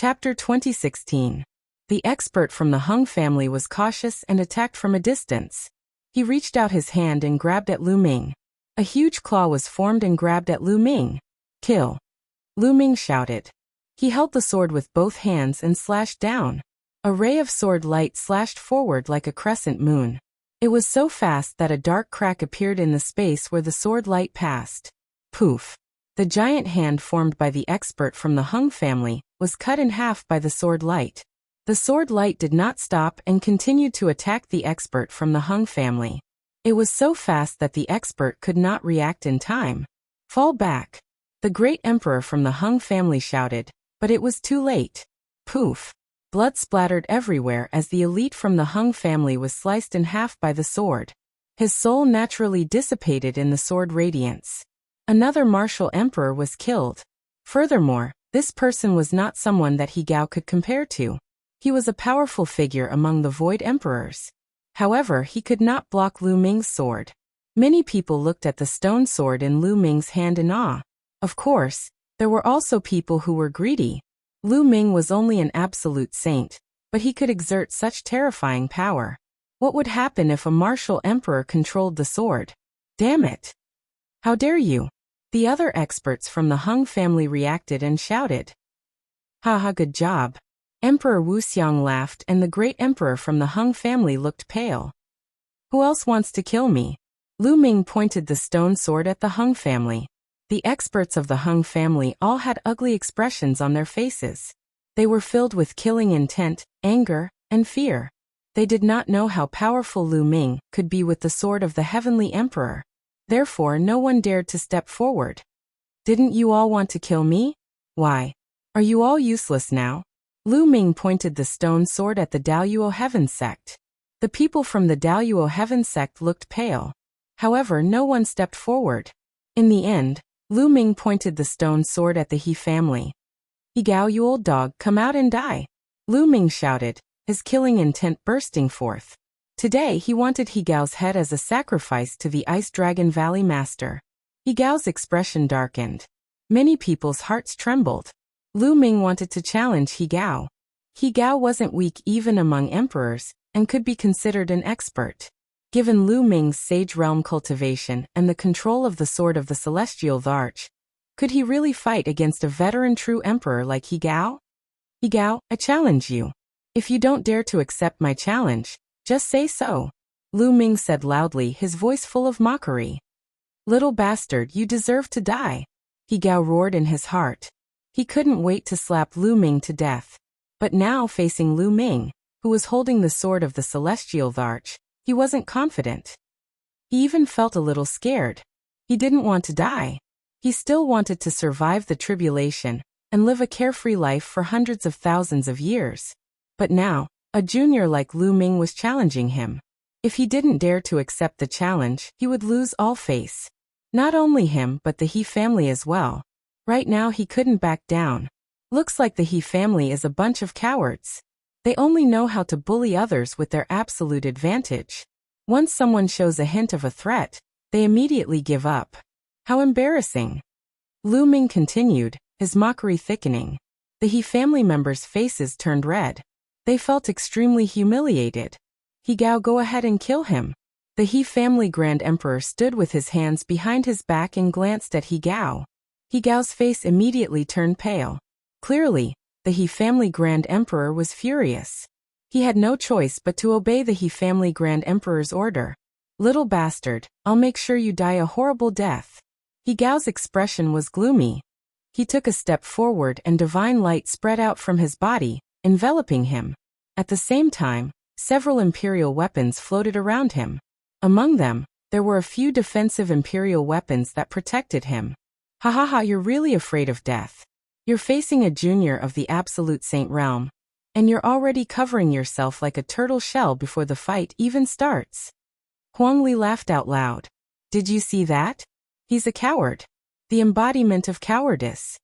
Chapter 2016. The expert from the Hung family was cautious and attacked from a distance. He reached out his hand and grabbed at Lu Ming. A huge claw was formed and grabbed at Lu Ming. Kill! Lu Ming shouted. He held the sword with both hands and slashed down. A ray of sword light slashed forward like a crescent moon. It was so fast that a dark crack appeared in the space where the sword light passed. Poof! The giant hand formed by the expert from the Hung family was cut in half by the sword light. The sword light did not stop and continued to attack the expert from the Hung family. It was so fast that the expert could not react in time. Fall back! The great emperor from the Hung family shouted, but it was too late. Poof! Blood splattered everywhere as the elite from the Hung family was sliced in half by the sword. His soul naturally dissipated in the sword radiance. Another martial emperor was killed. Furthermore, this person was not someone that He Gao could compare to. He was a powerful figure among the Void Emperors. However, he could not block Lu Ming's sword. Many people looked at the stone sword in Lu Ming's hand in awe. Of course, there were also people who were greedy. Lu Ming was only an absolute saint, but he could exert such terrifying power. What would happen if a martial emperor controlled the sword? Damn it! How dare you! The other experts from the Hung family reacted and shouted. Haha, good job. Emperor Wuxiang laughed and the great emperor from the Hung family looked pale. Who else wants to kill me? Lu Ming pointed the stone sword at the Hung family. The experts of the Hung family all had ugly expressions on their faces. They were filled with killing intent, anger, and fear. They did not know how powerful Lu Ming could be with the sword of the heavenly emperor. Therefore, no one dared to step forward. Didn't you all want to kill me? Why? Are you all useless now? Lu Ming pointed the stone sword at the Daoyuo Heaven sect. The people from the Daoyuo Heaven sect looked pale. However, no one stepped forward. In the end, Lu Ming pointed the stone sword at the He family. He Gao, you old dog, come out and die! Lu Ming shouted, his killing intent bursting forth. Today he wanted He Gao's head as a sacrifice to the Ice Dragon Valley Master. He Gao's expression darkened. Many people's hearts trembled. Lu Ming wanted to challenge He Gao. He Gao wasn't weak even among emperors, and could be considered an expert. Given Lu Ming's sage realm cultivation and the control of the sword of the Celestial Arch, could he really fight against a veteran true emperor like He Gao? He Gao, I challenge you. If you don't dare to accept my challenge, just say so. Lu Ming said loudly, his voice full of mockery. Little bastard, you deserve to die. He Gao roared in his heart. He couldn't wait to slap Lu Ming to death. But now facing Lu Ming, who was holding the sword of the Celestial Arch, he wasn't confident. He even felt a little scared. He didn't want to die. He still wanted to survive the tribulation and live a carefree life for hundreds of thousands of years. But now, a junior like Lu Ming was challenging him. If he didn't dare to accept the challenge, he would lose all face. Not only him but the He family as well. Right now he couldn't back down. Looks like the He family is a bunch of cowards. They only know how to bully others with their absolute advantage. Once someone shows a hint of a threat, they immediately give up. How embarrassing. Lu Ming continued, his mockery thickening. The He family members' faces turned red. They felt extremely humiliated. He Gao, go ahead and kill him. The He family Grand Emperor stood with his hands behind his back and glanced at He Gao. He Gao's face immediately turned pale. Clearly, the He family Grand Emperor was furious. He had no choice but to obey the He family Grand Emperor's order. Little bastard, I'll make sure you die a horrible death. He Gao's expression was gloomy. He took a step forward and divine light spread out from his body, enveloping him. At the same time, several imperial weapons floated around him. Among them, there were a few defensive imperial weapons that protected him. Ha ha ha, you're really afraid of death. You're facing a junior of the Absolute Saint realm, and you're already covering yourself like a turtle shell before the fight even starts. Huang Li laughed out loud. Did you see that? He's a coward. The embodiment of cowardice.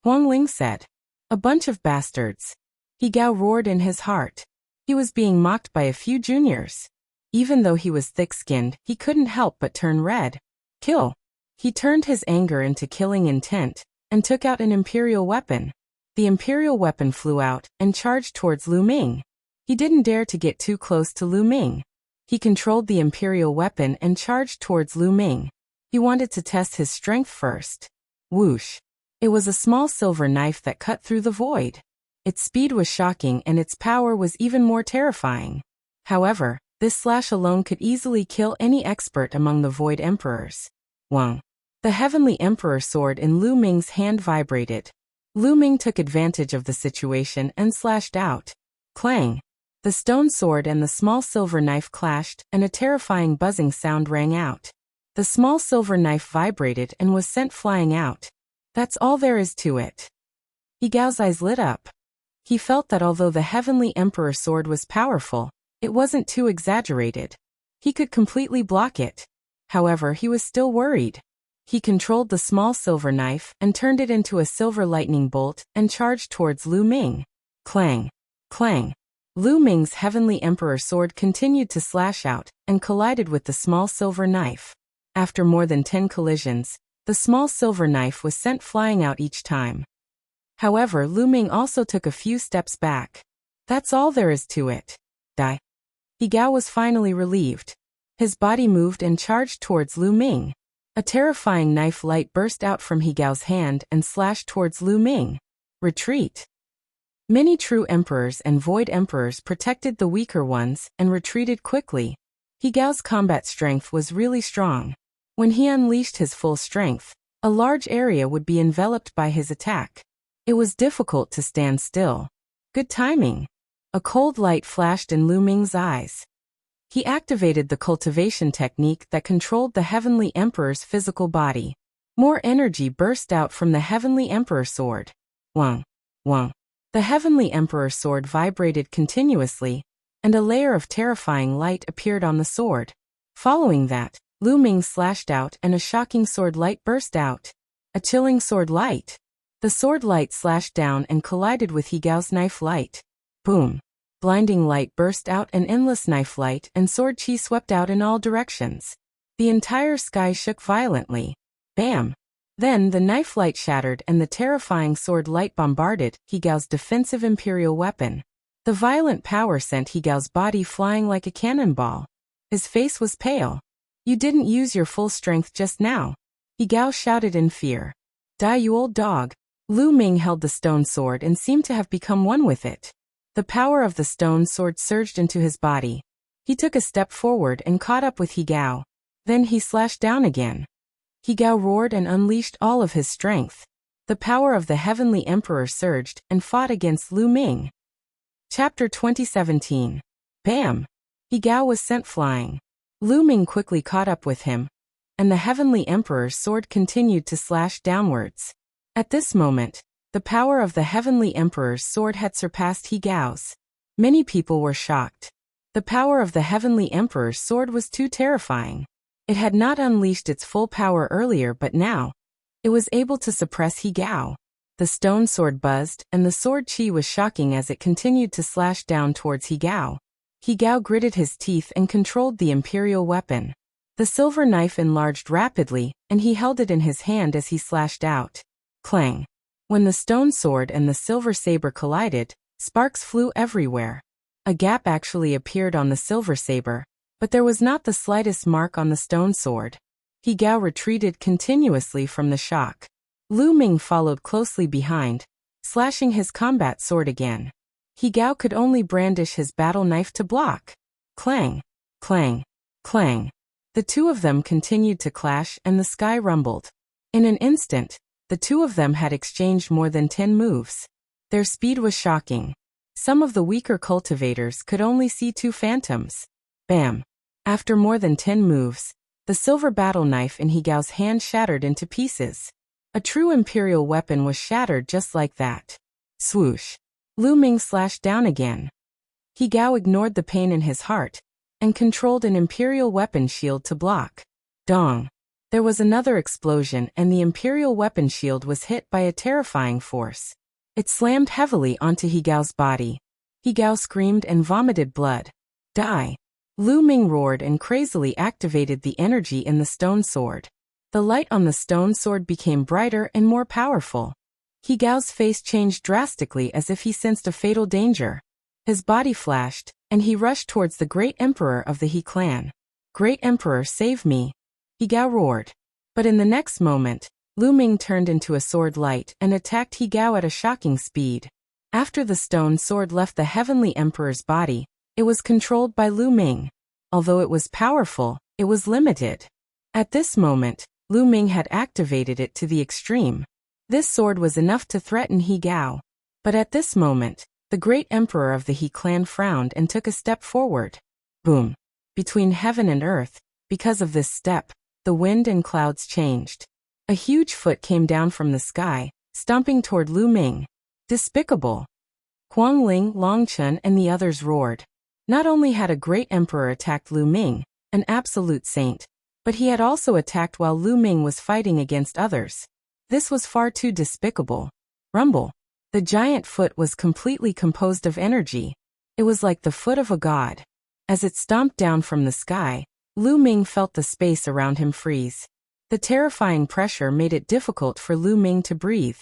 Huang Ling said. A bunch of bastards. He Gao roared in his heart. He was being mocked by a few juniors. Even though he was thick-skinned, he couldn't help but turn red. Kill. He turned his anger into killing intent, and took out an imperial weapon. The imperial weapon flew out and charged towards Lu Ming. He didn't dare to get too close to Lu Ming. He controlled the imperial weapon and charged towards Lu Ming. He wanted to test his strength first. Whoosh! It was a small silver knife that cut through the void. Its speed was shocking and its power was even more terrifying. However, this slash alone could easily kill any expert among the Void Emperors. Wang. The Heavenly Emperor sword in Lu Ming's hand vibrated. Lu Ming took advantage of the situation and slashed out. Clang! The stone sword and the small silver knife clashed, and a terrifying buzzing sound rang out. The small silver knife vibrated and was sent flying out. That's all there is to it. He Gao's eyes lit up. He felt that although the Heavenly Emperor sword was powerful, it wasn't too exaggerated. He could completely block it. However, he was still worried. He controlled the small silver knife and turned it into a silver lightning bolt and charged towards Lu Ming. Clang! Clang! Lu Ming's Heavenly Emperor sword continued to slash out and collided with the small silver knife. After more than 10 collisions, the small silver knife was sent flying out each time. However, Lu Ming also took a few steps back. That's all there is to it. Die. He Gao was finally relieved. His body moved and charged towards Lu Ming. A terrifying knife light burst out from He Gao's hand and slashed towards Lu Ming. Retreat. Many true emperors and void emperors protected the weaker ones and retreated quickly. He Gao's combat strength was really strong. When he unleashed his full strength, a large area would be enveloped by his attack. It was difficult to stand still. Good timing. A cold light flashed in Lu Ming's eyes. He activated the cultivation technique that controlled the Heavenly Emperor's physical body. More energy burst out from the Heavenly Emperor sword. Wang! Wang! The Heavenly Emperor sword vibrated continuously, and a layer of terrifying light appeared on the sword. Following that, Lu Ming slashed out and a shocking sword light burst out. A chilling sword light. The sword light slashed down and collided with He Gao's knife light. Boom! Blinding light burst out and endless knife light and sword chi swept out in all directions. The entire sky shook violently. Bam! Then the knife light shattered and the terrifying sword light bombarded He Gao's defensive imperial weapon. The violent power sent He Gao's body flying like a cannonball. His face was pale. You didn't use your full strength just now. He Gao shouted in fear. Die, you old dog. Lu Ming held the stone sword and seemed to have become one with it. The power of the stone sword surged into his body. He took a step forward and caught up with He Gao. Then he slashed down again. He Gao roared and unleashed all of his strength. The power of the Heavenly Emperor surged and fought against Lu Ming. Chapter 2017. Bam! He Gao was sent flying. Lu Ming quickly caught up with him, and the Heavenly Emperor's sword continued to slash downwards. At this moment, the power of the Heavenly Emperor's sword had surpassed He Gao's. Many people were shocked. The power of the Heavenly Emperor's sword was too terrifying. It had not unleashed its full power earlier, but now, it was able to suppress He Gao. The stone sword buzzed, and the sword chi was shocking as it continued to slash down towards He Gao. He Gao gritted his teeth and controlled the imperial weapon. The silver knife enlarged rapidly, and he held it in his hand as he slashed out. Clang! When the stone sword and the silver saber collided, sparks flew everywhere. A gap actually appeared on the silver saber, but there was not the slightest mark on the stone sword. He Gao retreated continuously from the shock. Lu Ming followed closely behind, slashing his combat sword again. He Gao could only brandish his battle knife to block. Clang! Clang! Clang! The two of them continued to clash and the sky rumbled. In an instant, the two of them had exchanged more than 10 moves. Their speed was shocking. Some of the weaker cultivators could only see 2 phantoms. Bam! After more than 10 moves, the silver battle knife in He Gao's hand shattered into pieces. A true imperial weapon was shattered just like that. Swoosh! Lu Ming slashed down again. He Gao ignored the pain in his heart and controlled an imperial weapon shield to block. Dong! There was another explosion and the imperial weapon shield was hit by a terrifying force. It slammed heavily onto He Gao's body. He Gao screamed and vomited blood. Die! Lu Ming roared and crazily activated the energy in the stone sword. The light on the stone sword became brighter and more powerful. He Gao's face changed drastically as if he sensed a fatal danger. His body flashed, and he rushed towards the great emperor of the He clan. "Great Emperor, save me!" He Gao roared. But in the next moment, Lu Ming turned into a sword light and attacked He Gao at a shocking speed. After the stone sword left the heavenly emperor's body, it was controlled by Lu Ming. Although it was powerful, it was limited. At this moment, Lu Ming had activated it to the extreme. This sword was enough to threaten He Gao. But at this moment, the great emperor of the He clan frowned and took a step forward. Boom! Between heaven and earth, because of this step, the wind and clouds changed. A huge foot came down from the sky, stomping toward Lu Ming. Despicable! Huang Ling, Long Chun, and the others roared. Not only had a great emperor attacked Lu Ming, an absolute saint, but he had also attacked while Lu Ming was fighting against others. This was far too despicable. Rumble! The giant foot was completely composed of energy. It was like the foot of a god. As it stomped down from the sky, Lu Ming felt the space around him freeze. The terrifying pressure made it difficult for Lu Ming to breathe.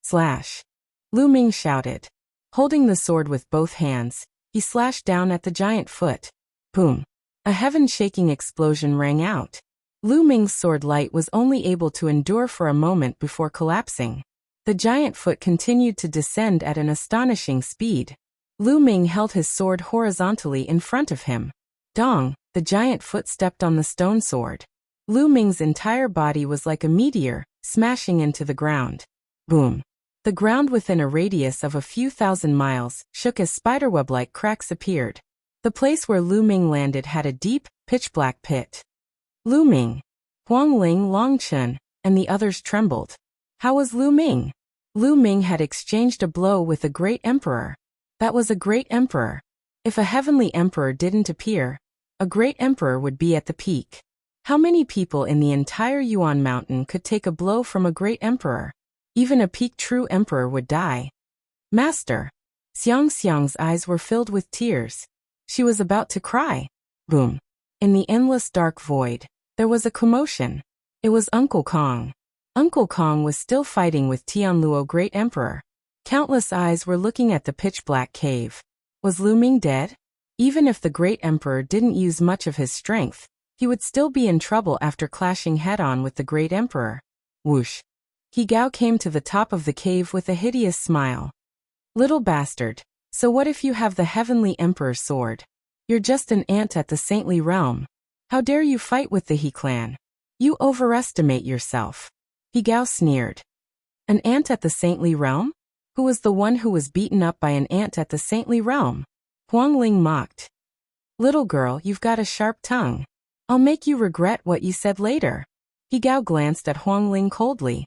Slash! Lu Ming shouted. Holding the sword with both hands, he slashed down at the giant foot. Boom! A heaven-shaking explosion rang out. Lu Ming's sword light was only able to endure for a moment before collapsing. The giant foot continued to descend at an astonishing speed. Lu Ming held his sword horizontally in front of him. Dong! The giant foot stepped on the stone sword. Lu Ming's entire body was like a meteor, smashing into the ground. Boom! The ground within a radius of a few thousand miles shook as spiderweb-like cracks appeared. The place where Lu Ming landed had a deep, pitch-black pit. Lu Ming, Huang Ling, Long Chun, and the others trembled. How was Lu Ming? Lu Ming had exchanged a blow with a great emperor. That was a great emperor. If a heavenly emperor didn't appear, a great emperor would be at the peak. How many people in the entire Yuan mountain could take a blow from a great emperor? Even a peak true emperor would die. Master! Xiang Xiang's eyes were filled with tears. She was about to cry. Boom! In the endless dark void, there was a commotion. It was Uncle Kong. Uncle Kong was still fighting with Tianluo Great Emperor. Countless eyes were looking at the pitch-black cave. Was Lu Ming dead? Even if the Great Emperor didn't use much of his strength, he would still be in trouble after clashing head-on with the Great Emperor. Whoosh! He Gao came to the top of the cave with a hideous smile. Little bastard, so what if you have the Heavenly Emperor's sword? You're just an ant at the saintly realm. How dare you fight with the He clan? You overestimate yourself. He Gao sneered. An ant at the saintly realm? Who was the one who was beaten up by an ant at the saintly realm? Huang Ling mocked. Little girl, you've got a sharp tongue. I'll make you regret what you said later. He Gao glanced at Huang Ling coldly.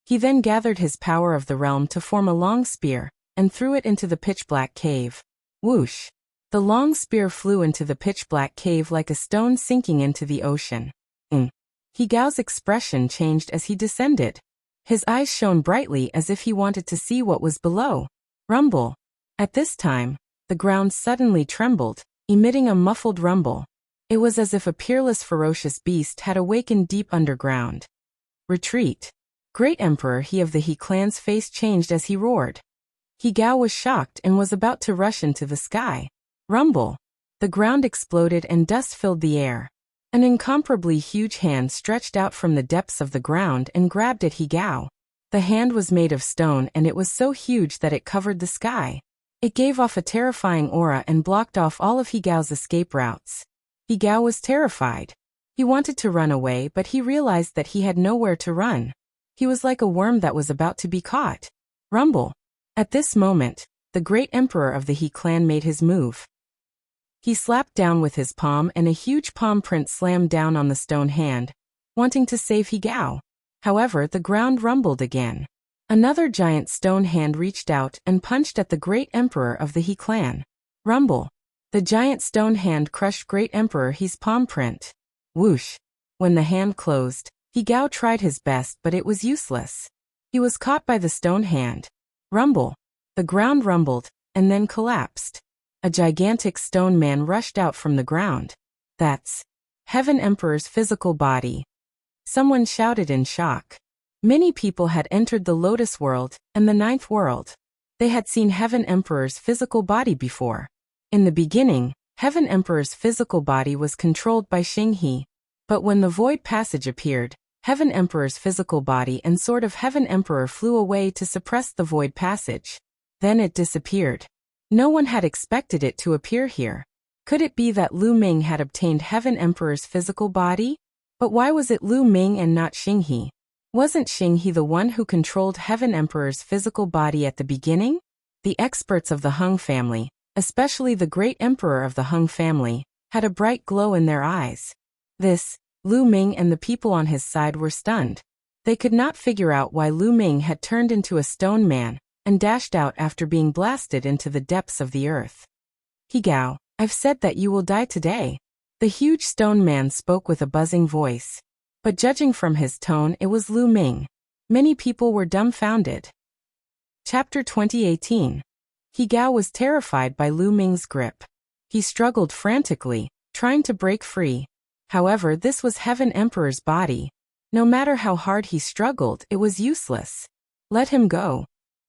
He then gathered his power of the realm to form a long spear, and threw it into the pitch-black cave. Whoosh! The long spear flew into the pitch-black cave like a stone sinking into the ocean. He Gao's expression changed as he descended. His eyes shone brightly as if he wanted to see what was below. Rumble! At this time, the ground suddenly trembled, emitting a muffled rumble. It was as if a peerless ferocious beast had awakened deep underground. Retreat! Great Emperor He of the He clan's face changed as he roared. He Gao was shocked and was about to rush into the sky. Rumble! The ground exploded and dust filled the air. An incomparably huge hand stretched out from the depths of the ground and grabbed at He Gao. The hand was made of stone and it was so huge that it covered the sky. It gave off a terrifying aura and blocked off all of He Gao's escape routes. He Gao was terrified. He wanted to run away, but he realized that he had nowhere to run. He was like a worm that was about to be caught. Rumble! At this moment, the great emperor of the He clan made his move. He slapped down with his palm and a huge palm print slammed down on the stone hand, wanting to save He Gao. However, the ground rumbled again. Another giant stone hand reached out and punched at the great emperor of the He clan. Rumble! The giant stone hand crushed great emperor He's palm print. Whoosh! When the hand closed, He Gao tried his best but it was useless. He was caught by the stone hand. Rumble! The ground rumbled, and then collapsed. A gigantic stone man rushed out from the ground. That's Heaven Emperor's physical body. Someone shouted in shock. Many people had entered the Lotus world and the Ninth world. They had seen Heaven Emperor's physical body before. In the beginning, Heaven Emperor's physical body was controlled by Xinghe. But when the Void Passage appeared, Heaven Emperor's physical body and Sword of Heaven Emperor flew away to suppress the Void Passage. Then it disappeared. No one had expected it to appear here. Could it be that Lu Ming had obtained Heaven Emperor's physical body? But why was it Lu Ming and not Xinghe? Wasn't Xinghe the one who controlled Heaven Emperor's physical body at the beginning? The experts of the Hung family, especially the great emperor of the Hung family, had a bright glow in their eyes. Lu Ming and the people on his side were stunned. They could not figure out why Lu Ming had turned into a stone man and dashed out after being blasted into the depths of the earth. He Gao, I've said that you will die today. The huge stone man spoke with a buzzing voice. But judging from his tone, it was Lu Ming. Many people were dumbfounded. Chapter 2018. He Gao was terrified by Lu Ming's grip. He struggled frantically, trying to break free. However, this was Heaven Emperor's body. No matter how hard he struggled, it was useless. Let him go.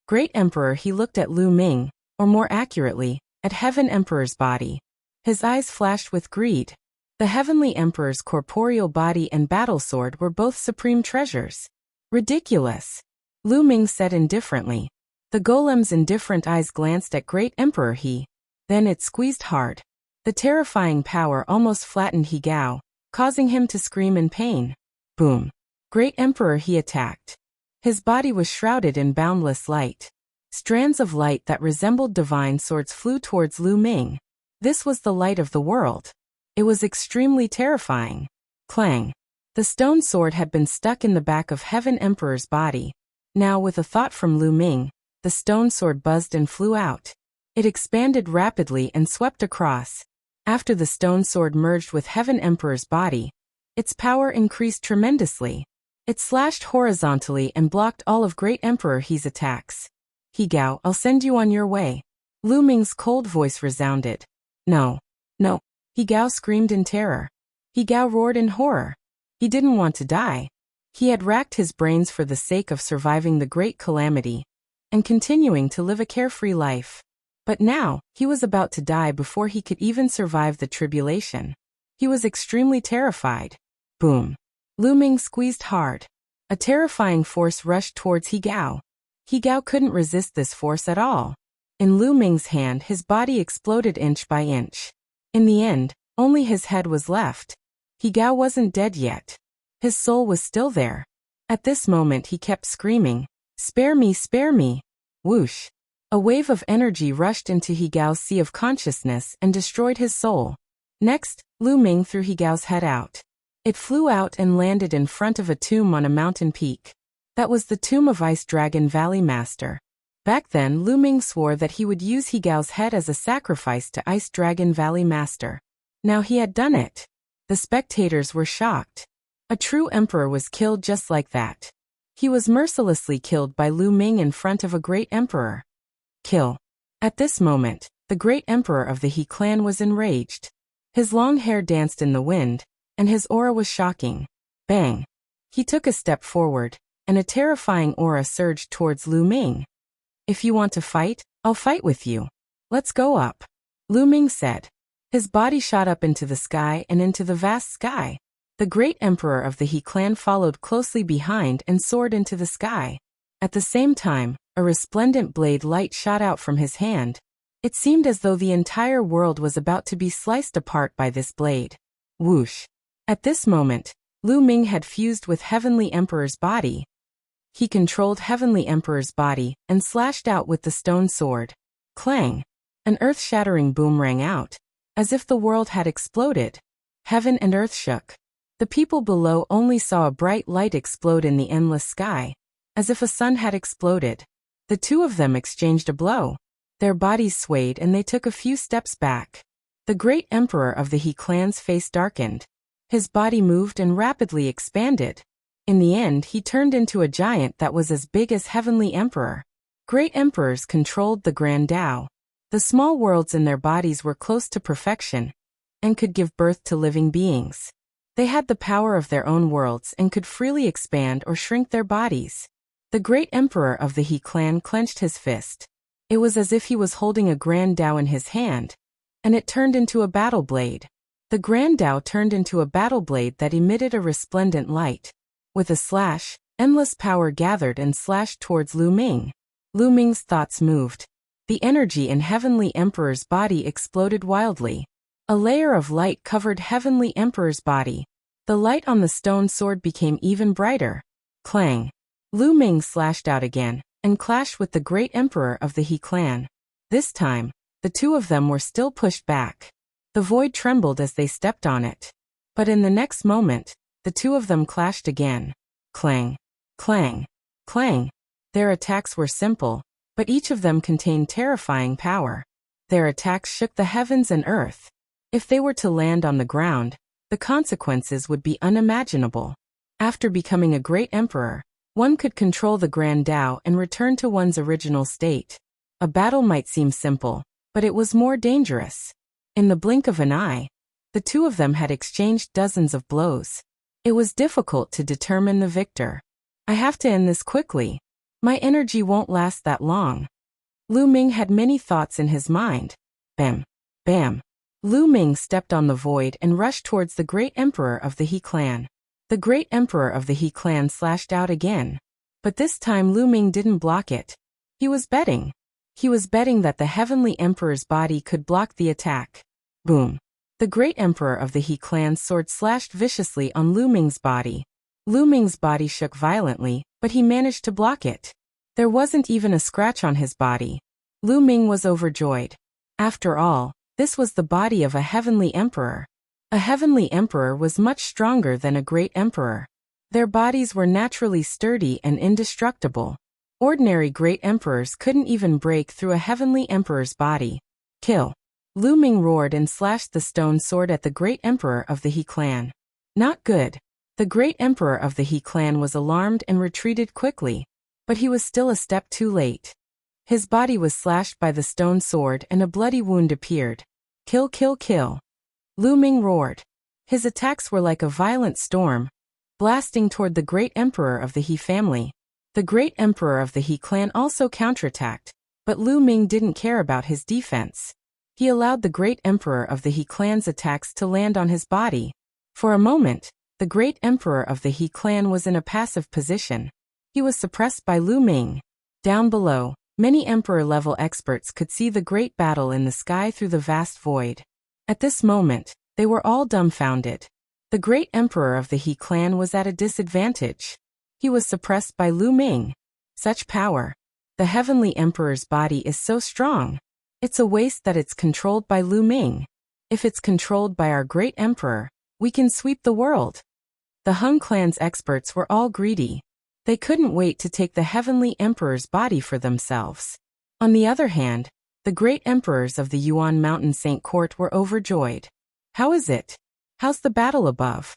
Great Emperor, he looked at Lu Ming, or more accurately, at Heaven Emperor's body. His eyes flashed with greed. The Heavenly Emperor's corporeal body and battle sword were both supreme treasures. Ridiculous. Lu Ming said indifferently. The golem's indifferent eyes glanced at Great Emperor He. Then it squeezed hard. The terrifying power almost flattened He Gao, causing him to scream in pain. Boom. Great Emperor He attacked. His body was shrouded in boundless light. Strands of light that resembled divine swords flew towards Lu Ming. This was the light of the world. It was extremely terrifying. Clang. The stone sword had been stuck in the back of Heaven Emperor's body. Now, with a thought from Lu Ming, the stone sword buzzed and flew out. It expanded rapidly and swept across. After the stone sword merged with Heaven Emperor's body, its power increased tremendously. It slashed horizontally and blocked all of Great Emperor He's attacks. He Gao, I'll send you on your way. Lu Ming's cold voice resounded. No. No. He Gao screamed in terror. He Gao roared in horror. He didn't want to die. He had racked his brains for the sake of surviving the great calamity and continuing to live a carefree life. But now, he was about to die before he could even survive the tribulation. He was extremely terrified. Boom. Lu Ming squeezed hard. A terrifying force rushed towards He Gao. He Gao couldn't resist this force at all. In Lu Ming's hand, his body exploded inch by inch. In the end, only his head was left. He Gao wasn't dead yet. His soul was still there. At this moment he kept screaming, "Spare me, spare me!" Whoosh! A wave of energy rushed into He Gao's sea of consciousness and destroyed his soul. Next, Lu Ming threw He Gao's head out. It flew out and landed in front of a tomb on a mountain peak. That was the tomb of Ice Dragon Valley Master. Back then, Lu Ming swore that he would use He Gao's head as a sacrifice to Ice Dragon Valley Master. Now he had done it. The spectators were shocked. A true emperor was killed just like that. He was mercilessly killed by Lu Ming in front of a great emperor. Kill. At this moment, the great emperor of the He clan was enraged. His long hair danced in the wind, and his aura was shocking. Bang. He took a step forward, and a terrifying aura surged towards Lu Ming. If you want to fight, I'll fight with you. Let's go up. Lu Ming said. His body shot up into the sky and into the vast sky. The great emperor of the He clan followed closely behind and soared into the sky. At the same time, a resplendent blade light shot out from his hand. It seemed as though the entire world was about to be sliced apart by this blade. Whoosh. At this moment, Lu Ming had fused with Heavenly Emperor's body. He controlled Heavenly Emperor's body and slashed out with the stone sword. Clang! An earth-shattering boom rang out, as if the world had exploded. Heaven and earth shook. The people below only saw a bright light explode in the endless sky, as if a sun had exploded. The two of them exchanged a blow. Their bodies swayed and they took a few steps back. The great emperor of the He clan's face darkened. His body moved and rapidly expanded. In the end, he turned into a giant that was as big as Heavenly Emperor. Great emperors controlled the Grand Tao. The small worlds in their bodies were close to perfection and could give birth to living beings. They had the power of their own worlds and could freely expand or shrink their bodies. The great emperor of the He clan clenched his fist. It was as if he was holding a grand Dao in his hand, and it turned into a battle blade. The grand Dao turned into a battle blade that emitted a resplendent light. With a slash, endless power gathered and slashed towards Lu Ming. Lu Ming's thoughts moved. The energy in Heavenly Emperor's body exploded wildly. A layer of light covered Heavenly Emperor's body. The light on the stone sword became even brighter. Clang! Lu Ming slashed out again, and clashed with the great emperor of the He clan. This time, the two of them were still pushed back. The void trembled as they stepped on it. But in the next moment, the two of them clashed again. Clang! Clang! Clang! Their attacks were simple, but each of them contained terrifying power. Their attacks shook the heavens and earth. If they were to land on the ground, the consequences would be unimaginable. After becoming a great emperor, one could control the Grand Tao and return to one's original state. A battle might seem simple, but it was more dangerous. In the blink of an eye, the two of them had exchanged dozens of blows. It was difficult to determine the victor. I have to end this quickly. My energy won't last that long. Lu Ming had many thoughts in his mind. Bam! Bam! Lu Ming stepped on the void and rushed towards the great emperor of the He clan. The great emperor of the He clan slashed out again. But this time Lu Ming didn't block it. He was betting. He was betting that the Heavenly Emperor's body could block the attack. Boom! The great emperor of the He clan's sword slashed viciously on Lu Ming's body. Lu Ming's body shook violently, but he managed to block it. There wasn't even a scratch on his body. Lu Ming was overjoyed. After all, this was the body of a heavenly emperor. A heavenly emperor was much stronger than a great emperor. Their bodies were naturally sturdy and indestructible. Ordinary great emperors couldn't even break through a heavenly emperor's body. Kill! Lu Ming roared and slashed the stone sword at the great emperor of the He clan. Not good. The great emperor of the He clan was alarmed and retreated quickly. But he was still a step too late. His body was slashed by the stone sword and a bloody wound appeared. Kill, kill, kill! Lu Ming roared. His attacks were like a violent storm, blasting toward the great emperor of the He family. The great emperor of the He clan also counterattacked, but Lu Ming didn't care about his defense. He allowed the great emperor of the He clan's attacks to land on his body. For a moment, the great emperor of the He clan was in a passive position. He was suppressed by Lu Ming. Down below, many emperor-level experts could see the great battle in the sky through the vast void. At this moment, they were all dumbfounded. The great emperor of the He clan was at a disadvantage. He was suppressed by Lu Ming. Such power. The heavenly emperor's body is so strong. It's a waste that it's controlled by Lu Ming. If it's controlled by our great emperor, we can sweep the world. The Hung clan's experts were all greedy. They couldn't wait to take the heavenly emperor's body for themselves. On the other hand, the great emperors of the Yuan Mountain Saint Court were overjoyed. How is it? How's the battle above?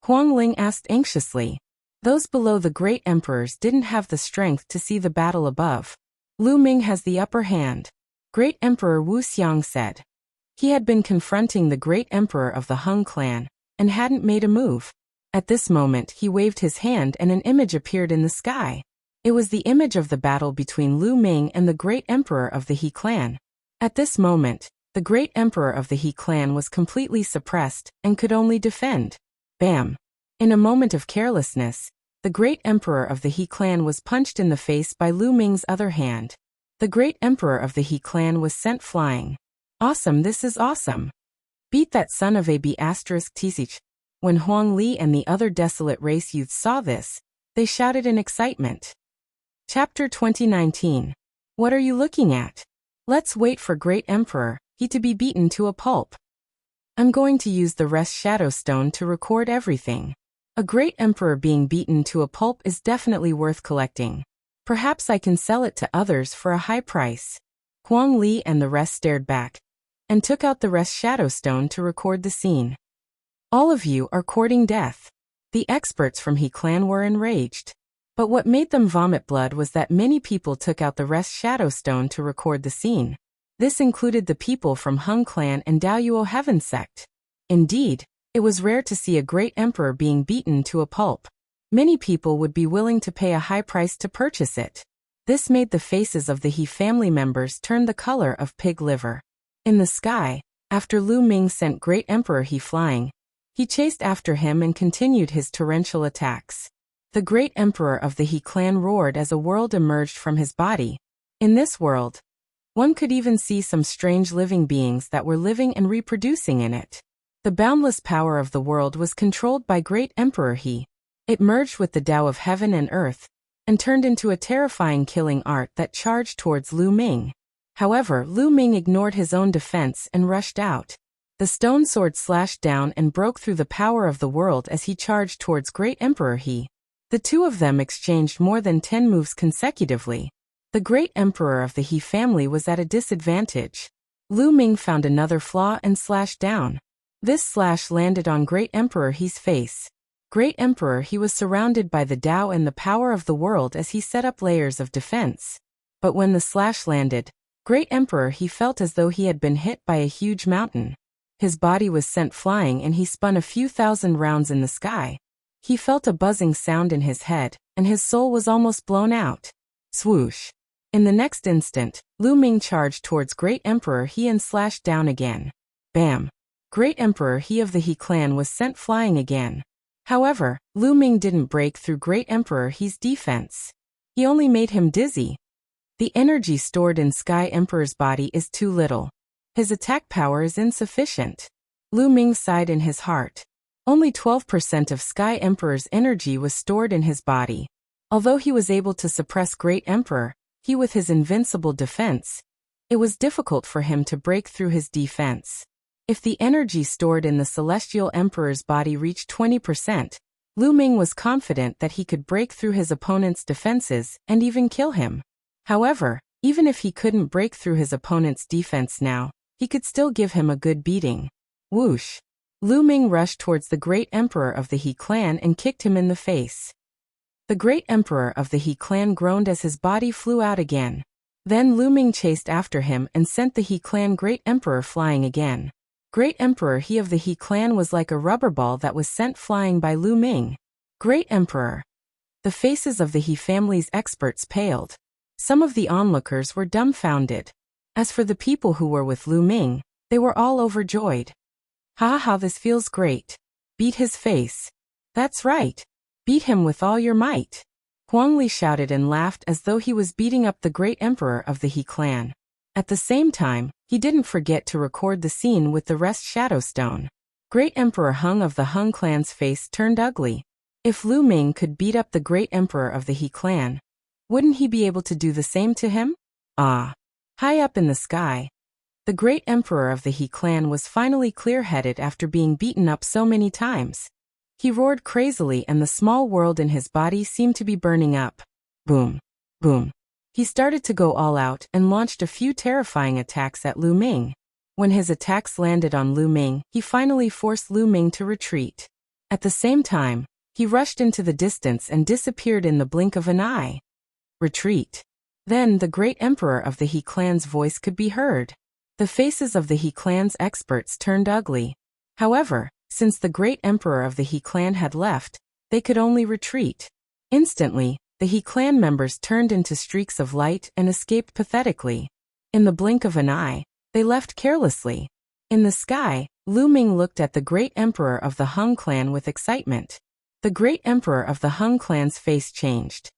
Huang Ling asked anxiously. Those below the great emperors didn't have the strength to see the battle above. Lu Ming has the upper hand. Great Emperor Wu Xiang said. He had been confronting the great emperor of the Hung clan, and hadn't made a move. At this moment he waved his hand and an image appeared in the sky. It was the image of the battle between Lu Ming and the great emperor of the He clan. At this moment, the great emperor of the He clan was completely suppressed and could only defend. Bam! In a moment of carelessness, the great emperor of the He clan was punched in the face by Lu Ming's other hand. The great emperor of the He clan was sent flying. Awesome, this is awesome. Beat that son of a b****. When Huang Li and the other desolate race youths saw this, they shouted in excitement. Chapter 2019. What are you looking at? Let's wait for Great Emperor, he to be beaten to a pulp. I'm going to use the rest shadow stone to record everything. A great emperor being beaten to a pulp is definitely worth collecting. Perhaps I can sell it to others for a high price. Huang Li and the rest stared back, and took out the rest shadow stone to record the scene. All of you are courting death. The experts from He clan were enraged. But what made them vomit blood was that many people took out the rest shadow stone to record the scene. This included the people from Hung clan and Daoyuo Heaven sect. Indeed, It was rare to see a great emperor being beaten to a pulp. Many people would be willing to pay a high price to purchase it. This made the faces of the He family members turn the color of pig liver. In the sky, after Lu Ming sent Great Emperor He flying, he chased after him and continued his torrential attacks. The Great Emperor of the He clan roared as a world emerged from his body. In this world, one could even see some strange living beings that were living and reproducing in it. The boundless power of the world was controlled by Great Emperor He. It merged with the Tao of heaven and earth, and turned into a terrifying killing art that charged towards Lu Ming. However, Lu Ming ignored his own defense and rushed out. The stone sword slashed down and broke through the power of the world as he charged towards Great Emperor He. The two of them exchanged more than 10 moves consecutively. The Great Emperor of the He family was at a disadvantage. Lu Ming found another flaw and slashed down. This slash landed on Great Emperor He's face. Great Emperor He was surrounded by the Tao and the power of the world as he set up layers of defense. But when the slash landed, Great Emperor He felt as though he had been hit by a huge mountain. His body was sent flying and he spun a few thousand rounds in the sky. He felt a buzzing sound in his head, and his soul was almost blown out. Swoosh! In the next instant, Lu Ming charged towards Great Emperor He and slashed down again. Bam! Great Emperor He of the He clan was sent flying again. However, Lu Ming didn't break through Great Emperor He's defense. He only made him dizzy. The energy stored in Sky Emperor's body is too little. His attack power is insufficient. Lu Ming sighed in his heart. Only 12% of Sky Emperor's energy was stored in his body. Although he was able to suppress Great Emperor He with his invincible defense, it was difficult for him to break through his defense. If the energy stored in the Celestial Emperor's body reached 20%, Lu Ming was confident that he could break through his opponent's defenses and even kill him. However, even if he couldn't break through his opponent's defense now, he could still give him a good beating. Whoosh! Lu Ming rushed towards the Great Emperor of the He clan and kicked him in the face. The Great Emperor of the He clan groaned as his body flew out again. Then Lu Ming chased after him and sent the He clan Great Emperor flying again. Great Emperor He of the He clan was like a rubber ball that was sent flying by Lu Ming. Great Emperor! The faces of the He family's experts paled. Some of the onlookers were dumbfounded. As for the people who were with Lu Ming, they were all overjoyed. Ha ha, this feels great. Beat his face. That's right. Beat him with all your might. Huang Li shouted and laughed as though he was beating up the Great Emperor of the He clan. At the same time, he didn't forget to record the scene with the rest Shadowstone. Great Emperor Hung of the Hung clan's face turned ugly. If Lu Ming could beat up the Great Emperor of the He clan, wouldn't he be able to do the same to him? Ah! High up in the sky, the Great Emperor of the He clan was finally clear-headed after being beaten up so many times. He roared crazily and the small world in his body seemed to be burning up. Boom! Boom! He started to go all out and launched a few terrifying attacks at Lu Ming. When his attacks landed on Lu Ming, he finally forced Lu Ming to retreat. At the same time, he rushed into the distance and disappeared in the blink of an eye. Retreat. Then the Great Emperor of the He clan's voice could be heard. The faces of the He clan's experts turned ugly. However, since the Great Emperor of the He clan had left, they could only retreat. Instantly, the He clan members turned into streaks of light and escaped pathetically. In the blink of an eye, they left carelessly. In the sky, Lu Ming looked at the Great Emperor of the Hung clan with excitement. The Great Emperor of the Hung clan's face changed.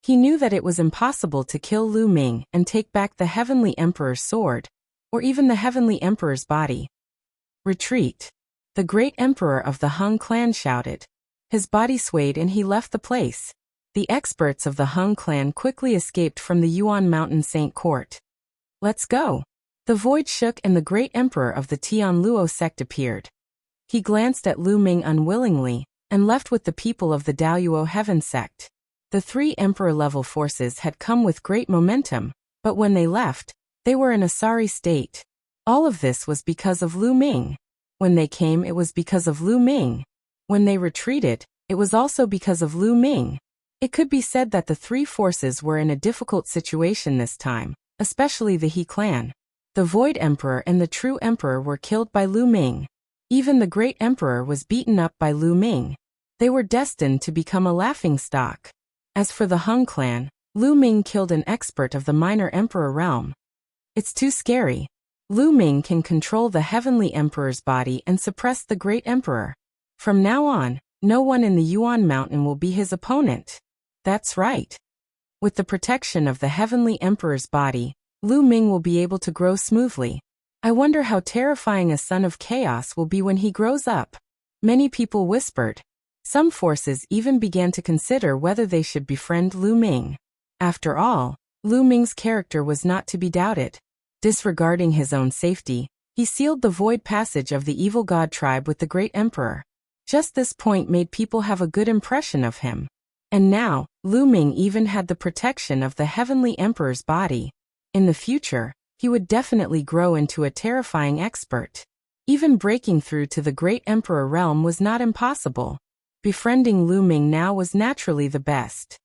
He knew that it was impossible to kill Lu Ming and take back the Heavenly Emperor's sword, or even the Heavenly Emperor's body. Retreat! The Great Emperor of the Hung clan shouted. His body swayed and he left the place. The experts of the Hung clan quickly escaped from the Yuan Mountain Saint Court. Let's go! The void shook and the Great Emperor of the Tian Luo sect appeared. He glanced at Lu Ming unwillingly, and left with the people of the Daoyuo Heaven sect. The 3 Emperor-level forces had come with great momentum, but when they left, they were in a sorry state. All of this was because of Lu Ming. When they came, it was because of Lu Ming. When they retreated, it was also because of Lu Ming. It could be said that the 3 forces were in a difficult situation this time, especially the He clan. The Void Emperor and the True Emperor were killed by Lu Ming. Even the great emperor was beaten up by Lu Ming. They were destined to become a laughingstock. As for the Hung clan, Lu Ming killed an expert of the minor emperor realm. It's too scary. Lu Ming can control the heavenly emperor's body and suppress the great emperor. From now on, no one in the Yuan mountain will be his opponent. That's right. With the protection of the heavenly emperor's body, Lu Ming will be able to grow smoothly. I wonder how terrifying a son of chaos will be when he grows up. Many people whispered. Some forces even began to consider whether they should befriend Lu Ming. After all, Lu Ming's character was not to be doubted. Disregarding his own safety, he sealed the void passage of the evil god tribe with the great emperor. Just this point made people have a good impression of him. And now, Lu Ming even had the protection of the heavenly emperor's body. In the future, he would definitely grow into a terrifying expert. Even breaking through to the great emperor realm was not impossible. Befriending Lu Ming now was naturally the best.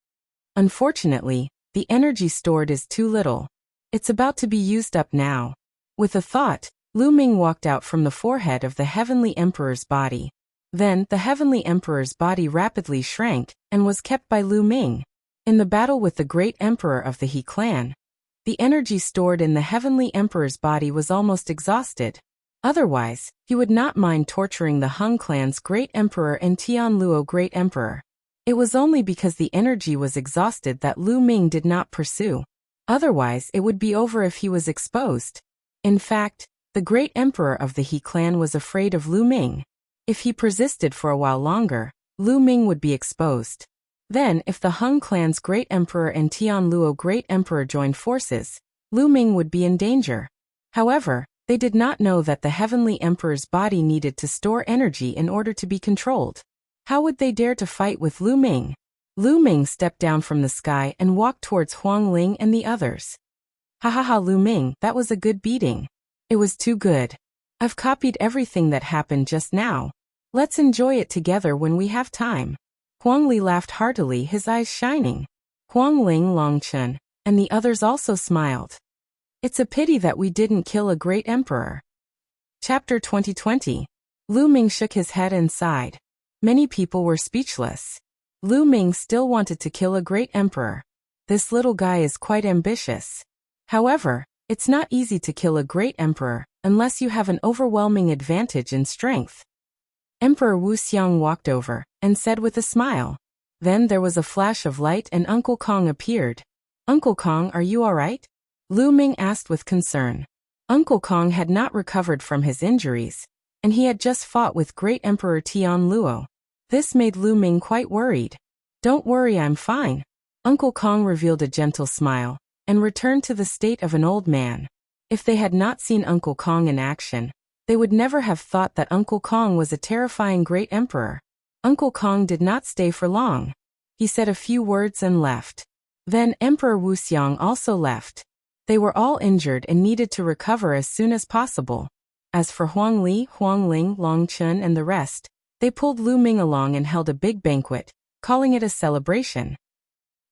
Unfortunately, the energy stored is too little. It's about to be used up now. With a thought, Lu Ming walked out from the forehead of the heavenly emperor's body. Then, the heavenly emperor's body rapidly shrank and was kept by Lu Ming. In the battle with the great emperor of the He clan, the energy stored in the heavenly emperor's body was almost exhausted. Otherwise, he would not mind torturing the Hung clan's great emperor and Tianluo great emperor. It was only because the energy was exhausted that Lu Ming did not pursue. Otherwise, it would be over if he was exposed. In fact, the great emperor of the He clan was afraid of Lu Ming. If he persisted for a while longer, Lu Ming would be exposed. Then, if the Hung clan's great emperor and Tianluo great emperor joined forces, Lu Ming would be in danger. However, they did not know that the heavenly emperor's body needed to store energy in order to be controlled. How would they dare to fight with Lu Ming? Lu Ming stepped down from the sky and walked towards Huang Ling and the others. Ha ha ha, Lu Ming, that was a good beating. It was too good. I've copied everything that happened just now. Let's enjoy it together when we have time. Huang Li laughed heartily, his eyes shining. Huang Ling, Long Chen, and the others also smiled. It's a pity that we didn't kill a great emperor. Chapter 2020. Lu Ming shook his head and sighed. Many people were speechless. Lu Ming still wanted to kill a great emperor. This little guy is quite ambitious. However, it's not easy to kill a great emperor unless you have an overwhelming advantage in strength. Emperor Wu Xiang walked over and said with a smile. Then there was a flash of light and Uncle Kong appeared. Uncle Kong, are you all right? Lu Ming asked with concern. Uncle Kong had not recovered from his injuries, and he had just fought with great Emperor Tianluo. This made Lu Ming quite worried. Don't worry, I'm fine. Uncle Kong revealed a gentle smile and returned to the state of an old man. If they had not seen Uncle Kong in action, they would never have thought that Uncle Kong was a terrifying great emperor. Uncle Kong did not stay for long. He said a few words and left. Then Emperor Wu Xiang also left. They were all injured and needed to recover as soon as possible. As for Huang Li, Huang Ling, Long Chen and the rest, they pulled Lu Ming along and held a big banquet, calling it a celebration.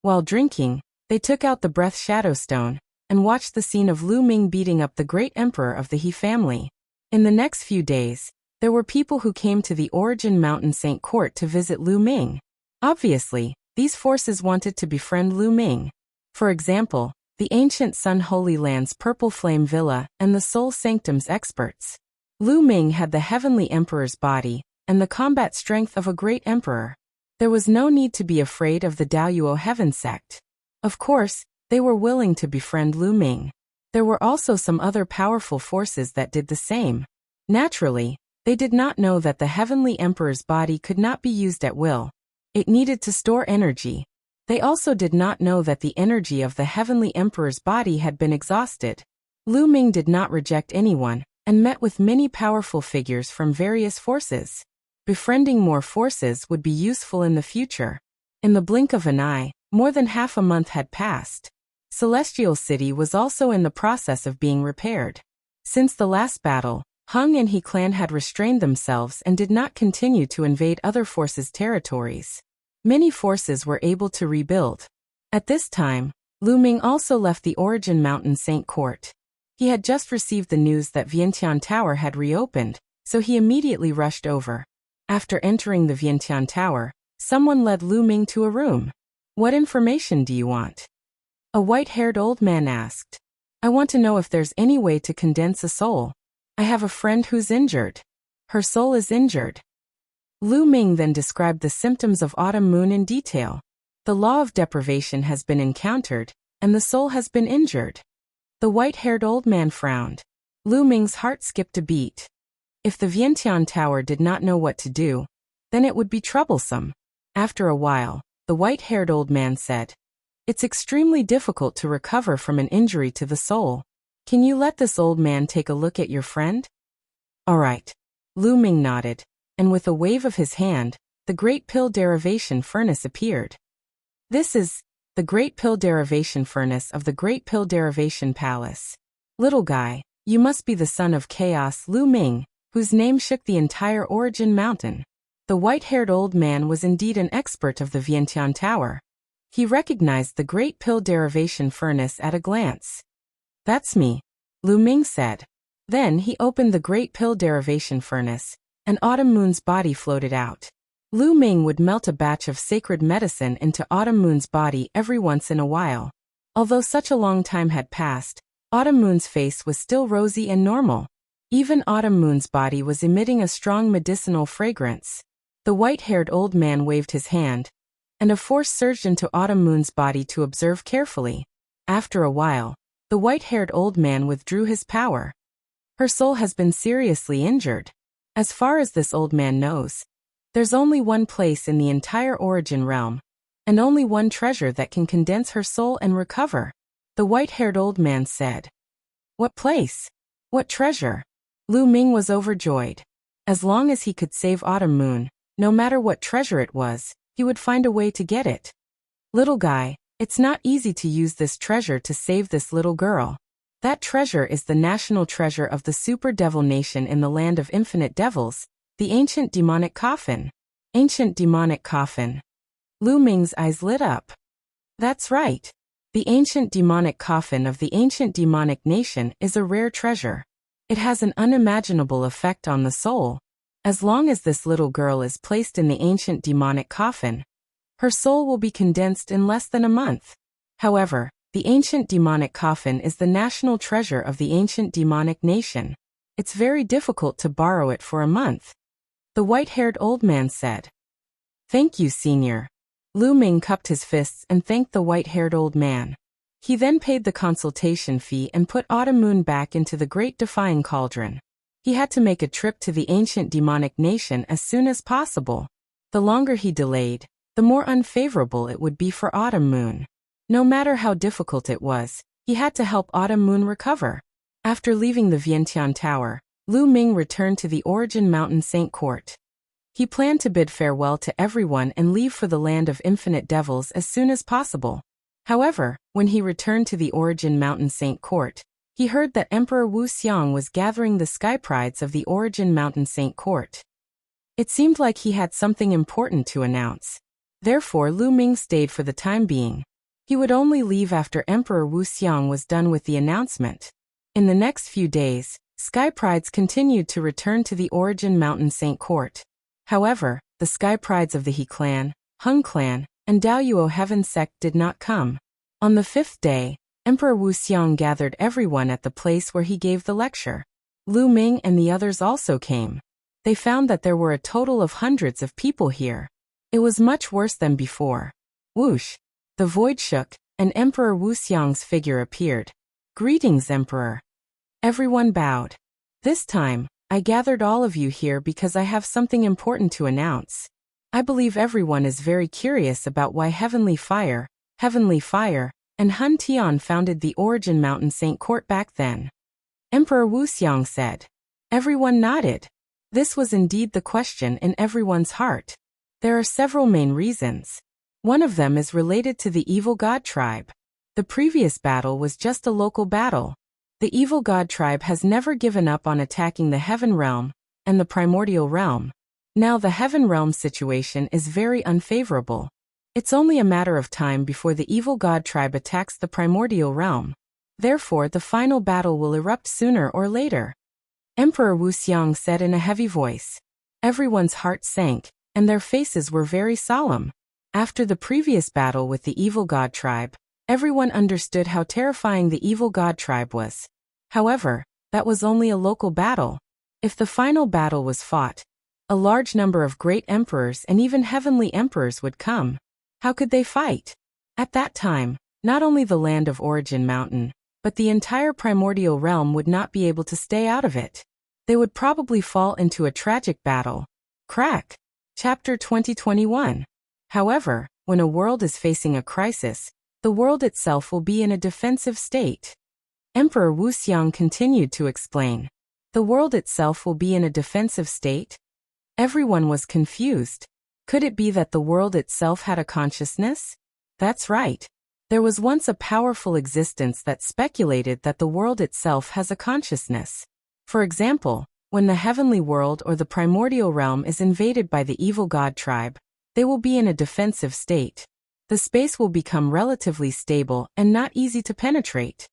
While drinking, they took out the Breath Shadow Stone and watched the scene of Lu Ming beating up the great emperor of the He family. In the next few days, there were people who came to the Origin Mountain Saint Court to visit Lu Ming. Obviously, these forces wanted to befriend Lu Ming. For example, the Ancient Sun Holy Land's Purple Flame Villa and the Soul Sanctum's experts. Lu Ming had the Heavenly Emperor's body and the combat strength of a great emperor. There was no need to be afraid of the Daoyuo Heaven sect. Of course, they were willing to befriend Lu Ming. There were also some other powerful forces that did the same. Naturally, they did not know that the Heavenly Emperor's body could not be used at will. It needed to store energy. They also did not know that the energy of the Heavenly Emperor's body had been exhausted. Lu Ming did not reject anyone, and met with many powerful figures from various forces. Befriending more forces would be useful in the future. In the blink of an eye, more than half a month had passed. Celestial City was also in the process of being repaired. Since the last battle, Hung and He clan had restrained themselves and did not continue to invade other forces' territories. Many forces were able to rebuild. At this time, Lu Ming also left the Origin Mountain Saint Court. He had just received the news that Vientiane Tower had reopened, so he immediately rushed over. After entering the Vientiane Tower, someone led Lu Ming to a room. "What information do you want?" a white-haired old man asked. "I want to know if there's any way to condense a soul. I have a friend who's injured. Her soul is injured." Lu Ming then described the symptoms of autumn moon in detail. The law of deprivation has been encountered, and the soul has been injured. The white-haired old man frowned. Lu Ming's heart skipped a beat. If the Vientiane Tower did not know what to do, then it would be troublesome. After a while, the white-haired old man said, "It's extremely difficult to recover from an injury to the soul. Can you let this old man take a look at your friend?" "All right." Lu Ming nodded, and with a wave of his hand, the Great Pill Derivation Furnace appeared. "This is the Great Pill Derivation Furnace of the Great Pill Derivation Palace. Little guy, you must be the son of Chaos Lu Ming, whose name shook the entire Origin Mountain." The white-haired old man was indeed an expert of the Vientiane Tower. He recognized the Great Pill Derivation Furnace at a glance. "That's me," Lu Ming said. Then he opened the Great Pill Derivation Furnace, and Autumn Moon's body floated out. Lu Ming would melt a batch of sacred medicine into Autumn Moon's body every once in a while. Although such a long time had passed, Autumn Moon's face was still rosy and normal. Even Autumn Moon's body was emitting a strong medicinal fragrance. The white-haired old man waved his hand, and a force surged into Autumn Moon's body to observe carefully. After a while, the white-haired old man withdrew his power. "Her soul has been seriously injured. As far as this old man knows, there's only one place in the entire Origin realm, and only one treasure that can condense her soul and recover," the white-haired old man said. "What place? What treasure?" Lu Ming was overjoyed. As long as he could save Autumn Moon, no matter what treasure it was, he would find a way to get it. "Little guy, it's not easy to use this treasure to save this little girl. That treasure is the national treasure of the Super Devil Nation in the land of infinite devils, the ancient demonic coffin." Ancient demonic coffin. Lu Ming's eyes lit up. "That's right. The ancient demonic coffin of the ancient demonic nation is a rare treasure. It has an unimaginable effect on the soul. As long as this little girl is placed in the ancient demonic coffin, her soul will be condensed in less than a month. However, the ancient demonic coffin is the national treasure of the ancient demonic nation. It's very difficult to borrow it for a month," the white-haired old man said. "Thank you, senior." Lu Ming cupped his fists and thanked the white-haired old man. He then paid the consultation fee and put Autumn Moon back into the Great Defying Cauldron. He had to make a trip to the ancient demonic nation as soon as possible. The longer he delayed, the more unfavorable it would be for Autumn Moon. No matter how difficult it was, he had to help Autumn Moon recover. After leaving the Vientiane Tower, Lu Ming returned to the Origin Mountain Saint Court. He planned to bid farewell to everyone and leave for the land of infinite devils as soon as possible. However, when he returned to the Origin Mountain Saint Court, he heard that Emperor Wu Xiang was gathering the sky prides of the Origin Mountain Saint Court. It seemed like he had something important to announce. Therefore, Lu Ming stayed for the time being. He would only leave after Emperor Wu Xiang was done with the announcement. In the next few days, sky prides continued to return to the Origin Mountain Saint Court. However, the sky prides of the He clan, Hung clan, and Daoyuo Heaven sect did not come. On the fifth day, Emperor Wu Xiang gathered everyone at the place where he gave the lecture. Lu Ming and the others also came. They found that there were a total of hundreds of people here. It was much worse than before. Whoosh! The void shook, and Emperor Wu Xiang's figure appeared. "Greetings, Emperor." Everyone bowed. "This time, I gathered all of you here because I have something important to announce. I believe everyone is very curious about why Heavenly Fire, and Hun Tian founded the Origin Mountain Saint Court back then." Emperor Wu Xiang said. Everyone nodded. This was indeed the question in everyone's heart. There are several main reasons. One of them is related to the evil god tribe. The previous battle was just a local battle. The evil god tribe has never given up on attacking the heaven realm and the primordial realm. Now the heaven realm situation is very unfavorable. It's only a matter of time before the evil god tribe attacks the primordial realm. Therefore, the final battle will erupt sooner or later. Emperor Wuxiang said in a heavy voice. Everyone's heart sank, and their faces were very solemn. After the previous battle with the evil god tribe, everyone understood how terrifying the evil god tribe was. However, that was only a local battle. If the final battle was fought, a large number of great emperors and even heavenly emperors would come. How could they fight? At that time, not only the land of origin mountain, but the entire primordial realm would not be able to stay out of it. They would probably fall into a tragic battle. Crack. Chapter 2021. However, when a world is facing a crisis, the world itself will be in a defensive state. Emperor Wuxiang continued to explain. The world itself will be in a defensive state? Everyone was confused. Could it be that the world itself had a consciousness? That's right. There was once a powerful existence that speculated that the world itself has a consciousness. For example, when the heavenly world or the primordial realm is invaded by the evil god tribe, they will be in a defensive state. The space will become relatively stable and not easy to penetrate.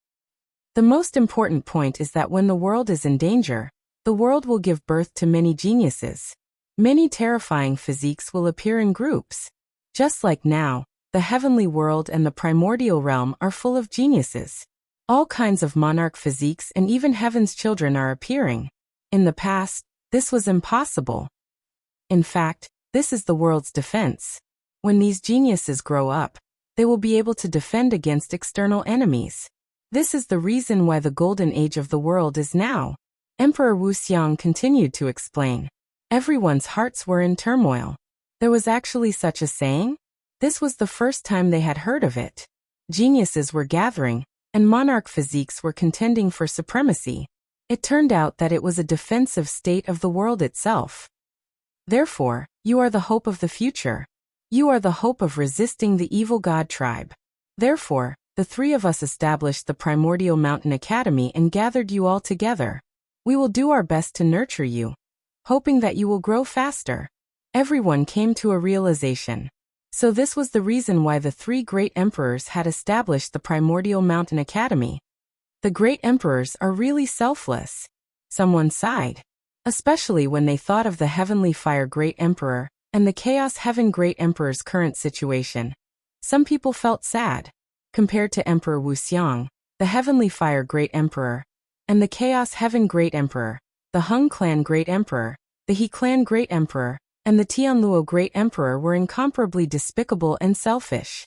The most important point is that when the world is in danger, the world will give birth to many geniuses. Many terrifying physiques will appear in groups. Just like now, the heavenly world and the primordial realm are full of geniuses. All kinds of monarch physiques and even heaven's children are appearing. In the past, this was impossible. In fact, this is the world's defense. When these geniuses grow up, they will be able to defend against external enemies. This is the reason why the golden age of the world is now. Emperor Wuxiang continued to explain. Everyone's hearts were in turmoil. There was actually such a saying? This was the first time they had heard of it. Geniuses were gathering, and monarch physiques were contending for supremacy. It turned out that it was a defensive state of the world itself. Therefore, you are the hope of the future. You are the hope of resisting the evil god tribe. Therefore, the three of us established the Primordial Mountain Academy and gathered you all together. We will do our best to nurture you, hoping that you will grow faster. Everyone came to a realization. So this was the reason why the three great emperors had established the Primordial Mountain Academy. The great emperors are really selfless. Someone sighed. Especially when they thought of the Heavenly Fire Great Emperor and the Chaos Heaven Great Emperor's current situation. Some people felt sad. Compared to Emperor Wuxiang, the Heavenly Fire Great Emperor, and the Chaos Heaven Great Emperor, the Hung Clan Great Emperor, the He Clan Great Emperor, and the Tianluo Great Emperor were incomparably despicable and selfish.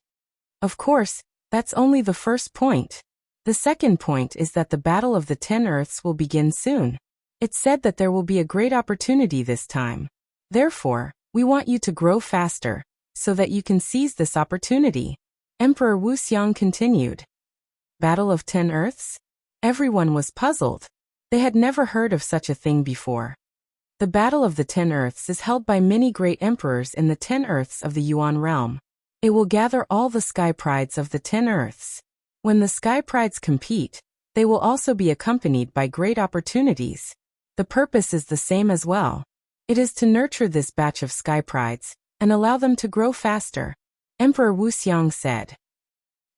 Of course, that's only the first point. The second point is that the Battle of the 10 Earths will begin soon. It's said that there will be a great opportunity this time. Therefore, we want you to grow faster, so that you can seize this opportunity. Emperor Wuxiang continued. Battle of 10 Earths? Everyone was puzzled. They had never heard of such a thing before. The Battle of the 10 Earths is held by many great emperors in the 10 Earths of the Yuan realm. It will gather all the sky prides of the 10 Earths. When the sky prides compete, they will also be accompanied by great opportunities. The purpose is the same as well. It is to nurture this batch of sky prides and allow them to grow faster. Emperor Wuxiang said.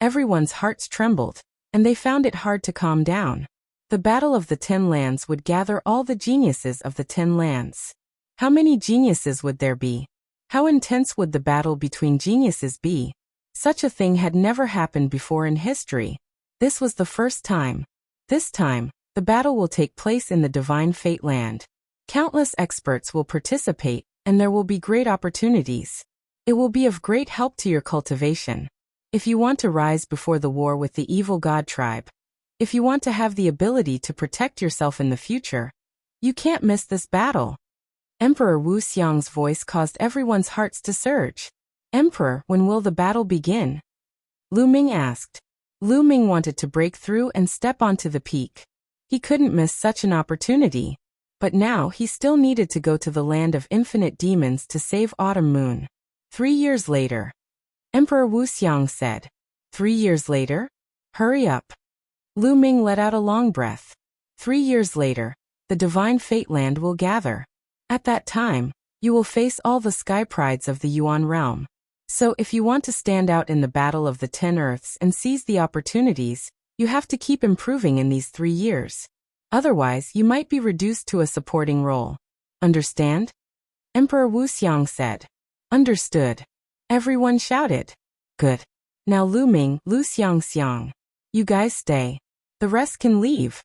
Everyone's hearts trembled, and they found it hard to calm down. The Battle of the 10 Lands would gather all the geniuses of the 10 lands. How many geniuses would there be? How intense would the battle between geniuses be? Such a thing had never happened before in history. This was the first time. This time, the battle will take place in the Divine Fate Land. Countless experts will participate, and there will be great opportunities. It will be of great help to your cultivation. If you want to rise before the war with the evil god tribe, if you want to have the ability to protect yourself in the future, you can't miss this battle. Emperor Wuxiang's voice caused everyone's hearts to surge. Emperor, when will the battle begin? Lu Ming asked. Lu Ming wanted to break through and step onto the peak. He couldn't miss such an opportunity. But now he still needed to go to the land of infinite demons to save Autumn Moon. 3 years later. Emperor Wuxiang said. 3 years later? Hurry up. Lu Ming let out a long breath. 3 years later, the Divine Fate Land will gather. At that time, you will face all the sky prides of the Yuan realm. So if you want to stand out in the Battle of the 10 Earths and seize the opportunities, you have to keep improving in these 3 years. Otherwise, you might be reduced to a supporting role. Understand? Emperor Wuxiang said. Understood. Everyone shouted. Good. Now Lu Ming, Lu Xiang, you guys stay. The rest can leave.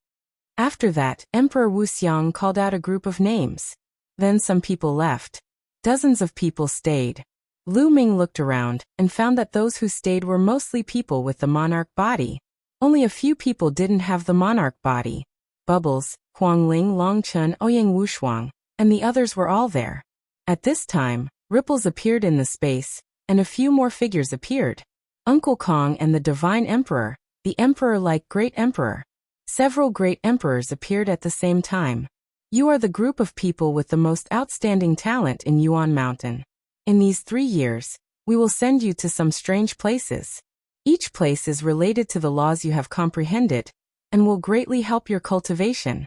After that, Emperor Wuxiang called out a group of names. Then some people left. Dozens of people stayed. Lu Ming looked around and found that those who stayed were mostly people with the monarch body. Only a few people didn't have the monarch body. Bubbles, Huangling, Longchun, Ouyang Wushuang, and the others were all there. At this time, ripples appeared in the space, and a few more figures appeared. Uncle Kong and the Divine Emperor, the Emperor-like Great Emperor. Several Great Emperors appeared at the same time. You are the group of people with the most outstanding talent in Yuan Mountain. In these 3 years, we will send you to some strange places. Each place is related to the laws you have comprehended, and will greatly help your cultivation.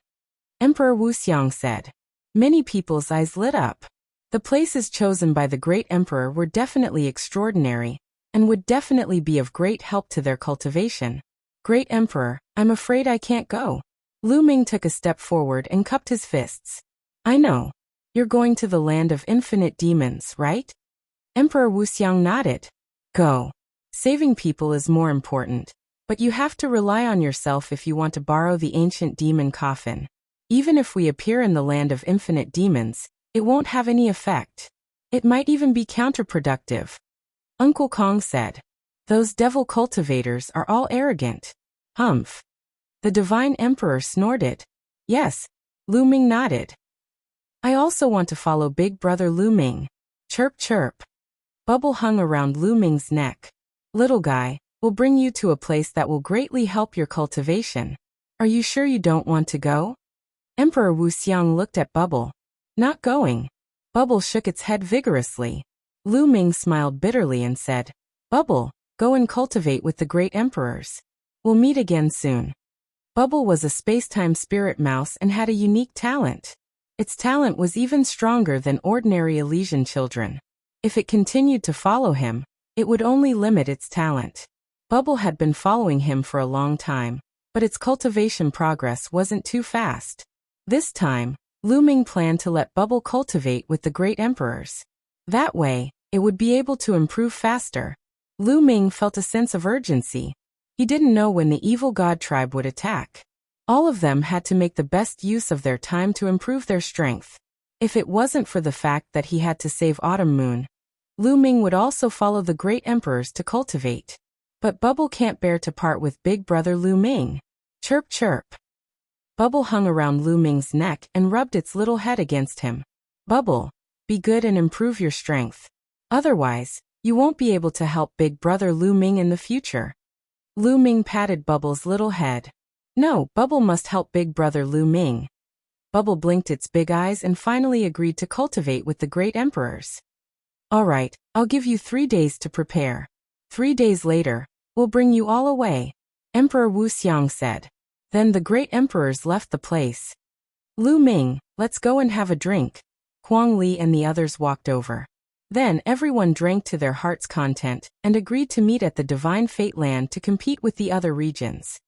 Emperor Wuxiang said. Many people's eyes lit up. The places chosen by the Great Emperor were definitely extraordinary, and would definitely be of great help to their cultivation. Great Emperor, I'm afraid I can't go. Lu Ming took a step forward and cupped his fists. I know. You're going to the land of infinite demons, right? Emperor Wuxiang nodded. Go. Saving people is more important, but you have to rely on yourself if you want to borrow the ancient demon coffin. Even if we appear in the land of infinite demons, it won't have any effect. It might even be counterproductive. Uncle Kong said. Those devil cultivators are all arrogant. Humph. The Divine Emperor snorted. Yes. Lu Ming nodded. I also want to follow Big Brother Lu Ming. Chirp chirp. Bubble hung around Lu Ming's neck. Little guy, we'll bring you to a place that will greatly help your cultivation. Are you sure you don't want to go? Emperor Wuxiang looked at Bubble. Not going. Bubble shook its head vigorously. Lu Ming smiled bitterly and said, Bubble, go and cultivate with the great emperors. We'll meet again soon. Bubble was a space-time spirit mouse and had a unique talent. Its talent was even stronger than ordinary Elysian children. If it continued to follow him, it would only limit its talent. Bubble had been following him for a long time, but its cultivation progress wasn't too fast. This time, Lu Ming planned to let Bubble cultivate with the great emperors. That way, it would be able to improve faster. Lu Ming felt a sense of urgency. He didn't know when the evil god tribe would attack. All of them had to make the best use of their time to improve their strength. If it wasn't for the fact that he had to save Autumn Moon, Lu Ming would also follow the great emperors to cultivate. But Bubble can't bear to part with Big Brother Lu Ming. Chirp chirp. Bubble hung around Lu Ming's neck and rubbed its little head against him. Bubble, be good and improve your strength. Otherwise, you won't be able to help Big Brother Lu Ming in the future. Lu Ming patted Bubble's little head. No, Bubble must help Big Brother Lu Ming. Bubble blinked its big eyes and finally agreed to cultivate with the great emperors. All right, I'll give you 3 days to prepare. 3 days later, we'll bring you all away, Emperor Wuxiang said. Then the great emperors left the place. Lu Ming, let's go and have a drink. Huang Li and the others walked over. Then everyone drank to their heart's content and agreed to meet at the Divine Fate Land to compete with the other regions.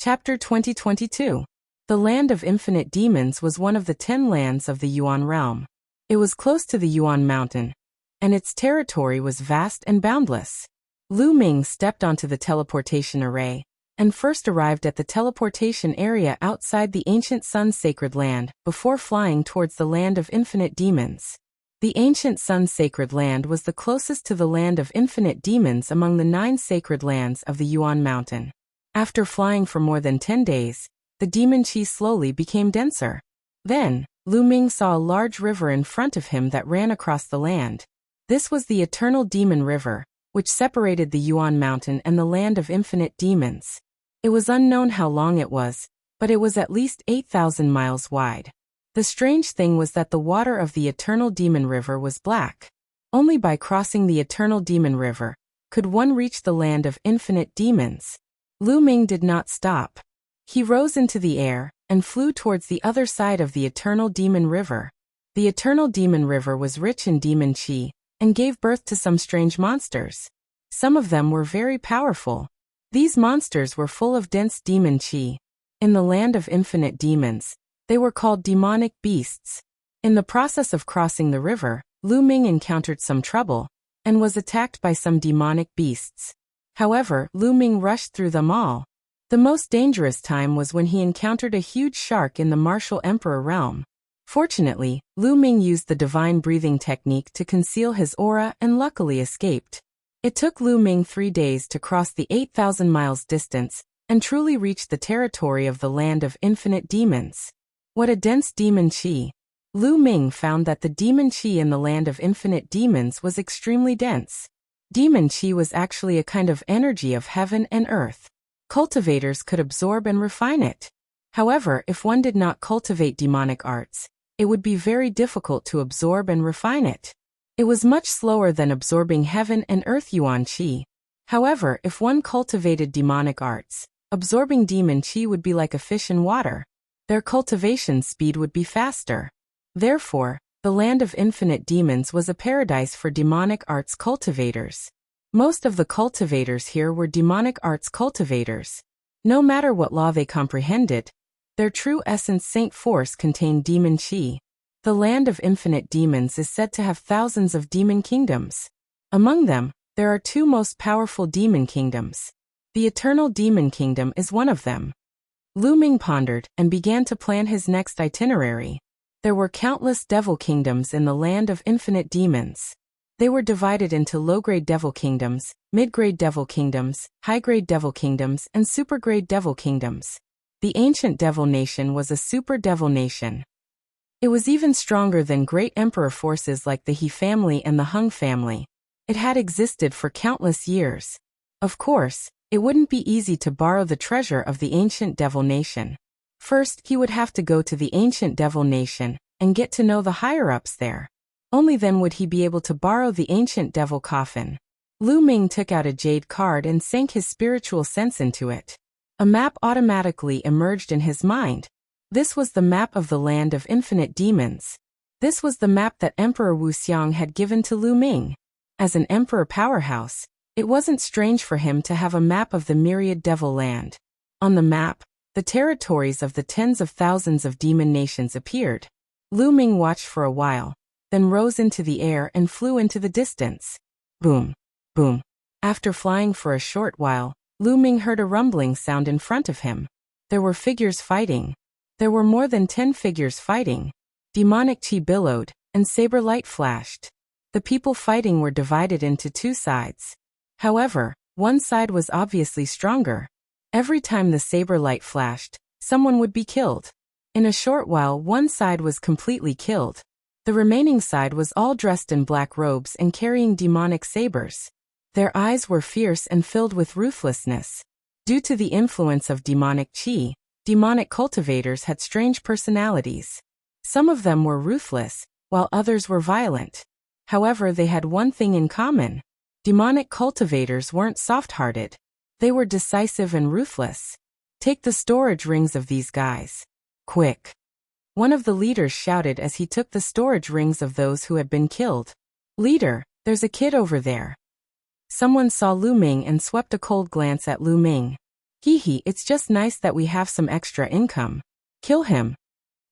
Chapter 2022. The Land of Infinite Demons was one of the 10 lands of the Yuan realm. It was close to the Yuan Mountain, and its territory was vast and boundless. Lu Ming stepped onto the teleportation array, and first arrived at the teleportation area outside the ancient Sun's sacred land before flying towards the Land of Infinite Demons. The ancient Sun's sacred land was the closest to the Land of Infinite Demons among the 9 sacred lands of the Yuan Mountain. After flying for more than 10 days, the demon chi slowly became denser. Then, Lu Ming saw a large river in front of him that ran across the land. This was the Eternal Demon River, which separated the Yuan Mountain and the Land of Infinite Demons. It was unknown how long it was, but it was at least 8,000 miles wide. The strange thing was that the water of the Eternal Demon River was black. Only by crossing the Eternal Demon River could one reach the Land of Infinite Demons. Lu Ming did not stop. He rose into the air and flew towards the other side of the Eternal Demon River. The Eternal Demon River was rich in demon chi and gave birth to some strange monsters. Some of them were very powerful. These monsters were full of dense demon chi. In the land of infinite demons, they were called demonic beasts. In the process of crossing the river, Lu Ming encountered some trouble and was attacked by some demonic beasts. However, Lu Ming rushed through them all. The most dangerous time was when he encountered a huge shark in the martial emperor realm. Fortunately, Lu Ming used the divine breathing technique to conceal his aura and luckily escaped. It took Lu Ming 3 days to cross the 8,000 miles distance and truly reach the territory of the land of infinite demons. What a dense demon qi! Lu Ming found that the demon qi in the land of infinite demons was extremely dense. Demon qi was actually a kind of energy of heaven and earth. Cultivators could absorb and refine it. However, if one did not cultivate demonic arts, it would be very difficult to absorb and refine it. It was much slower than absorbing heaven and earth yuan qi. However, if one cultivated demonic arts, absorbing demon qi would be like a fish in water. Their cultivation speed would be faster. Therefore, the land of infinite demons was a paradise for demonic arts cultivators. Most of the cultivators here were demonic arts cultivators. No matter what law they comprehended, their true essence saint force contained demon qi. The land of infinite demons is said to have thousands of demon kingdoms. Among them, there are 2 most powerful demon kingdoms. The eternal demon kingdom is one of them. Lu Ming pondered and began to plan his next itinerary. There were countless devil kingdoms in the land of infinite demons. They were divided into low-grade devil kingdoms, mid-grade devil kingdoms, high-grade devil kingdoms, and super-grade devil kingdoms. The ancient devil nation was a super devil nation. It was even stronger than great emperor forces like the He family and the Hung family. It had existed for countless years. Of course, it wouldn't be easy to borrow the treasure of the ancient devil nation. First, he would have to go to the ancient devil nation and get to know the higher-ups there. Only then would he be able to borrow the ancient devil coffin. Lu Ming took out a jade card and sank his spiritual sense into it. A map automatically emerged in his mind. This was the map of the land of infinite demons. This was the map that Emperor Wuxiang had given to Lu Ming. As an emperor powerhouse, it wasn't strange for him to have a map of the myriad devil land. On the map, the territories of the tens of thousands of demon nations appeared. Lu Ming watched for a while, then rose into the air and flew into the distance. Boom, boom. After flying for a short while, Lu Ming heard a rumbling sound in front of him. There were figures fighting. There were more than 10 figures fighting. Demonic qi billowed, and saber light flashed. The people fighting were divided into 2 sides. However, one side was obviously stronger. Every time the saber light flashed, someone would be killed. In a short while, one side was completely killed. The remaining side was all dressed in black robes and carrying demonic sabers. Their eyes were fierce and filled with ruthlessness. Due to the influence of demonic qi, demonic cultivators had strange personalities. Some of them were ruthless, while others were violent. However, they had one thing in common. Demonic cultivators weren't soft-hearted. They were decisive and ruthless. Take the storage rings of these guys. Quick! One of the leaders shouted as he took the storage rings of those who had been killed. Leader, there's a kid over there. Someone saw Lu Ming and swept a cold glance at Lu Ming. Hee, it's just nice that we have some extra income. Kill him.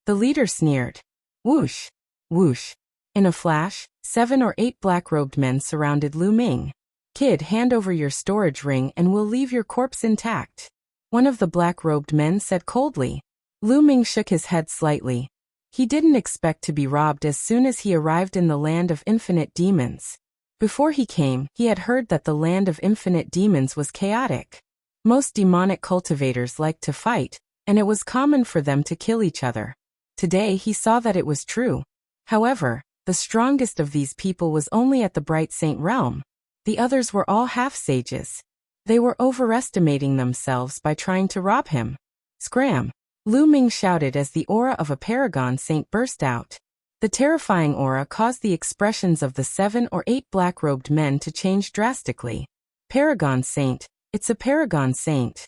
The leader sneered. Whoosh! Whoosh! In a flash, 7 or 8 black-robed men surrounded Lu Ming. Kid, hand over your storage ring and we'll leave your corpse intact. One of the black-robed men said coldly. Lu Ming shook his head slightly. He didn't expect to be robbed as soon as he arrived in the land of infinite demons. Before he came, he had heard that the land of infinite demons was chaotic. Most demonic cultivators liked to fight, and it was common for them to kill each other. Today he saw that it was true. However, the strongest of these people was only at the Bright Saint realm. The others were all half-sages. They were overestimating themselves by trying to rob him. Scram! Lu Ming shouted as the aura of a paragon saint burst out. The terrifying aura caused the expressions of the 7 or 8 black-robed men to change drastically. Paragon saint, it's a paragon saint.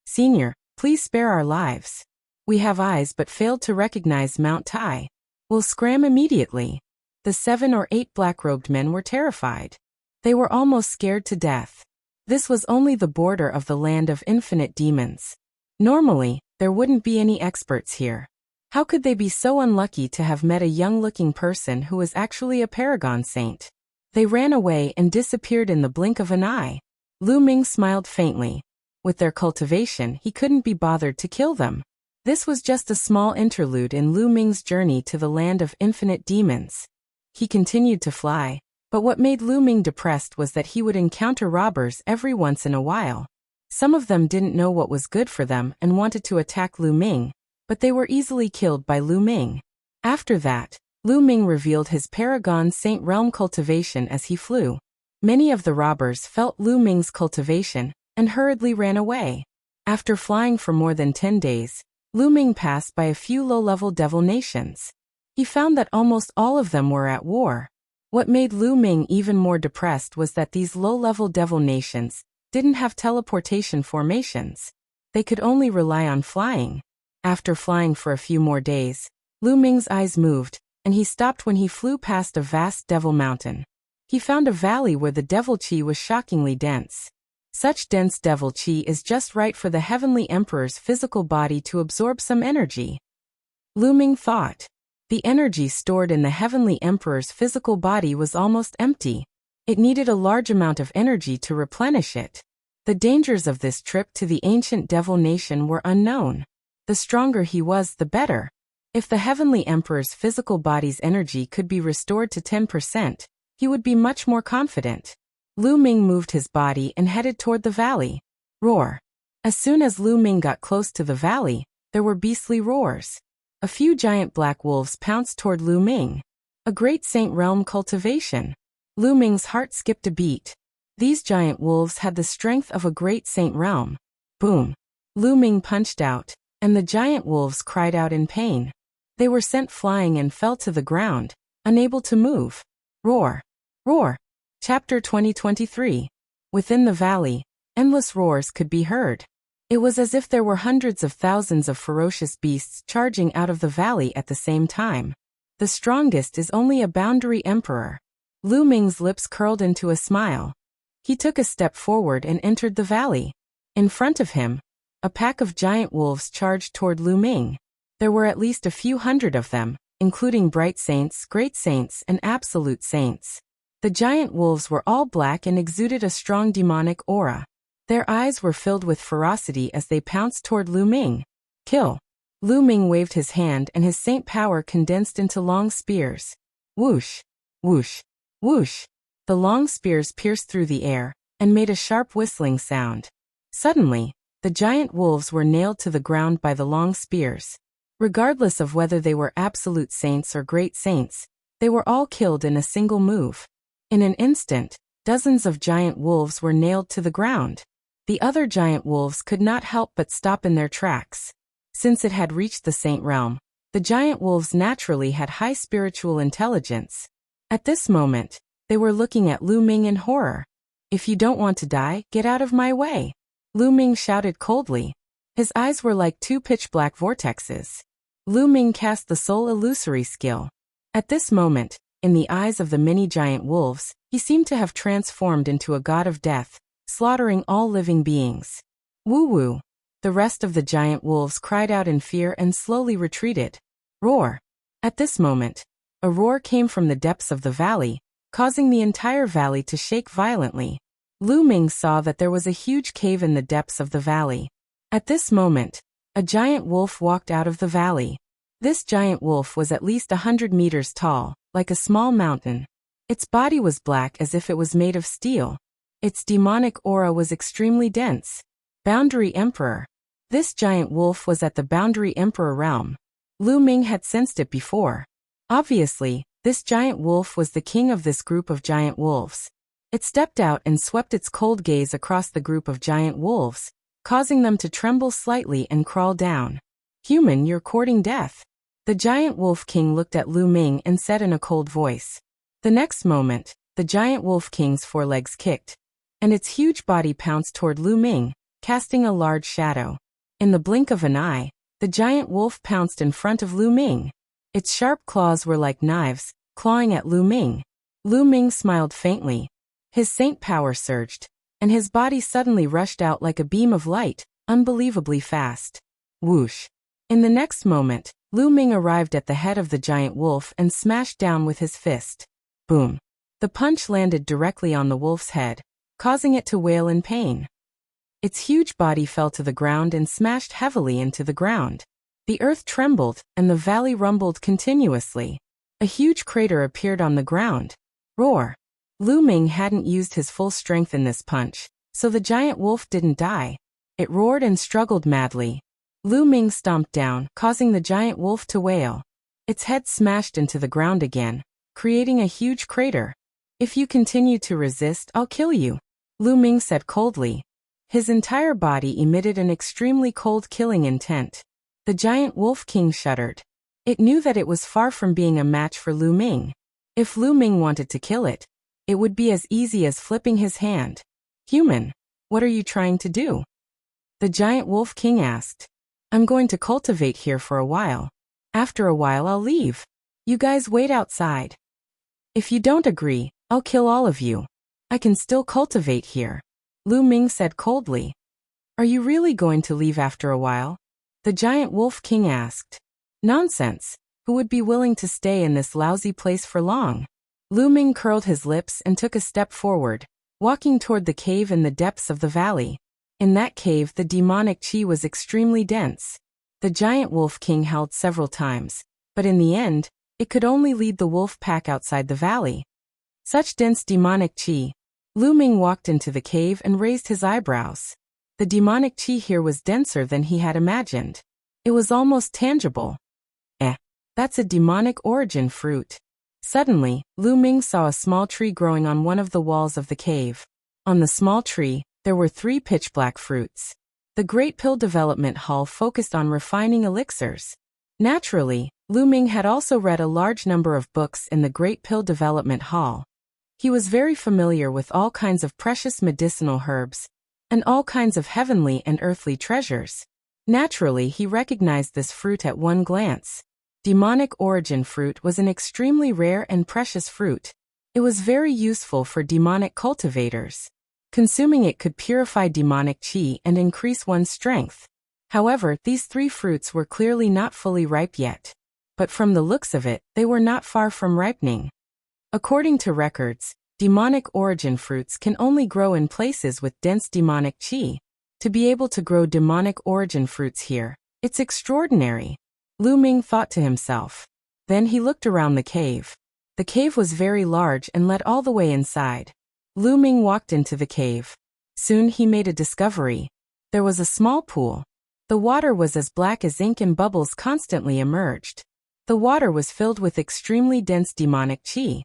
Senior, please spare our lives. We have eyes but failed to recognize Mount Tai. We'll scram immediately. The 7 or 8 black-robed men were terrified. They were almost scared to death. This was only the border of the land of infinite demons. Normally, there wouldn't be any experts here. How could they be so unlucky to have met a young-looking person who was actually a paragon saint? They ran away and disappeared in the blink of an eye. Lu Ming smiled faintly. With their cultivation, he couldn't be bothered to kill them. This was just a small interlude in Lu Ming's journey to the land of infinite demons. He continued to fly, but what made Lu Ming depressed was that he would encounter robbers every once in a while. Some of them didn't know what was good for them and wanted to attack Lu Ming, but they were easily killed by Lu Ming. After that, Lu Ming revealed his Paragon Saint Realm cultivation as he flew. Many of the robbers felt Lu Ming's cultivation and hurriedly ran away. After flying for more than 10 days, Lu Ming passed by a few low-level devil nations. He found that almost all of them were at war. What made Lu Ming even more depressed was that these low-level devil nations didn't have teleportation formations. They could only rely on flying. After flying for a few more days, Lu Ming's eyes moved, and he stopped when he flew past a vast devil mountain. He found a valley where the devil chi was shockingly dense. Such dense devil chi is just right for the Heavenly Emperor's physical body to absorb some energy. Lu Ming thought. The energy stored in the Heavenly Emperor's physical body was almost empty. It needed a large amount of energy to replenish it. The dangers of this trip to the ancient devil nation were unknown. The stronger he was, the better. If the Heavenly Emperor's physical body's energy could be restored to 10%, he would be much more confident. Lu Ming moved his body and headed toward the valley. Roar. As soon as Lu Ming got close to the valley, there were beastly roars. A few giant black wolves pounced toward Lu Ming. A great Saint Realm cultivation. Lu Ming's heart skipped a beat. These giant wolves had the strength of a great Saint Realm. Boom. Lu Ming punched out, and the giant wolves cried out in pain. They were sent flying and fell to the ground, unable to move. Roar. Roar. Chapter 2023. Within the valley, endless roars could be heard. It was as if there were hundreds of thousands of ferocious beasts charging out of the valley at the same time. The strongest is only a boundary emperor. Lu Ming's lips curled into a smile. He took a step forward and entered the valley. In front of him, a pack of giant wolves charged toward Lu Ming. There were at least a few hundred of them, including bright saints, great saints, and absolute saints. The giant wolves were all black and exuded a strong demonic aura. Their eyes were filled with ferocity as they pounced toward Lu Ming. Kill. Lu Ming waved his hand and his saint power condensed into long spears. Whoosh. Whoosh. Whoosh. The long spears pierced through the air and made a sharp whistling sound. Suddenly, the giant wolves were nailed to the ground by the long spears. Regardless of whether they were absolute saints or great saints, they were all killed in a single move. In an instant, dozens of giant wolves were nailed to the ground. The other giant wolves could not help but stop in their tracks. Since it had reached the Saint Realm, the giant wolves naturally had high spiritual intelligence. At this moment, they were looking at Lu Ming in horror. If you don't want to die, get out of my way. Lu Ming shouted coldly. His eyes were like two pitch-black vortexes. Lu Ming cast the Soul Illusory skill. At this moment, in the eyes of the many giant wolves, he seemed to have transformed into a god of death, slaughtering all living beings. Woo-woo. The rest of the giant wolves cried out in fear and slowly retreated. Roar. At this moment, a roar came from the depths of the valley, causing the entire valley to shake violently. Lu Ming saw that there was a huge cave in the depths of the valley. At this moment, a giant wolf walked out of the valley. This giant wolf was at least 100 meters tall, like a small mountain. Its body was black as if it was made of steel. Its demonic aura was extremely dense. Boundary Emperor. This giant wolf was at the Boundary Emperor realm. Lu Ming had sensed it before. Obviously, this giant wolf was the king of this group of giant wolves. It stepped out and swept its cold gaze across the group of giant wolves, causing them to tremble slightly and crawl down. Human, you're courting death. The giant wolf king looked at Lu Ming and said in a cold voice. The next moment, the giant wolf king's forelegs kicked, and its huge body pounced toward Lu Ming, casting a large shadow. In the blink of an eye, the giant wolf pounced in front of Lu Ming. Its sharp claws were like knives, clawing at Lu Ming. Lu Ming smiled faintly. His saint power surged, and his body suddenly rushed out like a beam of light, unbelievably fast. Whoosh! In the next moment, Lu Ming arrived at the head of the giant wolf and smashed down with his fist. Boom! The punch landed directly on the wolf's head, causing it to wail in pain. Its huge body fell to the ground and smashed heavily into the ground. The earth trembled, and the valley rumbled continuously. A huge crater appeared on the ground. Roar! Lu Ming hadn't used his full strength in this punch, so the giant wolf didn't die. It roared and struggled madly. Lu Ming stomped down, causing the giant wolf to wail. Its head smashed into the ground again, creating a huge crater. "If you continue to resist, I'll kill you," Lu Ming said coldly. His entire body emitted an extremely cold killing intent. The giant wolf king shuddered. It knew that it was far from being a match for Lu Ming. If Lu Ming wanted to kill it, it would be as easy as flipping his hand. "Human, what are you trying to do?" the giant wolf king asked. "I'm going to cultivate here for a while. After a while I'll leave. You guys wait outside. If you don't agree, I'll kill all of you. I can still cultivate here," Lu Ming said coldly. "Are you really going to leave after a while?" the giant wolf king asked. "Nonsense. Who would be willing to stay in this lousy place for long?" Lu Ming curled his lips and took a step forward, walking toward the cave in the depths of the valley. In that cave, the demonic chi was extremely dense. The giant wolf king howled several times, but in the end, it could only lead the wolf pack outside the valley. Such dense demonic chi. Lu Ming walked into the cave and raised his eyebrows. The demonic chi here was denser than he had imagined. It was almost tangible. That's a demonic origin fruit. Suddenly, Lu Ming saw a small tree growing on one of the walls of the cave. On the small tree, there were 3 pitch-black fruits. The Great Pill Development Hall focused on refining elixirs. Naturally, Lu Ming had also read a large number of books in the Great Pill Development Hall. He was very familiar with all kinds of precious medicinal herbs, and all kinds of heavenly and earthly treasures. Naturally, he recognized this fruit at one glance. Demonic origin fruit was an extremely rare and precious fruit. It was very useful for demonic cultivators. Consuming it could purify demonic chi and increase one's strength. However, these 3 fruits were clearly not fully ripe yet. But from the looks of it, they were not far from ripening. According to records, demonic origin fruits can only grow in places with dense demonic chi. To be able to grow demonic origin fruits here, it's extraordinary, Lu Ming thought to himself. Then he looked around the cave. The cave was very large and led all the way inside. Lu Ming walked into the cave. Soon he made a discovery. There was a small pool. The water was as black as ink and bubbles constantly emerged. The water was filled with extremely dense demonic chi.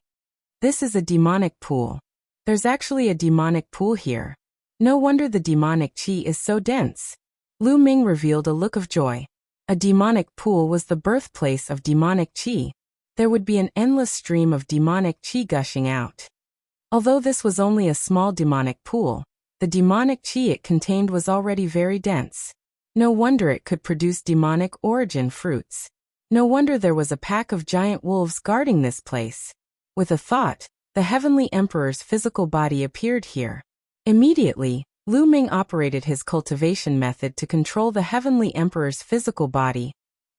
This is a demonic pool. There's actually a demonic pool here. No wonder the demonic chi is so dense. Lu Ming revealed a look of joy. A demonic pool was the birthplace of demonic chi. There would be an endless stream of demonic chi gushing out. Although this was only a small demonic pool, the demonic chi it contained was already very dense. No wonder it could produce demonic origin fruits. No wonder there was a pack of giant wolves guarding this place. With a thought, the Heavenly Emperor's physical body appeared here. Immediately, Lu Ming operated his cultivation method to control the Heavenly Emperor's physical body,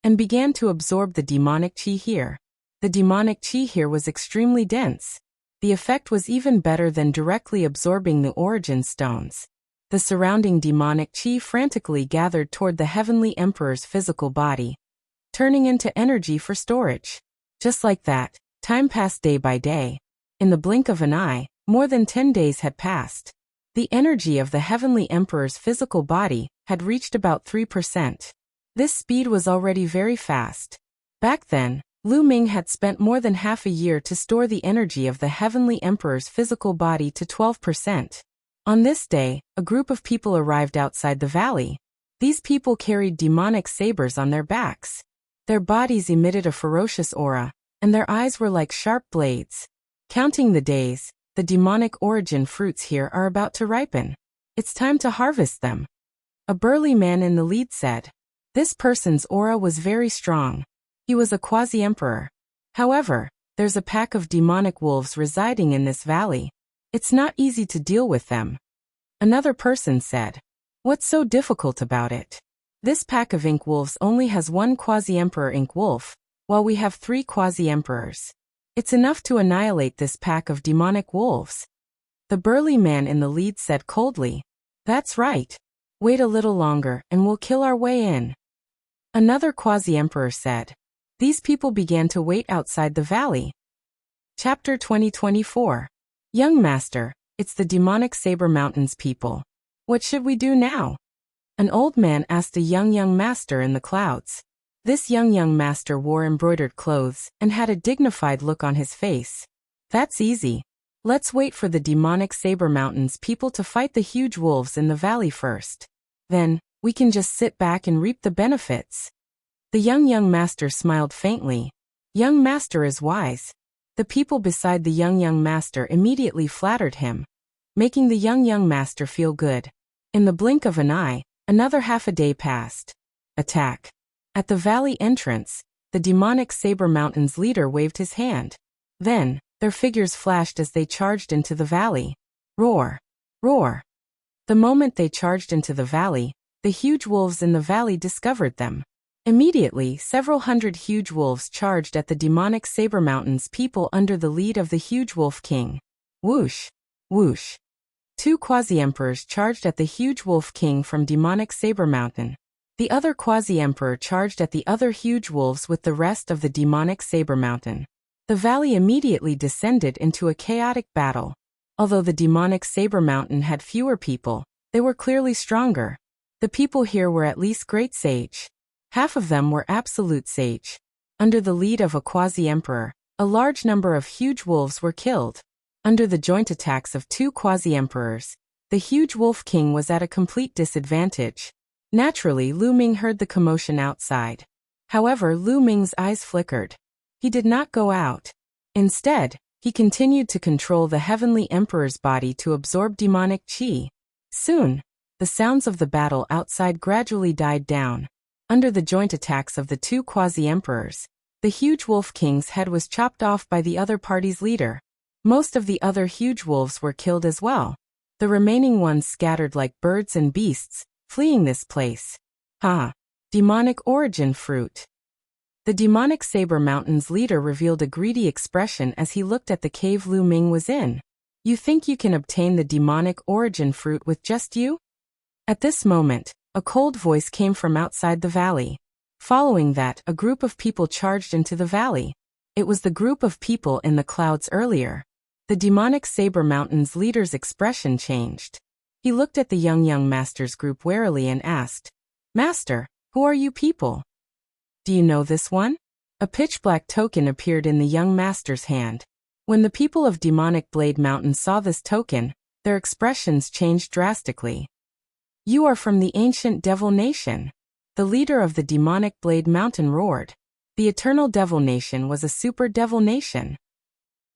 and began to absorb the demonic chi here. The demonic chi here was extremely dense. The effect was even better than directly absorbing the origin stones. The surrounding demonic chi frantically gathered toward the Heavenly Emperor's physical body, turning into energy for storage. Just like that, time passed day by day. In the blink of an eye, more than 10 days had passed. The energy of the Heavenly Emperor's physical body had reached about 3%. This speed was already very fast. Back then, Lu Ming had spent more than half a year to store the energy of the Heavenly Emperor's physical body to 12%. On this day, a group of people arrived outside the valley. These people carried demonic sabers on their backs. Their bodies emitted a ferocious aura, and their eyes were like sharp blades. Counting the days, the demonic origin fruits here are about to ripen. It's time to harvest them. A burly man in the lead said. This person's aura was very strong. He was a quasi-emperor. However, there's a pack of demonic wolves residing in this valley. It's not easy to deal with them. Another person said. What's so difficult about it? This pack of ink wolves only has one quasi-emperor ink wolf, while we have 3 quasi-emperors. It's enough to annihilate this pack of demonic wolves. The burly man in the lead said coldly. That's right. Wait a little longer and we'll kill our way in. Another quasi-emperor said. These people began to wait outside the valley. Chapter 2024. Young Master, it's the demonic Saber Mountains people. What should we do now? An old man asked a young master in the clouds. This young master wore embroidered clothes and had a dignified look on his face. That's easy. Let's wait for the demonic Saber Mountains people to fight the huge wolves in the valley first. Then, we can just sit back and reap the benefits. The young master smiled faintly. Young master is wise. The people beside the young master immediately flattered him, making the young master feel good. In the blink of an eye, another half a day passed. Attack. At the valley entrance, the demonic Saber Mountains leader waved his hand. Then, their figures flashed as they charged into the valley. Roar! Roar! The moment they charged into the valley, the huge wolves in the valley discovered them. Immediately, several hundred huge wolves charged at the demonic Saber Mountains people under the lead of the huge wolf king. Whoosh! Whoosh! 2 quasi-emperors charged at the huge wolf king from demonic Saber Mountain. The other quasi-emperor charged at the other huge wolves with the rest of the demonic Saber Mountain. The valley immediately descended into a chaotic battle. Although the demonic Saber Mountain had fewer people, they were clearly stronger. The people here were at least great sage. Half of them were absolute sage. Under the lead of a quasi-emperor, a large number of huge wolves were killed. Under the joint attacks of 2 quasi-emperors, the huge wolf king was at a complete disadvantage. Naturally, Lu Ming heard the commotion outside. However, Lu Ming's eyes flickered. He did not go out. Instead, he continued to control the heavenly emperor's body to absorb demonic qi. Soon, the sounds of the battle outside gradually died down. Under the joint attacks of the 2 quasi-emperors, the huge wolf king's head was chopped off by the other party's leader. Most of the other huge wolves were killed as well. The remaining ones scattered like birds and beasts, fleeing this place. Demonic origin fruit. The demonic Saber Mountains leader revealed a greedy expression as he looked at the cave Lu Ming was in. You think you can obtain the demonic origin fruit with just you? At this moment, a cold voice came from outside the valley. Following that, a group of people charged into the valley. It was the group of people in the clouds earlier. The demonic Saber Mountains leader's expression changed. He looked at the young master's group warily and asked, Master, who are you people? Do you know this one? A pitch-black token appeared in the young master's hand. When the people of Demonic Blade Mountain saw this token, their expressions changed drastically. You are from the ancient Devil Nation. The leader of the Demonic Blade Mountain roared. The Eternal Devil Nation was a super devil nation.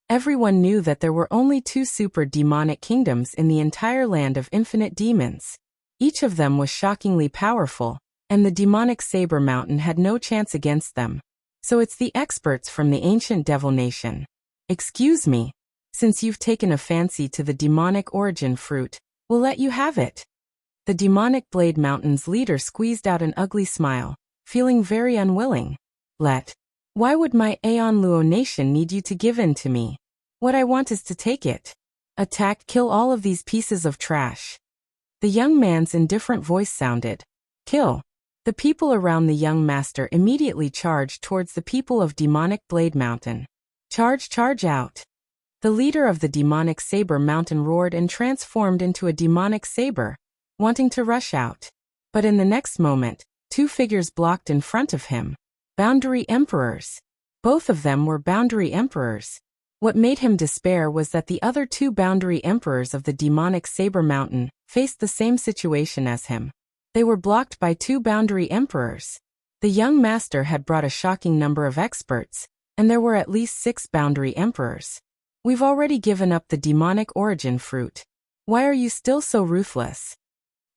Everyone knew that there were only 2 super demonic kingdoms in the entire land of infinite demons. Each of them was shockingly powerful, and the demonic Saber Mountain had no chance against them. So it's the experts from the ancient Devil Nation. Excuse me. Since you've taken a fancy to the demonic origin fruit, we'll let you have it. The Demonic Blade Mountain's leader squeezed out an ugly smile, feeling very unwilling. Why would my Aeon Luo Nation need you to give in to me? What I want is to take it. Attack, kill all of these pieces of trash. The young man's indifferent voice sounded. Kill. The people around the young master immediately charged towards the people of Demonic Blade Mountain. Charge out. The leader of the Demonic Saber Mountain roared and transformed into a demonic saber, wanting to rush out. But in the next moment, 2 figures blocked in front of him. Boundary Emperors. Both of them were Boundary Emperors. What made him despair was that the other 2 Boundary Emperors of the Demonic Saber Mountain faced the same situation as him. They were blocked by 2 Boundary Emperors. The young master had brought a shocking number of experts, and there were at least 6 Boundary Emperors. We've already given up the demonic origin fruit. Why are you still so ruthless?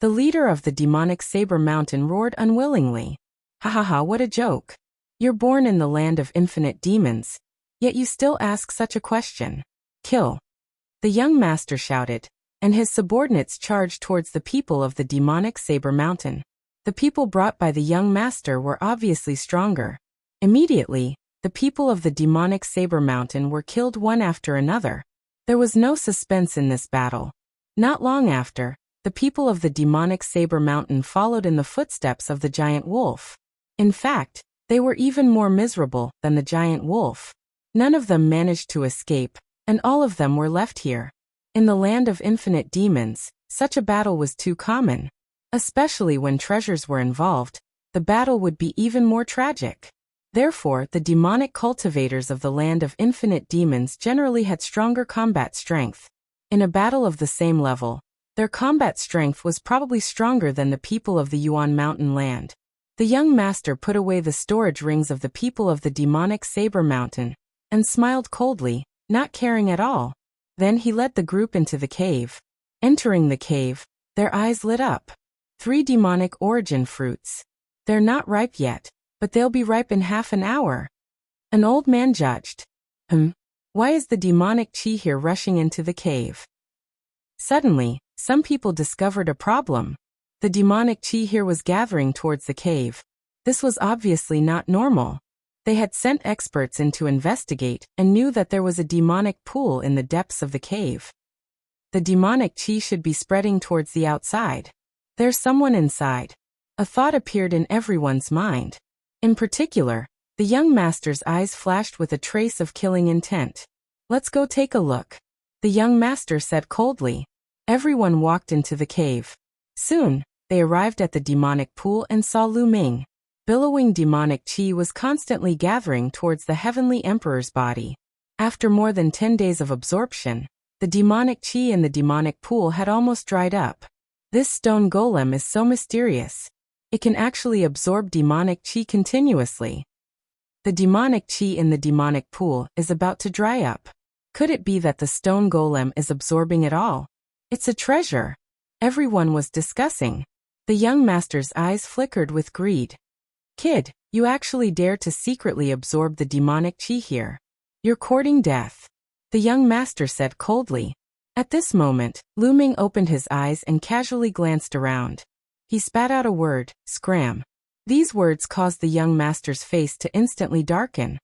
The leader of the Demonic Saber Mountain roared unwillingly. What a joke. You're born in the land of infinite demons, yet you still ask such a question. Kill. The young master shouted, and his subordinates charged towards the people of the Demonic Saber Mountain. The people brought by the young master were obviously stronger. Immediately, the people of the demonic Saber Mountain were killed one after another. There was no suspense in this battle. Not long after, the people of the demonic Saber Mountain followed in the footsteps of the giant wolf. In fact, they were even more miserable than the giant wolf. None of them managed to escape, and all of them were left here. In the land of infinite demons, such a battle was too common. Especially when treasures were involved, the battle would be even more tragic. Therefore, the demonic cultivators of the land of infinite demons generally had stronger combat strength. In a battle of the same level, their combat strength was probably stronger than the people of the Yuan Mountain land. The young master put away the storage rings of the people of the demonic Saber Mountain, and smiled coldly, not caring at all. Then he led the group into the cave. Entering the cave, their eyes lit up. 3 demonic origin fruits. They're not ripe yet, but they'll be ripe in half an hour. An old man judged. Why is the demonic chi here rushing into the cave? Suddenly, some people discovered a problem. The demonic chi here was gathering towards the cave. This was obviously not normal. They had sent experts in to investigate and knew that there was a demonic pool in the depths of the cave. The demonic chi should be spreading towards the outside. There's someone inside. A thought appeared in everyone's mind. In particular, the young master's eyes flashed with a trace of killing intent. Let's go take a look, the young master said coldly. Everyone walked into the cave. Soon, they arrived at the demonic pool and saw Lu Ming. Billowing demonic chi was constantly gathering towards the heavenly emperor's body. After more than 10 days of absorption, the demonic chi in the demonic pool had almost dried up. This stone golem is so mysterious. It can actually absorb demonic chi continuously. The demonic chi in the demonic pool is about to dry up. Could it be that the stone golem is absorbing it all? It's a treasure. Everyone was discussing. The young master's eyes flickered with greed. Kid, you actually dare to secretly absorb the demonic chi here. You're courting death, the young master said coldly. At this moment, Lu Ming opened his eyes and casually glanced around. He spat out a word, scram. These words caused the young master's face to instantly darken.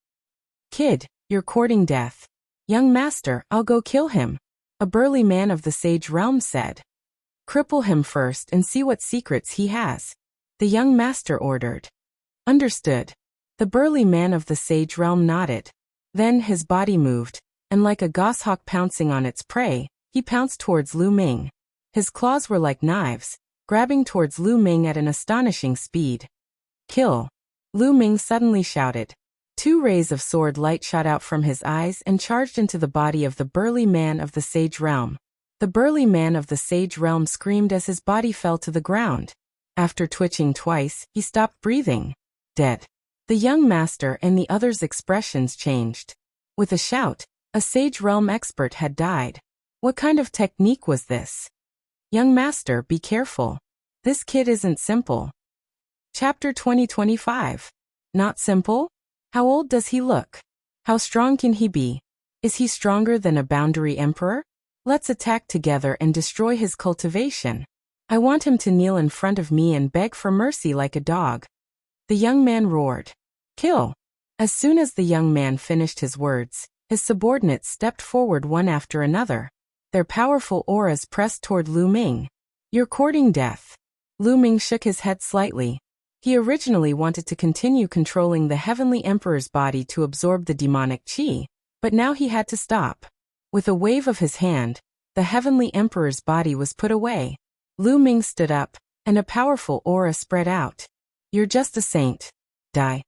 Kid, you're courting death. Young master, I'll go kill him, a burly man of the sage realm said. Cripple him first and see what secrets he has, the young master ordered. Understood. The burly man of the sage realm nodded. Then his body moved, and like a goshawk pouncing on its prey, he pounced towards Lu Ming. His claws were like knives, grabbing towards Lu Ming at an astonishing speed. Kill! Lu Ming suddenly shouted. 2 rays of sword light shot out from his eyes and charged into the body of the burly man of the sage realm. The burly man of the sage realm screamed as his body fell to the ground. After twitching twice, he stopped breathing. Dead. The young master and the others' expressions changed. With a shout, a sage realm expert had died. What kind of technique was this? Young master, be careful. This kid isn't simple. Chapter 2025. Not simple? How old does he look? How strong can he be? Is he stronger than a boundary emperor? Let's attack together and destroy his cultivation. I want him to kneel in front of me and beg for mercy like a dog. The young man roared. Kill! As soon as the young man finished his words, his subordinates stepped forward one after another. Their powerful auras pressed toward Lu Ming. You're courting death. Lu Ming shook his head slightly. He originally wanted to continue controlling the heavenly emperor's body to absorb the demonic chi, but now he had to stop. With a wave of his hand, the heavenly emperor's body was put away. Lu Ming stood up, and a powerful aura spread out. You're just a saint. Die.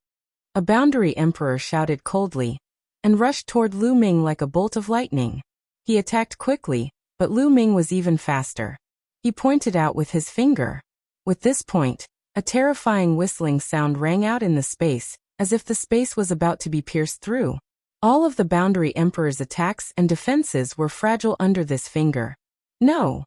A boundary emperor shouted coldly, and rushed toward Lu Ming like a bolt of lightning. He attacked quickly, but Lu Ming was even faster. He pointed out with his finger. With this point, a terrifying whistling sound rang out in the space, as if the space was about to be pierced through. All of the boundary emperor's attacks and defenses were fragile under this finger. No!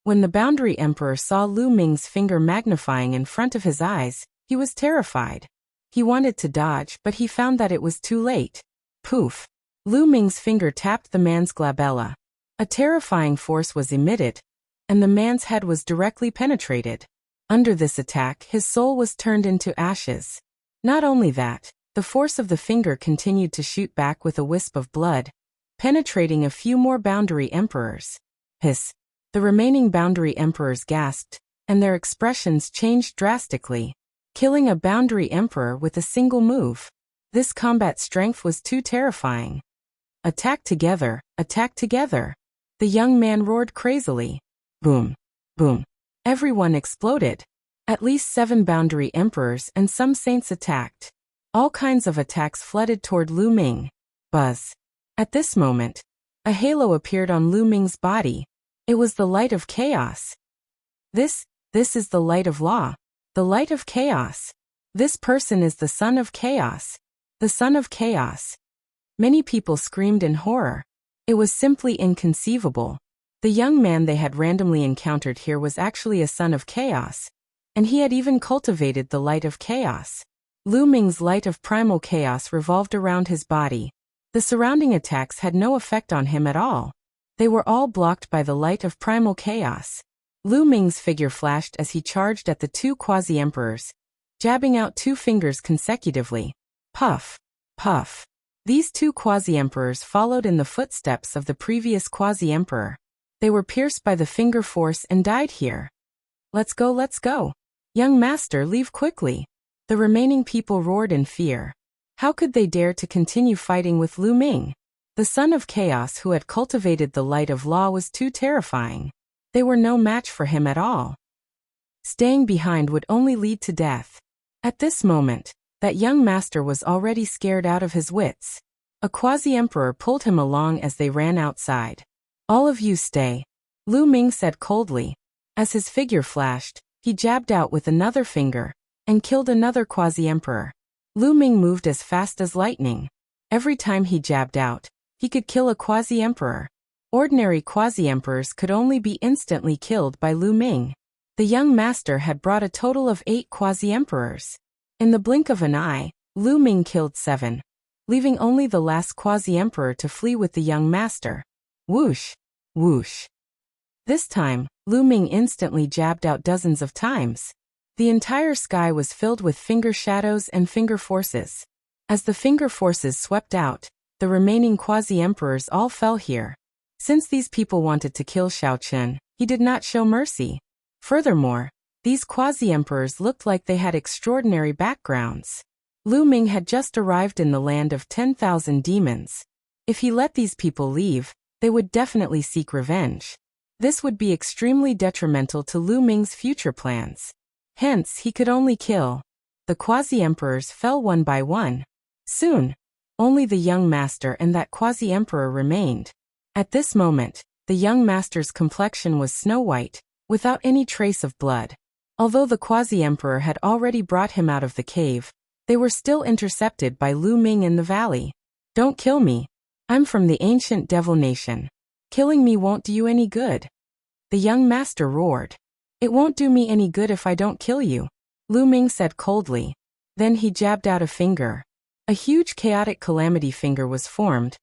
When the boundary emperor saw Lu Ming's finger magnifying in front of his eyes, he was terrified. He wanted to dodge, but he found that it was too late. Poof! Lu Ming's finger tapped the man's glabella. A terrifying force was emitted, and the man's head was directly penetrated. Under this attack, his soul was turned into ashes. Not only that, the force of the finger continued to shoot back with a wisp of blood, penetrating a few more boundary emperors. Hiss! The remaining boundary emperors gasped, and their expressions changed drastically. Killing a boundary emperor with a single move. This combat strength was too terrifying. Attack together, attack together. The young man roared crazily. Boom, boom. Everyone exploded. At least 7 boundary emperors and some saints attacked. All kinds of attacks flooded toward Lu Ming. Buzz. At this moment, a halo appeared on Lu Ming's body. It was the light of chaos. This is the light of law. The light of chaos. This person is the son of chaos. The son of chaos. Many people screamed in horror. It was simply inconceivable. The young man they had randomly encountered here was actually a son of chaos, and he had even cultivated the light of chaos. Lu Ming's light of primal chaos revolved around his body. The surrounding attacks had no effect on him at all. They were all blocked by the light of primal chaos. Lu Ming's figure flashed as he charged at the 2 quasi-emperors, jabbing out 2 fingers consecutively. Puff, puff. These 2 quasi-emperors followed in the footsteps of the previous quasi-emperor. They were pierced by the finger force and died here. Let's go, let's go. Young master, leave quickly. The remaining people roared in fear. How could they dare to continue fighting with Lu Ming? The son of chaos who had cultivated the light of law was too terrifying. They were no match for him at all. Staying behind would only lead to death. At this moment, that young master was already scared out of his wits. A quasi-emperor pulled him along as they ran outside. All of you stay, Lu Ming said coldly. As his figure flashed, he jabbed out with another finger, and killed another quasi-emperor. Lu Ming moved as fast as lightning. Every time he jabbed out, he could kill a quasi-emperor. Ordinary quasi-emperors could only be instantly killed by Lu Ming. The young master had brought a total of 8 quasi-emperors. In the blink of an eye, Lu Ming killed 7, leaving only the last quasi-emperor to flee with the young master. Whoosh! Whoosh! This time, Lu Ming instantly jabbed out dozens of times. The entire sky was filled with finger shadows and finger forces. As the finger forces swept out, the remaining quasi-emperors all fell here. Since these people wanted to kill Xiaochen, he did not show mercy. Furthermore, these quasi-emperors looked like they had extraordinary backgrounds. Lu Ming had just arrived in the land of 10,000 demons. If he let these people leave, they would definitely seek revenge. This would be extremely detrimental to Lu Ming's future plans. Hence, he could only kill. The quasi-emperors fell one by one. Soon, only the young master and that quasi-emperor remained. At this moment, the young master's complexion was snow-white, without any trace of blood. Although the quasi-emperor had already brought him out of the cave, they were still intercepted by Lu Ming in the valley. Don't kill me. I'm from the ancient devil nation. Killing me won't do you any good. The young master roared. It won't do me any good if I don't kill you, Lu Ming said coldly. Then he jabbed out a finger. A huge chaotic calamity finger was formed,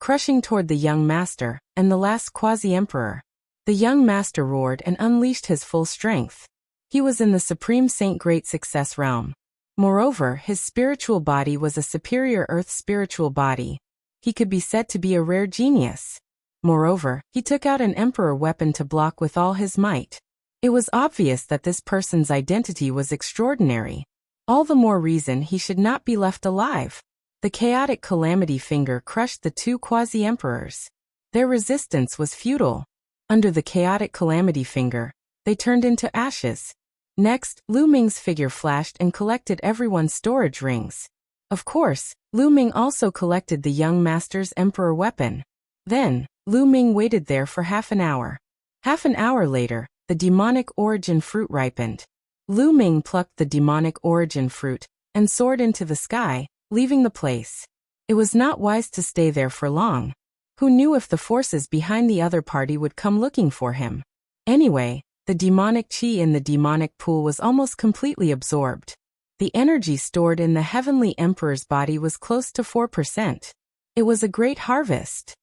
crushing toward the young master and the last quasi-emperor. The young master roared and unleashed his full strength. He was in the Supreme Saint Great Success realm. Moreover, his spiritual body was a superior earth spiritual body. He could be said to be a rare genius. Moreover, he took out an emperor weapon to block with all his might. It was obvious that this person's identity was extraordinary. All the more reason he should not be left alive. The chaotic calamity finger crushed the 2 quasi-emperors. Their resistance was futile. Under the chaotic calamity finger, they turned into ashes. Next, Lu Ming's figure flashed and collected everyone's storage rings. Of course, Lu Ming also collected the young master's emperor weapon. Then, Lu Ming waited there for half an hour. Half an hour later, the demonic origin fruit ripened. Lu Ming plucked the demonic origin fruit and soared into the sky, leaving the place. It was not wise to stay there for long. Who knew if the forces behind the other party would come looking for him? Anyway, the demonic chi in the demonic pool was almost completely absorbed. The energy stored in the heavenly emperor's body was close to 4%. It was a great harvest.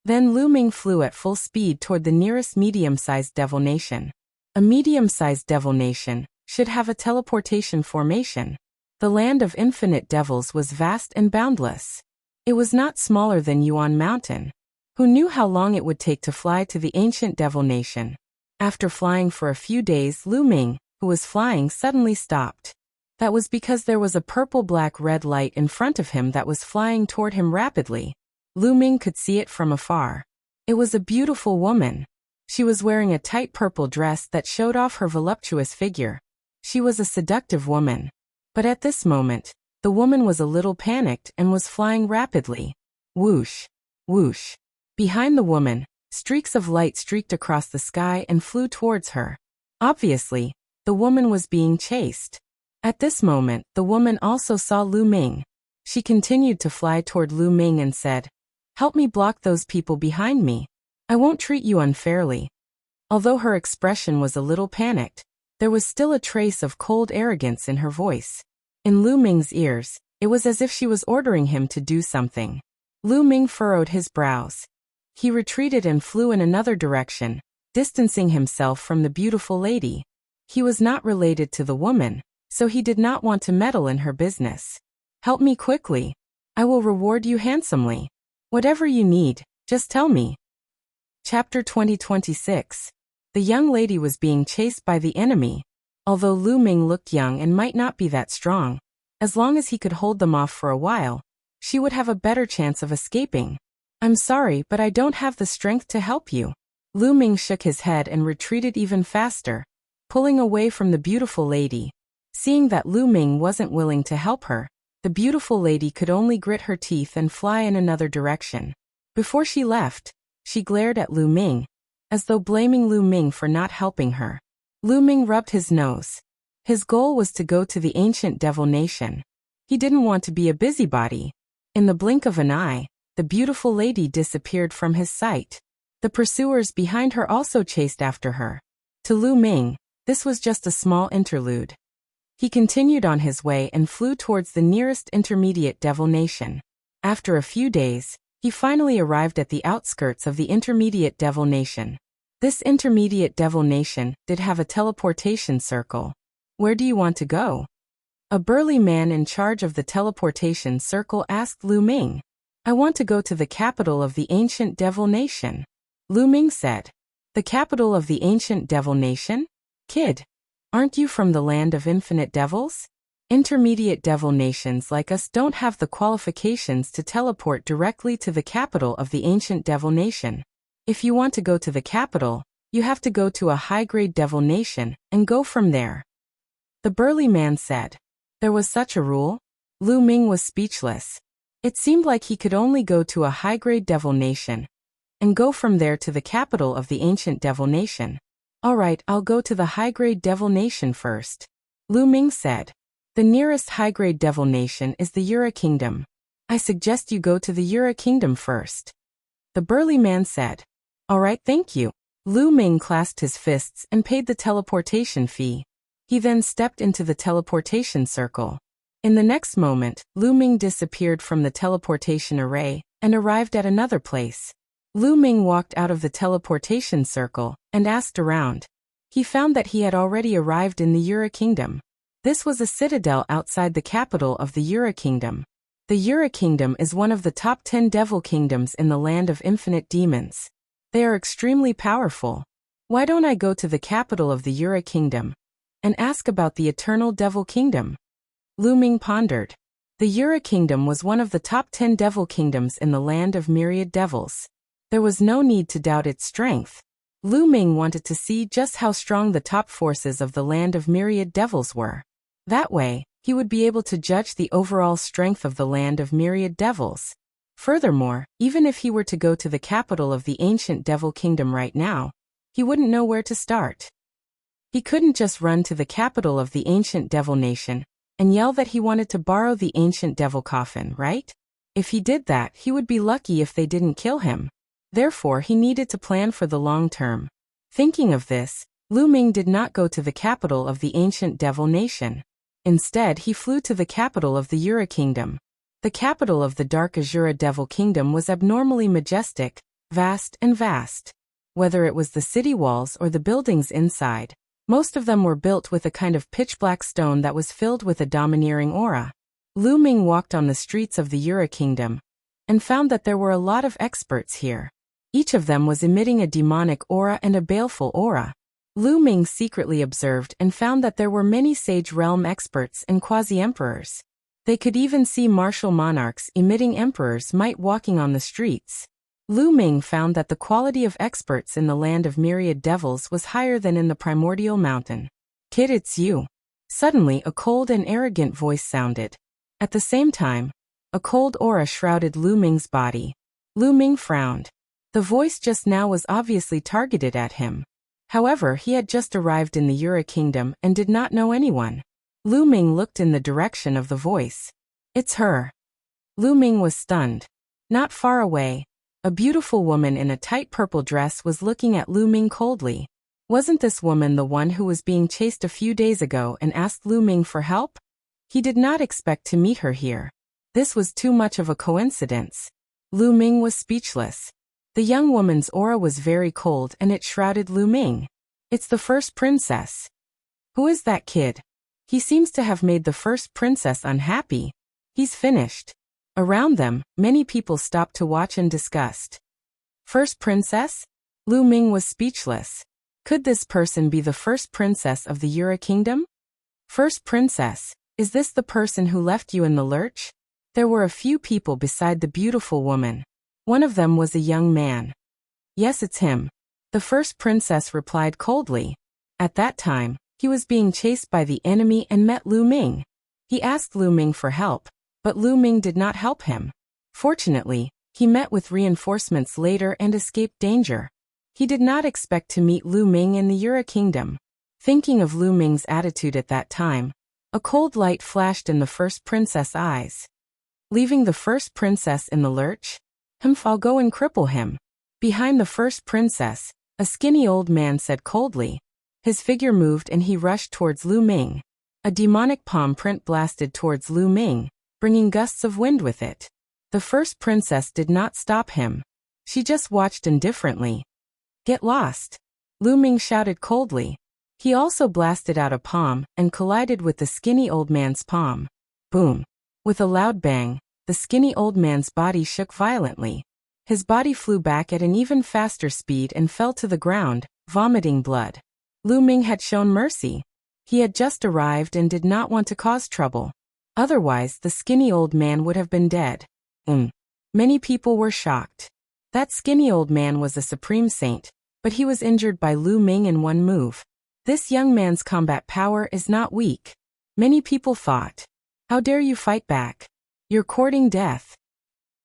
Then Lu Ming flew at full speed toward the nearest medium-sized devil nation. A medium-sized devil nation should have a teleportation formation. The land of infinite devils was vast and boundless. It was not smaller than Yuan Mountain. Who knew how long it would take to fly to the ancient devil nation? After flying for a few days, Lu Ming, who was flying, suddenly stopped. That was because there was a purple-black-red light in front of him that was flying toward him rapidly. Lu Ming could see it from afar. It was a beautiful woman. She was wearing a tight purple dress that showed off her voluptuous figure. She was a seductive woman. But at this moment, the woman was a little panicked and was flying rapidly. Whoosh! Whoosh! Behind the woman, streaks of light streaked across the sky and flew towards her. Obviously, the woman was being chased. At this moment, the woman also saw Lu Ming. She continued to fly toward Lu Ming and said, "Help me block those people behind me. I won't treat you unfairly." Although her expression was a little panicked, there was still a trace of cold arrogance in her voice. In Lu Ming's ears, it was as if she was ordering him to do something. Lu Ming furrowed his brows. He retreated and flew in another direction, distancing himself from the beautiful lady. He was not related to the woman, so he did not want to meddle in her business. "Help me quickly. I will reward you handsomely. Whatever you need, just tell me." Chapter 2026. The young lady was being chased by the enemy. Although Lu Ming looked young and might not be that strong, as long as he could hold them off for a while, she would have a better chance of escaping. "I'm sorry, but I don't have the strength to help you." Lu Ming shook his head and retreated even faster, pulling away from the beautiful lady. Seeing that Lu Ming wasn't willing to help her, the beautiful lady could only grit her teeth and fly in another direction. Before she left, she glared at Lu Ming, as though blaming Lu Ming for not helping her. Lu Ming rubbed his nose. His goal was to go to the ancient devil nation. He didn't want to be a busybody. In the blink of an eye, the beautiful lady disappeared from his sight. The pursuers behind her also chased after her. To Lu Ming, this was just a small interlude. He continued on his way and flew towards the nearest intermediate devil nation. After a few days, he finally arrived at the outskirts of the intermediate devil nation. This intermediate devil nation did have a teleportation circle. "Where do you want to go?" A burly man in charge of the teleportation circle asked Lu Ming. "I want to go to the capital of the ancient devil nation." Lu Ming said, "The capital of the ancient devil nation? Kid, aren't you from the land of infinite devils? Intermediate devil nations like us don't have the qualifications to teleport directly to the capital of the ancient devil nation. If you want to go to the capital, you have to go to a high-grade devil nation and go from there." The burly man said. There was such a rule? Lu Ming was speechless. It seemed like he could only go to a high-grade devil nation and go from there to the capital of the ancient devil nation. "All right, I'll go to the high-grade devil nation first," Lu Ming said. "The nearest high-grade devil nation is the Yura Kingdom. I suggest you go to the Yura Kingdom first," the burly man said. "All right, thank you." Lu Ming clasped his fists and paid the teleportation fee. He then stepped into the teleportation circle. In the next moment, Lu Ming disappeared from the teleportation array and arrived at another place. Lu Ming walked out of the teleportation circle and asked around. He found that he had already arrived in the Yura Kingdom. This was a citadel outside the capital of the Yura Kingdom. The Yura Kingdom is one of the top 10 devil kingdoms in the land of infinite demons. They are extremely powerful. Why don't I go to the capital of the Yura Kingdom and ask about the eternal devil kingdom? Lu Ming pondered. The Yura Kingdom was one of the top 10 devil kingdoms in the land of myriad devils. There was no need to doubt its strength. Lu Ming wanted to see just how strong the top forces of the land of myriad devils were. That way, he would be able to judge the overall strength of the land of myriad devils. Furthermore, even if he were to go to the capital of the ancient devil kingdom right now, he wouldn't know where to start. He couldn't just run to the capital of the ancient devil nation and yell that he wanted to borrow the ancient devil coffin, right? If he did that, he would be lucky if they didn't kill him. Therefore, he needed to plan for the long term. Thinking of this, Lu Ming did not go to the capital of the ancient devil nation. Instead, he flew to the capital of the Yura Kingdom. The capital of the Dark Azura Devil Kingdom was abnormally majestic, vast and vast. Whether it was the city walls or the buildings inside, Most of them were built with a kind of pitch-black stone that was filled with a domineering aura. Lu Ming walked on the streets of the Yura Kingdom and found that there were a lot of experts here. Each of them was emitting a demonic aura and a baleful aura. Lu Ming secretly observed and found that there were many Sage Realm experts and quasi-emperors. They could even see martial monarchs emitting emperors' might walking on the streets. Lu Ming found that the quality of experts in the land of myriad devils was higher than in the primordial mountain. "Kid, it's you." Suddenly, a cold and arrogant voice sounded. At the same time, a cold aura shrouded Lu Ming's body. Lu Ming frowned. The voice just now was obviously targeted at him. However, he had just arrived in the Yura Kingdom and did not know anyone. Lu Ming looked in the direction of the voice. "It's her." Lu Ming was stunned. Not far away, a beautiful woman in a tight purple dress was looking at Lu Ming coldly. Wasn't this woman the one who was being chased a few days ago and asked Lu Ming for help? He did not expect to meet her here. This was too much of a coincidence. Lu Ming was speechless. The young woman's aura was very cold and it shrouded Lu Ming. "It's the first princess." "Who is that kid? He seems to have made the first princess unhappy. He's finished." Around them, many people stopped to watch in disgust. First princess? Lu Ming was speechless. Could this person be the first princess of the Yura Kingdom? "First princess, is this the person who left you in the lurch?" There were a few people beside the beautiful woman. One of them was a young man. "Yes, it's him." The first princess replied coldly. At that time, he was being chased by the enemy and met Lu Ming. He asked Lu Ming for help, but Lu Ming did not help him. Fortunately, he met with reinforcements later and escaped danger. He did not expect to meet Lu Ming in the Yura Kingdom. Thinking of Lu Ming's attitude at that time, a cold light flashed in the first princess' eyes. Leaving the first princess in the lurch? I'll go and cripple him." Behind the first princess, a skinny old man said coldly. His figure moved and he rushed towards Lu Ming. A demonic palm print blasted towards Lu Ming, bringing gusts of wind with it. The first princess did not stop him. She just watched indifferently. "Get lost!" Lu Ming shouted coldly. He also blasted out a palm and collided with the skinny old man's palm. Boom! With a loud bang, the skinny old man's body shook violently. His body flew back at an even faster speed and fell to the ground, vomiting blood. Lu Ming had shown mercy. He had just arrived and did not want to cause trouble. Otherwise, the skinny old man would have been dead. Many people were shocked. That skinny old man was a supreme saint, but he was injured by Lu Ming in one move. This young man's combat power is not weak. Many people thought, "How dare you fight back? You're courting death."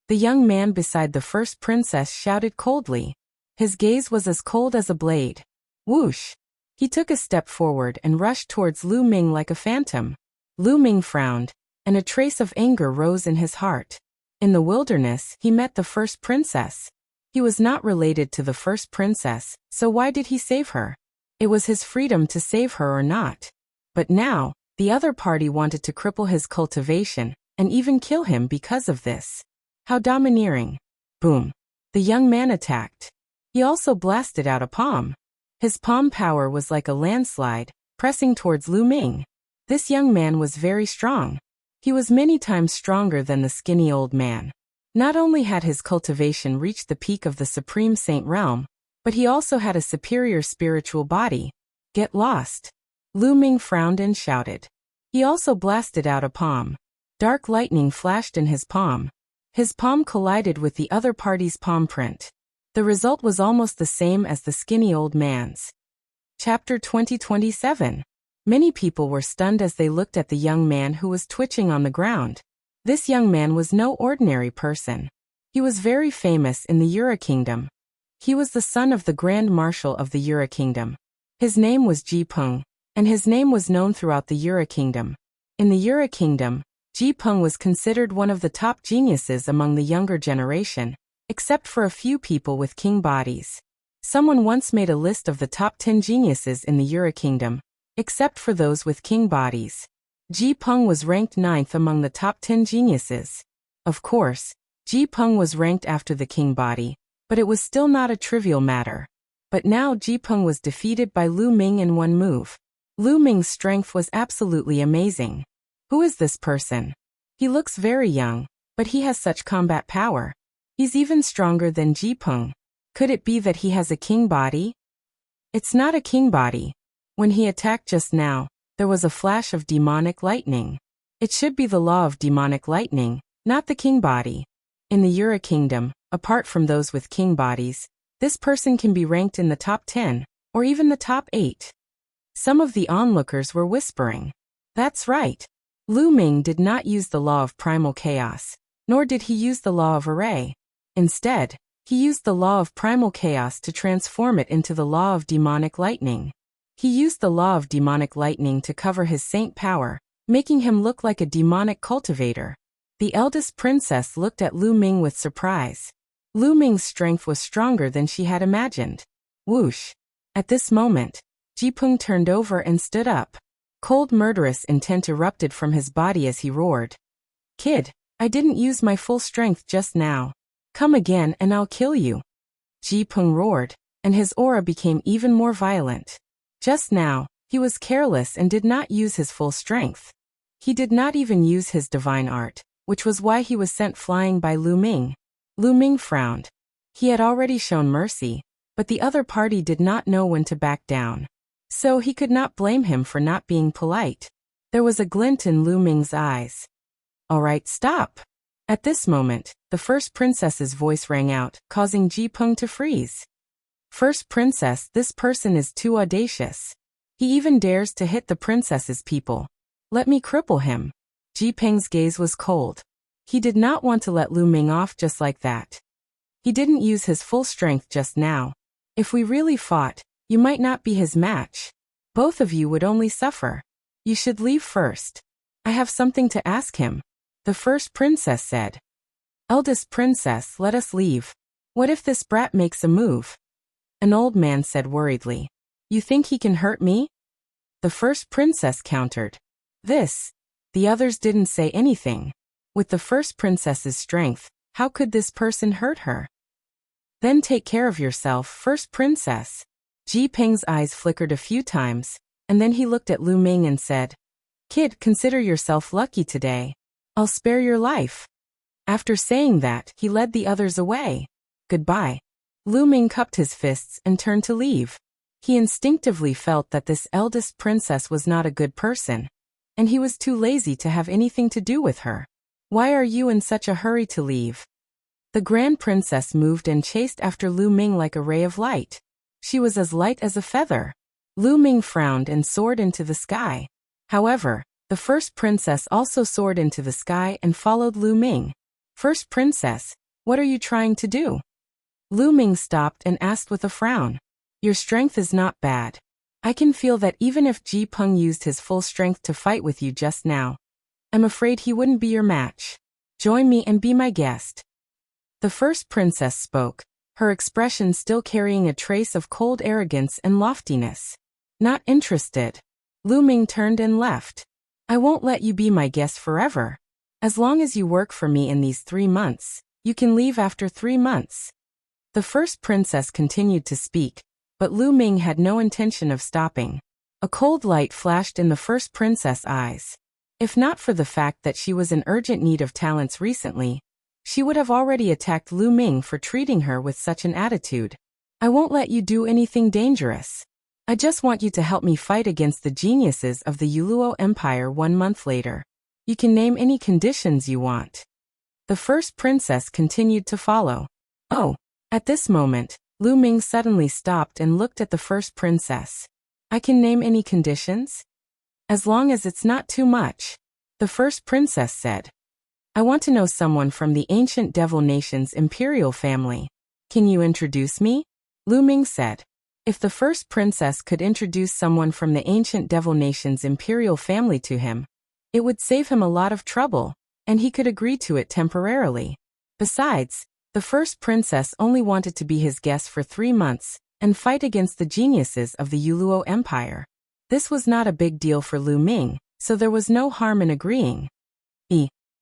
The young man beside the first princess shouted coldly. His gaze was as cold as a blade. Whoosh! He took a step forward and rushed towards Lu Ming like a phantom. Lu Ming frowned, and a trace of anger rose in his heart. In the wilderness, he met the first princess. He was not related to the first princess, so why did he save her? It was his freedom to save her or not. But now, the other party wanted to cripple his cultivation, and even kill him because of this. How domineering. Boom. The young man attacked. He also blasted out a palm. His palm power was like a landslide, pressing towards Lu Ming. This young man was very strong. He was many times stronger than the skinny old man. Not only had his cultivation reached the peak of the Supreme Saint realm, but he also had a superior spiritual body. "Get lost!" Lu Ming frowned and shouted. He also blasted out a palm. Dark lightning flashed in his palm. His palm collided with the other party's palm print. The result was almost the same as the skinny old man's. Chapter 2027. Many people were stunned as they looked at the young man who was twitching on the ground. This young man was no ordinary person. He was very famous in the Yura Kingdom. He was the son of the Grand Marshal of the Yura Kingdom. His name was Ji Peng, and his name was known throughout the Yura Kingdom. In the Yura Kingdom, Ji Peng was considered one of the top geniuses among the younger generation, except for a few people with king bodies. Someone once made a list of the top 10 geniuses in the Yura Kingdom, except for those with king bodies. Ji Peng was ranked 9th among the top 10 geniuses. Of course, Ji Peng was ranked after the king body, but it was still not a trivial matter. But now Ji Peng was defeated by Lu Ming in one move. Lu Ming's strength was absolutely amazing. Who is this person? He looks very young, but he has such combat power. He's even stronger than Ji Peng. Could it be that he has a king body? It's not a king body. When he attacked just now, there was a flash of demonic lightning. It should be the law of demonic lightning, not the king body. In the Yura kingdom, apart from those with king bodies, this person can be ranked in the top 10, or even the top 8. Some of the onlookers were whispering. That's right. Lu Ming did not use the law of primal chaos, nor did he use the law of array. Instead, he used the law of primal chaos to transform it into the law of demonic lightning. He used the law of demonic lightning to cover his saint power, making him look like a demonic cultivator. The eldest princess looked at Lu Ming with surprise. Lu Ming's strength was stronger than she had imagined. Whoosh! At this moment, Ji Peng turned over and stood up. Cold murderous intent erupted from his body as he roared. Kid, I didn't use my full strength just now. Come again and I'll kill you. Ji Peng roared, and his aura became even more violent. Just now, he was careless and did not use his full strength. He did not even use his divine art, which was why he was sent flying by Lu Ming. Lu Ming frowned. He had already shown mercy, but the other party did not know when to back down. So he could not blame him for not being polite. There was a glint in Lu Ming's eyes. All right, stop. At this moment, the first princess's voice rang out, causing Ji Peng to freeze. First princess, this person is too audacious. He even dares to hit the princess's people. Let me cripple him. Ji Peng's gaze was cold. He did not want to let Lu Ming off just like that. He didn't use his full strength just now. If we really fought, you might not be his match. Both of you would only suffer. You should leave first. I have something to ask him. The first princess said. Eldest princess, let us leave. What if this brat makes a move? An old man said worriedly. You think he can hurt me? The first princess countered. The others didn't say anything. With the first princess's strength, how could this person hurt her? Then take care of yourself, first princess. Ji Peng's eyes flickered a few times, and then he looked at Lu Ming and said, Kid, consider yourself lucky today. I'll spare your life. After saying that, he led the others away. Goodbye. Lu Ming cupped his fists and turned to leave. He instinctively felt that this eldest princess was not a good person, and he was too lazy to have anything to do with her. Why are you in such a hurry to leave? The grand princess moved and chased after Lu Ming like a ray of light. She was as light as a feather. Lu Ming frowned and soared into the sky. However, the first princess also soared into the sky and followed Lu Ming. First princess, what are you trying to do? Lu Ming stopped and asked with a frown. Your strength is not bad. I can feel that even if Ji Peng used his full strength to fight with you just now, I'm afraid he wouldn't be your match. Join me and be my guest. The first princess spoke, her expression still carrying a trace of cold arrogance and loftiness. Not interested. Lu Ming turned and left. I won't let you be my guest forever. As long as you work for me in these 3 months, you can leave after 3 months. The first princess continued to speak, but Lu Ming had no intention of stopping. A cold light flashed in the first princess' eyes. If not for the fact that she was in urgent need of talents recently, she would have already attacked Lu Ming for treating her with such an attitude. I won't let you do anything dangerous. I just want you to help me fight against the geniuses of the Yuluo Empire 1 month later. You can name any conditions you want. The first princess continued to follow. Oh, at this moment, Lu Ming suddenly stopped and looked at the first princess. I can name any conditions? As long as it's not too much. The first princess said. I want to know someone from the ancient Devil Nation's imperial family. Can you introduce me? Lu Ming said. If the first princess could introduce someone from the ancient Devil Nation's imperial family to him, it would save him a lot of trouble, and he could agree to it temporarily. Besides, the first princess only wanted to be his guest for 3 months and fight against the geniuses of the Yuluo Empire. This was not a big deal for Lu Ming, so there was no harm in agreeing.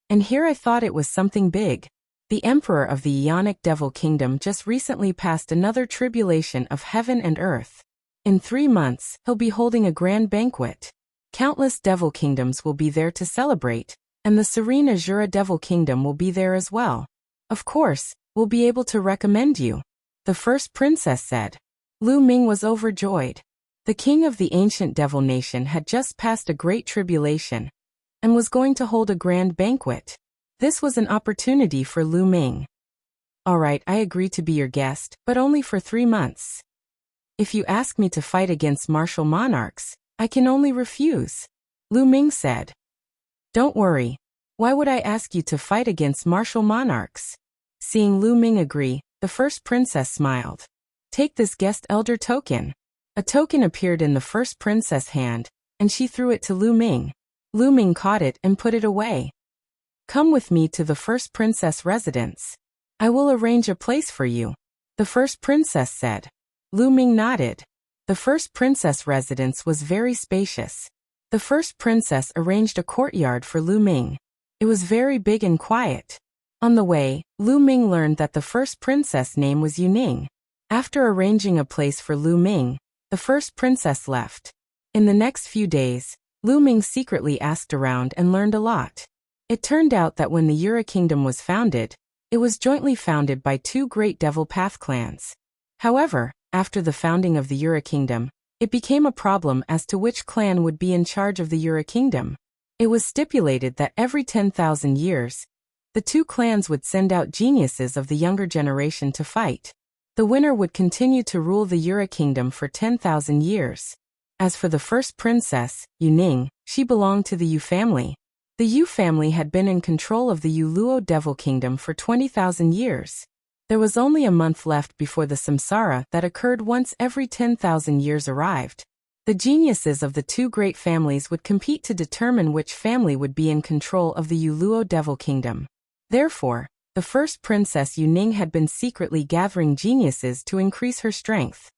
And here I thought it was something big. The emperor of the Ionic Devil Kingdom just recently passed another tribulation of heaven and earth. In 3 months, he'll be holding a grand banquet. Countless devil kingdoms will be there to celebrate, and the serene Azura Devil Kingdom will be there as well. Of course, we'll be able to recommend you, the first princess said. Lu Ming was overjoyed. The king of the ancient devil nation had just passed a great tribulation and was going to hold a grand banquet. This was an opportunity for Lu Ming. All right, I agree to be your guest, but only for 3 months. If you ask me to fight against martial monarchs, I can only refuse, Lu Ming said. Don't worry. Why would I ask you to fight against martial monarchs? Seeing Lu Ming agree, the first princess smiled. Take this guest elder token. A token appeared in the first princess' hand, and she threw it to Lu Ming. Lu Ming caught it and put it away. Come with me to the first princess residence. I will arrange a place for you, the first princess said. Lu Ming nodded. The first princess residence was very spacious. The first princess arranged a courtyard for Lu Ming. It was very big and quiet. On the way, Lu Ming learned that the first princess' name was Yuning. After arranging a place for Lu Ming, the first princess left. In the next few days, Lu Ming secretly asked around and learned a lot. It turned out that when the Yura Kingdom was founded, it was jointly founded by 2 great Devil Path clans. However, after the founding of the Yura Kingdom, it became a problem as to which clan would be in charge of the Yura Kingdom. It was stipulated that every 10,000 years, the 2 clans would send out geniuses of the younger generation to fight. The winner would continue to rule the Yura Kingdom for 10,000 years. As for the first princess, Yuning, she belonged to the Yu family. The Yu family had been in control of the Yu Luo Devil Kingdom for 20,000 years. There was only a month left before the samsara that occurred once every 10,000 years arrived. The geniuses of the 2 great families would compete to determine which family would be in control of the Yu Luo Devil Kingdom. Therefore, the first princess Yuning had been secretly gathering geniuses to increase her strength.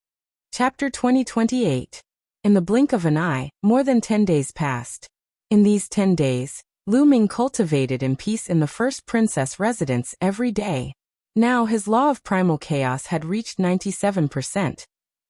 Chapter 2028. In the blink of an eye, more than 10 days passed. In these 10 days, Lu Ming cultivated in peace in the first princess residence every day. Now his law of primal chaos had reached 97%,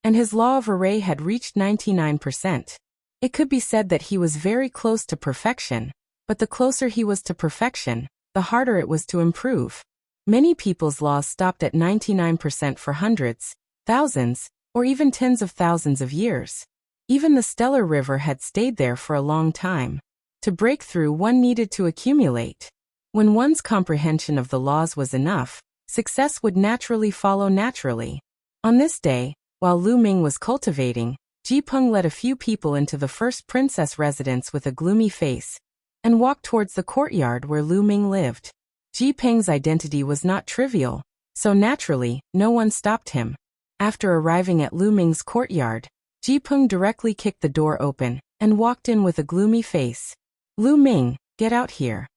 and his law of array had reached 99%. It could be said that he was very close to perfection, but the closer he was to perfection, the harder it was to improve. Many people's laws stopped at 99% for hundreds, thousands, or even tens of thousands of years. Even the stellar river had stayed there for a long time. To break through, one needed to accumulate. When one's comprehension of the laws was enough, success would naturally follow naturally. On this day, while Lu Ming was cultivating, Ji Peng led a few people into the first princess residence with a gloomy face, and walked towards the courtyard where Lu Ming lived. Ji Peng's identity was not trivial, so naturally, no one stopped him. After arriving at Lu Ming's courtyard, Ji Peng directly kicked the door open, and walked in with a gloomy face. Lu Ming, get out here.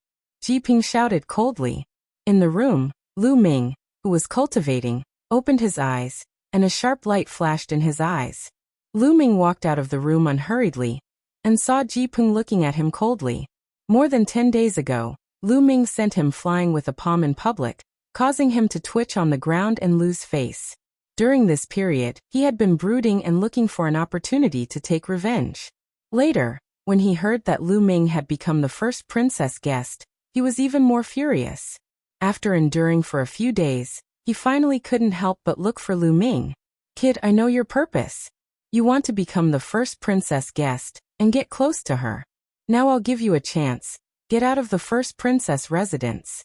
Ji Peng shouted coldly. In the room, Lu Ming, who was cultivating, opened his eyes, and a sharp light flashed in his eyes. Lu Ming walked out of the room unhurriedly, and saw Ji Peng looking at him coldly. More than 10 days ago, Lu Ming sent him flying with a palm in public, causing him to twitch on the ground and lose face. During this period, he had been brooding and looking for an opportunity to take revenge. Later, when he heard that Lu Ming had become the first princess guest, he was even more furious. After enduring for a few days, he finally couldn't help but look for Lu Ming. Kid, I know your purpose. You want to become the first princess guest and get close to her. Now I'll give you a chance. Get out of the first princess residence.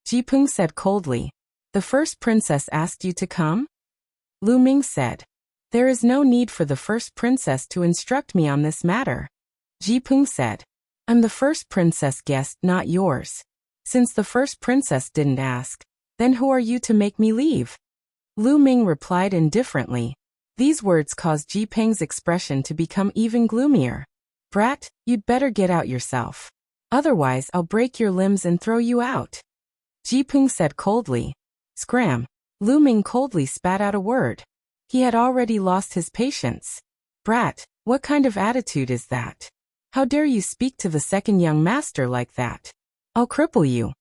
Ji Peng said coldly. The first princess asked you to come? Lu Ming said. There is no need for the first princess to instruct me on this matter. Ji Peng said. I'm the first princess guest, not yours. Since the first princess didn't ask, then who are you to make me leave? Lu Ming replied indifferently. These words caused Ji Peng's expression to become even gloomier. Brat, you'd better get out yourself. Otherwise I'll break your limbs and throw you out. Ji Peng said coldly. Scram. Lu Ming coldly spat out a word. He had already lost his patience. Brat, what kind of attitude is that? How dare you speak to the second young master like that? I'll cripple you.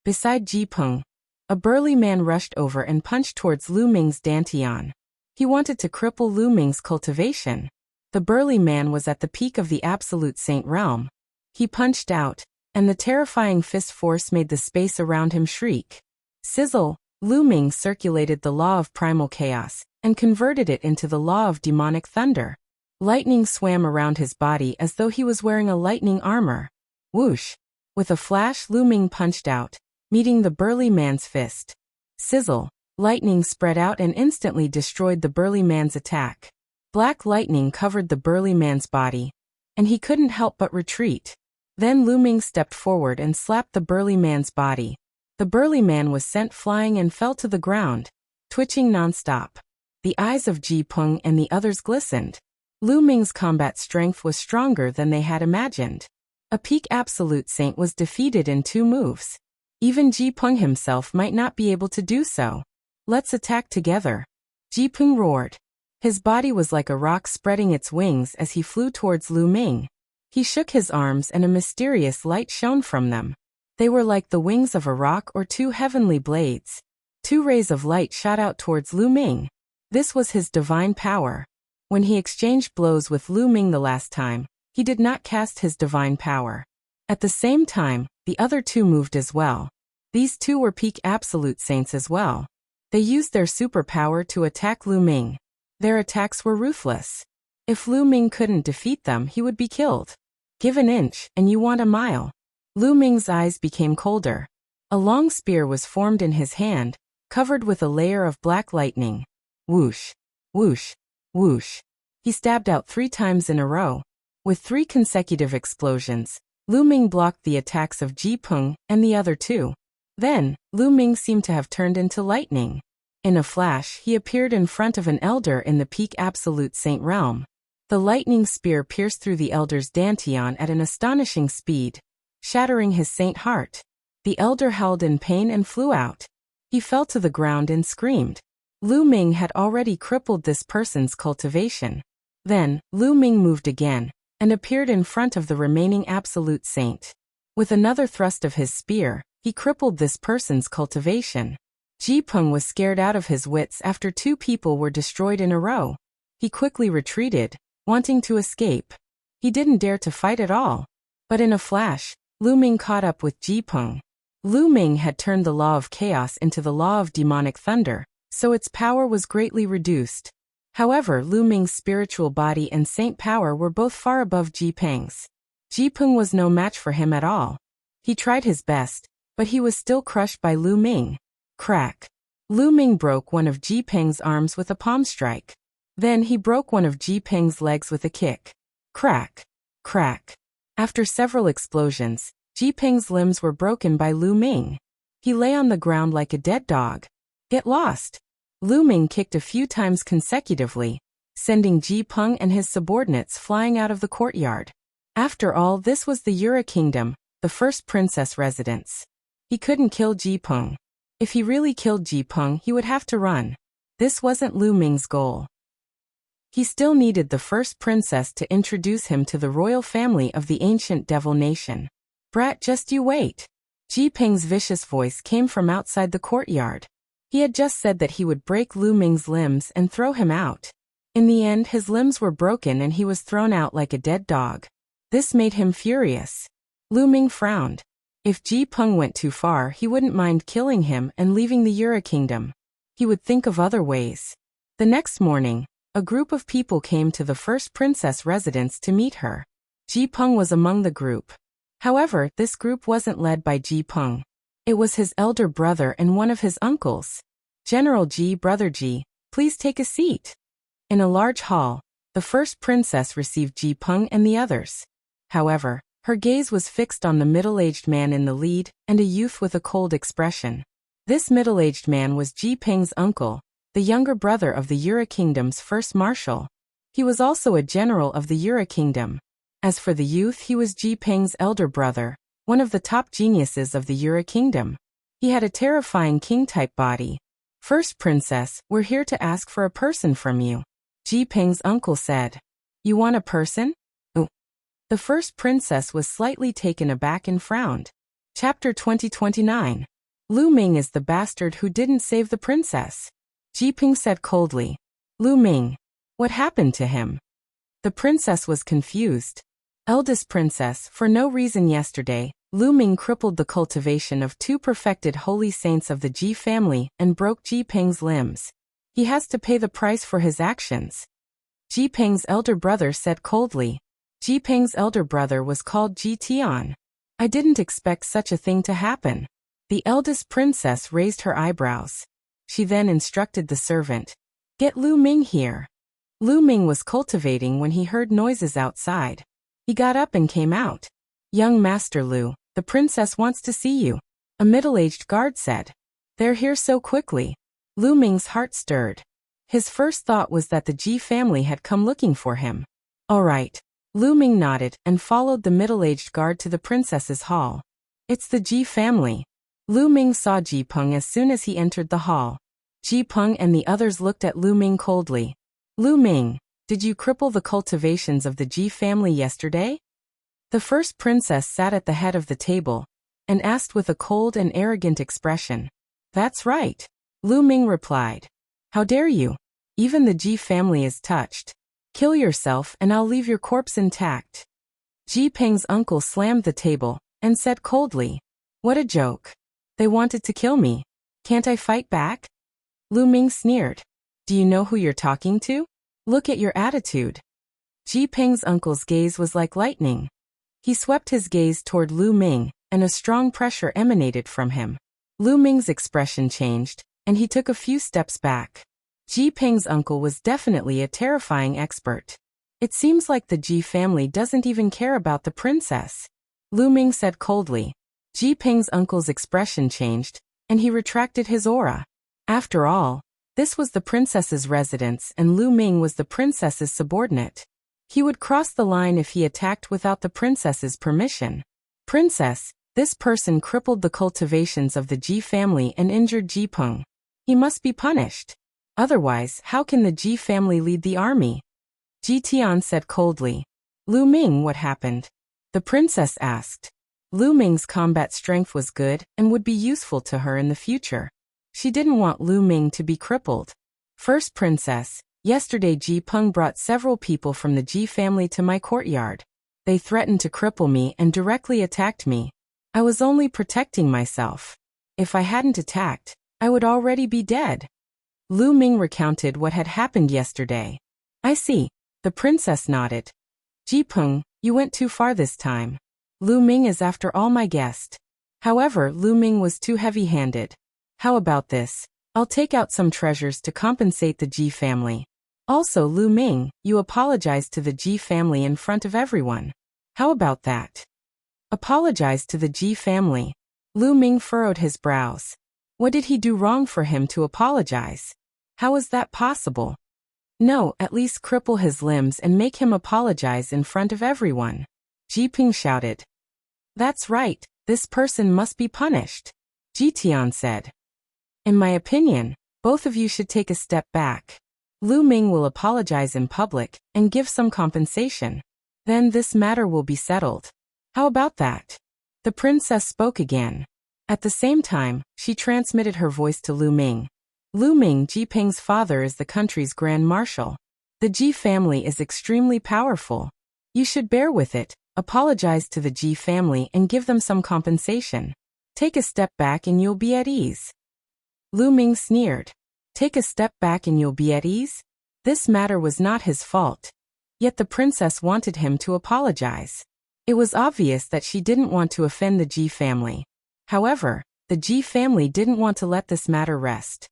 Beside Ji Peng, A burly man rushed over and punched towards Lu Ming's dantian. He wanted to cripple Lu Ming's cultivation. The burly man was at the peak of the absolute saint realm. He punched out, and the terrifying fist force made the space around him shriek. Sizzle! Lu Ming circulated the law of primal chaos and converted it into the law of demonic thunder. Lightning swam around his body as though he was wearing a lightning armor. Whoosh! With a flash, Lu Ming punched out, meeting the burly man's fist. Sizzle! Lightning spread out and instantly destroyed the burly man's attack. Black lightning covered the burly man's body, and he couldn't help but retreat. Then Lu Ming stepped forward and slapped the burly man's body. The burly man was sent flying and fell to the ground, twitching nonstop. The eyes of Ji Peng and the others glistened. Lu Ming's combat strength was stronger than they had imagined. A peak absolute saint was defeated in 2 moves. Even Ji Peng himself might not be able to do so. Let's attack together. Ji Peng roared. His body was like a rock spreading its wings as he flew towards Lu Ming. He shook his arms and a mysterious light shone from them. They were like the wings of a rock or 2 heavenly blades. 2 rays of light shot out towards Lu Ming. This was his divine power. When he exchanged blows with Lu Ming the last time, he did not cast his divine power. At the same time, the other 2 moved as well. These 2 were peak absolute saints as well. They used their superpower to attack Lu Ming. Their attacks were ruthless. If Lu Ming couldn't defeat them, he would be killed. Give an inch, and you want a mile. Lu Ming's eyes became colder. A long spear was formed in his hand, covered with a layer of black lightning. Whoosh! Whoosh! Whoosh! He stabbed out 3 times in a row. With 3 consecutive explosions, Lu Ming blocked the attacks of Ji Peng and the other 2. Then, Lu Ming seemed to have turned into lightning. In a flash, he appeared in front of an elder in the peak absolute saint realm. The lightning spear pierced through the elder's dantian at an astonishing speed, shattering his saint heart. The elder howled in pain and flew out. He fell to the ground and screamed. Lu Ming had already crippled this person's cultivation. Then, Lu Ming moved again, and appeared in front of the remaining absolute saint. With another thrust of his spear, he crippled this person's cultivation. Ji Peng was scared out of his wits after 2 people were destroyed in a row. He quickly retreated, wanting to escape. He didn't dare to fight at all. But in a flash, Lu Ming caught up with Ji Peng. Lu Ming had turned the law of chaos into the law of demonic thunder, so its power was greatly reduced. However, Lu Ming's spiritual body and saint power were both far above Ji Peng's. Ji Peng was no match for him at all. He tried his best, but he was still crushed by Lu Ming. Crack! Lu Ming broke one of Ji Peng's arms with a palm strike. Then he broke one of Ji Peng's legs with a kick. Crack! Crack! After several explosions, Ji Peng's limbs were broken by Lu Ming. He lay on the ground like a dead dog. Get lost! Lu Ming kicked a few times consecutively, sending Ji Peng and his subordinates flying out of the courtyard. After all, this was the Yura Kingdom, the first princess residence. He couldn't kill Ji Peng. If he really killed Ji Peng, he would have to run. This wasn't Lu Ming's goal. He still needed the first princess to introduce him to the royal family of the ancient devil nation. Brat, just you wait. Ji Peng's vicious voice came from outside the courtyard. He had just said that he would break Lu Ming's limbs and throw him out. In the end, his limbs were broken and he was thrown out like a dead dog. This made him furious. Lu Ming frowned. If Ji Peng went too far, he wouldn't mind killing him and leaving the Yura Kingdom. He would think of other ways. The next morning, a group of people came to the first princess residence to meet her. Ji Peng was among the group. However, this group wasn't led by Ji Peng. It was his elder brother and one of his uncles. General Ji, Brother Ji, please take a seat. In a large hall, the first princess received Ji Peng and the others. However, her gaze was fixed on the middle-aged man in the lead and a youth with a cold expression. This middle-aged man was Ji Peng's uncle, the younger brother of the Yura Kingdom's first marshal. He was also a general of the Yura Kingdom. As for the youth, he was Ji Peng's elder brother, one of the top geniuses of the Yura Kingdom. He had a terrifying king-type body. First princess, we're here to ask for a person from you. Ji Peng's uncle said. You want a person? The first princess was slightly taken aback and frowned. Chapter 2029. Lu Ming is the bastard who didn't save the princess. Ji Ping said coldly. Lu Ming. What happened to him? The princess was confused. Eldest princess, for no reason yesterday, Lu Ming crippled the cultivation of 2 perfected holy saints of the Ji family and broke Ji Ping's limbs. He has to pay the price for his actions. Ji Ping's elder brother said coldly. Ji Ping's elder brother was called Ji Tian. I didn't expect such a thing to happen. The eldest princess raised her eyebrows. She then instructed the servant. Get Lu Ming here. Lu Ming was cultivating when he heard noises outside. He got up and came out. Young Master Lu, the princess wants to see you. A middle-aged guard said. They're here so quickly. Lu Ming's heart stirred. His first thought was that the Ji family had come looking for him. All right. Lu Ming nodded and followed the middle-aged guard to the princess's hall. It's the Ji family. Lu Ming saw Ji Peng as soon as he entered the hall. Ji Peng and the others looked at Lu Ming coldly. Lu Ming, did you cripple the cultivations of the Ji family yesterday? The first princess sat at the head of the table and asked with a cold and arrogant expression. That's right. Lu Ming replied. How dare you? Even the Ji family is touched. Kill yourself and I'll leave your corpse intact. Ji Peng's uncle slammed the table and said coldly. What a joke. They wanted to kill me. Can't I fight back? Lu Ming sneered. Do you know who you're talking to? Look at your attitude. Ji Peng's uncle's gaze was like lightning. He swept his gaze toward Lu Ming, and a strong pressure emanated from him. Lu Ming's expression changed, and he took a few steps back. Ji Peng's uncle was definitely a terrifying expert. It seems like the Ji family doesn't even care about the princess. Lu Ming said coldly. Ji Peng's uncle's expression changed, and he retracted his aura. After all, this was the princess's residence and Lu Ming was the princess's subordinate. He would cross the line if he attacked without the princess's permission. Princess, this person crippled the cultivations of the Ji family and injured Ji Peng. He must be punished. Otherwise, how can the Ji family lead the army? Ji Tian said coldly. Lu Ming, what happened? The princess asked. Lu Ming's combat strength was good and would be useful to her in the future. She didn't want Lu Ming to be crippled. First princess, yesterday Ji Peng brought several people from the Ji family to my courtyard. They threatened to cripple me and directly attacked me. I was only protecting myself. If I hadn't attacked, I would already be dead. Lu Ming recounted what had happened yesterday. I see. The princess nodded. Ji Peng, you went too far this time. Lu Ming is after all my guest. However, Lu Ming was too heavy-handed. How about this? I'll take out some treasures to compensate the Ji family. Also, Lu Ming, you apologize to the Ji family in front of everyone. How about that? Apologize to the Ji family. Lu Ming furrowed his brows. What did he do wrong for him to apologize? How is that possible? No, at least cripple his limbs and make him apologize in front of everyone. Ji Ping shouted. That's right, this person must be punished. Ji Tian said. In my opinion, both of you should take a step back. Lu Ming will apologize in public and give some compensation. Then this matter will be settled. How about that? The princess spoke again. At the same time, she transmitted her voice to Lu Ming. Lu Ming, Ji Ping's father, is the country's grand marshal. The Ji family is extremely powerful. You should bear with it, apologize to the Ji family and give them some compensation. Take a step back and you'll be at ease. Lu Ming sneered. Take a step back and you'll be at ease? This matter was not his fault. Yet the princess wanted him to apologize. It was obvious that she didn't want to offend the Ji family. However, the Ji family didn't want to let this matter rest.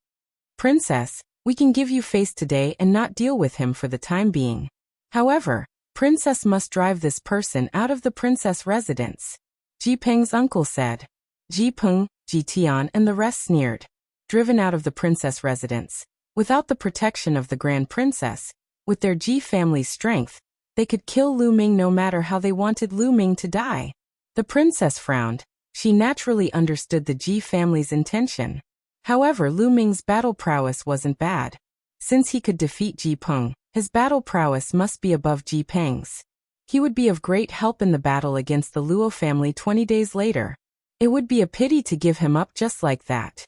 Princess, we can give you face today and not deal with him for the time being. However, princess must drive this person out of the princess residence. Ji Peng's uncle said. Ji Peng, Ji Tian and the rest sneered. Driven out of the princess residence. Without the protection of the grand princess, with their Ji family's strength, they could kill Lu Ming no matter how they wanted Lu Ming to die. The princess frowned. She naturally understood the Ji family's intention. However, Lu Ming's battle prowess wasn't bad. Since he could defeat Ji Peng, his battle prowess must be above Ji Peng's. He would be of great help in the battle against the Luo family 20 days later. It would be a pity to give him up just like that.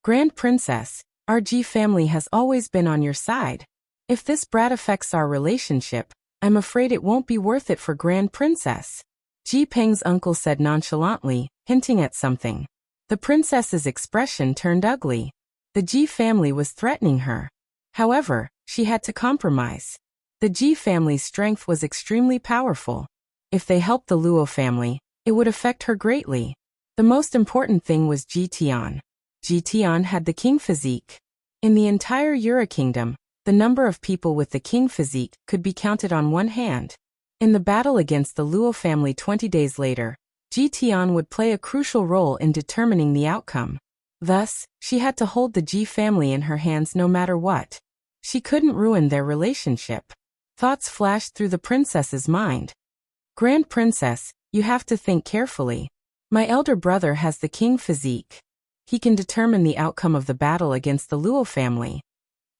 Grand Princess, our Ji family has always been on your side. If this brat affects our relationship, I'm afraid it won't be worth it for Grand Princess. Ji Peng's uncle said nonchalantly, hinting at something. The princess's expression turned ugly. The Ji family was threatening her. However, she had to compromise. The Ji family's strength was extremely powerful. If they helped the Luo family, it would affect her greatly. The most important thing was Ji Tian. Ji Tian had the king physique. In the entire Yura kingdom, the number of people with the king physique could be counted on one hand. In the battle against the Luo family 20 days later, Ji Tian would play a crucial role in determining the outcome. Thus, she had to hold the Ji family in her hands no matter what. She couldn't ruin their relationship. Thoughts flashed through the princess's mind. Grand Princess, you have to think carefully. My elder brother has the king physique. He can determine the outcome of the battle against the Luo family.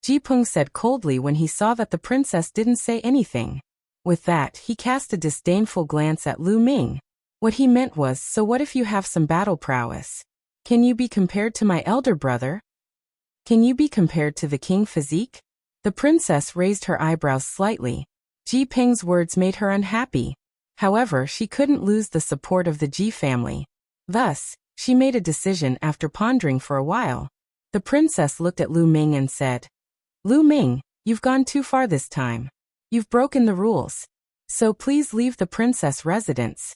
Ji Peng said coldly when he saw that the princess didn't say anything. With that, he cast a disdainful glance at Lu Ming. What he meant was, so what if you have some battle prowess? Can you be compared to my elder brother? Can you be compared to the king physique? The princess raised her eyebrows slightly. Ji Peng's words made her unhappy. However, she couldn't lose the support of the Ji family. Thus, she made a decision after pondering for a while. The princess looked at Lu Ming and said, Lu Ming, you've gone too far this time. You've broken the rules. So please leave the princess residence.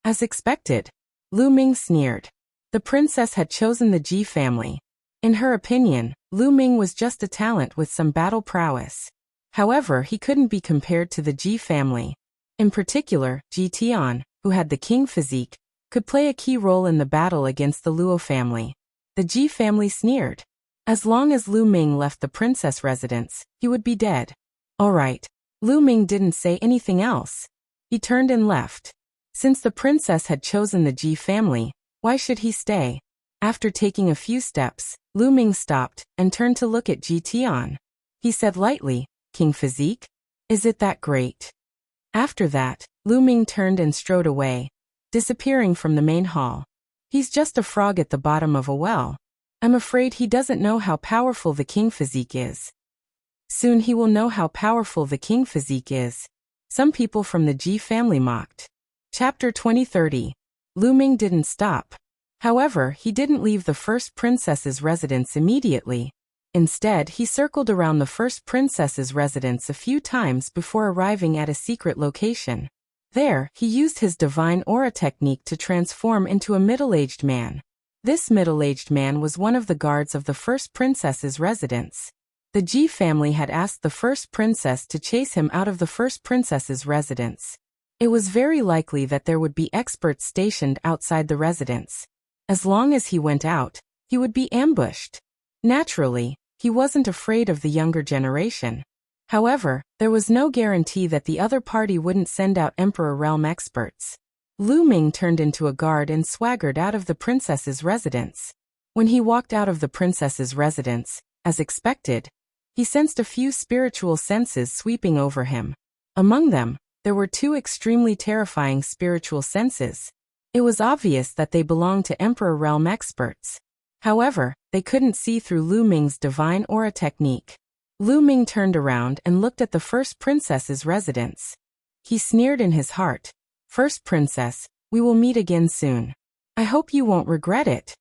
As expected, Lu Ming sneered. The princess had chosen the Ji family. In her opinion, Lu Ming was just a talent with some battle prowess. However, he couldn't be compared to the Ji family. In particular, Ji Tian, who had the king physique, could play a key role in the battle against the Luo family. The Ji family sneered. As long as Lu Ming left the princess residence, he would be dead. All right. Lu Ming didn't say anything else. He turned and left. Since the princess had chosen the Ji family, why should he stay? After taking a few steps, Lu Ming stopped and turned to look at Ji Tian. He said lightly, King physique? Is it that great? After that, Lu Ming turned and strode away, disappearing from the main hall. He's just a frog at the bottom of a well. I'm afraid he doesn't know how powerful the king physique is. Soon he will know how powerful the king physique is. Some people from the Ji family mocked. Chapter 2030. Lu Ming didn't stop. However, he didn't leave the first princess's residence immediately. Instead, he circled around the first princess's residence a few times before arriving at a secret location. There, he used his divine aura technique to transform into a middle-aged man. This middle-aged man was one of the guards of the first princess's residence. The Ji family had asked the first princess to chase him out of the first princess's residence. It was very likely that there would be experts stationed outside the residence. As long as he went out, he would be ambushed. Naturally, he wasn't afraid of the younger generation. However, there was no guarantee that the other party wouldn't send out Emperor Realm experts. Lu Ming turned into a guard and swaggered out of the princess's residence. When he walked out of the princess's residence, as expected, he sensed a few spiritual senses sweeping over him. Among them, there were two extremely terrifying spiritual senses. It was obvious that they belonged to Emperor Realm experts. However, they couldn't see through Lu Ming's divine aura technique. Lu Ming turned around and looked at the first princess's residence. He sneered in his heart. First princess, we will meet again soon. I hope you won't regret it.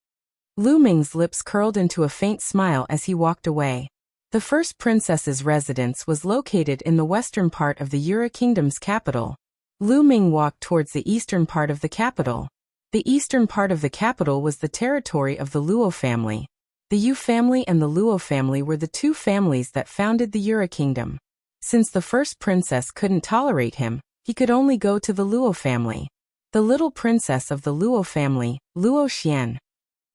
Lu Ming's lips curled into a faint smile as he walked away. The first princess's residence was located in the western part of the Yura Kingdom's capital. Lu Ming walked towards the eastern part of the capital. The eastern part of the capital was the territory of the Luo family. The Yu family and the Luo family were the two families that founded the Yura Kingdom. Since the first princess couldn't tolerate him, he could only go to the Luo family. The little princess of the Luo family, Luo Xian.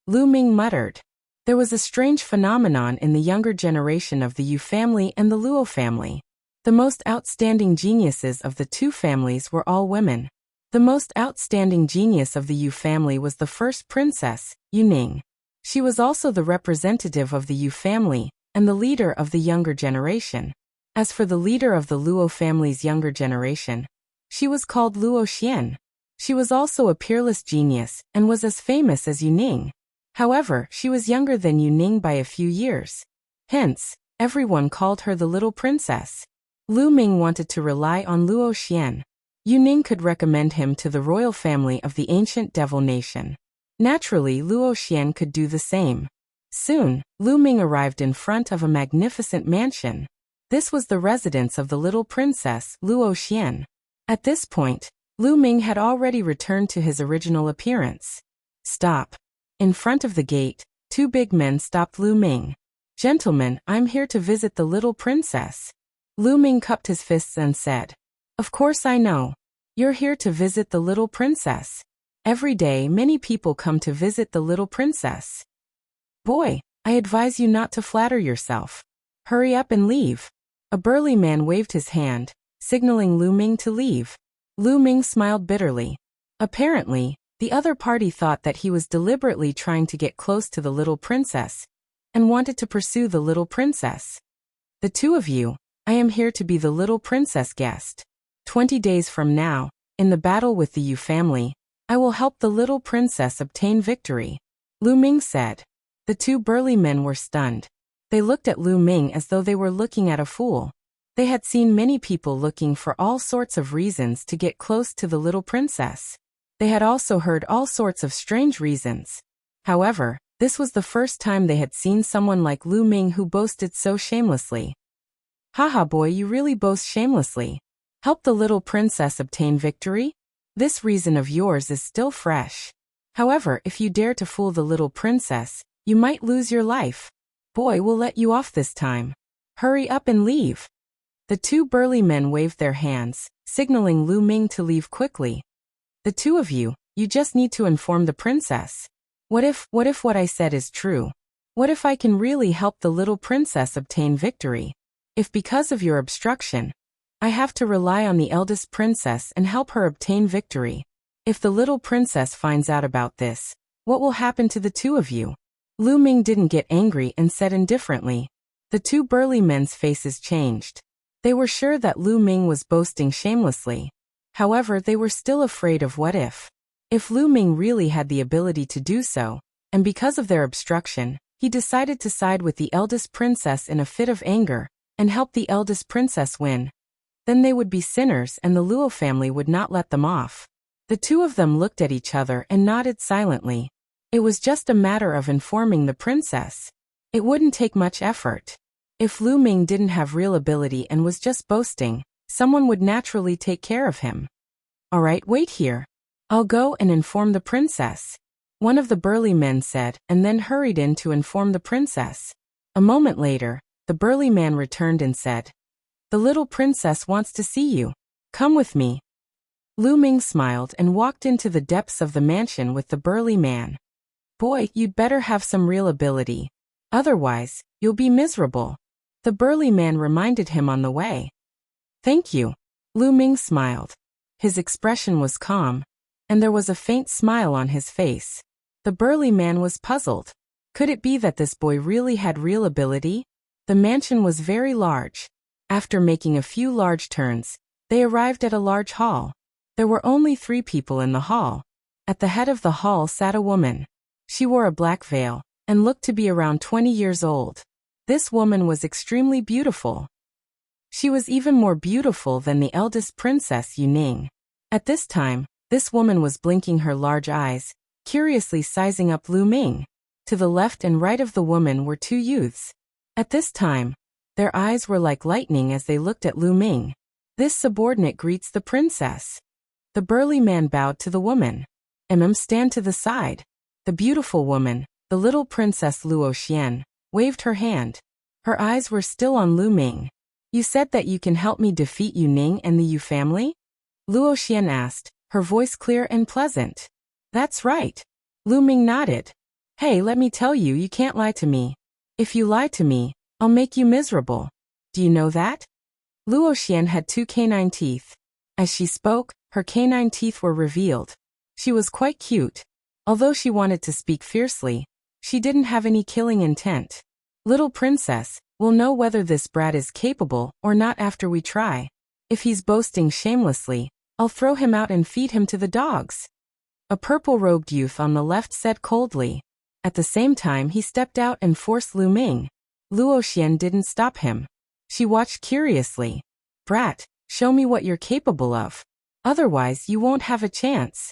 Lu Ming muttered. There was a strange phenomenon in the younger generation of the Yu family and the Luo family. The most outstanding geniuses of the two families were all women. The most outstanding genius of the Yu family was the first princess, Yu Ning. She was also the representative of the Yu family and the leader of the younger generation. As for the leader of the Luo family's younger generation, she was called Luo Xian. She was also a peerless genius and was as famous as Yu Ning. However, she was younger than Yu Ning by a few years. Hence, everyone called her the little princess. Lu Ming wanted to rely on Luo Xian. Yu Ning could recommend him to the royal family of the ancient devil nation. Naturally, Luo Xian could do the same. Soon, Lu Ming arrived in front of a magnificent mansion. This was the residence of the little princess, Luo Xian. At this point, Lu Ming had already returned to his original appearance. Stop. In front of the gate, two big men stopped Lu Ming. Gentlemen, I'm here to visit the little princess. Lu Ming cupped his fists and said, Of course I know. You're here to visit the little princess. Every day many people come to visit the little princess. Boy, I advise you not to flatter yourself. Hurry up and leave. A burly man waved his hand, signaling Lu Ming to leave. Lu Ming smiled bitterly. Apparently, the other party thought that he was deliberately trying to get close to the little princess and wanted to pursue the little princess. The two of you, I am here to be the little princess guest. 20 days from now, in the battle with the Yu family, I will help the little princess obtain victory. Lu Ming said. The two burly men were stunned. They looked at Lu Ming as though they were looking at a fool. They had seen many people looking for all sorts of reasons to get close to the little princess. They had also heard all sorts of strange reasons. However, this was the first time they had seen someone like Lu Ming who boasted so shamelessly. Haha boy, you really boast shamelessly. Help the little princess obtain victory? This reason of yours is still fresh. However, if you dare to fool the little princess, you might lose your life. Boy, we'll let you off this time. Hurry up and leave. The two burly men waved their hands, signaling Lu Ming to leave quickly. The two of you, you just need to inform the princess. What if what I said is true? What if I can really help the little princess obtain victory? If because of your obstruction, I have to rely on the eldest princess and help her obtain victory. If the little princess finds out about this, what will happen to the two of you? Lu Ming didn't get angry and said indifferently. The two burly men's faces changed. They were sure that Lu Ming was boasting shamelessly. However, they were still afraid of what if. If Lu Ming really had the ability to do so, and because of their obstruction, he decided to side with the eldest princess in a fit of anger, and help the eldest princess win, then they would be sinners and the Luo family would not let them off. The two of them looked at each other and nodded silently. It was just a matter of informing the princess. It wouldn't take much effort. If Lu Ming didn't have real ability and was just boasting, someone would naturally take care of him. Alright, wait here. I'll go and inform the princess. One of the burly men said, and then hurried in to inform the princess. A moment later, the burly man returned and said, The little princess wants to see you. Come with me. Lu Ming smiled and walked into the depths of the mansion with the burly man. Boy, you'd better have some real ability. Otherwise, you'll be miserable. The burly man reminded him on the way. Thank you. Lu Ming smiled. His expression was calm, and there was a faint smile on his face. The burly man was puzzled. Could it be that this boy really had real ability? The mansion was very large. After making a few large turns, they arrived at a large hall. There were only 3 people in the hall. At the head of the hall sat a woman. She wore a black veil, and looked to be around 20 years old. This woman was extremely beautiful. She was even more beautiful than the eldest princess Yu Ning. At this time, this woman was blinking her large eyes, curiously sizing up Lu Ming. To the left and right of the woman were 2 youths. At this time, their eyes were like lightning as they looked at Lu Ming. This subordinate greets the princess. The burly man bowed to the woman. Stand to the side. The beautiful woman, the little princess Luo Xian, waved her hand. Her eyes were still on Lu Ming. You said that you can help me defeat Yu Ning and the Yu family? Luo Xian asked, her voice clear and pleasant. That's right. Lu Ming nodded. Hey, let me tell you, you can't lie to me. If you lie to me, I'll make you miserable. Do you know that? Luo Xian had 2 canine teeth. As she spoke, her canine teeth were revealed. She was quite cute. Although she wanted to speak fiercely, she didn't have any killing intent. Little princess, we'll know whether this brat is capable or not after we try. If he's boasting shamelessly, I'll throw him out and feed him to the dogs. A purple-robed youth on the left said coldly. At the same time he stepped out and forced Lu Ming. Luo Xian didn't stop him. She watched curiously. Brat, show me what you're capable of. Otherwise you won't have a chance.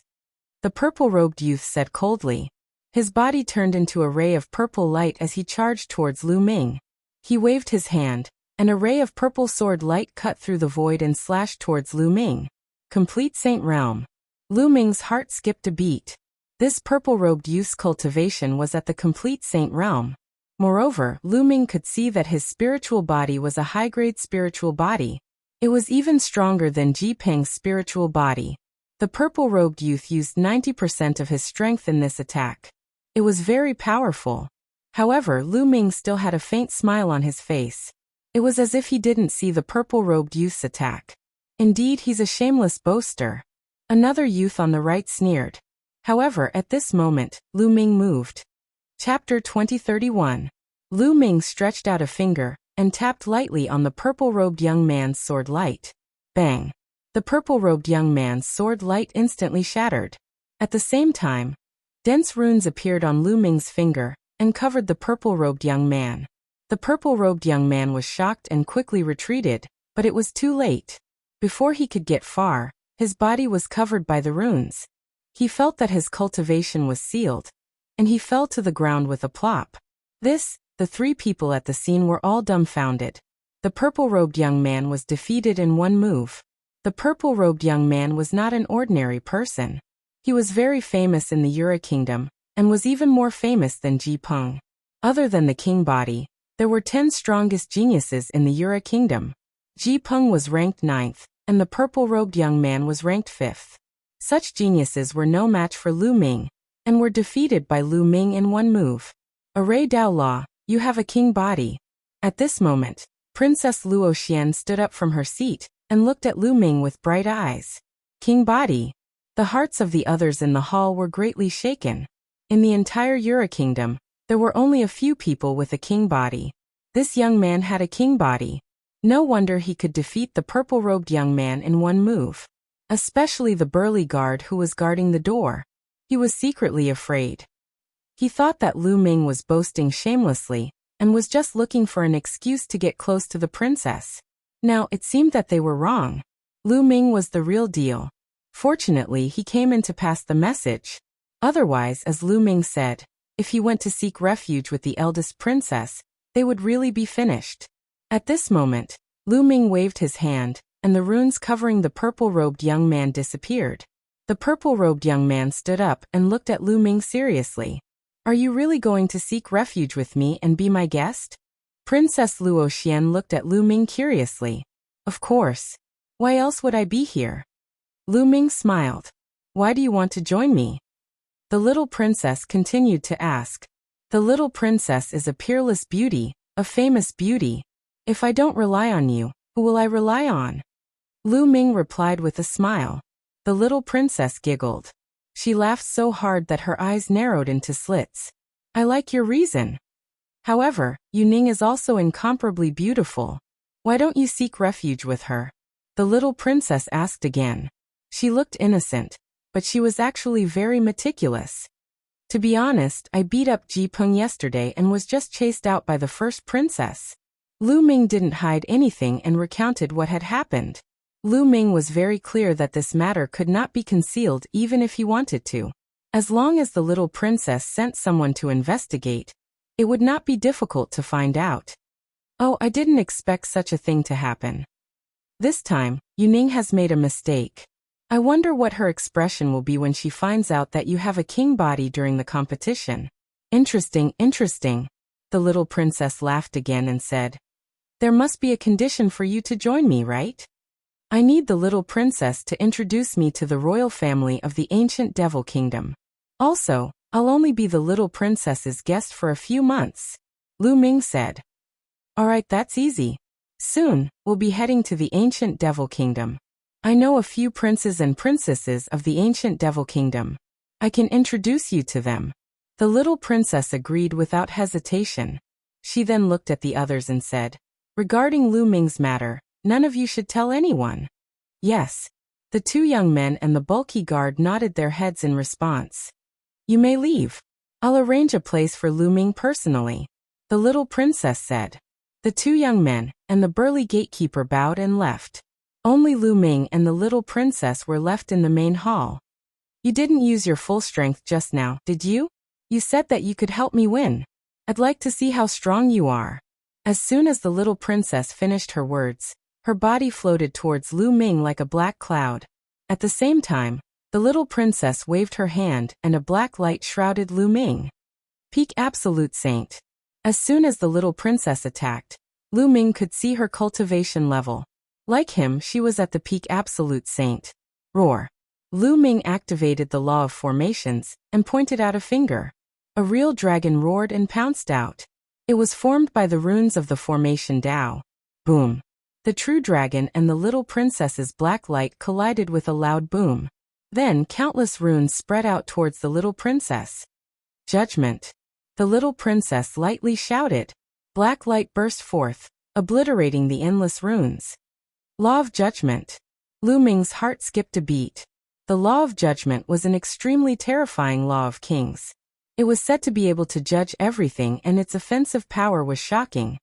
The purple-robed youth said coldly. His body turned into a ray of purple light as he charged towards Lu Ming. He waved his hand, and a ray of purple sword light cut through the void and slashed towards Lu Ming. Complete Saint Realm. Lu Ming's heart skipped a beat. This purple-robed youth's cultivation was at the complete Saint Realm. Moreover, Lu Ming could see that his spiritual body was a high-grade spiritual body. It was even stronger than Ji Peng's spiritual body. The purple-robed youth used 90% of his strength in this attack. It was very powerful. However, Lu Ming still had a faint smile on his face. It was as if he didn't see the purple-robed youth's attack. Indeed, he's a shameless boaster. Another youth on the right sneered. However, at this moment, Lu Ming moved. Chapter 2031. Lu Ming stretched out a finger and tapped lightly on the purple-robed young man's sword light. Bang! The purple-robed young man's sword light instantly shattered. At the same time, dense runes appeared on Lu Ming's finger and covered the purple-robed young man. The purple-robed young man was shocked and quickly retreated, but it was too late. Before he could get far, his body was covered by the runes. He felt that his cultivation was sealed, and he fell to the ground with a plop. The three people at the scene were all dumbfounded. The purple-robed young man was defeated in one move. The purple-robed young man was not an ordinary person. He was very famous in the Yura Kingdom, and was even more famous than Ji Peng. Other than the king body, there were 10 strongest geniuses in the Yura Kingdom. Ji Peng was ranked 9th, and the purple-robed young man was ranked 5th. Such geniuses were no match for Lu Ming, and were defeated by Lu Ming in one move. Array Dao La, you have a king body. At this moment, Princess Luo Xian stood up from her seat and looked at Lu Ming with bright eyes. King body. The hearts of the others in the hall were greatly shaken. In the entire Yura Kingdom, there were only a few people with a king body. This young man had a king body. No wonder he could defeat the purple-robed young man in one move. Especially the burly guard who was guarding the door. He was secretly afraid. He thought that Lu Ming was boasting shamelessly, and was just looking for an excuse to get close to the princess. Now, it seemed that they were wrong. Lu Ming was the real deal. Fortunately, he came in to pass the message. Otherwise, as Lu Ming said, if he went to seek refuge with the eldest princess, they would really be finished. At this moment, Lu Ming waved his hand, and the runes covering the purple-robed young man disappeared. The purple-robed young man stood up and looked at Lu Ming seriously. Are you really going to seek refuge with me and be my guest? Princess Luo Xian looked at Lu Ming curiously. Of course. Why else would I be here? Lu Ming smiled. Why do you want to join me? The little princess continued to ask. The little princess is a peerless beauty, a famous beauty. If I don't rely on you, who will I rely on? Lu Ming replied with a smile. The little princess giggled. She laughed so hard that her eyes narrowed into slits. I like your reason. However, Yuning is also incomparably beautiful. Why don't you seek refuge with her? The little princess asked again. She looked innocent, but she was actually very meticulous. To be honest, I beat up Ji Peng yesterday and was just chased out by the first princess. Lu Ming didn't hide anything and recounted what had happened. Lu Ming was very clear that this matter could not be concealed even if he wanted to. As long as the little princess sent someone to investigate, it would not be difficult to find out. Oh, I didn't expect such a thing to happen. This time, Yuning has made a mistake. I wonder what her expression will be when she finds out that you have a king body during the competition. Interesting, interesting. The little princess laughed again and said, there must be a condition for you to join me, right? I need the little princess to introduce me to the royal family of the ancient devil kingdom. Also, I'll only be the little princess's guest for a few months. Lu Ming said. Alright, that's easy. Soon, we'll be heading to the ancient devil kingdom. I know a few princes and princesses of the ancient devil kingdom. I can introduce you to them. The little princess agreed without hesitation. She then looked at the others and said, regarding Lu Ming's matter, none of you should tell anyone. Yes. The two young men and the bulky guard nodded their heads in response. You may leave. I'll arrange a place for Lu Ming personally, the little princess said. The two young men and the burly gatekeeper bowed and left. Only Lu Ming and the little princess were left in the main hall. You didn't use your full strength just now, did you? You said that you could help me win. I'd like to see how strong you are. As soon as the little princess finished her words, her body floated towards Lu Ming like a black cloud. At the same time, the little princess waved her hand and a black light shrouded Lu Ming. Peak Absolute Saint. As soon as the little princess attacked, Lu Ming could see her cultivation level. Like him, she was at the Peak Absolute Saint. Roar. Lu Ming activated the law of formations and pointed out a finger. A real dragon roared and pounced out. It was formed by the runes of the formation Tao. Boom. The true dragon and the little princess's black light collided with a loud boom. Then countless runes spread out towards the little princess. Judgment. The little princess lightly shouted. Black light burst forth, obliterating the endless runes. Law of Judgment. Lu Ming's heart skipped a beat. The Law of Judgment was an extremely terrifying law of kings. It was said to be able to judge everything, and its offensive power was shocking.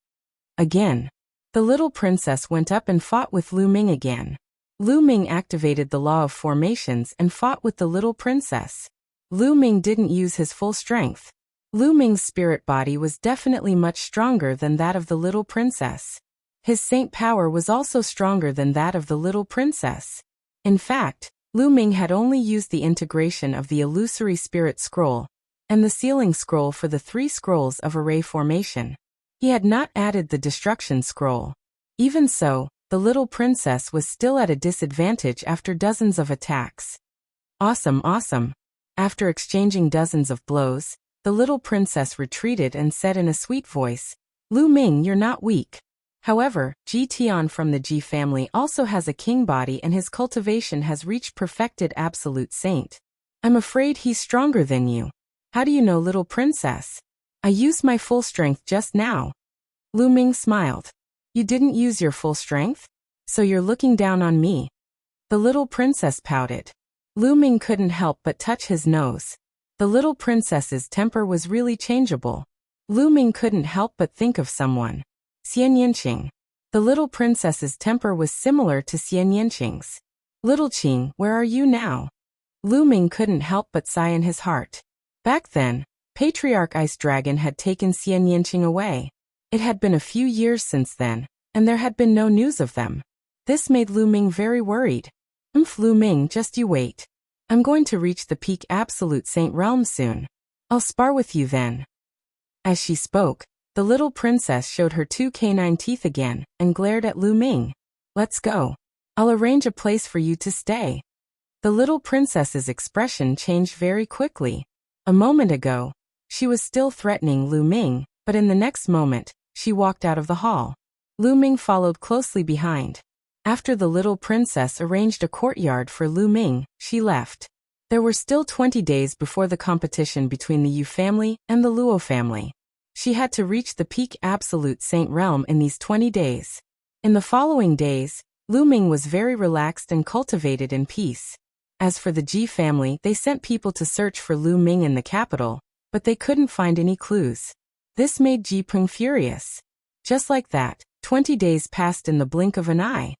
Again. The little princess went up and fought with Lu Ming again. Lu Ming activated the law of formations and fought with the little princess. Lu Ming didn't use his full strength. Lu Ming's spirit body was definitely much stronger than that of the little princess. His saint power was also stronger than that of the little princess. In fact, Lu Ming had only used the integration of the illusory spirit scroll and the sealing scroll for the 3 scrolls of array formation. He had not added the destruction scroll. Even so, the little princess was still at a disadvantage after dozens of attacks. Awesome, awesome. After exchanging dozens of blows, the little princess retreated and said in a sweet voice, Lu Ming, you're not weak. However, Ji Tian from the Ji family also has a king body and his cultivation has reached perfected absolute saint. I'm afraid he's stronger than you. How do you know, little princess? I used my full strength just now. Lu Ming smiled. You didn't use your full strength? So you're looking down on me? The little princess pouted. Lu Ming couldn't help but touch his nose. The little princess's temper was really changeable. Lu Ming couldn't help but think of someone. Xian Yanqing. The little princess's temper was similar to Xian Yanqing's. Little Qing, where are you now? Lu Ming couldn't help but sigh in his heart. Back then, Patriarch Ice Dragon had taken Xian Yanqing away. It had been a few years since then, and there had been no news of them. This made Lu Ming very worried. Lu Ming, just you wait. I'm going to reach the Peak Absolute Saint realm soon. I'll spar with you then. As she spoke, the little princess showed her 2 canine teeth again and glared at Lu Ming. Let's go. I'll arrange a place for you to stay. The little princess's expression changed very quickly. A moment ago, she was still threatening Lu Ming, but in the next moment, she walked out of the hall. Lu Ming followed closely behind. After the little princess arranged a courtyard for Lu Ming, she left. There were still 20 days before the competition between the Yu family and the Luo family. She had to reach the Peak Absolute Saint realm in these 20 days. In the following days, Lu Ming was very relaxed and cultivated in peace. As for the Ji family, they sent people to search for Lu Ming in the capital, but they couldn't find any clues. This made Ji Peng furious. Just like that, 20 days passed in the blink of an eye.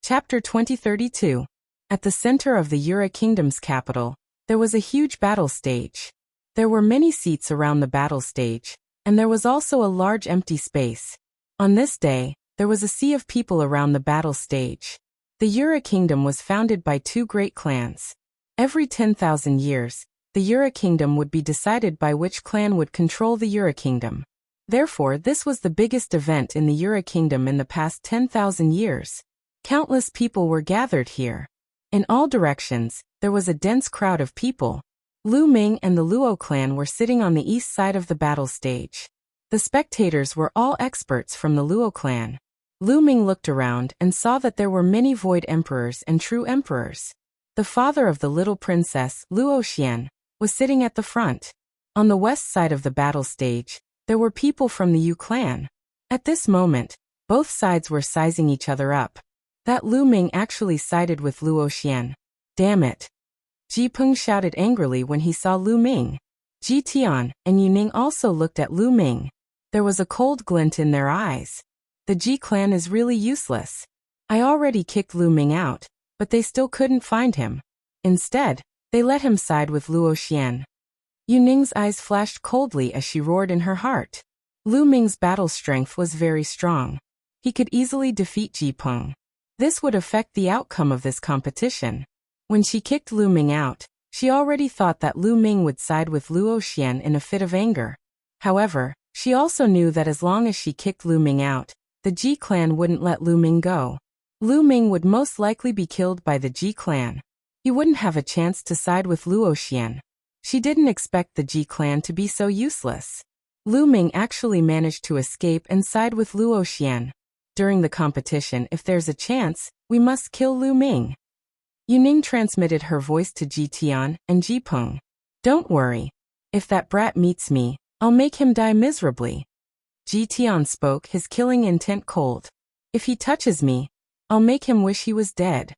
Chapter 2032. At the center of the Yura Kingdom's capital, there was a huge battle stage. There were many seats around the battle stage, and there was also a large empty space. On this day, there was a sea of people around the battle stage. The Yura Kingdom was founded by 2 great clans. Every 10,000 years, the Yura Kingdom would be decided by which clan would control the Yura Kingdom. Therefore, this was the biggest event in the Yura Kingdom in the past 10,000 years. Countless people were gathered here. In all directions, there was a dense crowd of people. Lu Ming and the Luo clan were sitting on the east side of the battle stage. The spectators were all experts from the Luo clan. Lu Ming looked around and saw that there were many void emperors and true emperors. The father of the little princess, Luo Xian, was sitting at the front. On the west side of the battle stage, there were people from the Yu clan. At this moment, both sides were sizing each other up. That Lu Ming actually sided with Luo Xian. Damn it. Ji Peng shouted angrily when he saw Lu Ming. Ji Tian and Yu Ning also looked at Lu Ming. There was a cold glint in their eyes. The Ji clan is really useless. I already kicked Lu Ming out, but they still couldn't find him. Instead, they let him side with Luo Xian. Yu Ning's eyes flashed coldly as she roared in her heart. Lu Ming's battle strength was very strong. He could easily defeat Ji Peng. This would affect the outcome of this competition. When she kicked Lu Ming out, she already thought that Lu Ming would side with Luo Xian in a fit of anger. However, she also knew that as long as she kicked Lu Ming out, the Ji clan wouldn't let Lu Ming go. Lu Ming would most likely be killed by the Ji clan. He wouldn't have a chance to side with Luo Xian. She didn't expect the Ji clan to be so useless. Lu Ming actually managed to escape and side with Luo Xian. During the competition, if there's a chance, we must kill Lu Ming. Yu Ning transmitted her voice to Ji Tian and Ji Peng. Don't worry. If that brat meets me, I'll make him die miserably. Ji Tian spoke, his killing intent cold. If he touches me, I'll make him wish he was dead.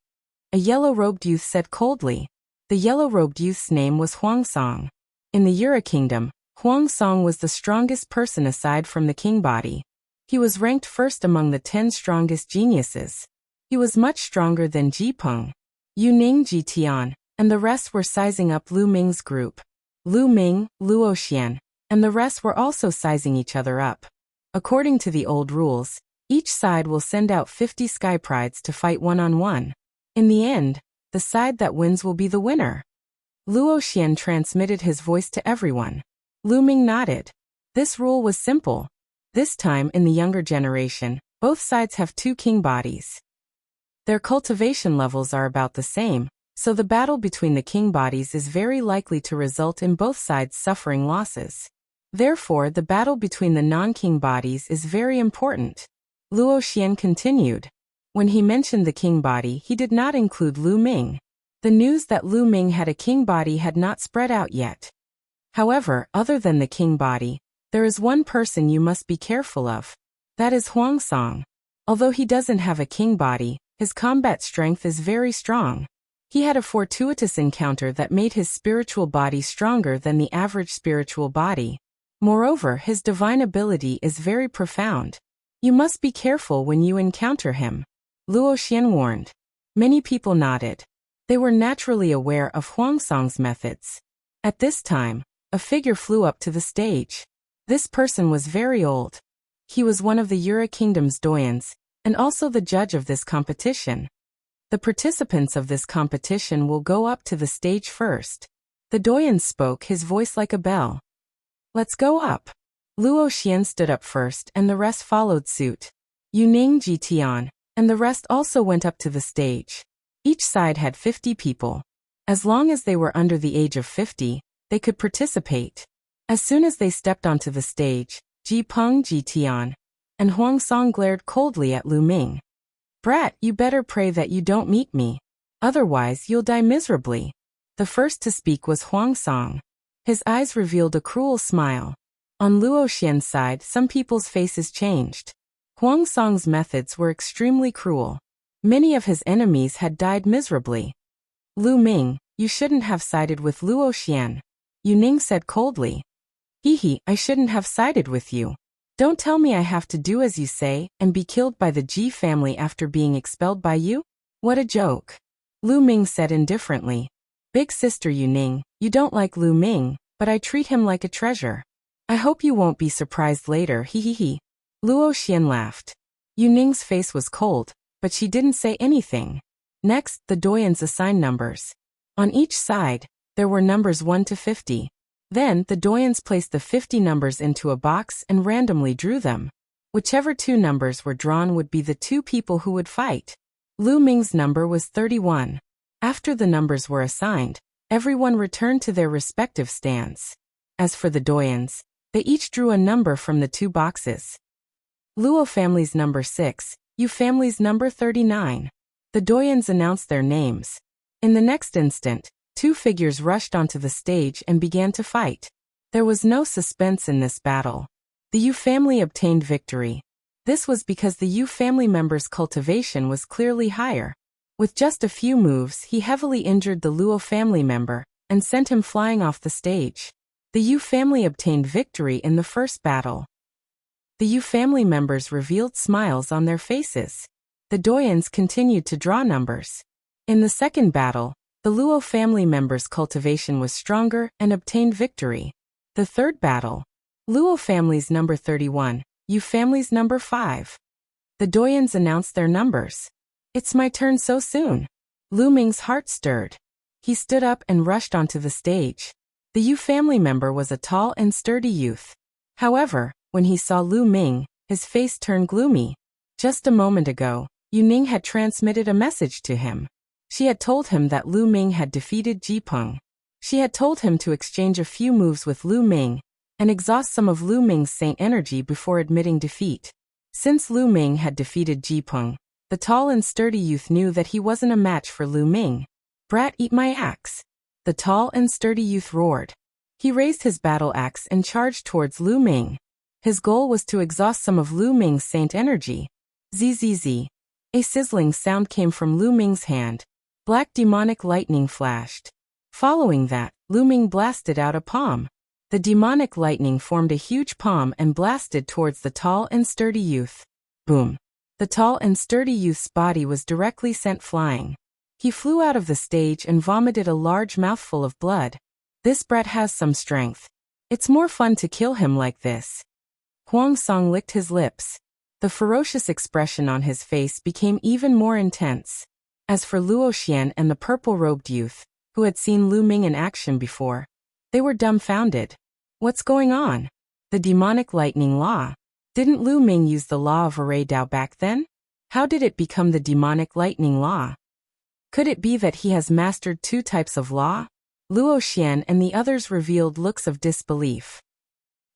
A yellow-robed youth said coldly. The yellow-robed youth's name was Huang Song. In the Yura kingdom, Huang Song was the strongest person aside from the king body. He was ranked first among the 10 strongest geniuses. He was much stronger than Ji Peng, Yu Ning, Ji Tian, and the rest were sizing up Lu Ming's group. Lu Ming, Luo Xian, and the rest were also sizing each other up. According to the old rules, each side will send out 50 Sky Prides to fight one-on-one. In the end, the side that wins will be the winner. Luo Xian transmitted his voice to everyone. Lu Ming nodded. This rule was simple. This time in the younger generation, both sides have 2 king bodies. Their cultivation levels are about the same, so the battle between the king bodies is very likely to result in both sides suffering losses. Therefore, the battle between the non-king bodies is very important. Luo Xian continued. When he mentioned the king body, he did not include Lu Ming. The news that Lu Ming had a king body had not spread out yet. However, other than the king body, there is one person you must be careful of. That is Huang Song. Although he doesn't have a king body, his combat strength is very strong. He had a fortuitous encounter that made his spiritual body stronger than the average spiritual body. Moreover, his divine ability is very profound. You must be careful when you encounter him. Luo Xian warned. Many people nodded. They were naturally aware of Huang Song's methods. At this time, a figure flew up to the stage. This person was very old. He was one of the Yura Kingdom's doyens, and also the judge of this competition. The participants of this competition will go up to the stage first. The doyen spoke, his voice like a bell. Let's go up. Luo Xian stood up first and the rest followed suit. Yu Ning, Ji Tian, and the rest also went up to the stage. Each side had 50 people. As long as they were under the age of 50, they could participate. As soon as they stepped onto the stage, Ji Peng, Ji Tian, and Huang Song glared coldly at Lu Ming. Brat, you better pray that you don't meet me. Otherwise you'll die miserably. The first to speak was Huang Song. His eyes revealed a cruel smile. On Luo Xian's side, some people's faces changed. Huang Song's methods were extremely cruel. Many of his enemies had died miserably. Lu Ming, you shouldn't have sided with Luo Xian. Yu Ning said coldly. I shouldn't have sided with you. Don't tell me I have to do as you say and be killed by the Ji family after being expelled by you? What a joke. Lu Ming said indifferently. Big sister Yu Ning, you don't like Lu Ming, but I treat him like a treasure. I hope you won't be surprised later, Luo Xian laughed. Yu Ning's face was cold, but she didn't say anything. Next, the doyens assigned numbers. On each side, there were numbers 1 to 50. Then, the doyens placed the 50 numbers into a box and randomly drew them. Whichever 2 numbers were drawn would be the 2 people who would fight. Lu Ming's number was 31. After the numbers were assigned, everyone returned to their respective stands. As for the doyens, they each drew a number from the 2 boxes. Luo family's number 6, Yu family's number 39. The doyens announced their names. In the next instant, 2 figures rushed onto the stage and began to fight. There was no suspense in this battle. The Yu family obtained victory. This was because the Yu family member's cultivation was clearly higher. With just a few moves, he heavily injured the Luo family member and sent him flying off the stage. The Yu family obtained victory in the first battle. The Yu family members revealed smiles on their faces. The Doyens continued to draw numbers. In the second battle, the Luo family members' cultivation was stronger and obtained victory. The third battle, Luo family's number 31, Yu family's number 5. The Doyens announced their numbers. It's my turn so soon. Lu Ming's heart stirred. He stood up and rushed onto the stage. The Yu family member was a tall and sturdy youth. However, when he saw Lu Ming, his face turned gloomy. Just a moment ago, Yu Ning had transmitted a message to him. She had told him that Lu Ming had defeated Ji Peng. She had told him to exchange a few moves with Lu Ming and exhaust some of Lu Ming's saint energy before admitting defeat. Since Lu Ming had defeated Ji Peng, the tall and sturdy youth knew that he wasn't a match for Lu Ming. Brat, eat my axe. The tall and sturdy youth roared. He raised his battle axe and charged towards Lu Ming. His goal was to exhaust some of Lu Ming's saint energy. Zzz. A sizzling sound came from Lu Ming's hand. Black demonic lightning flashed. Following that, Lu Ming blasted out a palm. The demonic lightning formed a huge palm and blasted towards the tall and sturdy youth. Boom. The tall and sturdy youth's body was directly sent flying. He flew out of the stage and vomited a large mouthful of blood. This brat has some strength. It's more fun to kill him like this. Huang Song licked his lips. The ferocious expression on his face became even more intense. As for Luo Xian and the purple-robed youth, who had seen Lu Ming in action before, they were dumbfounded. What's going on? The demonic lightning law. Didn't Lu Ming use the law of array Dao back then? How did it become the demonic lightning law? Could it be that he has mastered two types of law? Luo Xian and the others revealed looks of disbelief.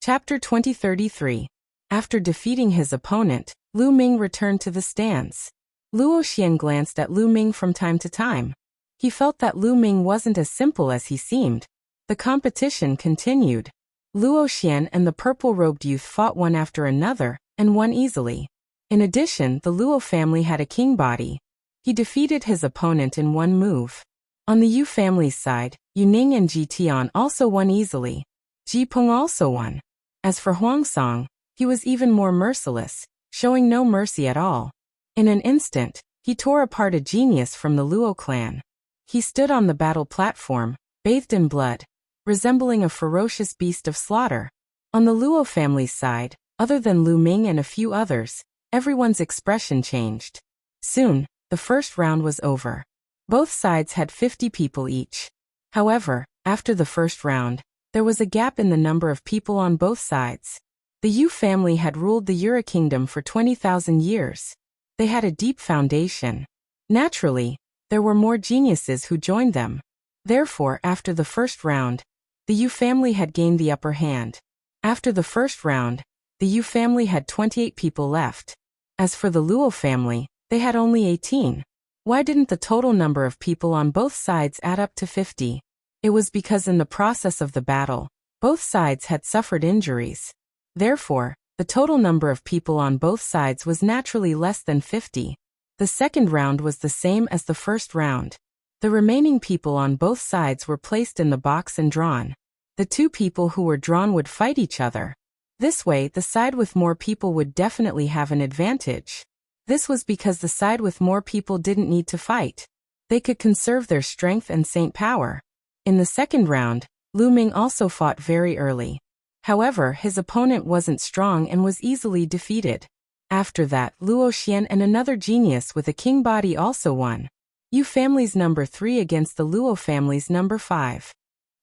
Chapter 2033. After defeating his opponent, Lu Ming returned to the stands. Luo Xian glanced at Lu Ming from time to time. He felt that Lu Ming wasn't as simple as he seemed. The competition continued. Luo Xian and the purple-robed youth fought one after another, and won easily. In addition, the Luo family had a king body. He defeated his opponent in one move. On the Yu family's side, Yu Ning and Ji Tian also won easily. Ji Peng also won. As for Huang Song, he was even more merciless, showing no mercy at all. In an instant, he tore apart a genius from the Luo clan. He stood on the battle platform, bathed in blood, resembling a ferocious beast of slaughter. On the Luo family's side, other than Lu Ming and a few others, everyone's expression changed. Soon, the first round was over. Both sides had 50 people each. However, after the first round, there was a gap in the number of people on both sides. The Yu family had ruled the Yura kingdom for 20,000 years. They had a deep foundation. Naturally, there were more geniuses who joined them. Therefore, after the first round, the Yu family had gained the upper hand. After the first round, the Yu family had 28 people left. As for the Luo family, they had only 18. Why didn't the total number of people on both sides add up to 50? It was because in the process of the battle, both sides had suffered injuries. Therefore, the total number of people on both sides was naturally less than 50. The second round was the same as the first round. The remaining people on both sides were placed in the box and drawn. The two people who were drawn would fight each other. This way, the side with more people would definitely have an advantage. This was because the side with more people didn't need to fight. They could conserve their strength and saint power. In the second round, Lu Ming also fought very early. However, his opponent wasn't strong and was easily defeated. After that, Luo Xian and another genius with a king body also won. Yu family's number 3 against the Luo family's number 5.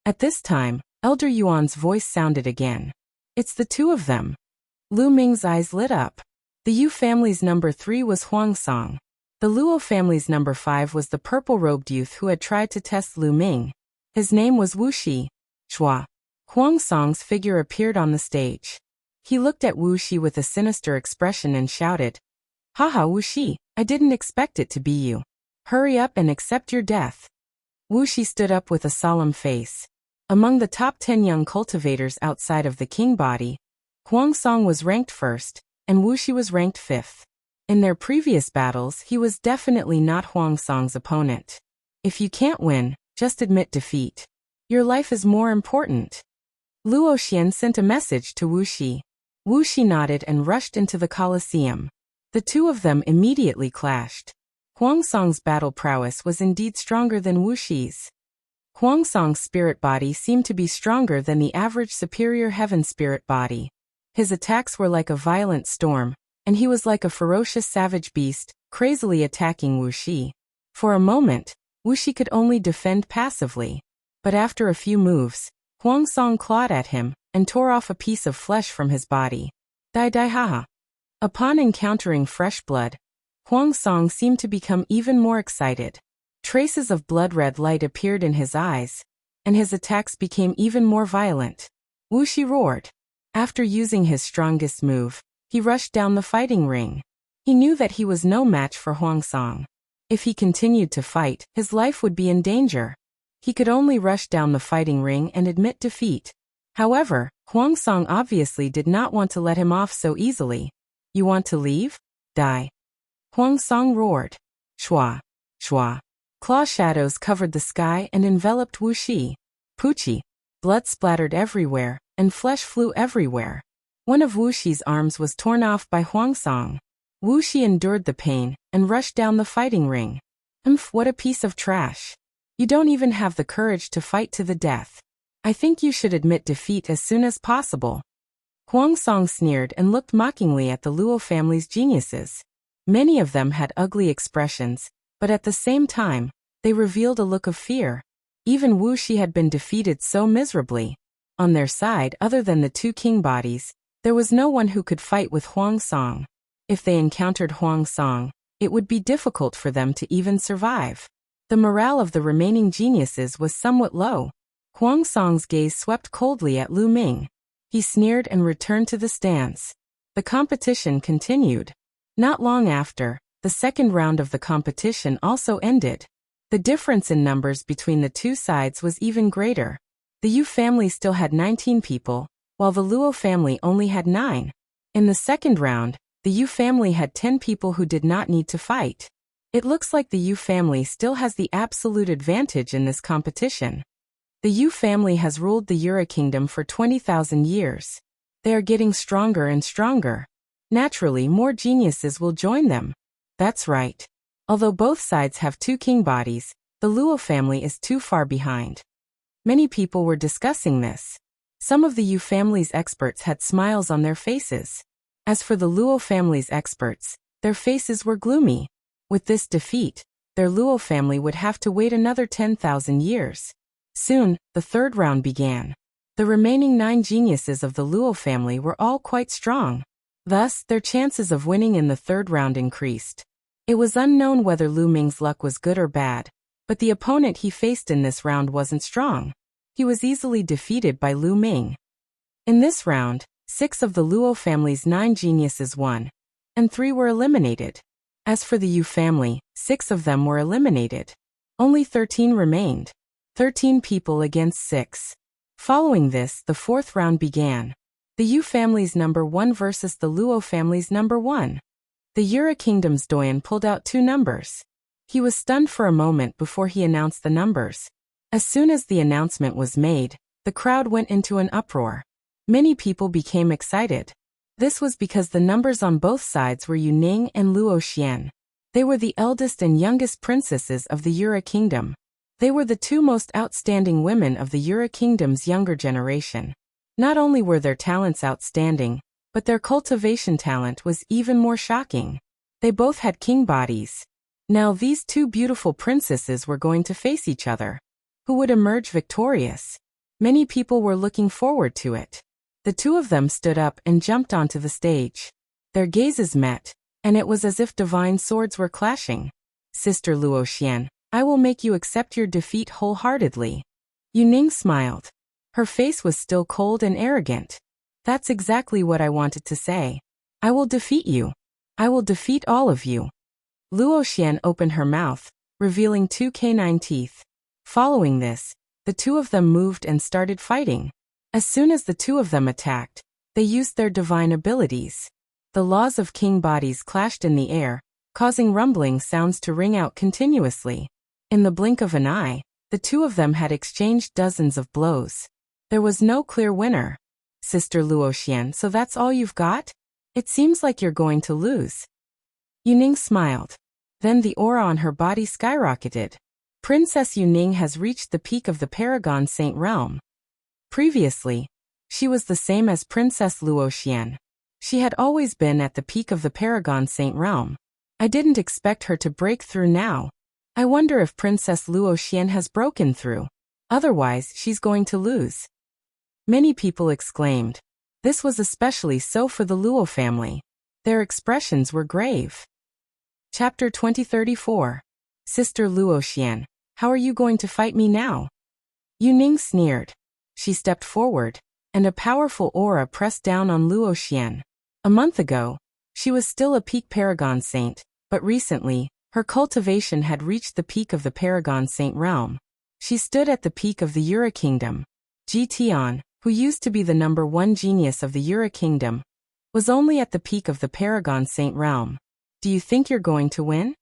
At this time, Elder Yuan's voice sounded again. It's the two of them. Lu Ming's eyes lit up. The Yu family's number 3 was Huang Song. The Luo family's number 5 was the purple-robed youth who had tried to test Lu Ming. His name was Wu Shi. Chua. Huang Song's figure appeared on the stage. He looked at Wu Shi with a sinister expression and shouted, "Haha, Wu Shi, I didn't expect it to be you. Hurry up and accept your death." Wu Shi stood up with a solemn face. Among the top 10 young cultivators outside of the king body, Huang Song was ranked first, and Wuxi was ranked 5th. In their previous battles, he was definitely not Huang Song's opponent. If you can't win, just admit defeat. Your life is more important. Luo Xian sent a message to Wuxi. Wuxi nodded and rushed into the Colosseum. The two of them immediately clashed. Huang Song's battle prowess was indeed stronger than Wuxi's. Huang Song's spirit body seemed to be stronger than the average superior heaven spirit body. His attacks were like a violent storm, and he was like a ferocious savage beast, crazily attacking Wuxi. For a moment, Wuxi could only defend passively. But after a few moves, Huang Song clawed at him and tore off a piece of flesh from his body. Dai dai haha. Upon encountering fresh blood, Huang Song seemed to become even more excited. Traces of blood-red light appeared in his eyes, and his attacks became even more violent. Wuxi roared. After using his strongest move, he rushed down the fighting ring. He knew that he was no match for Huang Song. If he continued to fight, his life would be in danger. He could only rush down the fighting ring and admit defeat. However, Huang Song obviously did not want to let him off so easily. You want to leave? Die. Huang Song roared. Shua. Shua. Claw shadows covered the sky and enveloped Wuxi. Pucci. Blood splattered everywhere, and flesh flew everywhere. One of Wuxi's arms was torn off by Huang Song. Wuxi endured the pain and rushed down the fighting ring. What a piece of trash. You don't even have the courage to fight to the death. I think you should admit defeat as soon as possible. Huang Song sneered and looked mockingly at the Luo family's geniuses. Many of them had ugly expressions, but at the same time, they revealed a look of fear. Even Wuxi had been defeated so miserably. On their side, other than the two king bodies, there was no one who could fight with Huang Song. If they encountered Huang Song, it would be difficult for them to even survive. The morale of the remaining geniuses was somewhat low. Huang Song's gaze swept coldly at Lu Ming. He sneered and returned to the stands. The competition continued. Not long after, the second round of the competition also ended. The difference in numbers between the two sides was even greater. The Yu family still had 19 people, while the Luo family only had 9. In the second round, the Yu family had 10 people who did not need to fight. It looks like the Yu family still has the absolute advantage in this competition. The Yu family has ruled the Yura kingdom for 20,000 years. They are getting stronger and stronger. Naturally, more geniuses will join them. That's right. Although both sides have two king bodies, the Luo family is too far behind. Many people were discussing this. Some of the Yu family's experts had smiles on their faces. As for the Luo family's experts, their faces were gloomy. With this defeat, their Luo family would have to wait another 10,000 years. Soon, the third round began. The remaining 9 geniuses of the Luo family were all quite strong. Thus, their chances of winning in the third round increased. It was unknown whether Lu Ming's luck was good or bad, but the opponent he faced in this round wasn't strong. He was easily defeated by Lu Ming. In this round, 6 of the Luo family's 9 geniuses won, and 3 were eliminated. As for the Yu family, 6 of them were eliminated. Only 13 remained. 13 people against 6. Following this, the fourth round began. The Yu family's number 1 versus the Luo family's number 1. The Yura kingdom's doyen pulled out 2 numbers. He was stunned for a moment before he announced the numbers. As soon as the announcement was made, the crowd went into an uproar. Many people became excited. This was because the numbers on both sides were Yu Ning and Luo Xian. They were the eldest and youngest princesses of the Yura kingdom. They were the 2 most outstanding women of the Yura kingdom's younger generation. Not only were their talents outstanding, but their cultivation talent was even more shocking. They both had king bodies. Now these 2 beautiful princesses were going to face each other. Who would emerge victorious? Many people were looking forward to it. The 2 of them stood up and jumped onto the stage. Their gazes met, and it was as if divine swords were clashing. Sister Luo Xian, I will make you accept your defeat wholeheartedly. Yu Ning smiled. Her face was still cold and arrogant. That's exactly what I wanted to say. I will defeat you. I will defeat all of you. Luo Xian opened her mouth, revealing 2 canine teeth. Following this, the 2 of them moved and started fighting. As soon as the 2 of them attacked, they used their divine abilities. The laws of king bodies clashed in the air, causing rumbling sounds to ring out continuously. In the blink of an eye, the two of them had exchanged dozens of blows. There was no clear winner. Sister Luoxian, so that's all you've got? It seems like you're going to lose. Yuning smiled. Then the aura on her body skyrocketed. Princess Yuning has reached the peak of the Paragon Saint realm. Previously, she was the same as Princess Luoxian. She had always been at the peak of the Paragon Saint realm. I didn't expect her to break through now. I wonder if Princess Luoxian has broken through. Otherwise, she's going to lose. Many people exclaimed. This was especially so for the Luo family. Their expressions were grave. Chapter 2034. Sister Luoxian, how are you going to fight me now? Yuning sneered. She stepped forward, and a powerful aura pressed down on Luoxian. A month ago, she was still a peak Paragon Saint, but recently, her cultivation had reached the peak of the Paragon Saint realm. She stood at the peak of the Yura Kingdom. Ji Tian, who used to be the #1 genius of the Yura Kingdom, was only at the peak of the Paragon Saint realm. Do you think you're going to win?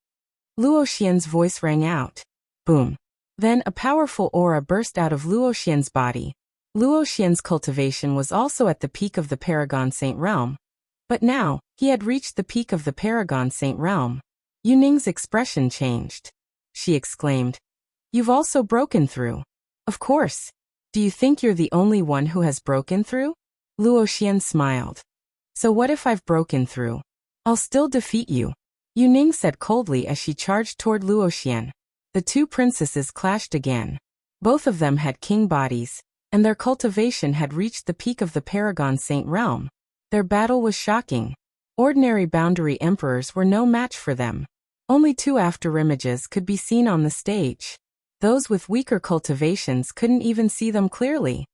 Luoxian's voice rang out. Boom. Then a powerful aura burst out of Luoxian's body. Luoxian's cultivation was also at the peak of the Paragon Saint realm. But now, he had reached the peak of the Paragon Saint realm. Yuning's expression changed. She exclaimed, "You've also broken through." "Of course. Do you think you're the only one who has broken through?" Luoxian smiled. "So what if I've broken through? I'll still defeat you," Yuning said coldly as she charged toward Luoxian. The two princesses clashed again. Both of them had king bodies, and their cultivation had reached the peak of the Paragon Saint realm. Their battle was shocking. Ordinary boundary emperors were no match for them. Only two afterimages could be seen on the stage. Those with weaker cultivations couldn't even see them clearly.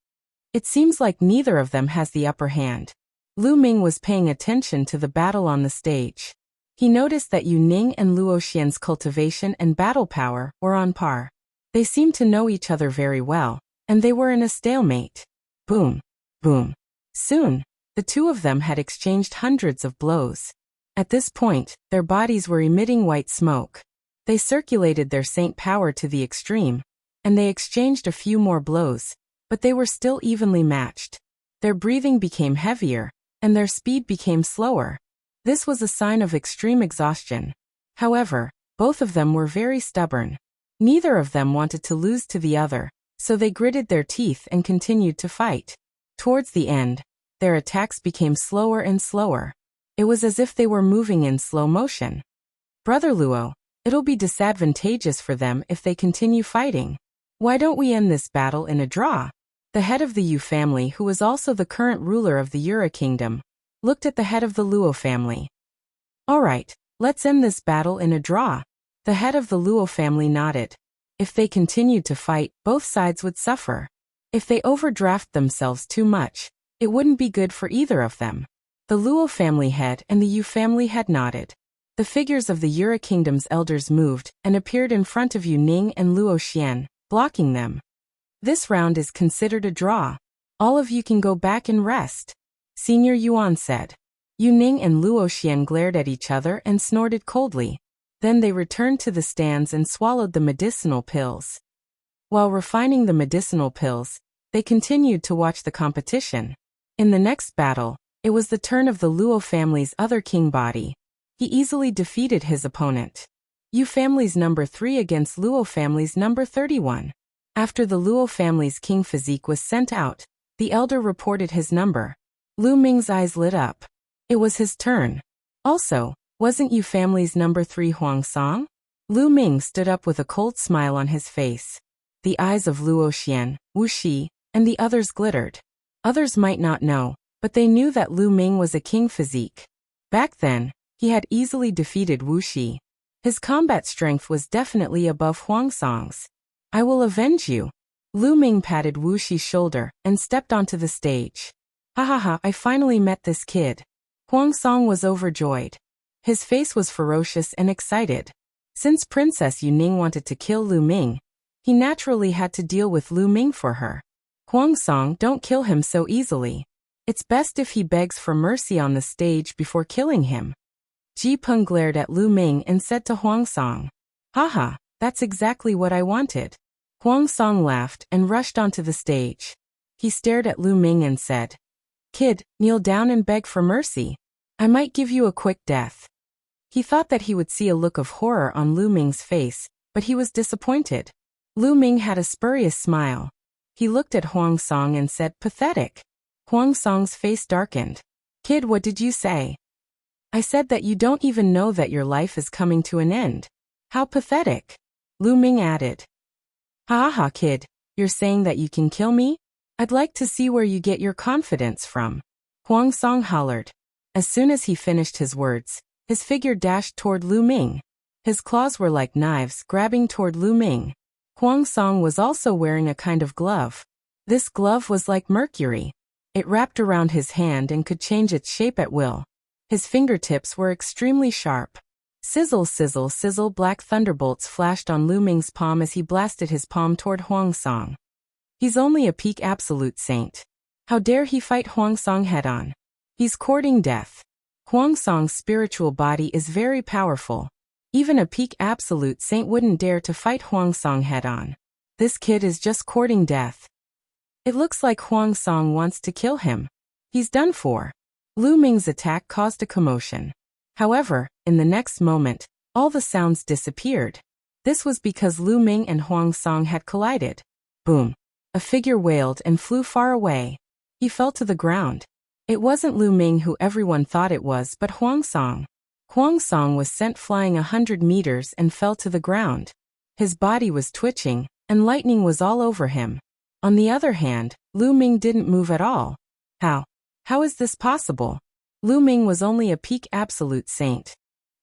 It seems like neither of them has the upper hand. Lu Ming was paying attention to the battle on the stage. He noticed that Yuning and Luoxian's cultivation and battle power were on par. They seemed to know each other very well, and they were in a stalemate. Boom, boom. Soon, the two of them had exchanged hundreds of blows. At this point, their bodies were emitting white smoke. They circulated their saint power to the extreme, and they exchanged a few more blows, but they were still evenly matched. Their breathing became heavier, and their speed became slower. This was a sign of extreme exhaustion. However, both of them were very stubborn. Neither of them wanted to lose to the other, so they gritted their teeth and continued to fight. Towards the end, their attacks became slower and slower. It was as if they were moving in slow motion. "Brother Luo, it'll be disadvantageous for them if they continue fighting. Why don't we end this battle in a draw?" The head of the Yu family, who was also the current ruler of the Yura Kingdom, looked at the head of the Luo family. "All right, let's end this battle in a draw." The head of the Luo family nodded. If they continued to fight, both sides would suffer. If they overdraft themselves too much, it wouldn't be good for either of them. The Luo family head and the Yu family head nodded. The figures of the Yura Kingdom's elders moved and appeared in front of Yuning and Luoxian, blocking them. "This round is considered a draw. All of you can go back and rest," Senior Yuan said. Yuning and Luoxian glared at each other and snorted coldly. Then they returned to the stands and swallowed the medicinal pills. While refining the medicinal pills, they continued to watch the competition. In the next battle, it was the turn of the Luo family's other king body. He easily defeated his opponent. Yu family's #3 against Luo family's #31. After the Luo family's king physique was sent out, the elder reported his number. Lu Ming's eyes lit up. It was his turn. Also, wasn't Yu family's #3 Huang Song? Lu Ming stood up with a cold smile on his face. The eyes of Luoxian, Wu Shi, and the others glittered. Others might not know, but they knew that Lu Ming was a king physique. Back then, he had easily defeated Wu Shi. His combat strength was definitely above Huang Song's. "I will avenge you." Lu Ming patted Wu Shi's shoulder and stepped onto the stage. "Ha ha ha, I finally met this kid." Huang Song was overjoyed. His face was ferocious and excited. Since Princess Yuning wanted to kill Lu Ming, he naturally had to deal with Lu Ming for her. "Huang Song, don't kill him so easily." It's best if he begs for mercy on the stage before killing him. Ji Peng glared at Lu Ming and said to Huang Song, "Haha, that's exactly what I wanted." Huang Song laughed and rushed onto the stage. He stared at Lu Ming and said, "Kid, kneel down and beg for mercy. I might give you a quick death." He thought that he would see a look of horror on Lu Ming's face, but he was disappointed. Lu Ming had a spurious smile. He looked at Huang Song and said, "Pathetic." Huang Song's face darkened. "Kid, what did you say?" "I said that you don't even know that your life is coming to an end." "How pathetic." Lu Ming added. "Ha ha, kid, you're saying that you can kill me? I'd like to see where you get your confidence from." Huang Song hollered. As soon as he finished his words, his figure dashed toward Lu Ming. His claws were like knives grabbing toward Lu Ming. Huang Song was also wearing a kind of glove. This glove was like mercury. It wrapped around his hand and could change its shape at will. His fingertips were extremely sharp. Sizzle, sizzle, sizzle, black thunderbolts flashed on Lu Ming's palm as he blasted his palm toward Huang Song. He's only a peak absolute saint. How dare he fight Huang Song head-on? He's courting death. Huang Song's spiritual body is very powerful. Even a peak absolute saint wouldn't dare to fight Huang Song head-on. This kid is just courting death. It looks like Huang Song wants to kill him. He's done for. Lu Ming's attack caused a commotion. However, in the next moment, all the sounds disappeared. This was because Lu Ming and Huang Song had collided. Boom. A figure wailed and flew far away. He fell to the ground. It wasn't Lu Ming who everyone thought it was, but Huang Song. Huang Song was sent flying 100 meters and fell to the ground. His body was twitching, and lightning was all over him. On the other hand, Lu Ming didn't move at all. How is this possible? Lu Ming was only a peak absolute saint.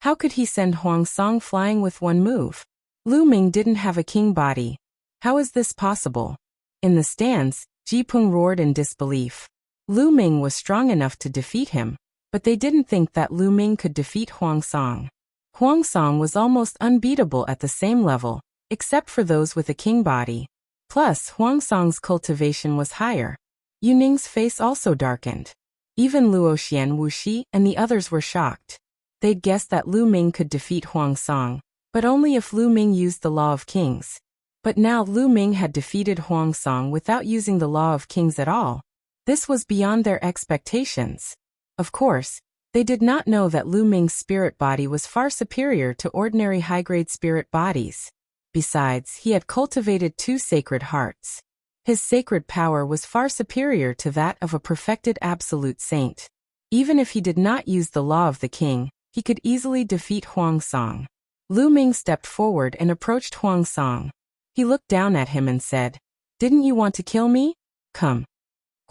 How could he send Huang Song flying with one move? Lu Ming didn't have a king body. How is this possible? In the stands, Ji Peng roared in disbelief. Lu Ming was strong enough to defeat him, but they didn't think that Lu Ming could defeat Huang Song. Huang Song was almost unbeatable at the same level, except for those with a king body. Plus, Huang Song's cultivation was higher. Yu Ning's face also darkened. Even Luo Xian, Wu Shi, and the others were shocked. They'd guessed that Lu Ming could defeat Huang Song, but only if Lu Ming used the Law of Kings. But now Lu Ming had defeated Huang Song without using the Law of Kings at all. This was beyond their expectations. Of course, they did not know that Lu Ming's spirit body was far superior to ordinary high-grade spirit bodies. Besides, he had cultivated 2 sacred hearts. His sacred power was far superior to that of a perfected absolute saint. Even if he did not use the Law of the King, he could easily defeat Huang Song. Lu Ming stepped forward and approached Huang Song. He looked down at him and said, "Didn't you want to kill me? Come."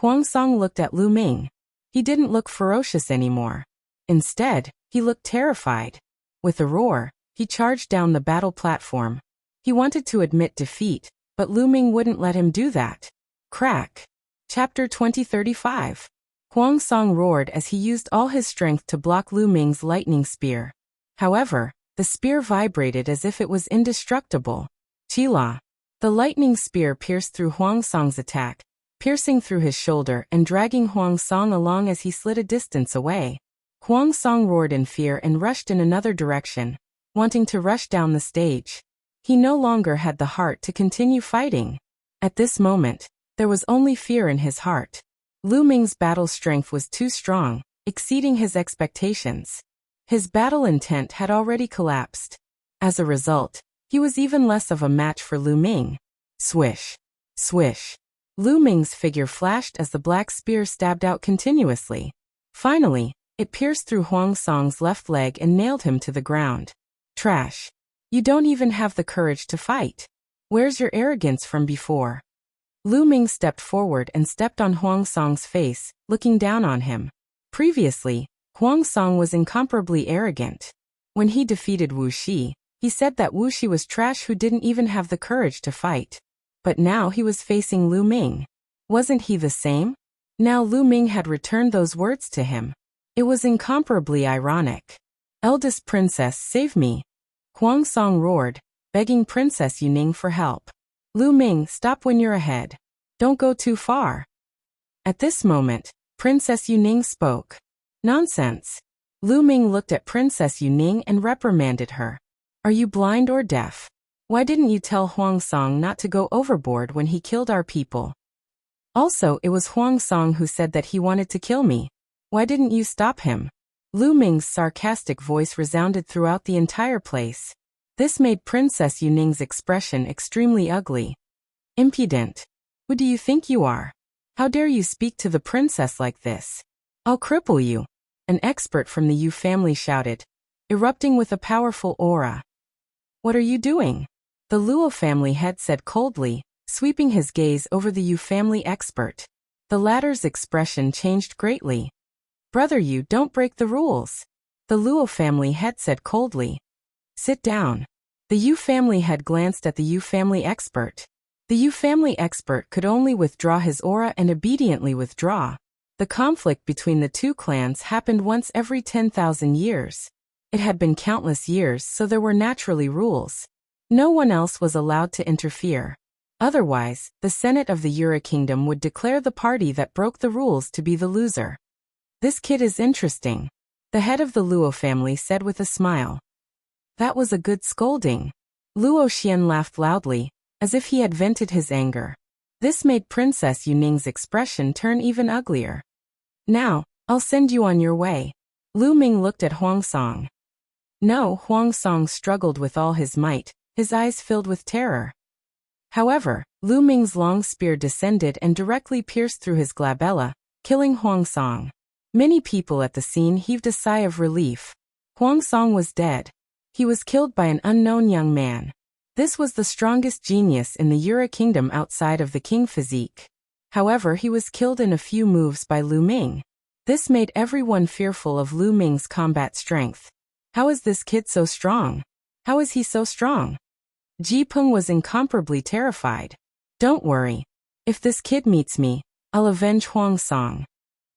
Huang Song looked at Lu Ming. He didn't look ferocious anymore. Instead, he looked terrified. With a roar, he charged down the battle platform. He wanted to admit defeat, but Lu Ming wouldn't let him do that. Crack. Chapter 2035. Huang Song roared as he used all his strength to block Lu Ming's lightning spear. However, the spear vibrated as if it was indestructible. Chila. The lightning spear pierced through Huang Song's attack, piercing through his shoulder and dragging Huang Song along as he slid a distance away. Huang Song roared in fear and rushed in another direction, wanting to rush down the stage. He no longer had the heart to continue fighting. At this moment, there was only fear in his heart. Lu Ming's battle strength was too strong, exceeding his expectations. His battle intent had already collapsed. As a result, he was even less of a match for Lu Ming. Swish. Swish. Lu Ming's figure flashed as the black spear stabbed out continuously. Finally, it pierced through Huang Song's left leg and nailed him to the ground. Trash. You don't even have the courage to fight. Where's your arrogance from before? Lu Ming stepped forward and stepped on Huang Song's face, looking down on him. Previously, Huang Song was incomparably arrogant. When he defeated Wu Shi, he said that Wu Shi was trash who didn't even have the courage to fight. But now he was facing Lu Ming. Wasn't he the same? Now Lu Ming had returned those words to him. It was incomparably ironic. Eldest princess, save me. Huang Song roared, begging Princess Yu Ning for help. Lu Ming, stop when you're ahead. Don't go too far. At this moment, Princess Yuning spoke. Nonsense. Lu Ming looked at Princess Yuning and reprimanded her. Are you blind or deaf? Why didn't you tell Huang Song not to go overboard when he killed our people? Also, it was Huang Song who said that he wanted to kill me. Why didn't you stop him? Lu Ming's sarcastic voice resounded throughout the entire place. This made Princess Yuning's expression extremely ugly. Impudent. Who do you think you are? How dare you speak to the princess like this? I'll cripple you. An expert from the Yu family shouted, erupting with a powerful aura. What are you doing? The Luo family head said coldly, sweeping his gaze over the Yu family expert. The latter's expression changed greatly. Brother Yu, don't break the rules. The Luo family head said coldly. Sit down. The Yu family head glanced at the Yu family expert. The Yu family expert could only withdraw his aura and obediently withdraw. The conflict between the two clans happened once every 10,000 years. It had been countless years, so there were naturally rules. No one else was allowed to interfere. Otherwise, the Senate of the Yura Kingdom would declare the party that broke the rules to be the loser. This kid is interesting, the head of the Luo family said with a smile. That was a good scolding. Luo Xian laughed loudly, as if he had vented his anger. This made Princess Yuning's expression turn even uglier. Now, I'll send you on your way. Lu Ming looked at Huang Song. No, Huang Song struggled with all his might, his eyes filled with terror. However, Lu Ming's long spear descended and directly pierced through his glabella, killing Huang Song. Many people at the scene heaved a sigh of relief. Huang Song was dead. He was killed by an unknown young man. This was the strongest genius in the Yura Kingdom outside of the king physique. However, he was killed in a few moves by Lu Ming. This made everyone fearful of Lu Ming's combat strength. How is this kid so strong? How is he so strong? Ji Peng was incomparably terrified. Don't worry. If this kid meets me, I'll avenge Huang Song.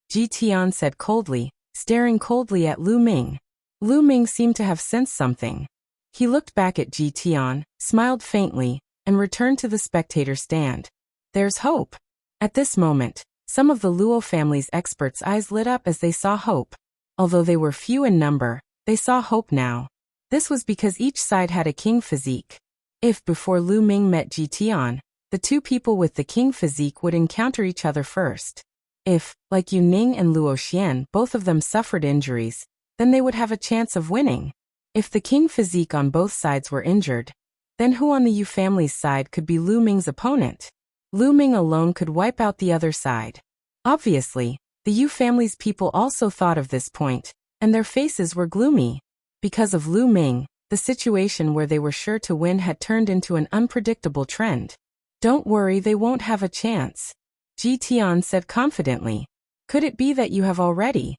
Ji Tian said coldly, staring coldly at Lu Ming. Lu Ming seemed to have sensed something. He looked back at Ji Tian, smiled faintly, and returned to the spectator stand. There's hope. At this moment, some of the Luo family's experts' eyes lit up as they saw hope. Although they were few in number, they saw hope now. This was because each side had a king physique. If before Lu Ming met Ji Tian, the two people with the king physique would encounter each other first. If, like Yu Ning and Luo Xian, both of them suffered injuries, then they would have a chance of winning. If the king physique on both sides were injured, then who on the Yu family's side could be Lu Ming's opponent? Lu Ming alone could wipe out the other side. Obviously, the Yu family's people also thought of this point, and their faces were gloomy. Because of Lu Ming, the situation where they were sure to win had turned into an unpredictable trend. Don't worry, they won't have a chance. Ji Tian said confidently. Could it be that you have already?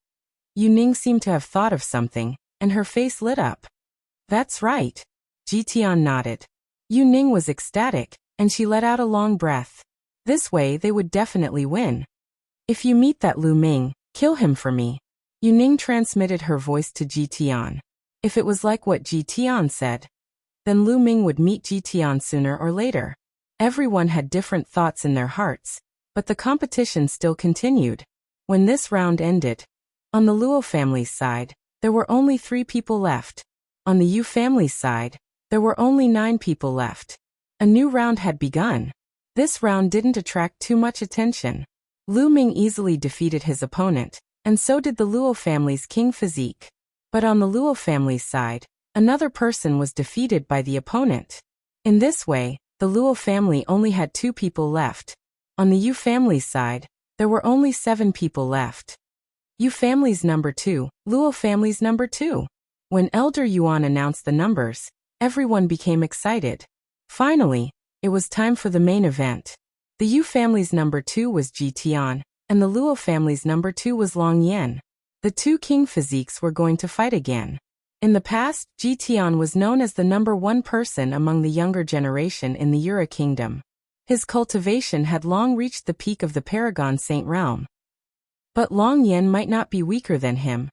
Yu Ning seemed to have thought of something, and her face lit up. That's right. Ji Tian nodded. Yu Ning was ecstatic, and she let out a long breath. This way they would definitely win. If you meet that Lu Ming, kill him for me. Yu Ning transmitted her voice to Ji Tian. If it was like what Ji Tian said, then Lu Ming would meet Ji Tian sooner or later. Everyone had different thoughts in their hearts, but the competition still continued. When this round ended, on the Luo family's side, there were only 3 people left. On the Yu family's side, there were only 9 people left. A new round had begun. This round didn't attract too much attention. Lu Ming easily defeated his opponent, and so did the Luo family's king physique. But on the Luo family's side, another person was defeated by the opponent. In this way, the Luo family only had 2 people left. On the Yu family's side, there were only 7 people left. Yu family's number 2, Luo family's number 2. When Elder Yuan announced the numbers, everyone became excited. Finally, it was time for the main event. The Yu family's number 2 was Ji Tian, and the Luo family's number 2 was Long Yan. The 2 king physiques were going to fight again. In the past, Ji Tian was known as the number 1 person among the younger generation in the Yura Kingdom. His cultivation had long reached the peak of the Paragon Saint realm. But Long Yan might not be weaker than him,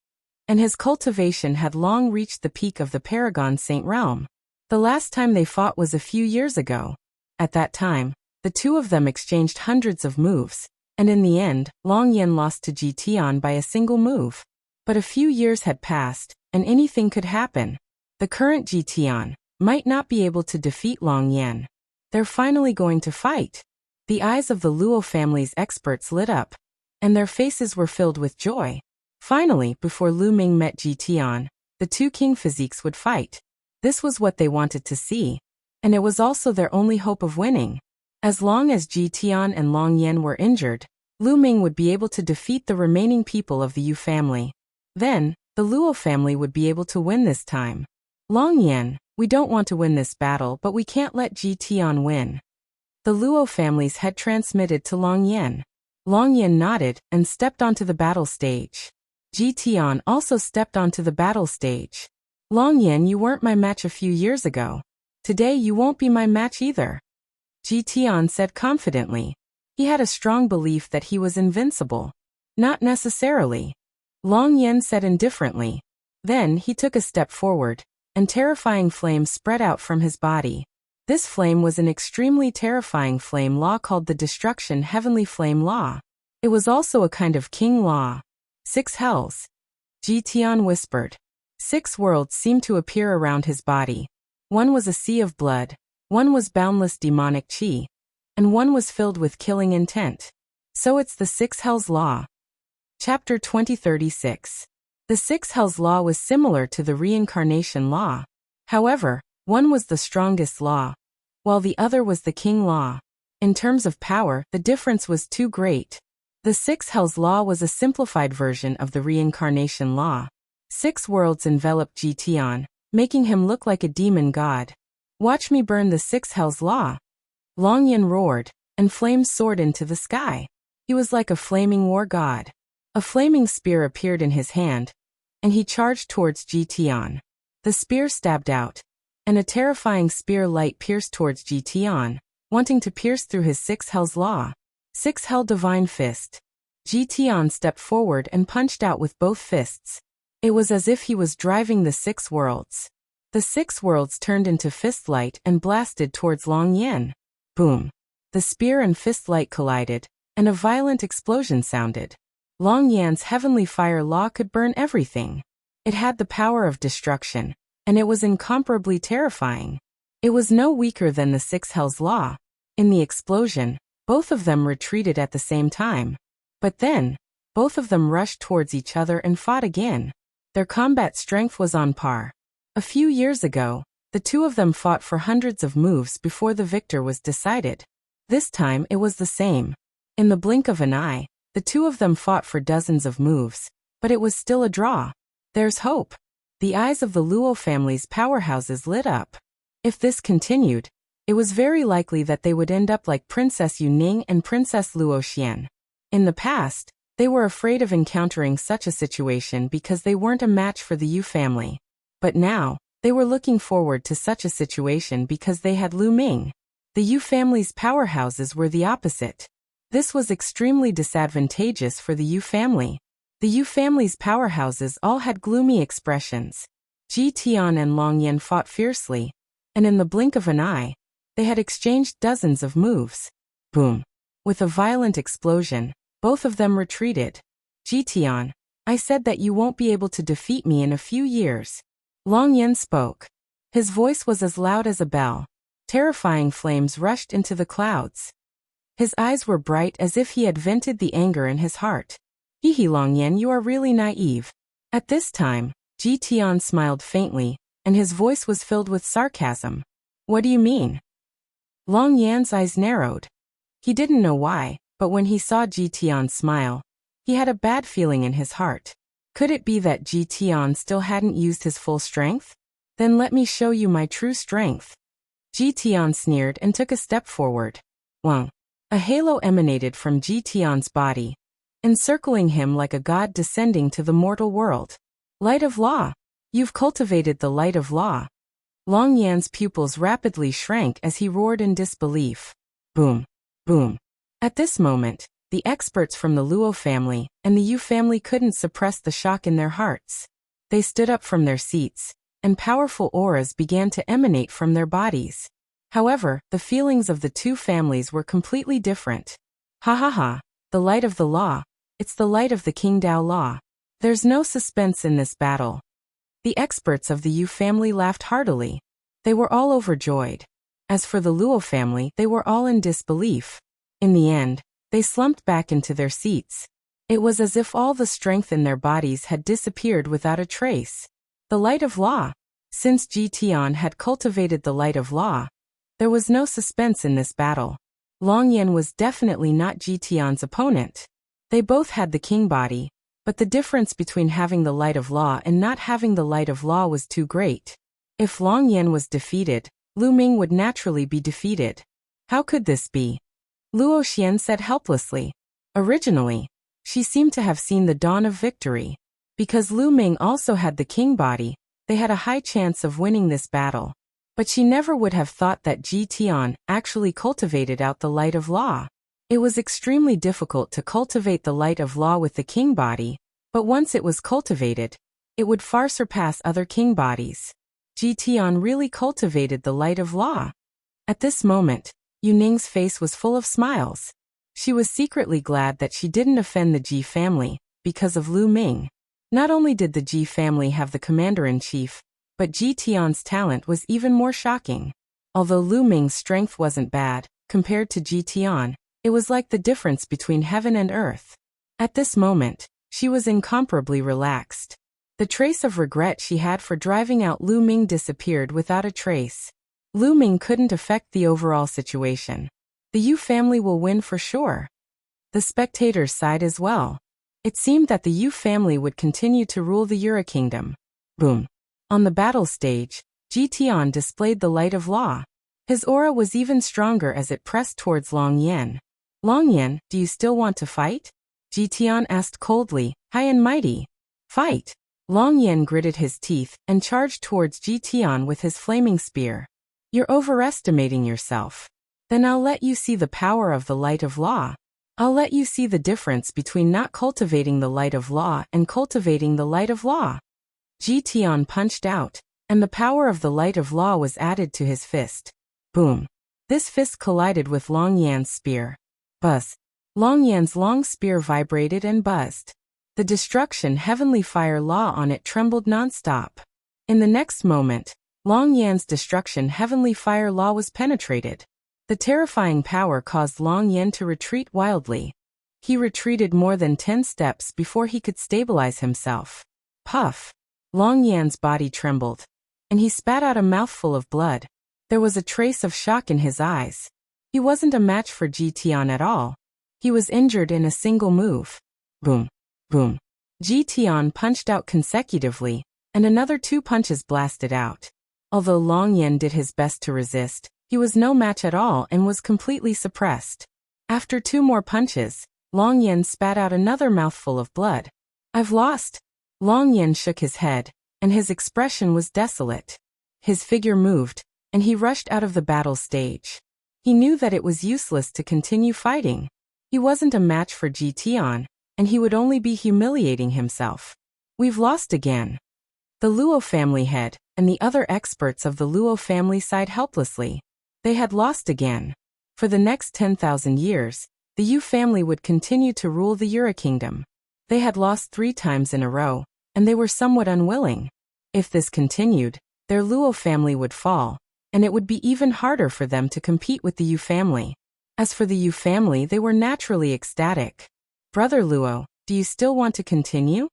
and his cultivation had long reached the peak of the Paragon Saint realm. The last time they fought was a few years ago. At that time, the two of them exchanged hundreds of moves, And in the end, Long Yan lost to Ji Tian by a single move. But a few years had passed, and anything could happen. The current Ji Tian might not be able to defeat Long Yan. They're finally going to fight. The eyes of the Luo family's experts lit up, and their faces were filled with joy. Finally, before Lu Ming met Ji Tian, the two king physiques would fight. This was what they wanted to see, and it was also their only hope of winning. As long as Ji Tian and Long Yan were injured, Lu Ming would be able to defeat the remaining people of the Yu family. Then, the Luo family would be able to win this time. Long Yan, we don't want to win this battle, but we can't let Ji Tian win. The Luo family's head transmitted to Long Yan. Long Yan nodded and stepped onto the battle stage. Ji Tian also stepped onto the battle stage. Long Yan, you weren't my match a few years ago. Today you won't be my match either. Ji Tian said confidently. He had a strong belief that he was invincible. Not necessarily. Long Yan said indifferently. Then he took a step forward, and terrifying flame spread out from his body. This flame was an extremely terrifying flame law called the Destruction Heavenly Flame Law. It was also a kind of king law. 6 hells. Ji Tian whispered. 6 worlds seemed to appear around his body. One was a sea of blood, one was boundless demonic chi, and one was filled with killing intent. So it's the 6 hells law. Chapter 2036. The 6 hells law was similar to the reincarnation law. However, one was the strongest law, while the other was the king law. In terms of power, the difference was too great. The 6 hells law was a simplified version of the reincarnation law. 6 worlds enveloped Ji Tian, making him look like a demon god. Watch me burn the 6 hells law. Long Yan roared, and flames soared into the sky. He was like a flaming war god. A flaming spear appeared in his hand, and he charged towards Ji Tian. The spear stabbed out, and a terrifying spear light pierced towards Ji Tian, wanting to pierce through his 6 hells law. 6 hell divine fist. Ji Tian stepped forward and punched out with both fists. It was as if he was driving the 6 worlds. The 6 worlds turned into fist light and blasted towards Long Yan. Boom. The spear and fist light collided, and a violent explosion sounded. Long Yan's heavenly fire law could burn everything. It had the power of destruction, and it was incomparably terrifying. It was no weaker than the 6 hells law. In the explosion, both of them retreated at the same time. But then, both of them rushed towards each other and fought again. Their combat strength was on par. A few years ago, the two of them fought for hundreds of moves before the victor was decided. This time it was the same. In the blink of an eye, the two of them fought for dozens of moves, but it was still a draw. There's hope. The eyes of the Luo family's powerhouses lit up. If this continued, it was very likely that they would end up like Princess Yu Ning and Princess Luo Xian. In the past, they were afraid of encountering such a situation because they weren't a match for the Yu family. But now, they were looking forward to such a situation because they had Lu Ming. The Yu family's powerhouses were the opposite. This was extremely disadvantageous for the Yu family. The Yu family's powerhouses all had gloomy expressions. Ji Tian and Long Yan fought fiercely, and in the blink of an eye, they had exchanged dozens of moves. Boom. With a violent explosion, both of them retreated. Ji Tian, I said that you won't be able to defeat me in a few years. Long Yan spoke. His voice was as loud as a bell. Terrifying flames rushed into the clouds. His eyes were bright as if he had vented the anger in his heart. Hehe, Long Yan, you are really naive. At this time, Ji Tian smiled faintly, and his voice was filled with sarcasm. What do you mean? Long Yan's eyes narrowed. He didn't know why, but when he saw Ji Tian smile, he had a bad feeling in his heart. Could it be that Ji Tian still hadn't used his full strength? Then let me show you my true strength. Ji Tian sneered and took a step forward. Wang. A halo emanated from Ji Tian's body, encircling him like a god descending to the mortal world. Light of Law. You've cultivated the light of law. Long Yan's pupils rapidly shrank as he roared in disbelief. Boom. Boom. At this moment, the experts from the Luo family and the Yu family couldn't suppress the shock in their hearts. They stood up from their seats, and powerful auras began to emanate from their bodies. However, the feelings of the two families were completely different. Ha ha ha. The light of the law. It's the light of the King Dao law. There's no suspense in this battle. The experts of the Yu family laughed heartily. They were all overjoyed. As for the Luo family, they were all in disbelief. In the end, they slumped back into their seats. It was as if all the strength in their bodies had disappeared without a trace. The light of law. Since Ji Tian had cultivated the light of law, there was no suspense in this battle. Long Yan was definitely not Ji Tian's opponent. They both had the king body, but the difference between having the light of law and not having the light of law was too great. If Long Yan was defeated, Lu Ming would naturally be defeated. How could this be? Luo Xian said helplessly. Originally, she seemed to have seen the dawn of victory. Because Lu Ming also had the king body, they had a high chance of winning this battle. But she never would have thought that Ji Tian actually cultivated out the light of law. It was extremely difficult to cultivate the light of law with the king body, but once it was cultivated, it would far surpass other king bodies. Ji Tian really cultivated the light of law. At this moment, Yu Ning's face was full of smiles. She was secretly glad that she didn't offend the Ji family, because of Lu Ming. Not only did the Ji family have the commander-in-chief, but Ji Tian's talent was even more shocking. Although Lu Ming's strength wasn't bad, compared to Ji Tian, it was like the difference between heaven and earth. At this moment, she was incomparably relaxed. The trace of regret she had for driving out Lu Ming disappeared without a trace. Lu Ming couldn't affect the overall situation. The Yu family will win for sure. The spectators sighed as well. It seemed that the Yu family would continue to rule the Yura kingdom. Boom. On the battle stage, Ji Tian displayed the light of law. His aura was even stronger as it pressed towards Long Yan. Long Yan, do you still want to fight? Ji Tian asked coldly, high and mighty. Fight! Long Yan gritted his teeth and charged towards Ji Tian with his flaming spear. You're overestimating yourself. Then I'll let you see the power of the light of law. I'll let you see the difference between not cultivating the light of law and cultivating the light of law. Ji Tian punched out, and the power of the light of law was added to his fist. Boom. This fist collided with Long Yan's spear. Buzz. Long Yan's long spear vibrated and buzzed. The destruction heavenly fire law on it trembled non-stop. In the next moment, Long Yan's destruction heavenly fire law was penetrated. The terrifying power caused Long Yan to retreat wildly. He retreated more than 10 steps before he could stabilize himself. Puff. Long Yan's body trembled, and he spat out a mouthful of blood. There was a trace of shock in his eyes. He wasn't a match for Ji Tian at all. He was injured in a single move. Boom. Boom. Ji Tian punched out consecutively, and another 2 punches blasted out. Although Long Yan did his best to resist, he was no match at all and was completely suppressed. After 2 more punches, Long Yan spat out another mouthful of blood. I've lost. Long Yan shook his head, and his expression was desolate. His figure moved, and he rushed out of the battle stage. He knew that it was useless to continue fighting. He wasn't a match for Ji Tian, and he would only be humiliating himself. We've lost again. The Luo family head and the other experts of the Luo family sighed helplessly. They had lost again. For the next 10,000 years, the Yu family would continue to rule the Yura kingdom. They had lost 3 times in a row, and they were somewhat unwilling. If this continued, their Luo family would fall, and it would be even harder for them to compete with the Yu family. As for the Yu family, they were naturally ecstatic. Brother Luo, do you still want to continue?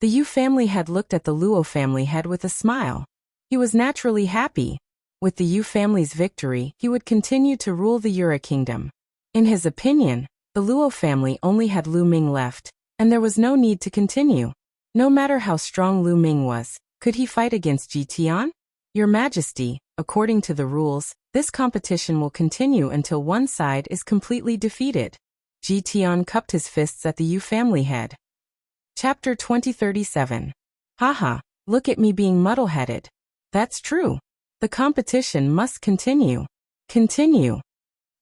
The Yu family head looked at the Luo family head with a smile. He was naturally happy. With the Yu family's victory, he would continue to rule the Yura kingdom. In his opinion, the Luo family only had Lu Ming left, and there was no need to continue. No matter how strong Lu Ming was, could he fight against Ji Tian? Your Majesty, according to the rules, this competition will continue until one side is completely defeated. Ji Tian cupped his fists at the Yu family head. Chapter 2037. Haha, look at me being muddle-headed. That's true. The competition must continue. Continue.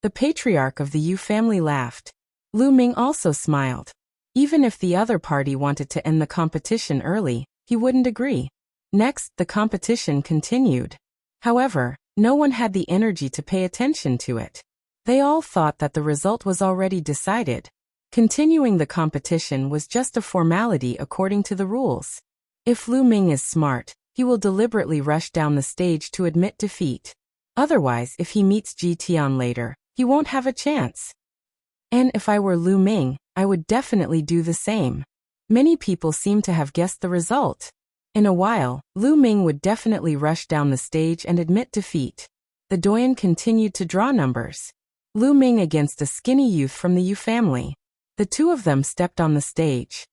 The patriarch of the Yu family laughed. Lu Ming also smiled. Even if the other party wanted to end the competition early, he wouldn't agree. Next, the competition continued. However, no one had the energy to pay attention to it. They all thought that the result was already decided. Continuing the competition was just a formality according to the rules. If Lu Ming is smart, he will deliberately rush down the stage to admit defeat. Otherwise, if he meets Ji Tian later, he won't have a chance. And if I were Lu Ming, I would definitely do the same. Many people seem to have guessed the result. In a while, Lu Ming would definitely rush down the stage and admit defeat. The doyen continued to draw numbers. Lu Ming against a skinny youth from the Yu family. The two of them stepped on the stage.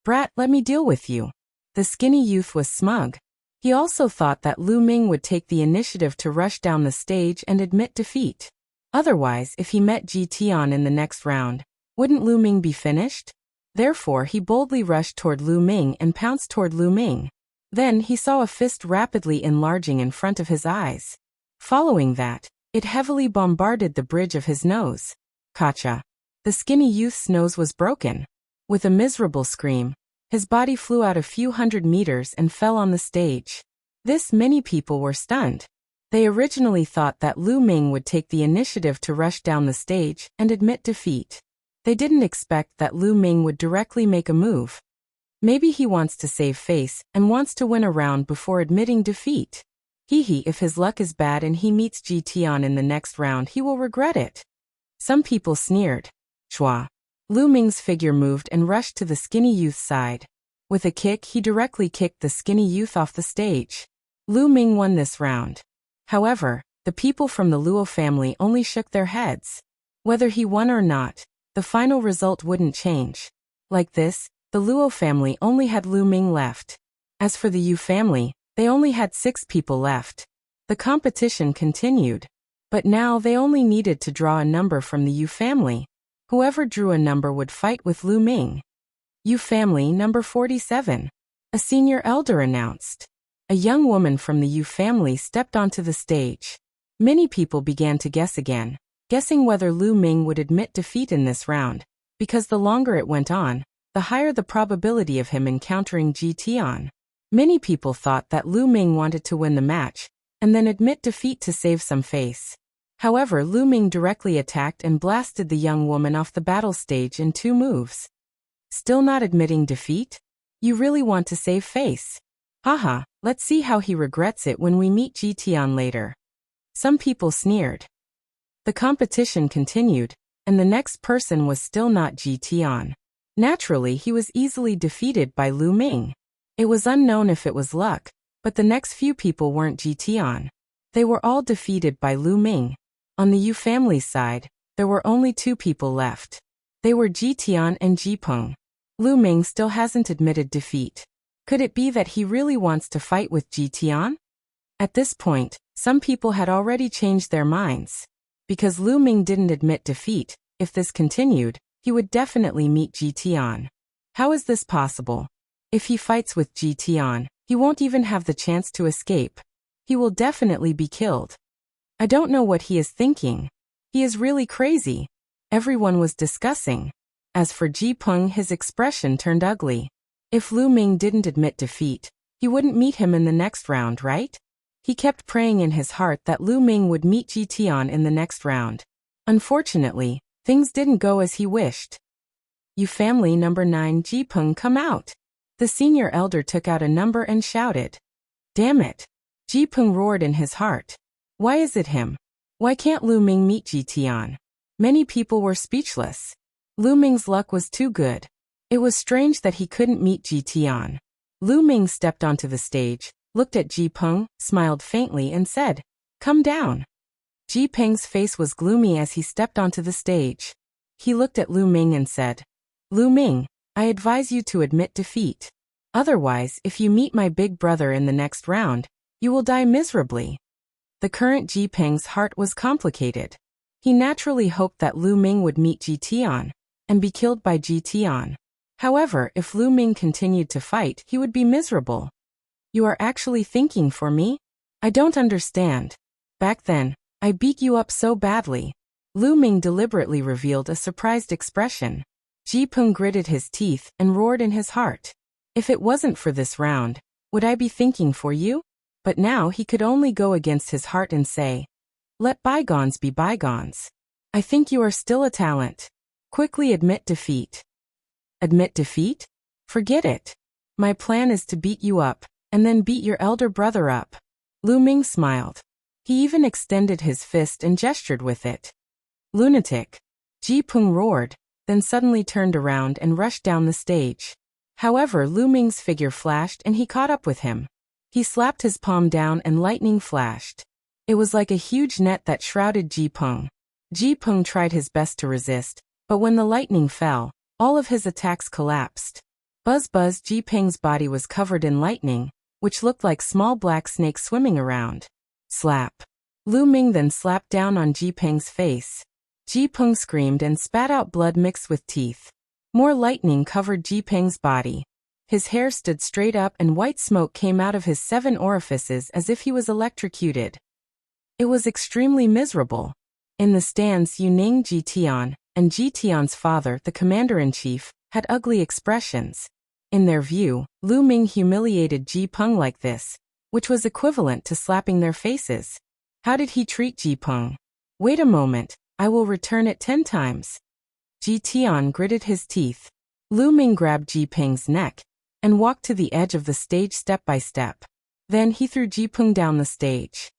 "Brat, let me deal with you." The skinny youth was smug. He also thought that Lu Ming would take the initiative to rush down the stage and admit defeat. Otherwise, if he met Ji Tian in the next round, wouldn't Lu Ming be finished? Therefore, he boldly rushed toward Lu Ming and pounced toward Lu Ming. Then he saw a fist rapidly enlarging in front of his eyes. Following that, it heavily bombarded the bridge of his nose. Kacha. The skinny youth's nose was broken. With a miserable scream, his body flew out a few hundred meters and fell on the stage. Many people were stunned. They originally thought that Lu Ming would take the initiative to rush down the stage and admit defeat. They didn't expect that Lu Ming would directly make a move. Maybe he wants to save face and wants to win a round before admitting defeat. If his luck is bad and he meets Ji Tian in the next round, he will regret it. Some people sneered. Chua. Lu Ming's figure moved and rushed to the skinny youth's side. With a kick, he directly kicked the skinny youth off the stage. Lu Ming won this round. However, the people from the Luo family only shook their heads. Whether he won or not, the final result wouldn't change. Like this, the Luo family only had Lu Ming left. As for the Yu family, they only had 6 people left. The competition continued. But now they only needed to draw a number from the Yu family. Whoever drew a number would fight with Lu Ming. Yu family number 47. A senior elder announced. A young woman from the Yu family stepped onto the stage. Many people began to guess again, guessing whether Lu Ming would admit defeat in this round, because the longer it went on, the higher the probability of him encountering Ji Tian. Many people thought that Lu Ming wanted to win the match, and then admit defeat to save some face. However, Lu Ming directly attacked and blasted the young woman off the battle stage in 2 moves. Still not admitting defeat? You really want to save face? Haha, let's see how he regrets it when we meet Ji Tian later. Some people sneered. The competition continued, and the next person was still not Ji Tian. Naturally, he was easily defeated by Lu Ming. It was unknown if it was luck, but the next few people weren't Ji Tian. They were all defeated by Lu Ming. On the Yu family's side, there were only 2 people left. They were Ji Tian and Ji Peng. Lu Ming still hasn't admitted defeat. Could it be that he really wants to fight with Ji Tian? At this point, some people had already changed their minds. Because Lu Ming didn't admit defeat, if this continued, he would definitely meet Ji Tian. How is this possible? If he fights with Ji Tian, he won't even have the chance to escape. He will definitely be killed. I don't know what he is thinking. He is really crazy. Everyone was discussing. As for Ji Peng, his expression turned ugly. If Lu Ming didn't admit defeat, he wouldn't meet him in the next round, right? He kept praying in his heart that Lu Ming would meet Ji Tian in the next round. Unfortunately, things didn't go as he wished. Yu family number 9, Ji Peng, come out. The senior elder took out a number and shouted. Damn it. Ji Peng roared in his heart. Why is it him? Why can't Lu Ming meet Ji Tian? Many people were speechless. Lu Ming's luck was too good. It was strange that he couldn't meet Ji Tian. Lu Ming stepped onto the stage, looked at Ji Peng, smiled faintly and said, Come down. Ji Peng's face was gloomy as he stepped onto the stage. He looked at Lu Ming and said, Lu Ming, I advise you to admit defeat. Otherwise, if you meet my big brother in the next round, you will die miserably. The current Ji Peng's heart was complicated. He naturally hoped that Lu Ming would meet Ji Tian and be killed by Ji Tian. However, if Lu Ming continued to fight, he would be miserable. You are actually thinking for me? I don't understand. Back then, I beat you up so badly. Lu Ming deliberately revealed a surprised expression. Ji Peng gritted his teeth and roared in his heart. If it wasn't for this round, would I be thinking for you? But now he could only go against his heart and say, Let bygones be bygones. I think you are still a talent. Quickly admit defeat. Admit defeat? Forget it. My plan is to beat you up, and then beat your elder brother up. Lu Ming smiled. He even extended his fist and gestured with it. Lunatic. Ji Peng roared, then suddenly turned around and rushed down the stage. However, Lu Ming's figure flashed and he caught up with him. He slapped his palm down and lightning flashed. It was like a huge net that shrouded Ji Peng. Ji Peng tried his best to resist, but when the lightning fell, all of his attacks collapsed. Buzz buzz, Ji Peng's body was covered in lightning, which looked like small black snakes swimming around. Slap. Lu Ming then slapped down on Ji Peng's face. Ji Peng screamed and spat out blood mixed with teeth. More lightning covered Ji Peng's body. His hair stood straight up and white smoke came out of his 7 orifices as if he was electrocuted. It was extremely miserable. In the stands, Yu Ning, Ji Tian, and Ji Tian's father, the commander-in-chief, had ugly expressions. In their view, Lu Ming humiliated Ji Peng like this, which was equivalent to slapping their faces. How did he treat Ji Peng? Wait a moment, I will return it 10 times. Ji Tian gritted his teeth. Lu Ming grabbed Ji Peng's neck and walked to the edge of the stage step by step. Then he threw Ji Peng down the stage.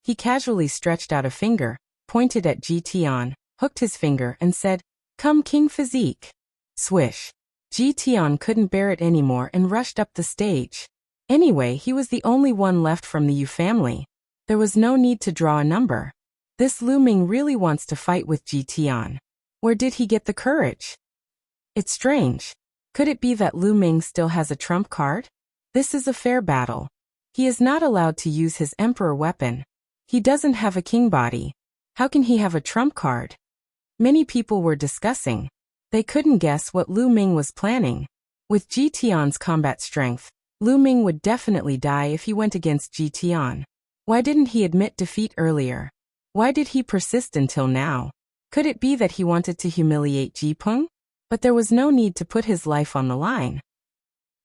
He casually stretched out a finger, pointed at Ji Tian, hooked his finger and said, "Come King Physique." Swish. Ji Tian couldn't bear it anymore and rushed up the stage. Anyway, he was the only one left from the Yu family. There was no need to draw a number. This Lu Ming really wants to fight with Ji Tian. Where did he get the courage? It's strange. Could it be that Lu Ming still has a trump card? This is a fair battle. He is not allowed to use his emperor weapon. He doesn't have a king body. How can he have a trump card? Many people were discussing. They couldn't guess what Lu Ming was planning. With Ji Tian's combat strength, Lu Ming would definitely die if he went against Ji Tian. Why didn't he admit defeat earlier? Why did he persist until now? Could it be that he wanted to humiliate Ji Peng? But there was no need to put his life on the line.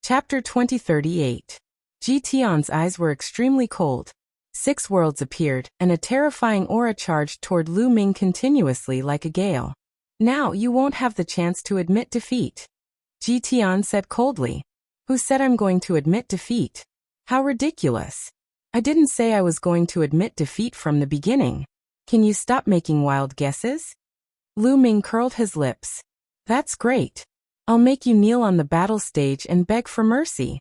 Chapter 2038. Ji Tian's eyes were extremely cold. 6 worlds appeared, and a terrifying aura charged toward Lu Ming continuously like a gale. Now you won't have the chance to admit defeat. Ji Tian said coldly. Who said I'm going to admit defeat? How ridiculous. I didn't say I was going to admit defeat from the beginning. Can you stop making wild guesses? Lu Ming curled his lips. That's great. I'll make you kneel on the battle stage and beg for mercy.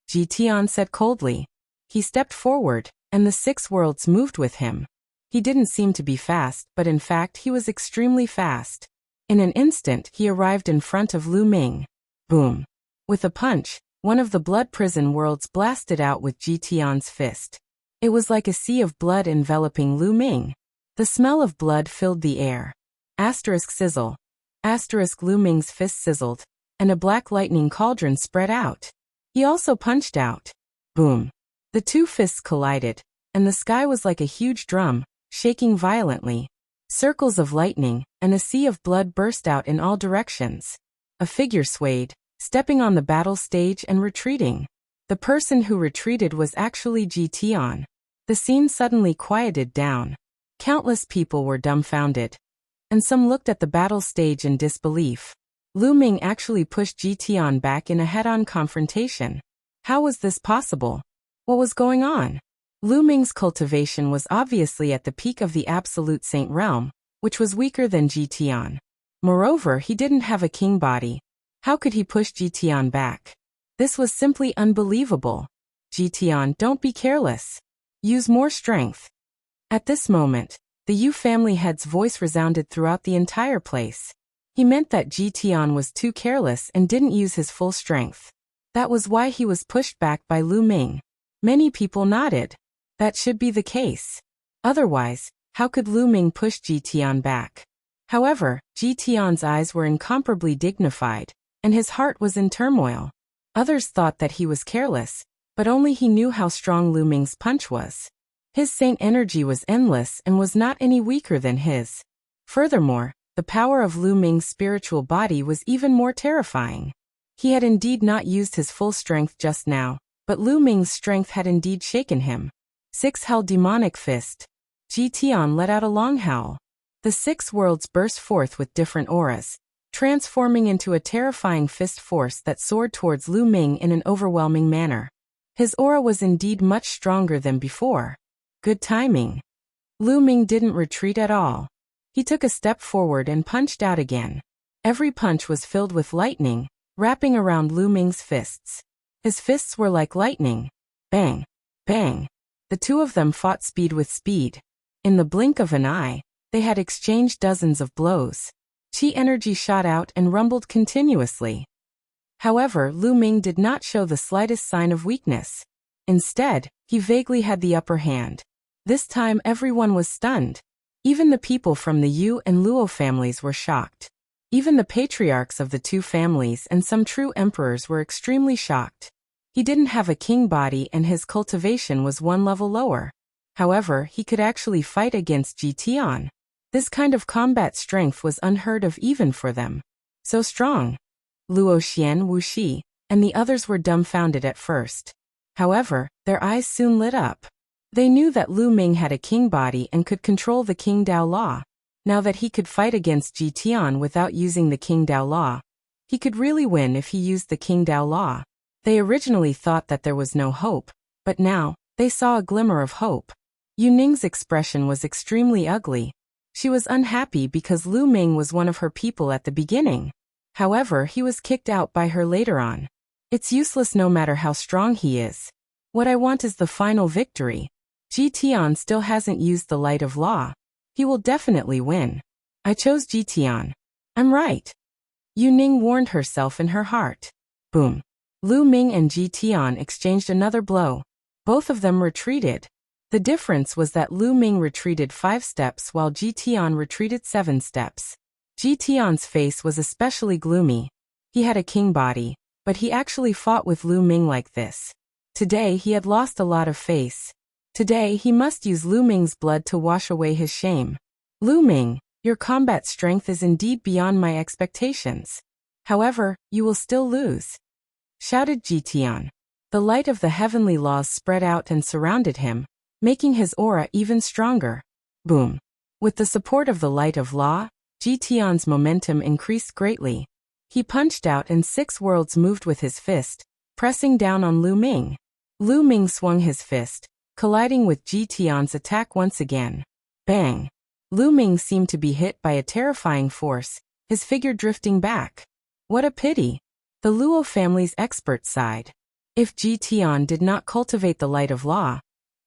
Ji Tian said coldly. He stepped forward, and the 6 worlds moved with him. He didn't seem to be fast, but in fact he was extremely fast. In an instant he arrived in front of Lu Ming. Boom. With a punch, one of the blood prison worlds blasted out with Ji Tian's fist. It was like a sea of blood enveloping Lu Ming. The smell of blood filled the air. Asterisk sizzle. Asterisk Lu Ming's fist sizzled, and a black lightning cauldron spread out. He also punched out. Boom. The 2 fists collided, and the sky was like a huge drum, shaking violently. Circles of lightning, and a sea of blood burst out in all directions. A figure swayed, stepping on the battle stage and retreating. The person who retreated was actually Ji Tian. The scene suddenly quieted down. Countless people were dumbfounded. And some looked at the battle stage in disbelief. Lu Ming actually pushed Ji Tian back in a head-on confrontation. How was this possible? What was going on? Lu Ming's cultivation was obviously at the peak of the absolute saint realm, which was weaker than Ji Tian. Moreover, he didn't have a king body. How could he push Ji Tian back? This was simply unbelievable. Ji Tian, don't be careless. Use more strength. At this moment, the Yu family head's voice resounded throughout the entire place. He meant that Ji Tian was too careless and didn't use his full strength. That was why he was pushed back by Lu Ming. Many people nodded. That should be the case. Otherwise, how could Lu Ming push Ji Tian back? However, Ji Tian's eyes were incomparably dignified, and his heart was in turmoil. Others thought that he was careless, but only he knew how strong Lu Ming's punch was. His saint energy was endless and was not any weaker than his. Furthermore, the power of Lu Ming's spiritual body was even more terrifying. He had indeed not used his full strength just now, but Lu Ming's strength had indeed shaken him. 6 held demonic fist. Ji Tian let out a long howl. The 6 worlds burst forth with different auras. transforming into a terrifying fist force that soared towards Lu Ming in an overwhelming manner. His aura was indeed much stronger than before. Good timing. Lu Ming didn't retreat at all. He took a step forward and punched out again. Every punch was filled with lightning, wrapping around Lu Ming's fists. His fists were like lightning. Bang! Bang! The two of them fought speed with speed. In the blink of an eye, they had exchanged dozens of blows. Qi energy shot out and rumbled continuously. However, Lu Ming did not show the slightest sign of weakness. Instead, he vaguely had the upper hand. This time everyone was stunned. Even the people from the Yu and Luo families were shocked. Even the patriarchs of the two families and some true emperors were extremely shocked. He didn't have a king body and his cultivation was one level lower. However, he could actually fight against Ji Tian. This kind of combat strength was unheard of even for them. So strong. Luo Xian, Wu Shi, and the others were dumbfounded at first. However, their eyes soon lit up. They knew that Lu Ming had a king body and could control the King Dao Law. Now that he could fight against Ji Tian without using the King Dao Law, he could really win if he used the King Dao Law. They originally thought that there was no hope, but now, they saw a glimmer of hope. Yu Ning's expression was extremely ugly. She was unhappy because Lu Ming was one of her people at the beginning. However, he was kicked out by her later on. It's useless no matter how strong he is. What I want is the final victory. Ji Tian still hasn't used the light of law. He will definitely win. I chose Ji Tian. I'm right. Yu Ning warned herself in her heart. Boom. Lu Ming and Ji Tian exchanged another blow. Both of them retreated. The difference was that Lu Ming retreated 5 steps while Ji Tian retreated 7 steps. Ji Tian's face was especially gloomy. He had a king body, but he actually fought with Lu Ming like this. Today he had lost a lot of face. Today he must use Lu Ming's blood to wash away his shame. Lu Ming, your combat strength is indeed beyond my expectations. However, you will still lose. Shouted Ji Tian. The light of the heavenly laws spread out and surrounded him, making his aura even stronger. Boom. With the support of the light of law, Ji Tian's momentum increased greatly. He punched out and 6 worlds moved with his fist, pressing down on Lu Ming. Lu Ming swung his fist, colliding with Ji Tian's attack once again. Bang! Lu Ming seemed to be hit by a terrifying force, his figure drifting back. What a pity! The Luo family's expert sighed. If Ji Tian did not cultivate the light of law,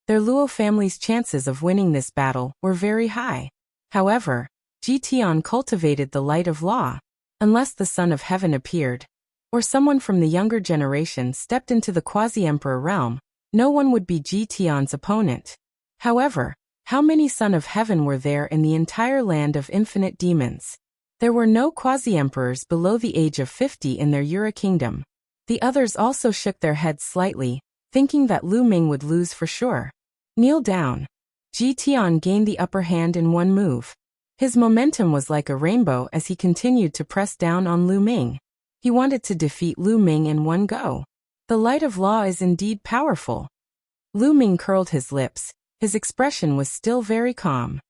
their Luo family's chances of winning this battle were very high. However, Ji Tian cultivated the light of law. Unless the Son of Heaven appeared, or someone from the younger generation stepped into the quasi-emperor realm, no one would be Ji Tian's opponent. However, how many Son of Heaven were there in the entire land of infinite demons? There were no quasi-emperors below the age of 50 in their Yura kingdom. The others also shook their heads slightly, thinking that Lu Ming would lose for sure. Kneel down. Ji Tian gained the upper hand in one move. His momentum was like a rainbow as he continued to press down on Lu Ming. He wanted to defeat Lu Ming in one go. The light of law is indeed powerful. Lu Ming curled his lips. His expression was still very calm.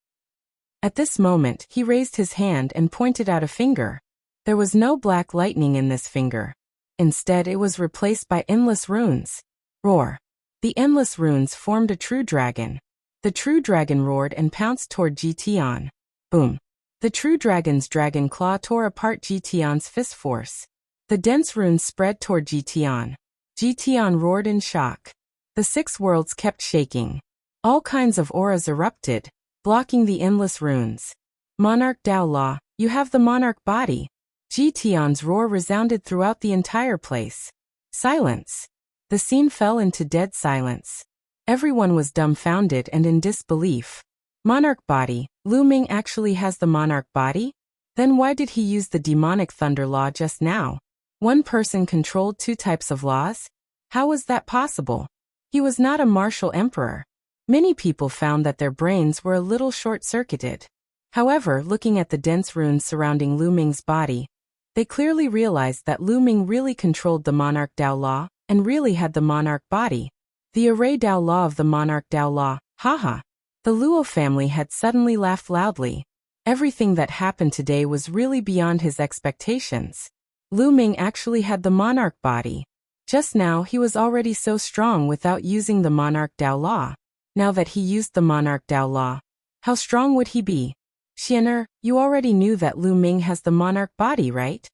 At this moment, he raised his hand and pointed out a finger. There was no black lightning in this finger. Instead, it was replaced by endless runes. Roar. The endless runes formed a true dragon. The true dragon roared and pounced toward Ji Tian. Boom. The true dragon's dragon claw tore apart Ji Tian's fist force. The dense runes spread toward Ji Tian. Ji Tian roared in shock. The 6 worlds kept shaking. All kinds of auras erupted, blocking the endless runes. Monarch Dao Law, you have the monarch body. Ji Tian's roar resounded throughout the entire place. Silence. The scene fell into dead silence. Everyone was dumbfounded and in disbelief. Monarch body, Lu Ming actually has the monarch body? Then why did he use the demonic thunder law just now? One person controlled 2 types of laws? How was that possible? He was not a martial emperor. Many people found that their brains were a little short-circuited. However, looking at the dense runes surrounding Lu Ming's body, they clearly realized that Lu Ming really controlled the monarch Dao Law and really had the monarch body. The array Dao Law of the monarch Dao Law, haha. The Luo family had suddenly laughed loudly. Everything that happened today was really beyond his expectations. Lu Ming actually had the monarch body. Just now he was already so strong without using the monarch Dao Law. Now that he used the monarch Dao Law, how strong would he be? Xianer, you already knew that Lu Ming has the monarch body, right?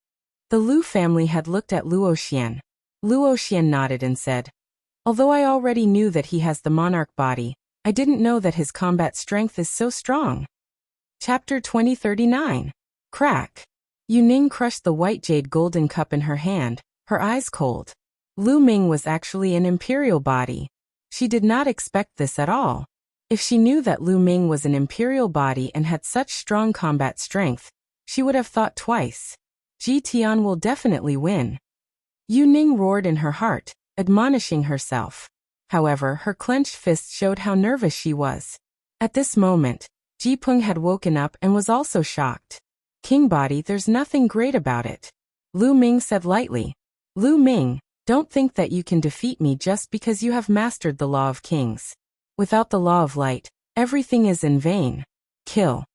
The Lu family had looked at Luo Xian. Luo Xian nodded and said, although I already knew that he has the monarch body, I didn't know that his combat strength is so strong. Chapter 2039. Crack. Yu Ning crushed the white jade golden cup in her hand, her eyes cold. Lu Ming was actually an imperial body. She did not expect this at all. If she knew that Lu Ming was an imperial body and had such strong combat strength, she would have thought twice. Ji Tian will definitely win. Yu Ning roared in her heart, admonishing herself. However, her clenched fist showed how nervous she was. At this moment, Ji Peng had woken up and was also shocked. King body, there's nothing great about it. Lu Ming said lightly. Lu Ming, don't think that you can defeat me just because you have mastered the law of kings. Without the law of light, everything is in vain. Kill.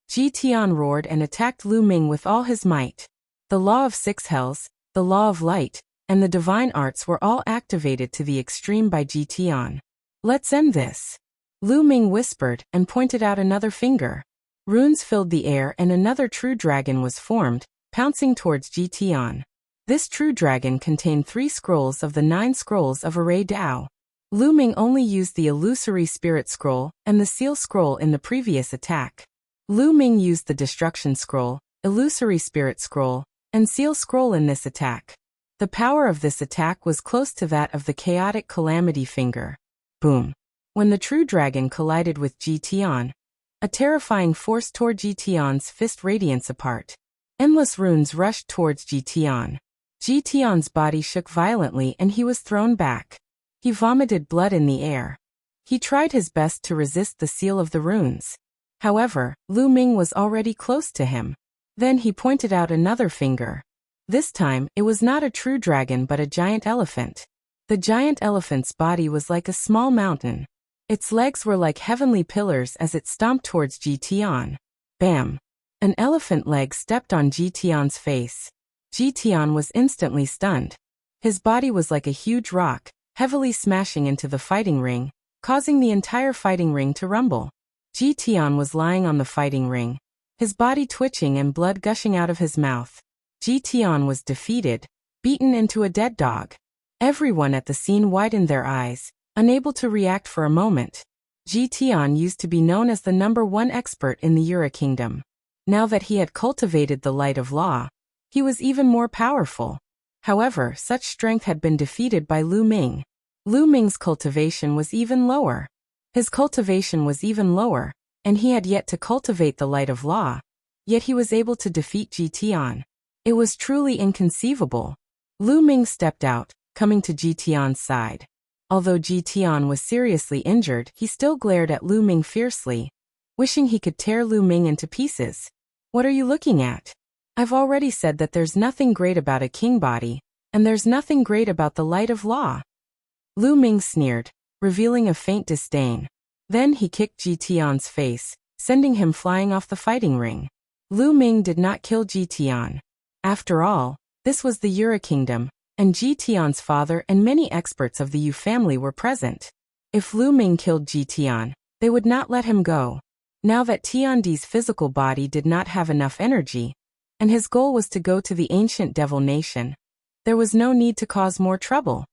Ji Tian roared and attacked Lu Ming with all his might. The law of six hells, the law of light, and the divine arts were all activated to the extreme by Ji Tian. Let's end this. Lu Ming whispered and pointed out another finger. Runes filled the air and another true dragon was formed, pouncing towards Ji Tian. This true dragon contained 3 scrolls of the 9 scrolls of Array Dao. Lu Ming only used the illusory spirit scroll and the seal scroll in the previous attack. Lu Ming used the destruction scroll, illusory spirit scroll, and seal scroll in this attack. The power of this attack was close to that of the chaotic calamity finger. Boom. When the true dragon collided with Ji Tian, a terrifying force tore Ji Tian's fist radiance apart. Endless runes rushed towards Ji Tian. Ji Tian's body shook violently and he was thrown back. He vomited blood in the air. He tried his best to resist the seal of the runes. However, Lu Ming was already close to him. Then he pointed out another finger. This time, it was not a true dragon but a giant elephant. The giant elephant's body was like a small mountain. Its legs were like heavenly pillars as it stomped towards Ji Tian. Bam! An elephant leg stepped on Ji Tian's face. Ji Tian was instantly stunned. His body was like a huge rock, heavily smashing into the fighting ring, causing the entire fighting ring to rumble. Ji Tian was lying on the fighting ring, his body twitching and blood gushing out of his mouth. Ji Tian was defeated, beaten into a dead dog. Everyone at the scene widened their eyes, unable to react for a moment. Ji Tian used to be known as the #1 expert in the Yura Kingdom. Now that he had cultivated the light of law, he was even more powerful. However, such strength had been defeated by Lu Ming. Lu Ming's cultivation was even lower. His cultivation was even lower, and he had yet to cultivate the light of law. Yet he was able to defeat Ji Tian. It was truly inconceivable. Lu Ming stepped out, coming to Ji Tian's side. Although Ji Tian was seriously injured, he still glared at Lu Ming fiercely, wishing he could tear Lu Ming into pieces. What are you looking at? I've already said that there's nothing great about a king body, and there's nothing great about the light of law. Lu Ming sneered, revealing a faint disdain. Then he kicked Ji Tian's face, sending him flying off the fighting ring. Lu Ming did not kill Ji Tian. After all, this was the Yura Kingdom, and Ji Tian's father and many experts of the Yu family were present. If Lu Ming killed Ji Tian, they would not let him go. Now that Tiandi's physical body did not have enough energy, and his goal was to go to the ancient devil nation, there was no need to cause more trouble.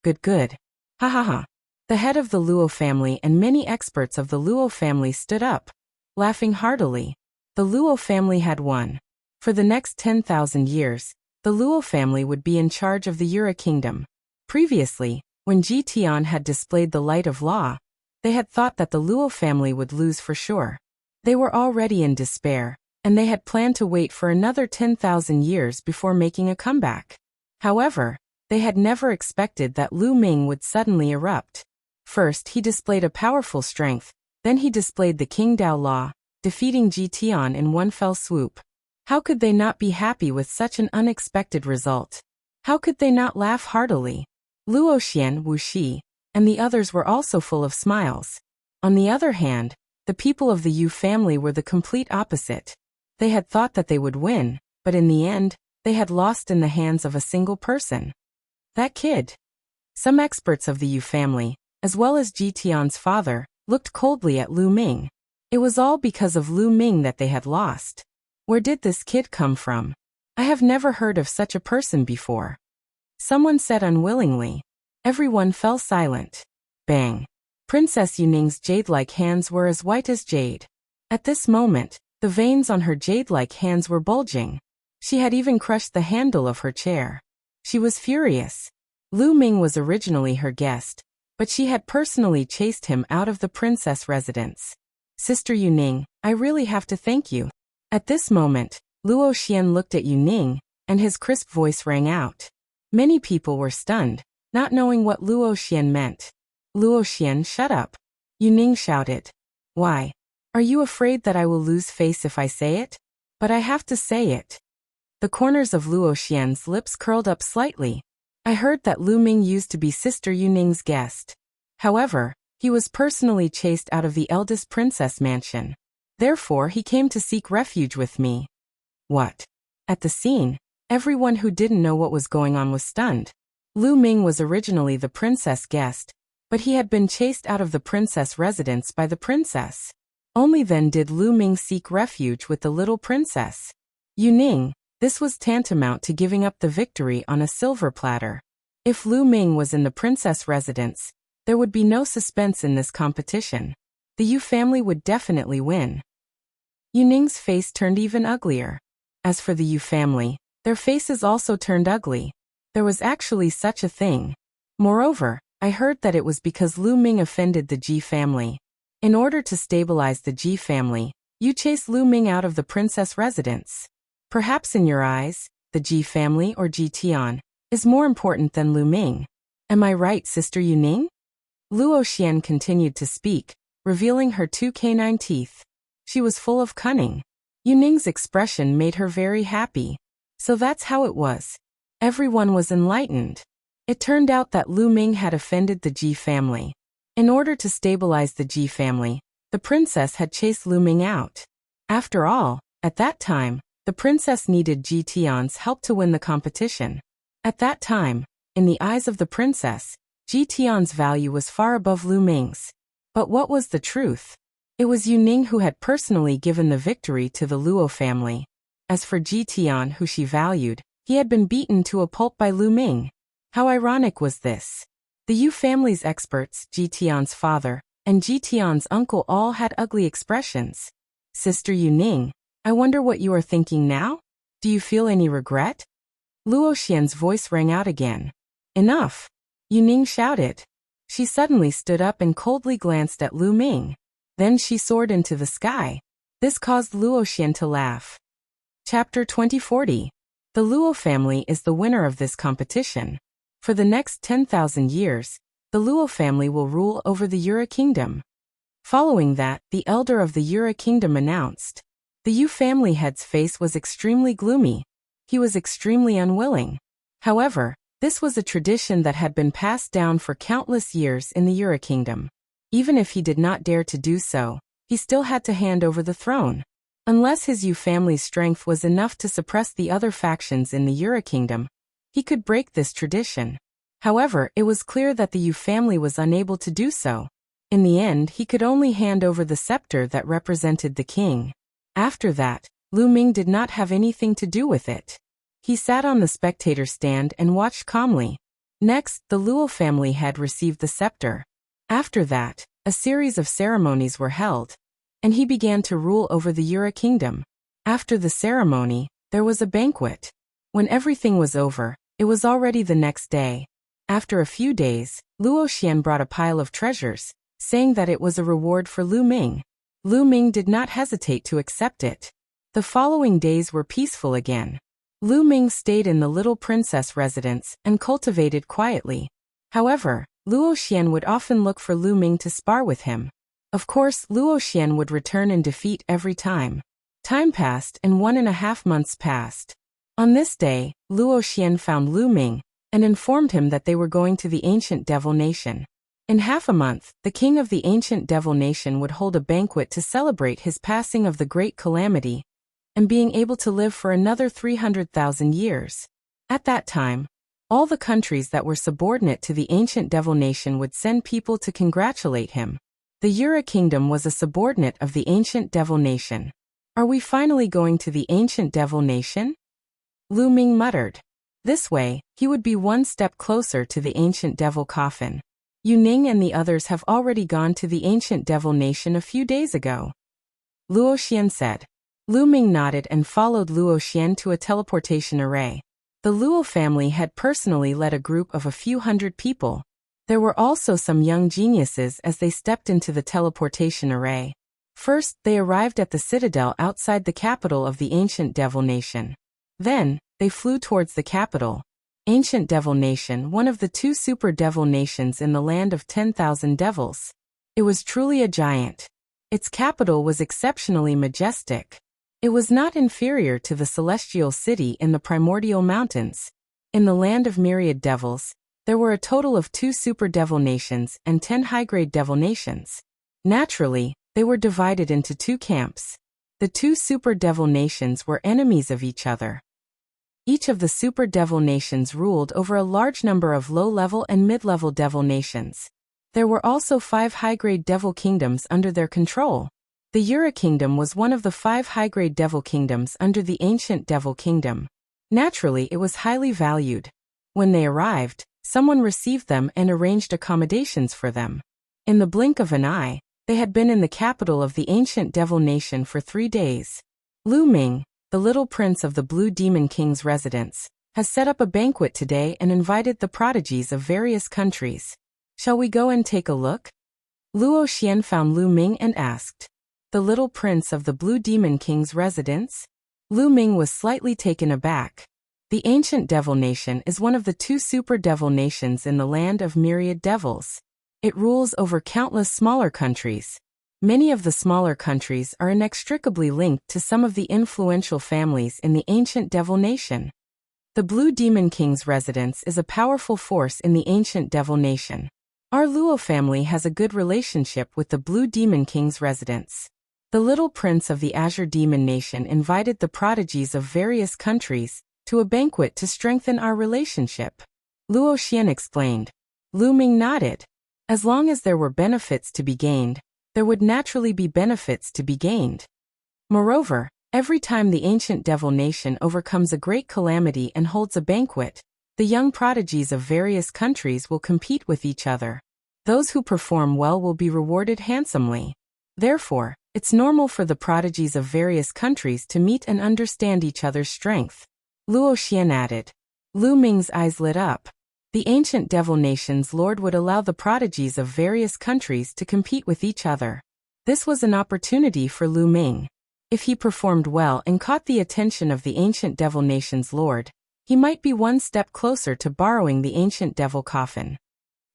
Good. Ha ha ha. The head of the Luo family and many experts of the Luo family stood up, laughing heartily. The Luo family had won. For the next 10,000 years, the Luo family would be in charge of the Yura Kingdom. Previously, when Ji Tian had displayed the light of law, they had thought that the Luo family would lose for sure. They were already in despair, and they had planned to wait for another 10,000 years before making a comeback. However, they had never expected that Lu Ming would suddenly erupt. First, he displayed a powerful strength, then he displayed the King Dao Law, defeating Ji Tian in one fell swoop. How could they not be happy with such an unexpected result? How could they not laugh heartily? Luo Xian, Wu Shi, and the others were also full of smiles. On the other hand, The people of the Yu family were the complete opposite. They had thought that they would win, but in the end, they had lost in the hands of a single person. That kid. Some experts of the Yu family, as well as Ji Tian's father, looked coldly at Lu Ming. It was all because of Lu Ming that they had lost. Where did this kid come from? I have never heard of such a person before. Someone said unwillingly. Everyone fell silent. Bang. Princess Yuning's jade-like hands were as white as jade. At this moment, the veins on her jade-like hands were bulging. She had even crushed the handle of her chair. She was furious. Lu Ming was originally her guest, but she had personally chased him out of the princess residence. Sister Yuning, I really have to thank you. At this moment, Luo Xian looked at Yuning, and his crisp voice rang out. Many people were stunned, not knowing what Luo Xian meant. Luo Xian, shut up. Yuning shouted. Why? Are you afraid that I will lose face if I say it? But I have to say it. The corners of Luo Xian's lips curled up slightly. I heard that Lu Ming used to be Sister Yuning's guest. However, he was personally chased out of the eldest princess mansion. Therefore, he came to seek refuge with me. What? At the scene, everyone who didn't know what was going on was stunned. Lu Ming was originally the princess guest, but he had been chased out of the princess residence by the princess. Only then did Lu Ming seek refuge with the little princess. Yuning, this was tantamount to giving up the victory on a silver platter. If Lu Ming was in the princess residence, there would be no suspense in this competition. The Yu family would definitely win. Yuning's face turned even uglier. As for the Yu family, their faces also turned ugly. There was actually such a thing. Moreover, I heard that it was because Lu Ming offended the Ji family. In order to stabilize the Ji family, you chase Lu Ming out of the princess residence. Perhaps in your eyes, the Ji family or Ji Tian is more important than Lu Ming. Am I right, Sister Yuning? Luo Xian continued to speak, revealing her two canine teeth. She was full of cunning. Yuning's expression made her very happy. So that's how it was. Everyone was enlightened. It turned out that Lu Ming had offended the Ji family. In order to stabilize the Ji family, the princess had chased Lu Ming out. After all, at that time, the princess needed Ji Tian's help to win the competition. At that time, in the eyes of the princess, Ji Tian's value was far above Lu Ming's. But what was the truth? It was Yuning who had personally given the victory to the Luo family. As for Ji Tian, who she valued, he had been beaten to a pulp by Lu Ming. How ironic was this? The Yu family's experts, Ji Tian's father, and Ji Tian's uncle all had ugly expressions. Sister Yuning, I wonder what you are thinking now? Do you feel any regret? Luo Xian's voice rang out again. Enough! Yuning shouted. She suddenly stood up and coldly glanced at Lu Ming. Then she soared into the sky. This caused Luo Xian to laugh. Chapter 2040. The Luo family is the winner of this competition. For the next 10,000 years, the Luo family will rule over the Yura kingdom. Following that, the elder of the Yura kingdom announced. The Yu family head's face was extremely gloomy. He was extremely unwilling. However, this was a tradition that had been passed down for countless years in the Yura kingdom. Even if he did not dare to do so, he still had to hand over the throne. Unless his Yu family's strength was enough to suppress the other factions in the Yura kingdom, he could break this tradition. However, it was clear that the Yu family was unable to do so. In the end, he could only hand over the scepter that represented the king. After that, Lu Ming did not have anything to do with it. He sat on the spectator stand and watched calmly. Next, the Luo family head received the scepter. After that, a series of ceremonies were held, and he began to rule over the Yura kingdom. After the ceremony, there was a banquet. When everything was over, it was already the next day. After a few days, Luo Xian brought a pile of treasures, saying that it was a reward for Lu Ming. Lu Ming did not hesitate to accept it. The following days were peaceful again. Lu Ming stayed in the little princess residence and cultivated quietly. However, Luo Xian would often look for Lu Ming to spar with him. Of course, Luo Xian would return in defeat every time. Time passed and 1.5 months passed. On this day, Luo Xian found Lu Ming and informed him that they were going to the ancient devil nation. In half a month, the king of the ancient devil nation would hold a banquet to celebrate his passing of the great calamity and being able to live for another 300,000 years. At that time, all the countries that were subordinate to the ancient devil nation would send people to congratulate him. The Yura kingdom was a subordinate of the ancient devil nation. Are we finally going to the ancient devil nation? Lu Ming muttered. This way, he would be one step closer to the ancient devil coffin. Yu Ning and the others have already gone to the ancient devil nation a few days ago, Luo Xian said. Lu Ming nodded and followed Luo Xian to a teleportation array. The Luo family had personally led a group of a few hundred people. There were also some young geniuses as they stepped into the teleportation array. First, they arrived at the citadel outside the capital of the ancient devil nation. Then, they flew towards the capital. Ancient Devil Nation, one of the 2 super devil nations in the land of 10,000 devils. It was truly a giant. Its capital was exceptionally majestic. It was not inferior to the celestial city in the primordial mountains. In the land of myriad devils, there were a total of 2 super devil nations and 10 high-grade devil nations. Naturally, they were divided into 2 camps. The 2 super devil nations were enemies of each other. Each of the super devil nations ruled over a large number of low-level and mid-level devil nations. There were also 5 high-grade devil kingdoms under their control. The Yura kingdom was one of the 5 high-grade devil kingdoms under the ancient devil kingdom. Naturally, it was highly valued. When they arrived, someone received them and arranged accommodations for them. In the blink of an eye, they had been in the capital of the ancient devil nation for 3 days. Lu Ming, the little prince of the Blue Demon King's residence, has set up a banquet today and invited the prodigies of various countries. Shall we go and take a look? Luo Xian found Lu Ming and asked. The little prince of the Blue Demon King's residence? Lu Ming was slightly taken aback. The ancient devil nation is one of the 2 super devil nations in the land of myriad devils. It rules over countless smaller countries. Many of the smaller countries are inextricably linked to some of the influential families in the ancient devil nation. The Blue Demon King's residence is a powerful force in the ancient devil nation. Our Luo family has a good relationship with the Blue Demon King's residence. The little prince of the Azure Demon Nation invited the prodigies of various countries to a banquet to strengthen our relationship, Luo Xian explained. Lu Ming nodded. As long as there were benefits to be gained, there would naturally be benefits to be gained. Moreover, every time the ancient devil nation overcomes a great calamity and holds a banquet, the young prodigies of various countries will compete with each other. Those who perform well will be rewarded handsomely. Therefore, it's normal for the prodigies of various countries to meet and understand each other's strength, Luo Xian added. Lu Ming's eyes lit up. The ancient devil nation's lord would allow the prodigies of various countries to compete with each other. This was an opportunity for Lu Ming. If he performed well and caught the attention of the ancient devil nation's lord, he might be one step closer to borrowing the ancient devil coffin.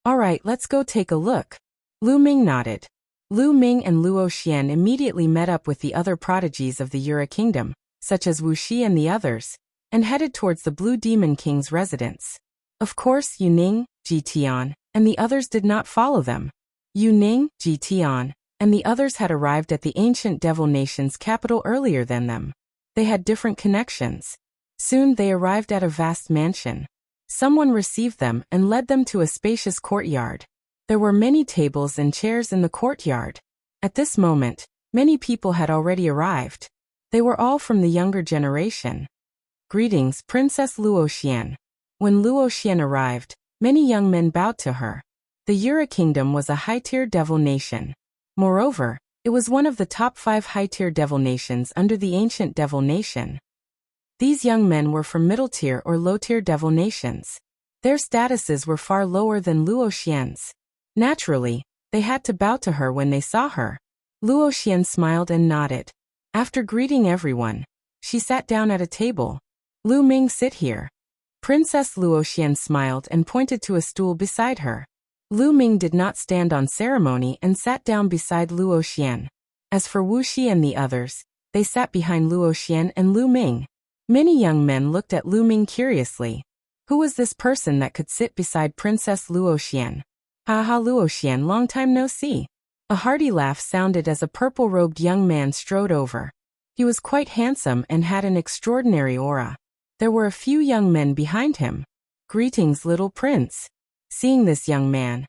All right, let's go take a look. Lu Ming nodded. Lu Ming and Luo Xian immediately met up with the other prodigies of the Yura kingdom, such as Wu Shi and the others, and headed towards the Blue Demon King's residence. Of course, Yu Ning, Ji Tian, and the others did not follow them. Yu Ning, Ji Tian, and the others had arrived at the ancient devil nation's capital earlier than them. They had different connections. Soon they arrived at a vast mansion. Someone received them and led them to a spacious courtyard. There were many tables and chairs in the courtyard. At this moment, many people had already arrived. They were all from the younger generation. Greetings, Princess Luo Xian. When Luo Xian arrived, many young men bowed to her. The Yura kingdom was a high-tier devil nation. Moreover, it was one of the top 5 high-tier devil nations under the ancient devil nation. These young men were from middle-tier or low-tier devil nations. Their statuses were far lower than Luo Xian's. Naturally, they had to bow to her when they saw her. Luo Xian smiled and nodded. After greeting everyone, she sat down at a table. Lu Ming, sit here. Princess Luo Xian smiled and pointed to a stool beside her. Lu Ming did not stand on ceremony and sat down beside Luo Xian. As for Wu Shi and the others, they sat behind Luo Xian and Lu Ming. Many young men looked at Lu Ming curiously. Who was this person that could sit beside Princess Luo Xian? Ha ha, Luoxian, long time no see. A hearty laugh sounded as a purple-robed young man strode over. He was quite handsome and had an extraordinary aura. There were a few young men behind him. Greetings, little prince. Seeing this young man,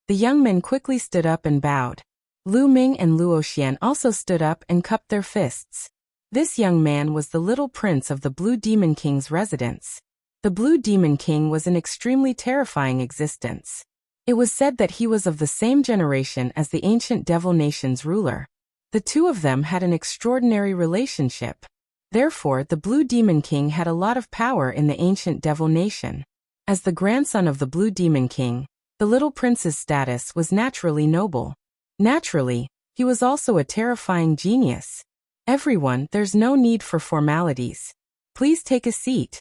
the young men quickly stood up and bowed. Lu Ming and Luoxian also stood up and cupped their fists. This young man was the little prince of the Blue Demon King's residence. The Blue Demon King was an extremely terrifying existence. It was said that he was of the same generation as the ancient Devil Nation's ruler. The two of them had an extraordinary relationship. Therefore, the Blue Demon King had a lot of power in the ancient Devil Nation. As the grandson of the Blue Demon King, the little prince's status was naturally noble. Naturally, he was also a terrifying genius. Everyone, there's no need for formalities. Please take a seat.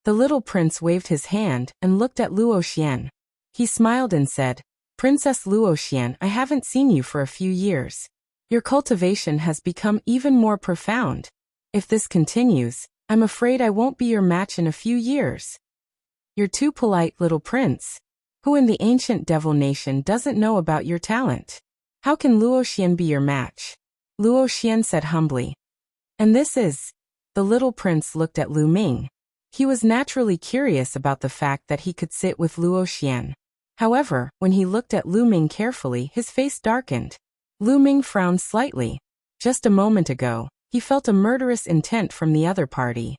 The little prince waved his hand and looked at Luoxian. He smiled and said, Princess Luoxian, I haven't seen you for a few years. Your cultivation has become even more profound. If this continues, I'm afraid I won't be your match in a few years. You're too polite, little prince. Who in the ancient Devil Nation doesn't know about your talent? How can Luoxian be your match? Luoxian said humbly. And this is... The little prince looked at Lu Ming. He was naturally curious about the fact that he could sit with Luoxian. However, when he looked at Lu Ming carefully, his face darkened. Lu Ming frowned slightly. Just a moment ago, he felt a murderous intent from the other party.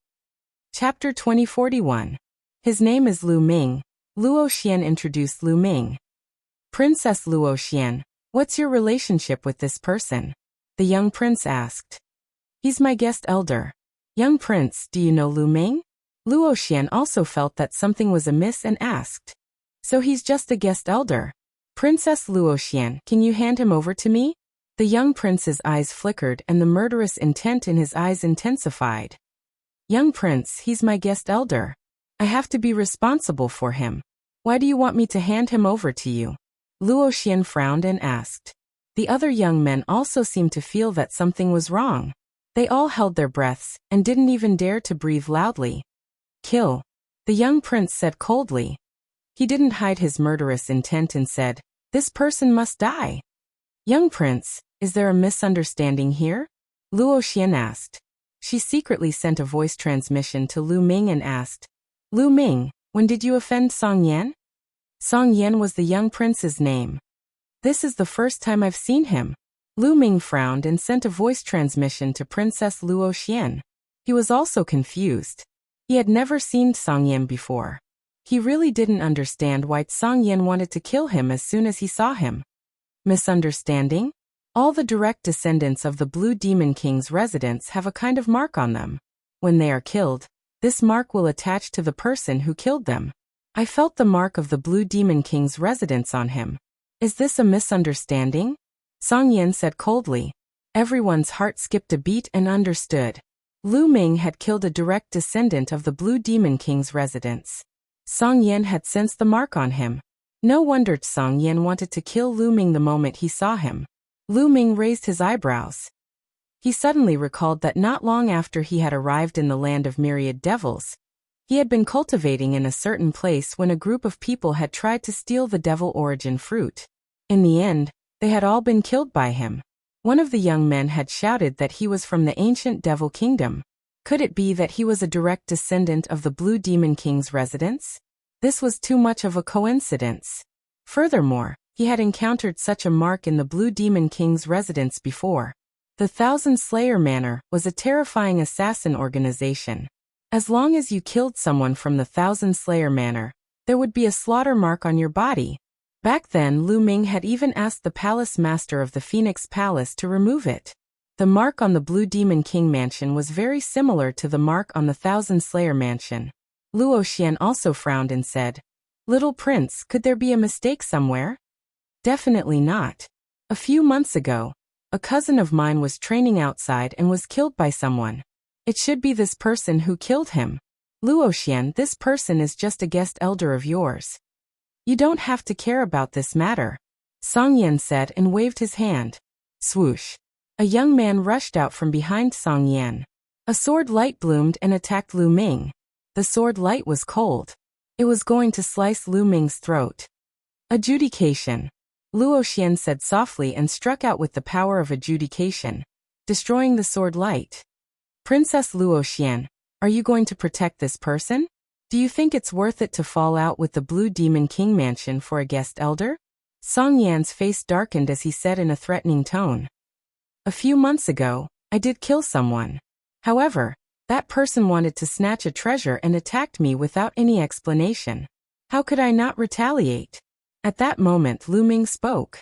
Chapter 2041. His name is Lu Ming. Luoxian introduced Lu Ming. Princess Luoxian, what's your relationship with this person? The young prince asked. He's my guest elder. Young prince, do you know Lu Ming? Luoxian also felt that something was amiss and asked. So he's just a guest elder. Princess Luoxian, can you hand him over to me? The young prince's eyes flickered and the murderous intent in his eyes intensified. Young prince, he's my guest elder. I have to be responsible for him. Why do you want me to hand him over to you? Luoxian frowned and asked. The other young men also seemed to feel that something was wrong. They all held their breaths and didn't even dare to breathe loudly. Kill. The young prince said coldly. He didn't hide his murderous intent and said, This person must die. Young prince, is there a misunderstanding here? Luoxian asked. She secretly sent a voice transmission to Lu Ming and asked, Lu Ming, when did you offend Song Yan? Song Yan was the young prince's name. This is the first time I've seen him. Lu Ming frowned and sent a voice transmission to Princess Luoxian. He was also confused. He had never seen Song Yan before. He really didn't understand why Song Yan wanted to kill him as soon as he saw him. Misunderstanding? All the direct descendants of the Blue Demon King's residence have a kind of mark on them. When they are killed, this mark will attach to the person who killed them. I felt the mark of the Blue Demon King's residence on him. Is this a misunderstanding? Song Yan said coldly. Everyone's heart skipped a beat and understood. Lu Ming had killed a direct descendant of the Blue Demon King's residence. Song Yan had sensed the mark on him. No wonder Song Yan wanted to kill Lu Ming the moment he saw him. Lu Ming raised his eyebrows. He suddenly recalled that not long after he had arrived in the land of myriad devils, he had been cultivating in a certain place when a group of people had tried to steal the devil origin fruit. In the end, they had all been killed by him. One of the young men had shouted that he was from the ancient devil kingdom. Could it be that he was a direct descendant of the Blue Demon King's residence? This was too much of a coincidence. Furthermore, he had encountered such a mark in the Blue Demon King's residence before. The Thousand Slayer Manor was a terrifying assassin organization. As long as you killed someone from the Thousand Slayer Manor, there would be a slaughter mark on your body. Back then, Lu Ming had even asked the palace master of the Phoenix Palace to remove it. The mark on the Blue Demon King mansion was very similar to the mark on the Thousand Slayer mansion. Luoxian also frowned and said, Little prince, could there be a mistake somewhere? Definitely not. A few months ago, a cousin of mine was training outside and was killed by someone. It should be this person who killed him. Luoxian, this person is just a guest elder of yours. You don't have to care about this matter. Song Yan said and waved his hand. Swoosh. A young man rushed out from behind Song Yan. A sword light bloomed and attacked Lu Ming. The sword light was cold. It was going to slice Lu Ming's throat. Adjudication. Luo Xian said softly and struck out with the power of adjudication, destroying the sword light. Princess Luo Xian, are you going to protect this person? Do you think it's worth it to fall out with the Blue Demon King mansion for a guest elder? Song Yan's face darkened as he said in a threatening tone. A few months ago, I did kill someone. However, that person wanted to snatch a treasure and attacked me without any explanation. How could I not retaliate? At that moment Lu Ming spoke.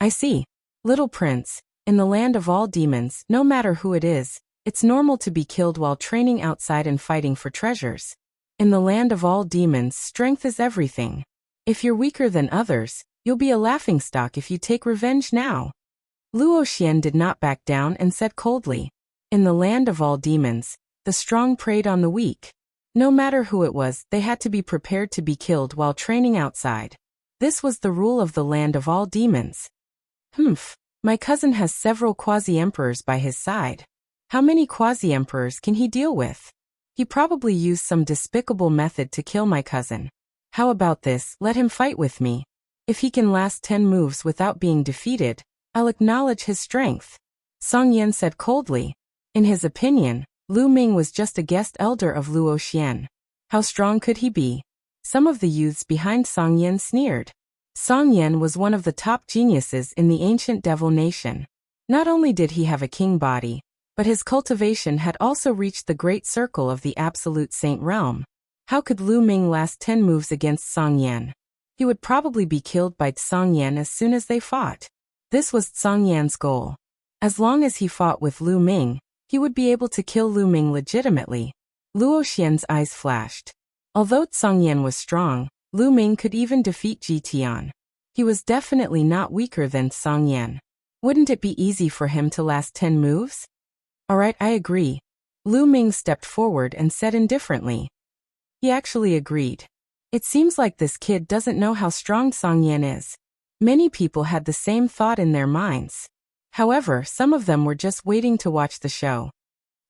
I see. Little prince, in the land of all demons, no matter who it is, it's normal to be killed while training outside and fighting for treasures. In the land of all demons, strength is everything. If you're weaker than others, you'll be a laughingstock if you take revenge now. Luo Xian did not back down and said coldly, in the land of all demons, the strong preyed on the weak. No matter who it was, they had to be prepared to be killed while training outside. This was the rule of the land of all demons. My cousin has several quasi-emperors by his side. How many quasi-emperors can he deal with? He probably used some despicable method to kill my cousin. How about this, let him fight with me. If he can last 10 moves without being defeated, I'll acknowledge his strength. Song Yan said coldly. In his opinion, Lu Ming was just a guest elder of Luo Xian. How strong could he be? Some of the youths behind Song Yan sneered. Song Yan was one of the top geniuses in the ancient devil nation. Not only did he have a king body, but his cultivation had also reached the great circle of the absolute saint realm. How could Lu Ming last 10 moves against Song Yan? He would probably be killed by Song Yan as soon as they fought. This was Song Yan's goal. As long as he fought with Lu Ming, he would be able to kill Lu Ming legitimately. Luo Xian's eyes flashed. Although Song Yan was strong, Lu Ming could even defeat Ji Tian. He was definitely not weaker than Song Yan. Wouldn't it be easy for him to last 10 moves? Alright, I agree. Lu Ming stepped forward and said indifferently. He actually agreed. It seems like this kid doesn't know how strong Song Yan is. Many people had the same thought in their minds. However, some of them were just waiting to watch the show.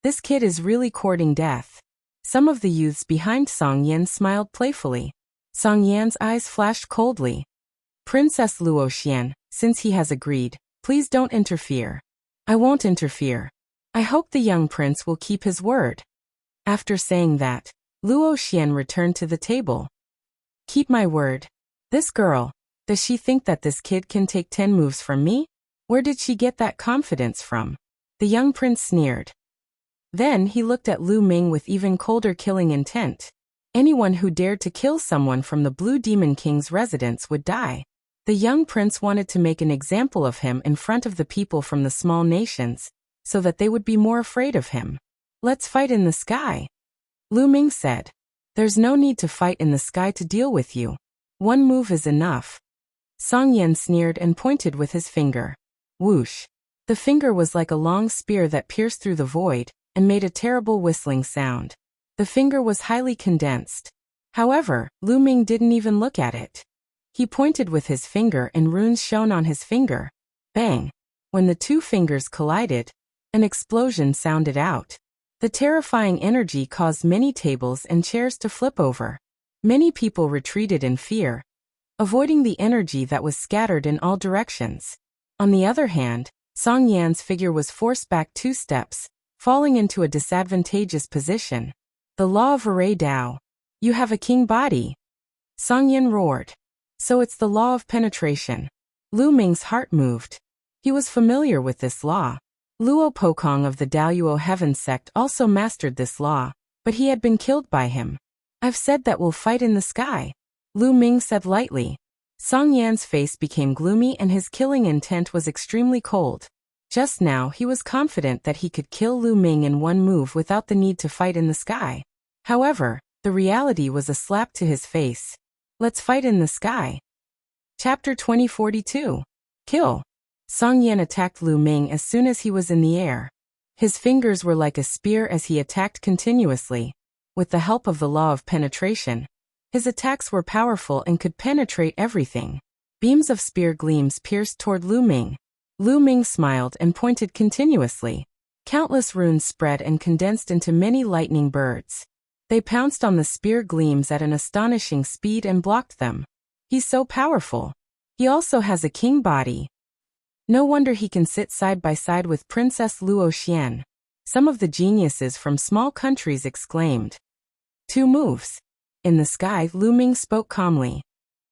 This kid is really courting death. Some of the youths behind Song Yan smiled playfully. Song Yan's eyes flashed coldly. Princess Luo Xian, since he has agreed, please don't interfere. I won't interfere. I hope the young prince will keep his word. After saying that, Luo Xian returned to the table. Keep my word. This girl, does she think that this kid can take 10 moves from me? Where did she get that confidence from? The young prince sneered. Then he looked at Lu Ming with even colder killing intent. Anyone who dared to kill someone from the Blue Demon King's residence would die. The young prince wanted to make an example of him in front of the people from the small nations, so that they would be more afraid of him. Let's fight in the sky. Lu Ming said. There's no need to fight in the sky to deal with you. One move is enough. Song Yan sneered and pointed with his finger. Whoosh. The finger was like a long spear that pierced through the void, and made a terrible whistling sound. The finger was highly condensed. However, Lu Ming didn't even look at it. He pointed with his finger and runes shone on his finger. Bang! When the two fingers collided, an explosion sounded out. The terrifying energy caused many tables and chairs to flip over. Many people retreated in fear, avoiding the energy that was scattered in all directions. On the other hand, Song Yan's figure was forced back 2 steps, falling into a disadvantageous position. The law of Array Dao. You have a king body. Song Yan roared. So it's the law of penetration. Lu Ming's heart moved. He was familiar with this law. Luo Pokong of the Daoyuo Heaven sect also mastered this law, but he had been killed by him. I've said that we'll fight in the sky. Lu Ming said lightly. Song Yan's face became gloomy and his killing intent was extremely cold. Just now he was confident that he could kill Lu Ming in one move without the need to fight in the sky. However, the reality was a slap to his face. Let's fight in the sky. Chapter 2042. Kill. Song Yan attacked Lu Ming as soon as he was in the air. His fingers were like a spear as he attacked continuously. With the help of the law of penetration, his attacks were powerful and could penetrate everything. Beams of spear gleams pierced toward Lu Ming. Lu Ming smiled and pointed continuously. Countless runes spread and condensed into many lightning birds. They pounced on the spear gleams at an astonishing speed and blocked them. He's so powerful. He also has a king body. No wonder he can sit side by side with Princess Luo Xian. Some of the geniuses from small countries exclaimed. 2 moves. In the sky, Lu Ming spoke calmly.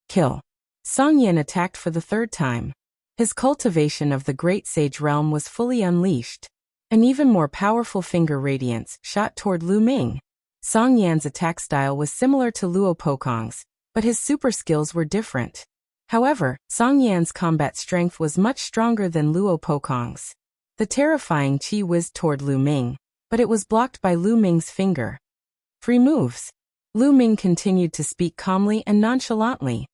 Kill. Song Yan attacked for the 3rd time. His cultivation of the great sage realm was fully unleashed. An even more powerful finger radiance shot toward Lu Ming. Song Yan's attack style was similar to Luo Pokong's, but his super skills were different. However, Song Yan's combat strength was much stronger than Luo Pokong's. The terrifying chi whizzed toward Lu Ming, but it was blocked by Lu Ming's finger. 3 moves. Lu Ming continued to speak calmly and nonchalantly.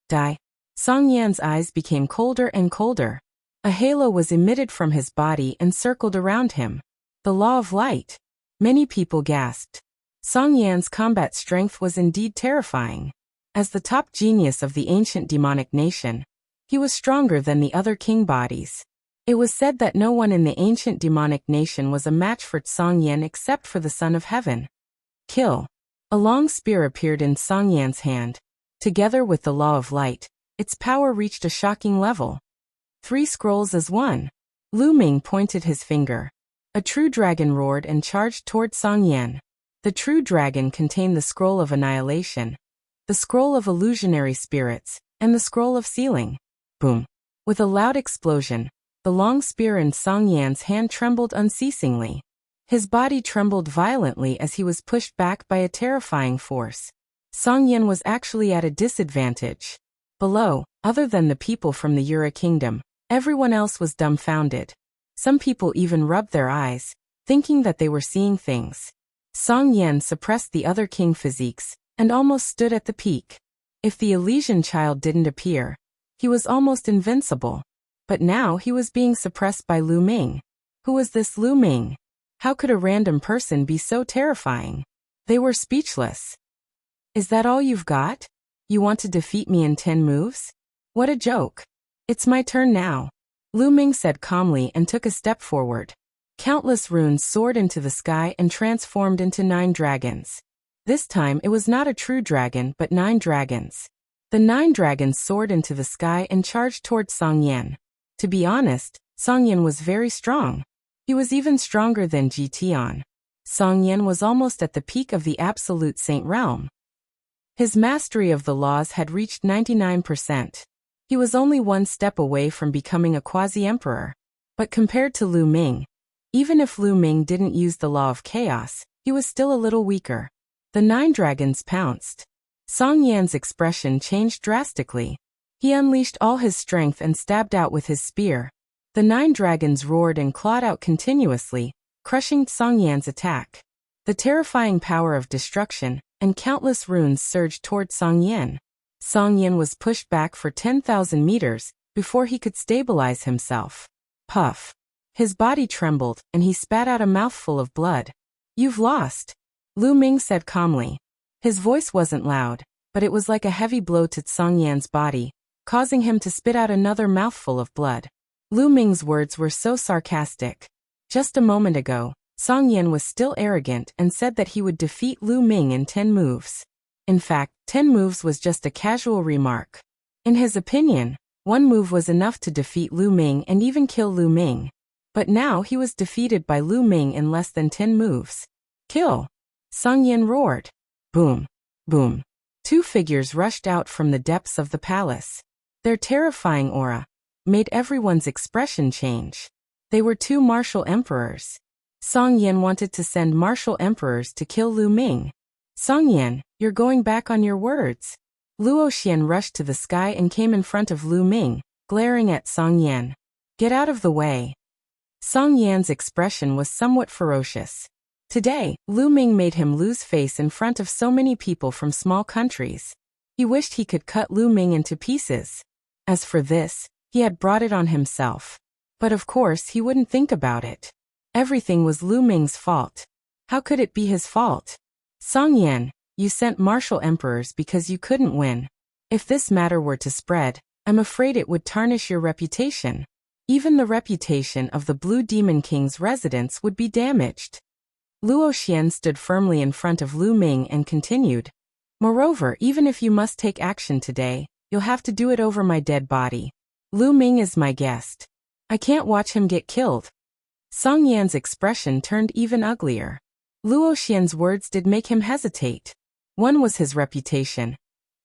Die. Song Yan's eyes became colder and colder. A halo was emitted from his body and circled around him. The law of light. Many people gasped. Song Yan's combat strength was indeed terrifying. As the top genius of the ancient demonic nation, he was stronger than the other king bodies. It was said that no one in the ancient demonic nation was a match for Song Yan except for the Son of Heaven. Kill. A long spear appeared in Song Yan's hand. Together with the law of light, its power reached a shocking level. 3 scrolls as 1. Lu Ming pointed his finger. A true dragon roared and charged toward Song Yan. The true dragon contained the scroll of annihilation, the scroll of illusionary spirits, and the scroll of sealing. Boom. With a loud explosion, the long spear in Song Yan's hand trembled unceasingly. His body trembled violently as he was pushed back by a terrifying force. Song Yan was actually at a disadvantage. Below, other than the people from the Yura kingdom, everyone else was dumbfounded. Some people even rubbed their eyes, thinking that they were seeing things. Song Yan suppressed the other king physiques, and almost stood at the peak. If the Elysian child didn't appear, he was almost invincible. But now he was being suppressed by Lu Ming. Who was this Lu Ming? How could a random person be so terrifying? They were speechless. Is that all you've got? You want to defeat me in 10 moves? What a joke. It's my turn now. Lu Ming said calmly and took a step forward. Countless runes soared into the sky and transformed into 9 dragons. This time it was not a true dragon but 9 dragons. The 9 dragons soared into the sky and charged toward Song Yan. To be honest, Song Yan was very strong. He was even stronger than Ji Tian. Song Yan was almost at the peak of the absolute saint realm. His mastery of the laws had reached 99%. He was only 1 step away from becoming a quasi-emperor. But compared to Lu Ming, even if Lu Ming didn't use the law of chaos, he was still a little weaker. The 9 dragons pounced. Song Yan's expression changed drastically. He unleashed all his strength and stabbed out with his spear. The 9 dragons roared and clawed out continuously, crushing Song Yan's attack. The terrifying power of destruction and countless runes surged toward Song Yan. Song Yan was pushed back for 10,000 meters before he could stabilize himself. Puff. His body trembled and he spat out a mouthful of blood. You've lost, Lu Ming said calmly. His voice wasn't loud, but it was like a heavy blow to Song Yan's body, causing him to spit out another mouthful of blood. Lu Ming's words were so sarcastic. Just a moment ago, Song Yan was still arrogant and said that he would defeat Lu Ming in 10 moves. In fact, 10 moves was just a casual remark. In his opinion, 1 move was enough to defeat Lu Ming and even kill Lu Ming. But now he was defeated by Lu Ming in less than 10 moves. Kill! Song Yan roared. Boom! Boom! 2 figures rushed out from the depths of the palace. Their terrifying aura made everyone's expression change. They were 2 martial emperors. Song Yan wanted to send martial emperors to kill Lu Ming. Song Yan, you're going back on your words. Luo Xian rushed to the sky and came in front of Lu Ming, glaring at Song Yan. Get out of the way. Song Yan's expression was somewhat ferocious. Today, Lu Ming made him lose face in front of so many people from small countries. He wished he could cut Lu Ming into pieces. As for this, he had brought it on himself. But of course he wouldn't think about it. Everything was Lu Ming's fault. How could it be his fault? Song Yan, you sent martial emperors because you couldn't win. If this matter were to spread, I'm afraid it would tarnish your reputation. Even the reputation of the Blue Demon King's residence would be damaged. Luo Xian stood firmly in front of Lu Ming and continued. Moreover, even if you must take action today, You'll have to do it over my dead body. Lu Ming is my guest. I can't watch him get killed. Song Yan's expression turned even uglier. Luo Xian's words did make him hesitate. One was his reputation,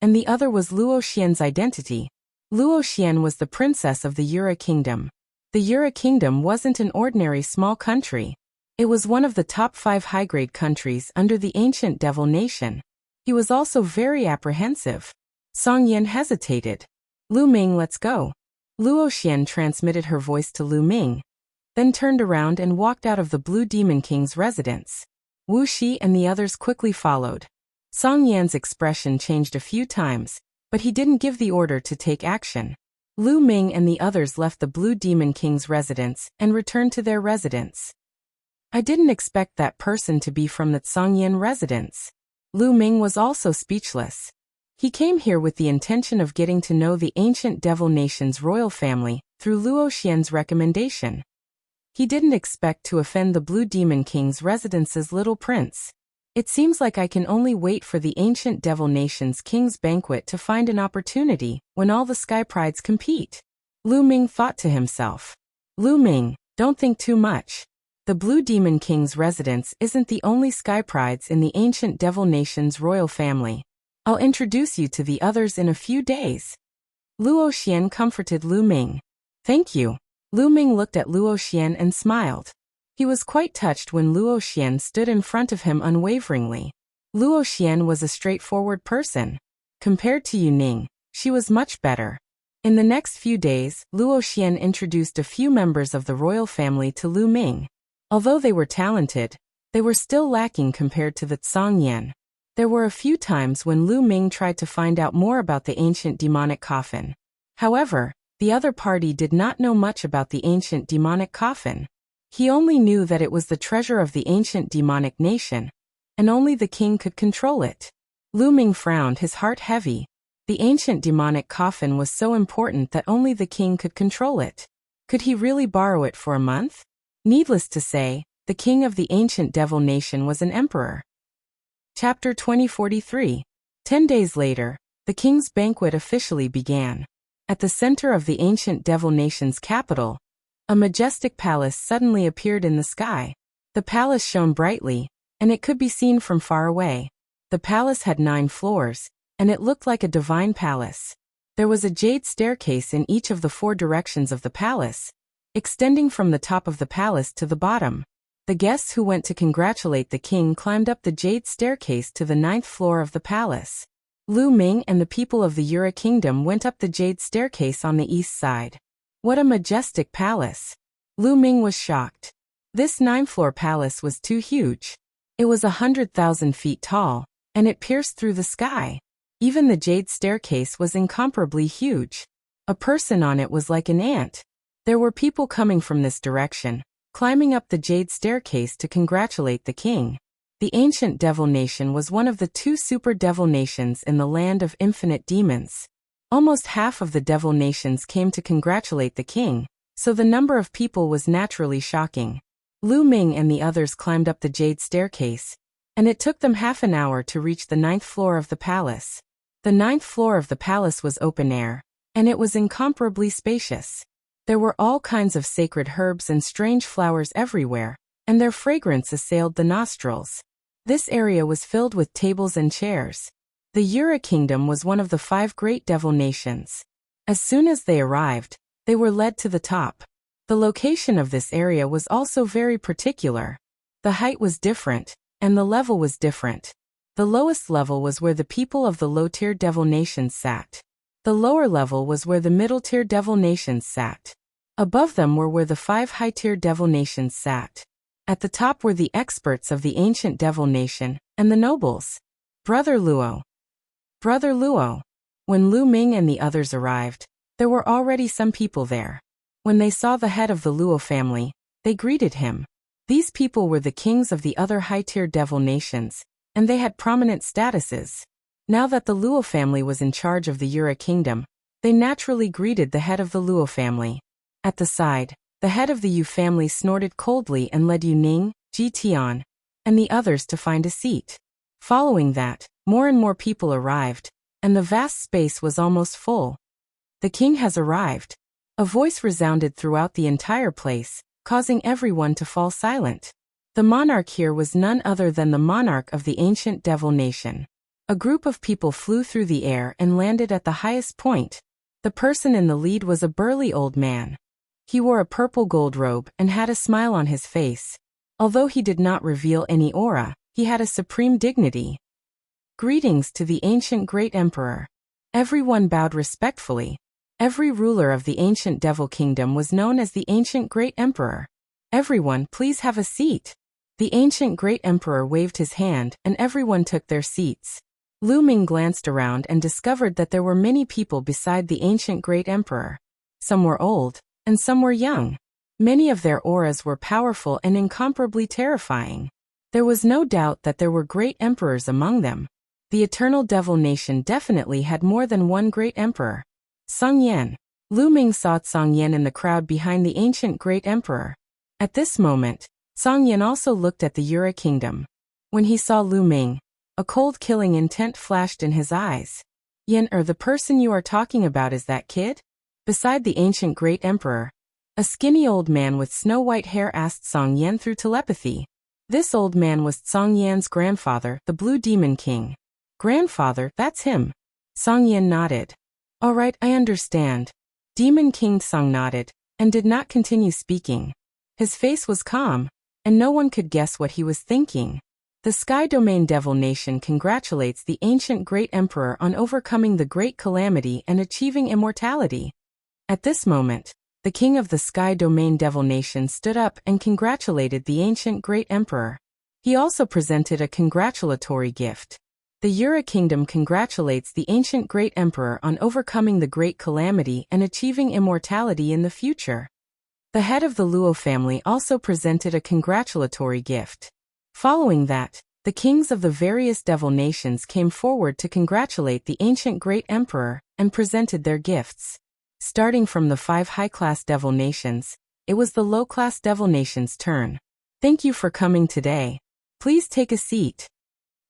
and the other was Luo Xian's identity. Luo Xian was the princess of the Yura Kingdom. The Yura Kingdom wasn't an ordinary small country. It was one of the top 5 high-grade countries under the ancient devil nation. He was also very apprehensive. Song Yan hesitated. Lu Ming, let's go. Luo Xian transmitted her voice to Lu Ming, then turned around and walked out of the Blue Demon King's residence. Wu Shi and the others quickly followed. Song Yan's expression changed a few times, but he didn't give the order to take action. Lu Ming and the others left the Blue Demon King's residence and returned to their residence. I didn't expect that person to be from the Song Yan residence. Lu Ming was also speechless. He came here with the intention of getting to know the ancient devil nation's royal family through Luo Xian's recommendation. He didn't expect to offend the Blue Demon King's residence's little prince. It seems like I can only wait for the ancient devil nation's king's banquet to find an opportunity when all the sky prides compete. Lu Ming thought to himself. Lu Ming, don't think too much. The Blue Demon King's residence isn't the only sky prides in the ancient devil nation's royal family. I'll introduce you to the others in a few days. Luo Xian comforted Lu Ming. Thank you. Lu Ming looked at Luo Xian and smiled. He was quite touched when Luo Xian stood in front of him unwaveringly. Luo Xian was a straightforward person. Compared to Yu Ning, she was much better. In the next few days, Luo Xian introduced a few members of the royal family to Lu Ming. Although they were talented, they were still lacking compared to the Song Yan. There were a few times when Lu Ming tried to find out more about the ancient demonic coffin. However, the other party did not know much about the ancient demonic coffin. He only knew that it was the treasure of the ancient demonic nation, and only the king could control it. Lu Ming frowned, his heart heavy. The ancient demonic coffin was so important that only the king could control it. Could he really borrow it for a month? Needless to say, the king of the ancient devil nation was an emperor. Chapter 2043. 10 days later, the king's banquet officially began. At the center of the ancient devil nation's capital, a majestic palace suddenly appeared in the sky. The palace shone brightly, and it could be seen from far away. The palace had 9 floors, and it looked like a divine palace. There was a jade staircase in each of the 4 directions of the palace, extending from the top of the palace to the bottom. The guests who went to congratulate the king climbed up the jade staircase to the 9th floor of the palace. Lu Ming and the people of the Yura Kingdom went up the jade staircase on the east side. What a majestic palace! Lu Ming was shocked. This 9th-floor palace was too huge. It was 100,000 feet tall, and it pierced through the sky. Even the jade staircase was incomparably huge. A person on it was like an ant. There were people coming from this direction, climbing up the jade staircase to congratulate the king. The ancient devil nation was one of the 2 super devil nations in the land of infinite demons. Almost half of the devil nations came to congratulate the king, so the number of people was naturally shocking. Lu Ming and the others climbed up the jade staircase, and it took them half an hour to reach the 9th floor of the palace. The 9th floor of the palace was open air, and it was incomparably spacious. There were all kinds of sacred herbs and strange flowers everywhere, and their fragrance assailed the nostrils. This area was filled with tables and chairs. The Yura Kingdom was one of the 5 great devil nations. As soon as they arrived, they were led to the top. The location of this area was also very particular. The height was different, and the level was different. The lowest level was where the people of the low-tier devil nations sat. The lower level was where the middle-tier devil nations sat. Above them were where the 5 high-tier devil nations sat. At the top were the experts of the ancient devil nation, and the nobles. Brother Luo. Brother Luo. When Lu Ming and the others arrived, there were already some people there. When they saw the head of the Luo family, they greeted him. These people were the kings of the other high-tier devil nations, and they had prominent statuses. Now that the Luo family was in charge of the Yura Kingdom, they naturally greeted the head of the Luo family. At the side, the head of the Yu family snorted coldly and led Yu Ning, Ji Tian, and the others to find a seat. Following that, more and more people arrived, and the vast space was almost full. "The king has arrived." A voice resounded throughout the entire place, causing everyone to fall silent. The monarch here was none other than the monarch of the ancient devil nation. A group of people flew through the air and landed at the highest point. The person in the lead was a burly old man. He wore a purple gold robe and had a smile on his face. Although he did not reveal any aura, he had a supreme dignity. "Greetings to the ancient great emperor." Everyone bowed respectfully. Every ruler of the ancient devil kingdom was known as the ancient great emperor. "Everyone, please have a seat." The ancient great emperor waved his hand, and everyone took their seats. Lu Ming glanced around and discovered that there were many people beside the ancient great emperor. Some were old, and some were young. Many of their auras were powerful and incomparably terrifying. There was no doubt that there were great emperors among them. The eternal devil nation definitely had more than one great emperor. Song Yan. Lu Ming saw Song Yan in the crowd behind the ancient great emperor. At this moment, Song Yan also looked at the Yura kingdom. When he saw Lu Ming, a cold killing intent flashed in his eyes. "Yan, the person you are talking about is that kid?" Beside the ancient great emperor, a skinny old man with snow-white hair asked Song Yan through telepathy. This old man was Song Yan's grandfather, the Blue Demon King. "Grandfather, that's him." Song Yan nodded. "All right, I understand." Demon King Song nodded, and did not continue speaking. His face was calm, and no one could guess what he was thinking. "The Sky Domain Devil Nation congratulates the ancient great emperor on overcoming the great calamity and achieving immortality." At this moment, the king of the Sky Domain Devil Nation stood up and congratulated the ancient great emperor. He also presented a congratulatory gift. The Yura Kingdom congratulates the ancient great emperor on overcoming the great calamity and achieving immortality in the future. The head of the Luo family also presented a congratulatory gift. Following that, the kings of the various devil nations came forward to congratulate the ancient great emperor and presented their gifts. Starting from the 5 high-class devil nations, it was the low-class devil nation's turn. "Thank you for coming today. Please take a seat."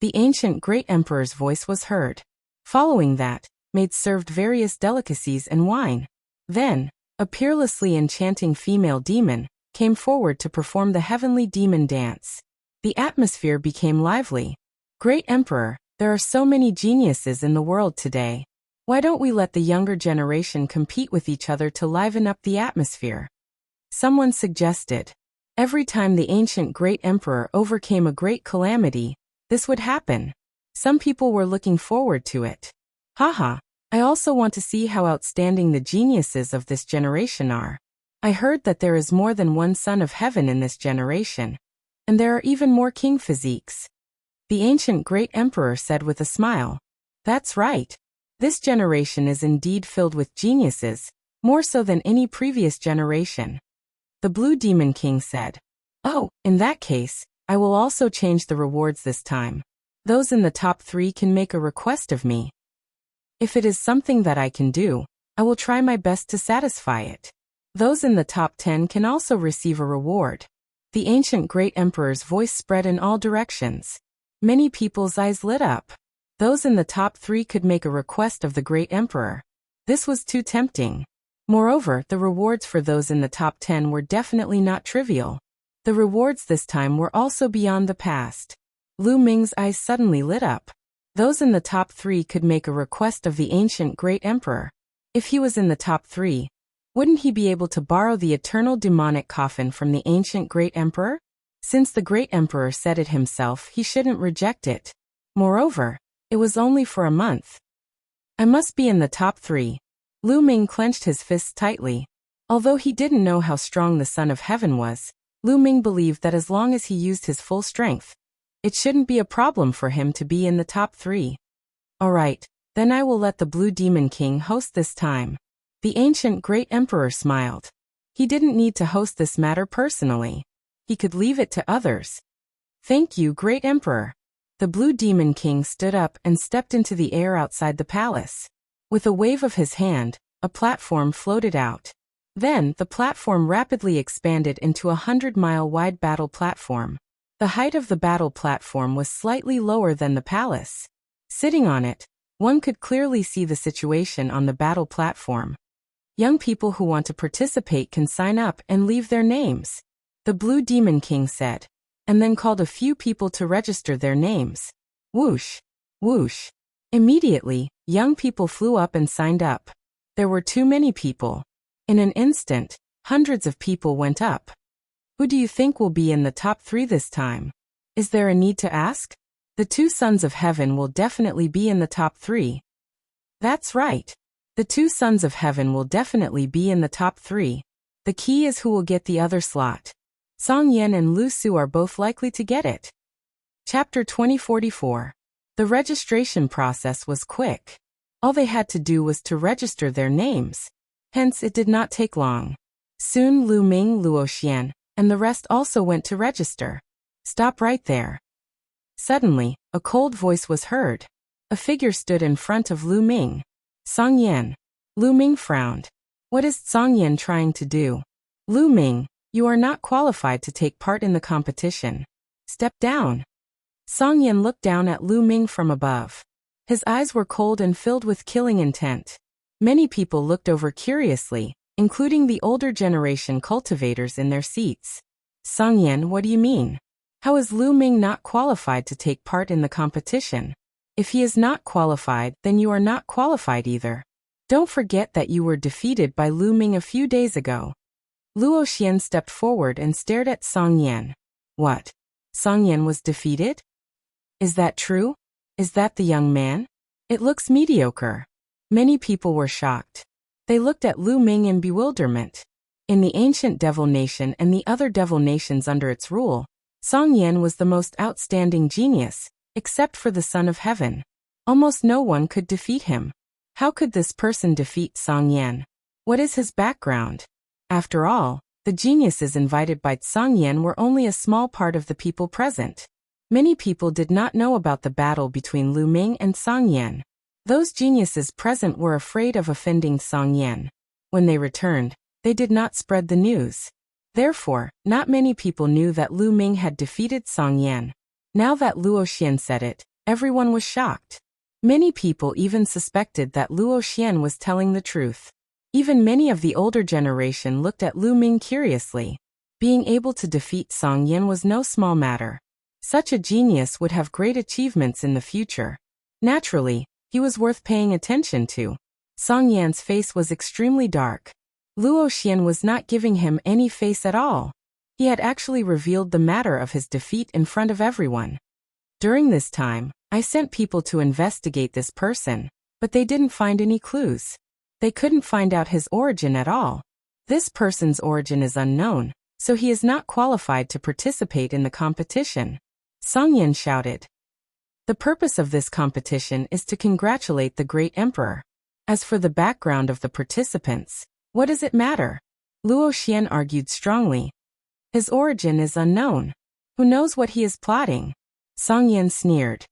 The ancient great emperor's voice was heard. Following that, maids served various delicacies and wine. Then, a peerlessly enchanting female demon came forward to perform the heavenly demon dance. The atmosphere became lively. "Great Emperor, there are so many geniuses in the world today. Why don't we let the younger generation compete with each other to liven up the atmosphere?" Someone suggested. Every time the ancient great emperor overcame a great calamity, this would happen. Some people were looking forward to it. "Haha, I also want to see how outstanding the geniuses of this generation are. I heard that there is more than one son of heaven in this generation, and there are even more king physiques." The ancient great emperor said with a smile. "That's right. This generation is indeed filled with geniuses, more so than any previous generation." The Blue Demon King said. "Oh, in that case, I will also change the rewards this time. Those in the top 3 can make a request of me. If it is something that I can do, I will try my best to satisfy it. Those in the top 10 can also receive a reward." The ancient great emperor's voice spread in all directions. Many people's eyes lit up. Those in the top 3 could make a request of the great emperor. This was too tempting. Moreover, the rewards for those in the top 10 were definitely not trivial. The rewards this time were also beyond the past. Lu Ming's eyes suddenly lit up. Those in the top 3 could make a request of the ancient great emperor. If he was in the top 3, wouldn't he be able to borrow the eternal demonic coffin from the ancient great emperor? Since the great emperor said it himself, he shouldn't reject it. Moreover, it was only for a month. "I must be in the top 3. Lu Ming clenched his fists tightly. Although he didn't know how strong the Son of Heaven was, Lu Ming believed that as long as he used his full strength, it shouldn't be a problem for him to be in the top 3. "All right, then I will let the Blue Demon King host this time." The ancient great emperor smiled. He didn't need to host this matter personally. He could leave it to others. "Thank you, great emperor." The Blue Demon King stood up and stepped into the air outside the palace. With a wave of his hand, a platform floated out. Then, the platform rapidly expanded into a 100-mile-wide battle platform. The height of the battle platform was slightly lower than the palace. Sitting on it, One could clearly see the situation on the battle platform. Young people who want to participate can sign up and leave their names, the Blue Demon King said, and then called a few people to register their names. Whoosh! Whoosh! Immediately, young people flew up and signed up. There were too many people. In an instant, hundreds of people went up. Who do you think will be in the top 3 this time? Is there a need to ask? The 2 sons of heaven will definitely be in the top 3. That's right. The 2 sons of heaven will definitely be in the top 3. The key is who will get the other slot. Song Yan and Lu Su are both likely to get it. Chapter 2044. The registration process was quick. All they had to do was to register their names. Hence, it did not take long. Soon Lu Ming, Luo Xian, and the rest also went to register. Stop right there. Suddenly, a cold voice was heard. A figure stood in front of Lu Ming. Song Yan. Lu Ming frowned. What is Song Yan trying to do? Lu Ming, you are not qualified to take part in the competition. Step down. Song Yan looked down at Lu Ming from above. His eyes were cold and filled with killing intent. Many people looked over curiously, including the older generation cultivators in their seats. Song Yan, what do you mean? How is Lu Ming not qualified to take part in the competition? If he is not qualified, then you are not qualified either. Don't forget that you were defeated by Lu Ming a few days ago. Luo Xian stepped forward and stared at Song Yan. What? Song Yan was defeated? Is that true? Is that the young man? It looks mediocre. Many people were shocked. They looked at Lu Ming in bewilderment. In the ancient devil nation and the other devil nations under its rule, Song Yan was the most outstanding genius, except for the Son of Heaven. Almost no one could defeat him. How could this person defeat Song Yan? What is his background? After all, the geniuses invited by Song Yan were only a small part of the people present. Many people did not know about the battle between Lu Ming and Song Yan. Those geniuses present were afraid of offending Song Yan. When they returned, they did not spread the news. Therefore, not many people knew that Lu Ming had defeated Song Yan. Now that Luo Xian said it, everyone was shocked. Many people even suspected that Luo Xian was telling the truth. Even many of the older generation looked at Lu Ming curiously. Being able to defeat Song Yan was no small matter. Such a genius would have great achievements in the future. Naturally, he was worth paying attention to. Song Yan's face was extremely dark. Luo Xian was not giving him any face at all. He had actually revealed the matter of his defeat in front of everyone. During this time, I sent people to investigate this person, but they didn't find any clues. They couldn't find out his origin at all. This person's origin is unknown, so he is not qualified to participate in the competition. Song Yan shouted. The purpose of this competition is to congratulate the great emperor. As for the background of the participants, what does it matter? Luo Xian argued strongly. His origin is unknown. Who knows what he is plotting? Song Yan sneered.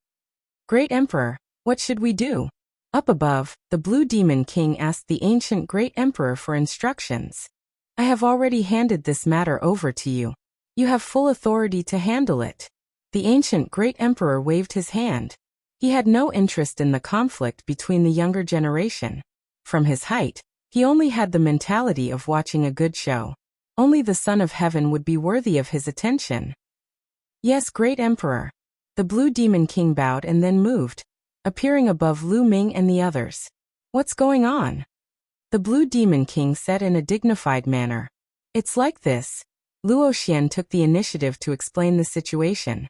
Great Emperor, what should we do? Up above, the Blue Demon King asked the ancient Great Emperor for instructions. I have already handed this matter over to you. You have full authority to handle it. The ancient Great Emperor waved his hand. He had no interest in the conflict between the younger generation. From his height, he only had the mentality of watching a good show. Only the Son of Heaven would be worthy of his attention. Yes, Great Emperor. The Blue Demon King bowed and then moved, appearing above Lu Ming and the others. What's going on? The Blue Demon King said in a dignified manner. It's like this. Luo Xian took the initiative to explain the situation.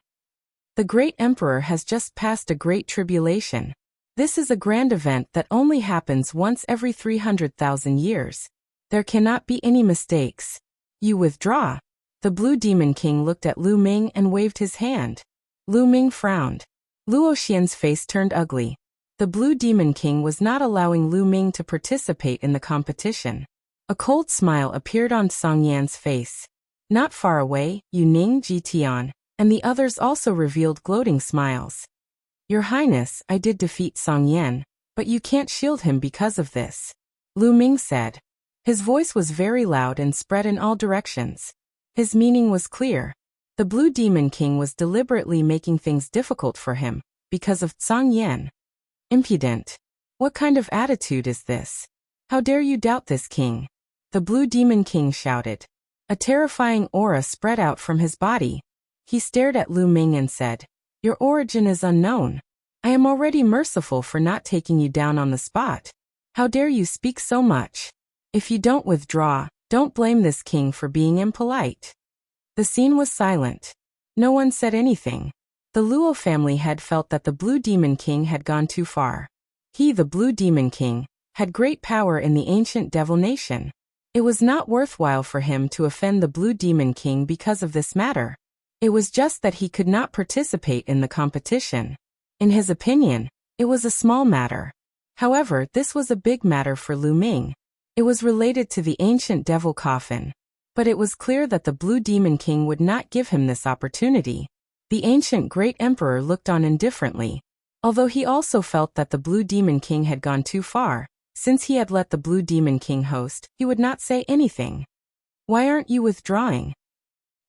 The Great Emperor has just passed a great tribulation. This is a grand event that only happens once every 300,000 years. There cannot be any mistakes. You withdraw. The Blue Demon King looked at Lu Ming and waved his hand. Lu Ming frowned. Luo Xian's face turned ugly. The Blue Demon King was not allowing Lu Ming to participate in the competition. A cold smile appeared on Song Yan's face. Not far away, Yu Ning, Ji Tian, and the others also revealed gloating smiles. Your Highness, I did defeat Song Yan, but you can't shield him because of this. Lu Ming said. His voice was very loud and spread in all directions. His meaning was clear. The Blue Demon King was deliberately making things difficult for him, because of Song Yan. Impudent! What kind of attitude is this? How dare you doubt this king? The Blue Demon King shouted. A terrifying aura spread out from his body. He stared at Lu Ming and said, "Your origin is unknown. I am already merciful for not taking you down on the spot. How dare you speak so much? If you don't withdraw, don't blame this king for being impolite." The scene was silent. No one said anything. The Luo family had felt that the Blue Demon King had gone too far. He, the Blue Demon King, had great power in the ancient devil nation. It was not worthwhile for him to offend the Blue Demon King because of this matter. It was just that he could not participate in the competition. In his opinion, it was a small matter. However, this was a big matter for Lu Ming. It was related to the ancient devil coffin. But it was clear that the Blue Demon King would not give him this opportunity. The ancient Great Emperor looked on indifferently. Although he also felt that the Blue Demon King had gone too far, since he had let the Blue Demon King host, he would not say anything. "Why aren't you withdrawing?"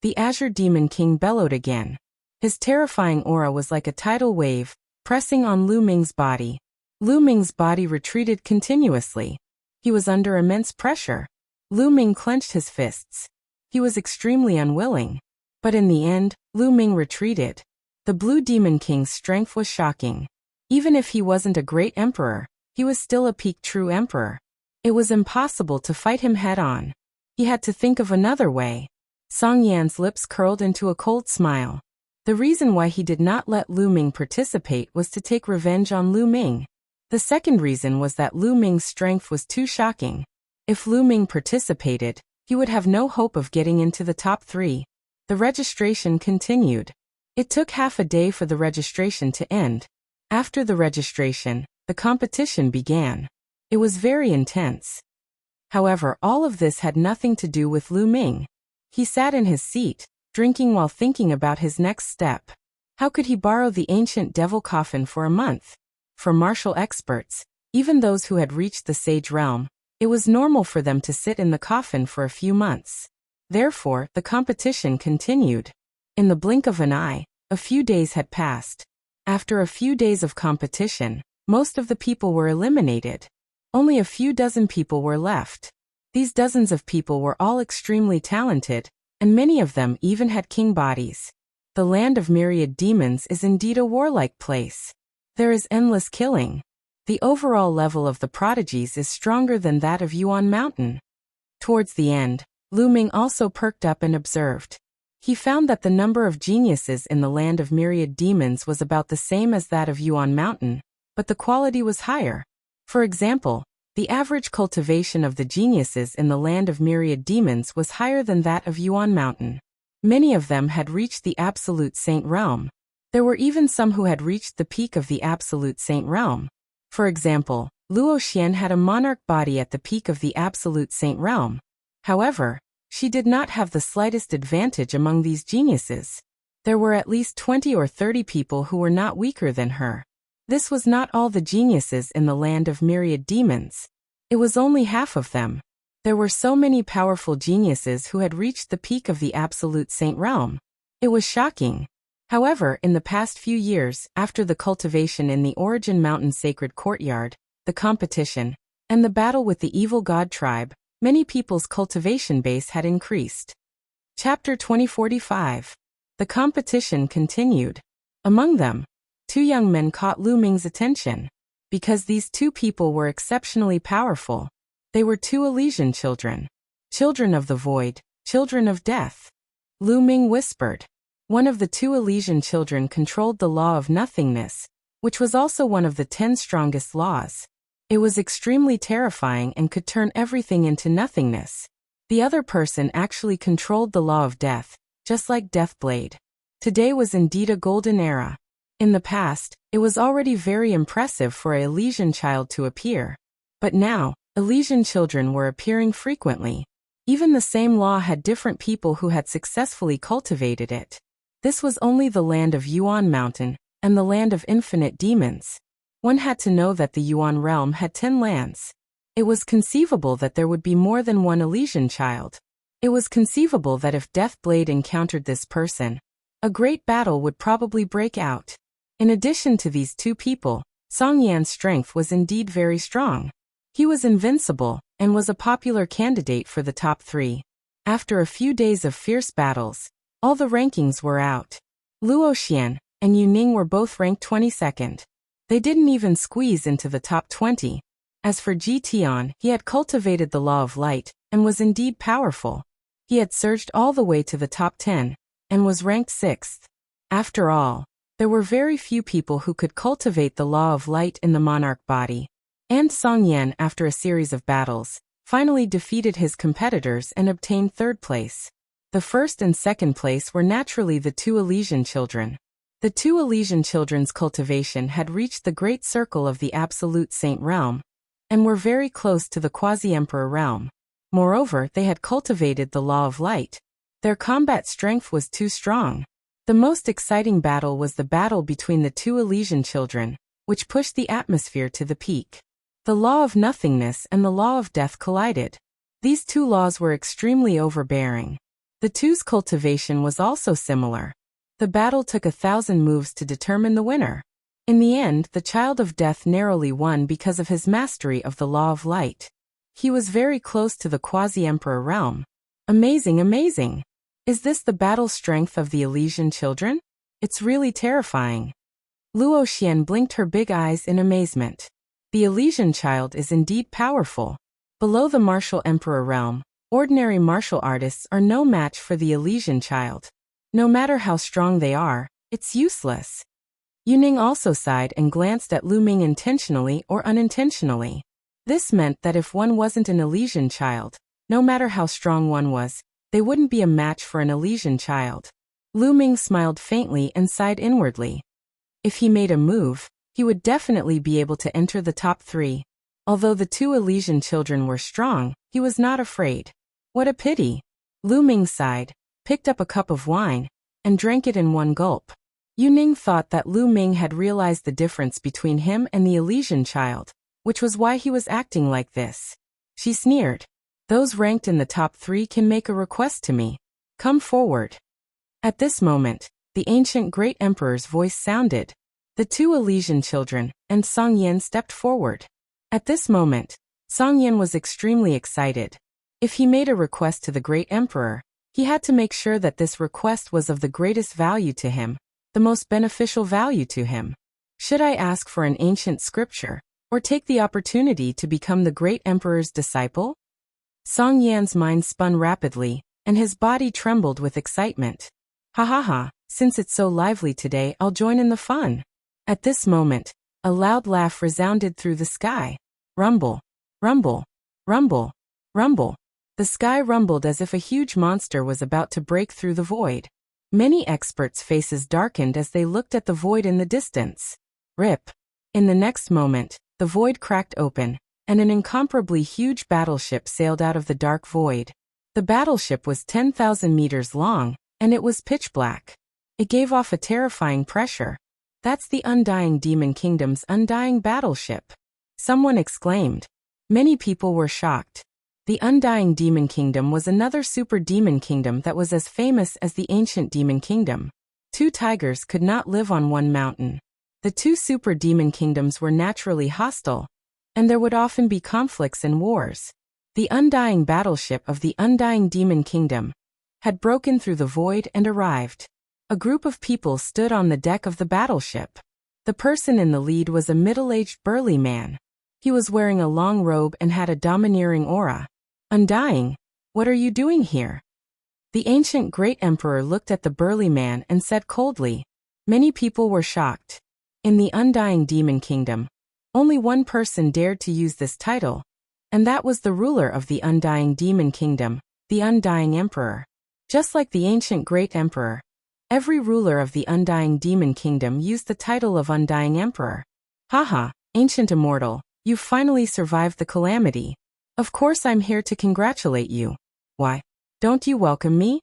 The Azure Demon King bellowed again. His terrifying aura was like a tidal wave, pressing on Lu Ming's body. Lu Ming's body retreated continuously. He was under immense pressure. Lu Ming clenched his fists. He was extremely unwilling. But in the end, Lu Ming retreated. The Blue Demon King's strength was shocking. Even if he wasn't a great emperor, he was still a peak true emperor. It was impossible to fight him head-on. He had to think of another way. Song Yan's lips curled into a cold smile. The reason why he did not let Lu Ming participate was to take revenge on Lu Ming. The second reason was that Lu Ming's strength was too shocking. If Lu Ming participated, he would have no hope of getting into the top 3. The registration continued. It took half a day for the registration to end. After the registration, the competition began. It was very intense. However, all of this had nothing to do with Lu Ming. He sat in his seat, drinking while thinking about his next step. How could he borrow the ancient devil coffin for a month? For martial experts, even those who had reached the sage realm, it was normal for them to sit in the coffin for a few months. Therefore, the competition continued. In the blink of an eye, a few days had passed. After a few days of competition, most of the people were eliminated. Only a few dozen people were left. These dozens of people were all extremely talented, and many of them even had king bodies. The land of myriad demons is indeed a warlike place. There is endless killing. The overall level of the prodigies is stronger than that of Yuan Mountain. Towards the end, Lu Ming also perked up and observed. He found that the number of geniuses in the land of myriad demons was about the same as that of Yuan Mountain, but the quality was higher. For example, the average cultivation of the geniuses in the land of myriad demons was higher than that of Yuan Mountain. Many of them had reached the absolute saint realm. There were even some who had reached the peak of the absolute saint realm. For example, Luo Xian had a monarch body at the peak of the absolute saint realm. However, she did not have the slightest advantage among these geniuses. There were at least 20 or 30 people who were not weaker than her. This was not all the geniuses in the land of myriad demons. It was only half of them. There were so many powerful geniuses who had reached the peak of the absolute saint realm. It was shocking. However, in the past few years, after the cultivation in the Origin Mountain Sacred Courtyard, the competition, and the battle with the evil god tribe, many people's cultivation base had increased. Chapter 2045. The competition continued. Among them, 2 young men caught Lu Ming's attention. Because these 2 people were exceptionally powerful. They were 2 Elysian children. Children of the void, children of death. Lu Ming whispered. One of the 2 Elysian children controlled the law of nothingness, which was also one of the 10 strongest laws. It was extremely terrifying and could turn everything into nothingness. The other person actually controlled the law of death, just like Deathblade. Today was indeed a golden era. In the past, it was already very impressive for an Elysian child to appear. But now, Elysian children were appearing frequently. Even the same law had different people who had successfully cultivated it. This was only the land of Yuan Mountain, and the land of infinite demons. One had to know that the Yuan realm had 10 lands. It was conceivable that there would be more than one Elysian child. It was conceivable that if Deathblade encountered this person, a great battle would probably break out. In addition to these 2 people, Song Yan's strength was indeed very strong. He was invincible, and was a popular candidate for the top 3. After a few days of fierce battles, all the rankings were out. Luo Xian and Yu Ning were both ranked 22nd. They didn't even squeeze into the top 20. As for Ji Tian, he had cultivated the law of light, and was indeed powerful. He had surged all the way to the top 10, and was ranked 6th. After all, there were very few people who could cultivate the law of light in the monarch body. And Song Yan, after a series of battles, finally defeated his competitors and obtained 3rd place. The 1st and 2nd place were naturally the 2 Elysian children. The 2 Elysian children's cultivation had reached the great circle of the Absolute Saint realm, and were very close to the Quasi-Emperor realm. Moreover, they had cultivated the law of light. Their combat strength was too strong. The most exciting battle was the battle between the 2 Elysian children, which pushed the atmosphere to the peak. The law of nothingness and the law of death collided. These 2 laws were extremely overbearing. The 2's cultivation was also similar. The battle took 1,000 moves to determine the winner. In the end, the child of death narrowly won because of his mastery of the law of light. He was very close to the Quasi-Emperor realm. Amazing, amazing! Is this the battle strength of the Elysian children? It's really terrifying. Luo Xian blinked her big eyes in amazement. The Elysian child is indeed powerful. Below the martial emperor realm, ordinary martial artists are no match for the Elysian child. No matter how strong they are, it's useless. Yu Ning also sighed and glanced at Lu Ming intentionally or unintentionally. This meant that if one wasn't an Elysian child, no matter how strong one was, they wouldn't be a match for an Elysian child. Lu Ming smiled faintly and sighed inwardly. If he made a move, he would definitely be able to enter the top 3. Although the 2 Elysian children were strong, he was not afraid. What a pity! Lu Ming sighed, picked up a cup of wine, and drank it in one gulp. Yu Ning thought that Lu Ming had realized the difference between him and the Elysian child, which was why he was acting like this. She sneered. Those ranked in the top 3 can make a request to me. Come forward. At this moment, the ancient great emperor's voice sounded. The 2 Elysian children and Song Yan stepped forward. At this moment, Song Yan was extremely excited. If he made a request to the great emperor, he had to make sure that this request was of the greatest value to him, the most beneficial value to him. Should I ask for an ancient scripture, or take the opportunity to become the great emperor's disciple? Song Yan's mind spun rapidly, and his body trembled with excitement. Ha ha ha, since it's so lively today, I'll join in the fun. At this moment, a loud laugh resounded through the sky. Rumble, rumble, rumble, rumble. The sky rumbled as if a huge monster was about to break through the void. Many experts' faces darkened as they looked at the void in the distance. Rip. In the next moment, the void cracked open, and an incomparably huge battleship sailed out of the dark void. The battleship was 10,000 meters long, and it was pitch black. It gave off a terrifying pressure. That's the Undying Demon Kingdom's undying battleship. Someone exclaimed. Many people were shocked. The Undying Demon Kingdom was another super demon kingdom that was as famous as the ancient demon kingdom. 2 tigers could not live on one mountain. The 2 super demon kingdoms were naturally hostile, and there would often be conflicts and wars. The undying battleship of the Undying Demon Kingdom had broken through the void and arrived. A group of people stood on the deck of the battleship. The person in the lead was a middle-aged burly man. He was wearing a long robe and had a domineering aura. Undying, what are you doing here? The ancient great emperor looked at the burly man and said coldly. Many people were shocked. In the Undying Demon Kingdom, only one person dared to use this title, and that was the ruler of the Undying Demon Kingdom, the Undying Emperor. Just like the ancient great emperor, every ruler of the Undying Demon Kingdom used the title of Undying Emperor. Haha, ancient immortal, you've finally survived the calamity. Of course I'm here to congratulate you. Why, don't you welcome me?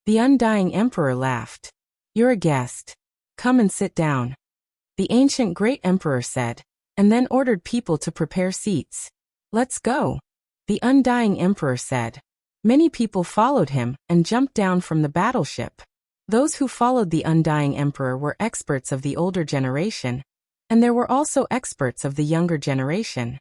The Undying Emperor laughed. You're a guest. Come and sit down. The ancient great emperor said, and then ordered people to prepare seats. Let's go. The Undying Emperor said. Many people followed him and jumped down from the battleship. Those who followed the Undying Emperor were experts of the older generation, and there were also experts of the younger generation.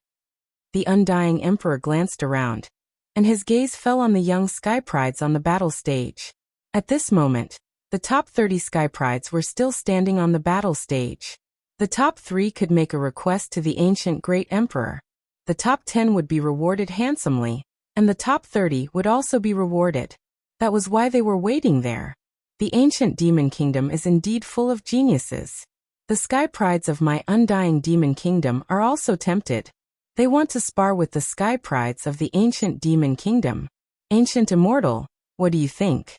The undying emperor glanced around, and his gaze fell on the young sky prides on the battle stage. At this moment, the top 30 sky prides were still standing on the battle stage. The top 3 could make a request to the ancient great emperor. The top 10 would be rewarded handsomely, and the top 30 would also be rewarded. That was why they were waiting there. The ancient demon kingdom is indeed full of geniuses. The sky prides of my undying demon kingdom are also tempted. They want to spar with the sky prides of the ancient demon kingdom. Ancient immortal, what do you think?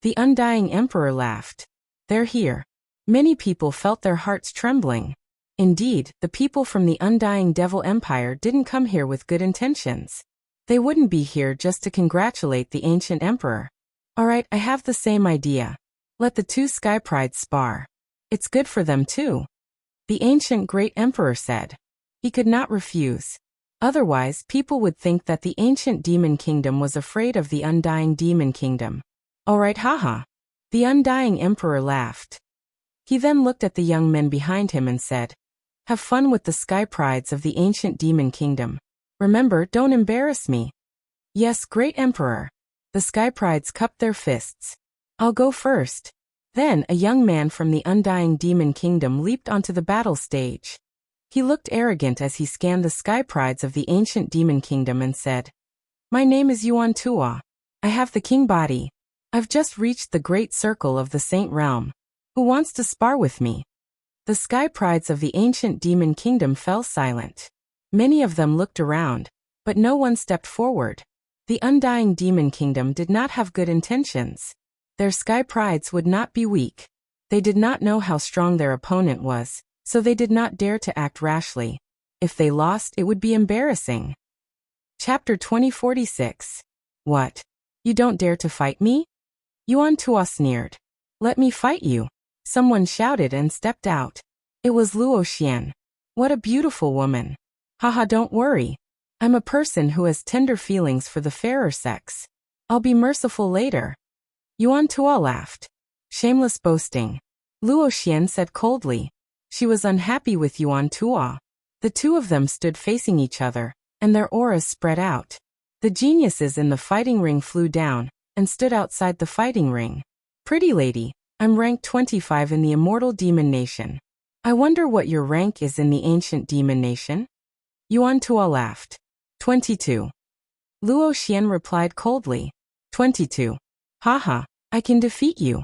The undying emperor laughed. They're here. Many people felt their hearts trembling. Indeed, the people from the undying devil empire didn't come here with good intentions. They wouldn't be here just to congratulate the ancient emperor. Alright, I have the same idea. Let the 2 sky prides spar. It's good for them too. The ancient great emperor said. He could not refuse. Otherwise, people would think that the ancient demon kingdom was afraid of the undying demon kingdom. Alright, haha. The undying emperor laughed. He then looked at the young men behind him and said, have fun with the sky prides of the ancient demon kingdom. Remember, don't embarrass me. Yes, great emperor. The sky prides cupped their fists. I'll go first. Then a young man from the undying demon kingdom leaped onto the battle stage. He looked arrogant as he scanned the sky prides of the ancient demon kingdom and said, my name is Yuan Tua. I have the king body. I've just reached the great circle of the saint realm. Who wants to spar with me? The sky prides of the ancient demon kingdom fell silent. Many of them looked around, but no one stepped forward. The undying demon kingdom did not have good intentions. Their sky prides would not be weak. They did not know how strong their opponent was, so they did not dare to act rashly. If they lost, it would be embarrassing. Chapter 2046. What? You don't dare to fight me? Yuan Tua sneered. Let me fight you. Someone shouted and stepped out. It was Luo Xian. What a beautiful woman. Haha, don't worry. I'm a person who has tender feelings for the fairer sex. I'll be merciful later. Yuan Tua laughed. Shameless boasting. Luo Xian said coldly. She was unhappy with Yuan Tua. The 2 of them stood facing each other, and their auras spread out. The geniuses in the fighting ring flew down, and stood outside the fighting ring. Pretty lady, I'm rank 25 in the immortal demon nation. I wonder what your rank is in the ancient demon nation? Yuan Tua laughed. 22. Luo Xian replied coldly. 22. Haha, I can defeat you.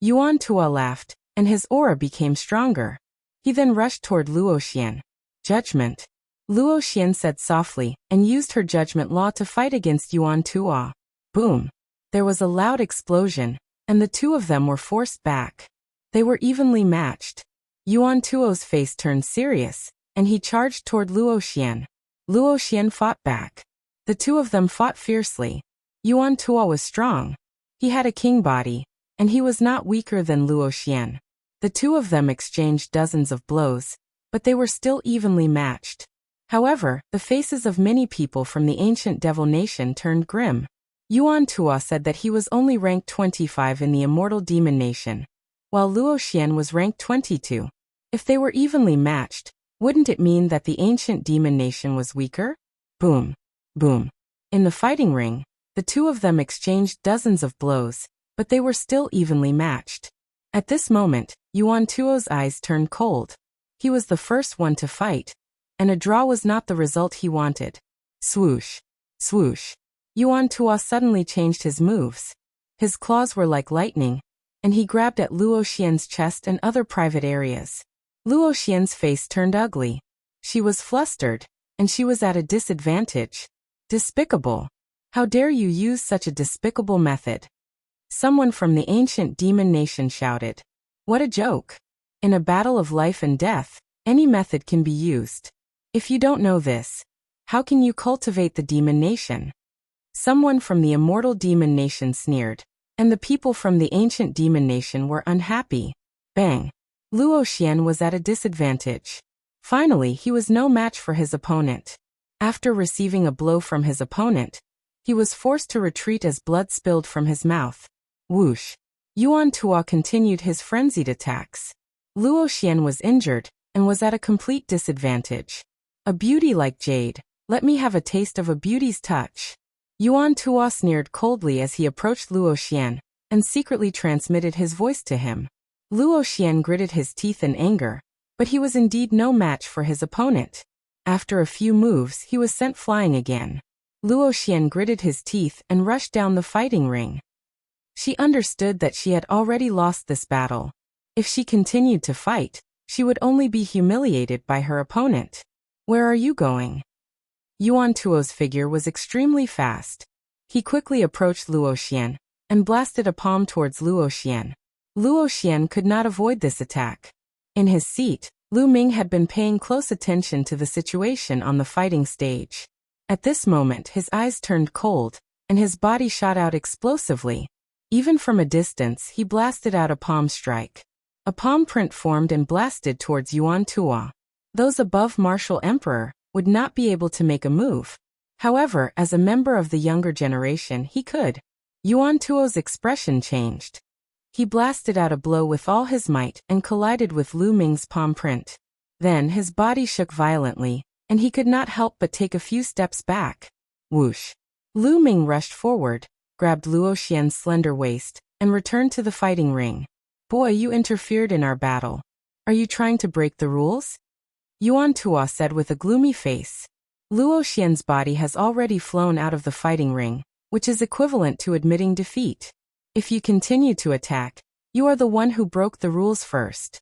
Yuan Tua laughed, and his aura became stronger. He then rushed toward Luo Xian. Judgment. Luo Xian said softly, and used her judgment law to fight against Yuan Tua. Boom. There was a loud explosion, and the 2 of them were forced back. They were evenly matched. Yuan Tuo's face turned serious, and he charged toward Luo Xian. Luo Xian fought back. The 2 of them fought fiercely. Yuan Tua was strong. He had a king body, and he was not weaker than Luo Xian. The 2 of them exchanged dozens of blows, but they were still evenly matched. However, the faces of many people from the ancient devil nation turned grim. Yuan Tua said that he was only ranked 25 in the immortal demon nation, while Luo Xian was ranked 22. If they were evenly matched, wouldn't it mean that the ancient demon nation was weaker? Boom. Boom. In the fighting ring, the 2 of them exchanged dozens of blows, but they were still evenly matched. At this moment, Yuan Tuo's eyes turned cold. He was the first one to fight, and a draw was not the result he wanted. Swoosh. Swoosh. Yuan Tua suddenly changed his moves. His claws were like lightning, and he grabbed at Luo Xian's chest and other private areas. Luo Xian's face turned ugly. She was flustered, and she was at a disadvantage. Despicable. How dare you use such a despicable method? Someone from the ancient demon nation shouted. What a joke. In a battle of life and death, any method can be used. If you don't know this, how can you cultivate the demon nation? Someone from the immortal demon nation sneered, and the people from the ancient demon nation were unhappy. Bang. Luo Xian was at a disadvantage. Finally, he was no match for his opponent. After receiving a blow from his opponent, he was forced to retreat as blood spilled from his mouth. Whoosh. Yuan Tua continued his frenzied attacks. Luo Xian was injured, and was at a complete disadvantage. A beauty like jade, let me have a taste of a beauty's touch. Yuan Tuo sneered coldly as he approached Luo Xian, and secretly transmitted his voice to him. Luo Xian gritted his teeth in anger, but he was indeed no match for his opponent. After a few moves, he was sent flying again. Luo Xian gritted his teeth and rushed down the fighting ring. She understood that she had already lost this battle. If she continued to fight, she would only be humiliated by her opponent. Where are you going? Yuan Tuo's figure was extremely fast. He quickly approached Luo Xian and blasted a palm towards Luo Xian. Luo Xian could not avoid this attack. In his seat, Lu Ming had been paying close attention to the situation on the fighting stage. At this moment, his eyes turned cold, and his body shot out explosively. Even from a distance, he blasted out a palm strike. A palm print formed and blasted towards Yuan Tuo. Those above Martial Emperor would not be able to make a move. However, as a member of the younger generation, he could. Yuan Tuo's expression changed. He blasted out a blow with all his might and collided with Lu Ming's palm print. Then his body shook violently, and he could not help but take a few steps back. Whoosh! Lu Ming rushed forward, grabbed Luo Xian's slender waist, and returned to the fighting ring. Boy, you interfered in our battle. Are you trying to break the rules? Yuan Tuo said with a gloomy face. Luo Xian's body has already flown out of the fighting ring, which is equivalent to admitting defeat. If you continue to attack, you are the one who broke the rules first.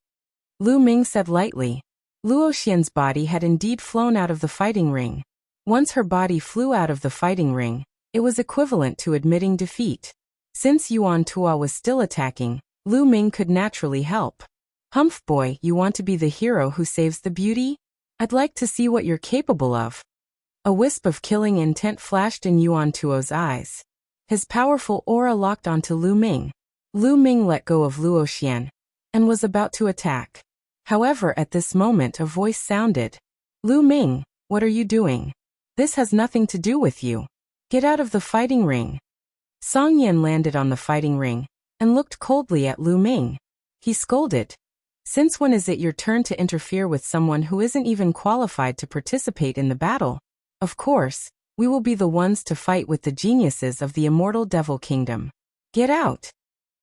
Lu Ming said lightly. Luo Xian's body had indeed flown out of the fighting ring. Once her body flew out of the fighting ring, it was equivalent to admitting defeat. Since Yuan Tuo was still attacking, Lu Ming could naturally help. Humph boy, you want to be the hero who saves the beauty? I'd like to see what you're capable of. A wisp of killing intent flashed in Yuan Tuo's eyes. His powerful aura locked onto Lu Ming. Lu Ming let go of Luo Xian and was about to attack. However, at this moment a voice sounded. Lu Ming, what are you doing? This has nothing to do with you. Get out of the fighting ring. Song Yan landed on the fighting ring and looked coldly at Lu Ming. He scolded. Since when is it your turn to interfere with someone who isn't even qualified to participate in the battle? Of course, we will be the ones to fight with the geniuses of the immortal Devil Kingdom. Get out.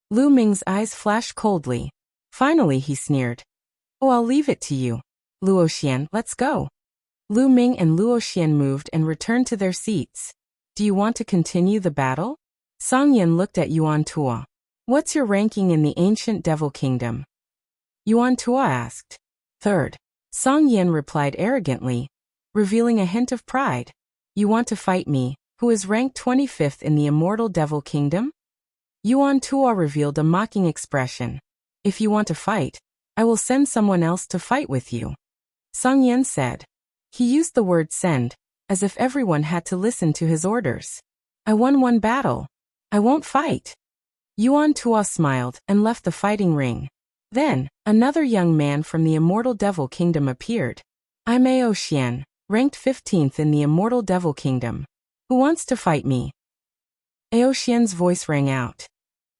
Lu Ming's eyes flashed coldly. Finally he sneered. Oh, I'll leave it to you. Luo Xian, let's go. Lu Ming and Luo Xian moved and returned to their seats. Do you want to continue the battle? Song Yan looked at Yuan Tuo. What's your ranking in the ancient Devil Kingdom? Yuan Tuo asked. Third. Song Yan replied arrogantly, revealing a hint of pride. You want to fight me, who is ranked 25th in the immortal Devil Kingdom? Yuan Tuo revealed a mocking expression. If you want to fight, I will send someone else to fight with you. Song Yan said. He used the word send, as if everyone had to listen to his orders. I won one battle. I won't fight. Yuan Tuo smiled and left the fighting ring. Then, another young man from the immortal Devil Kingdom appeared. I'm Ao Xian, ranked 15th in the immortal Devil Kingdom. Who wants to fight me? Ao Xian's voice rang out.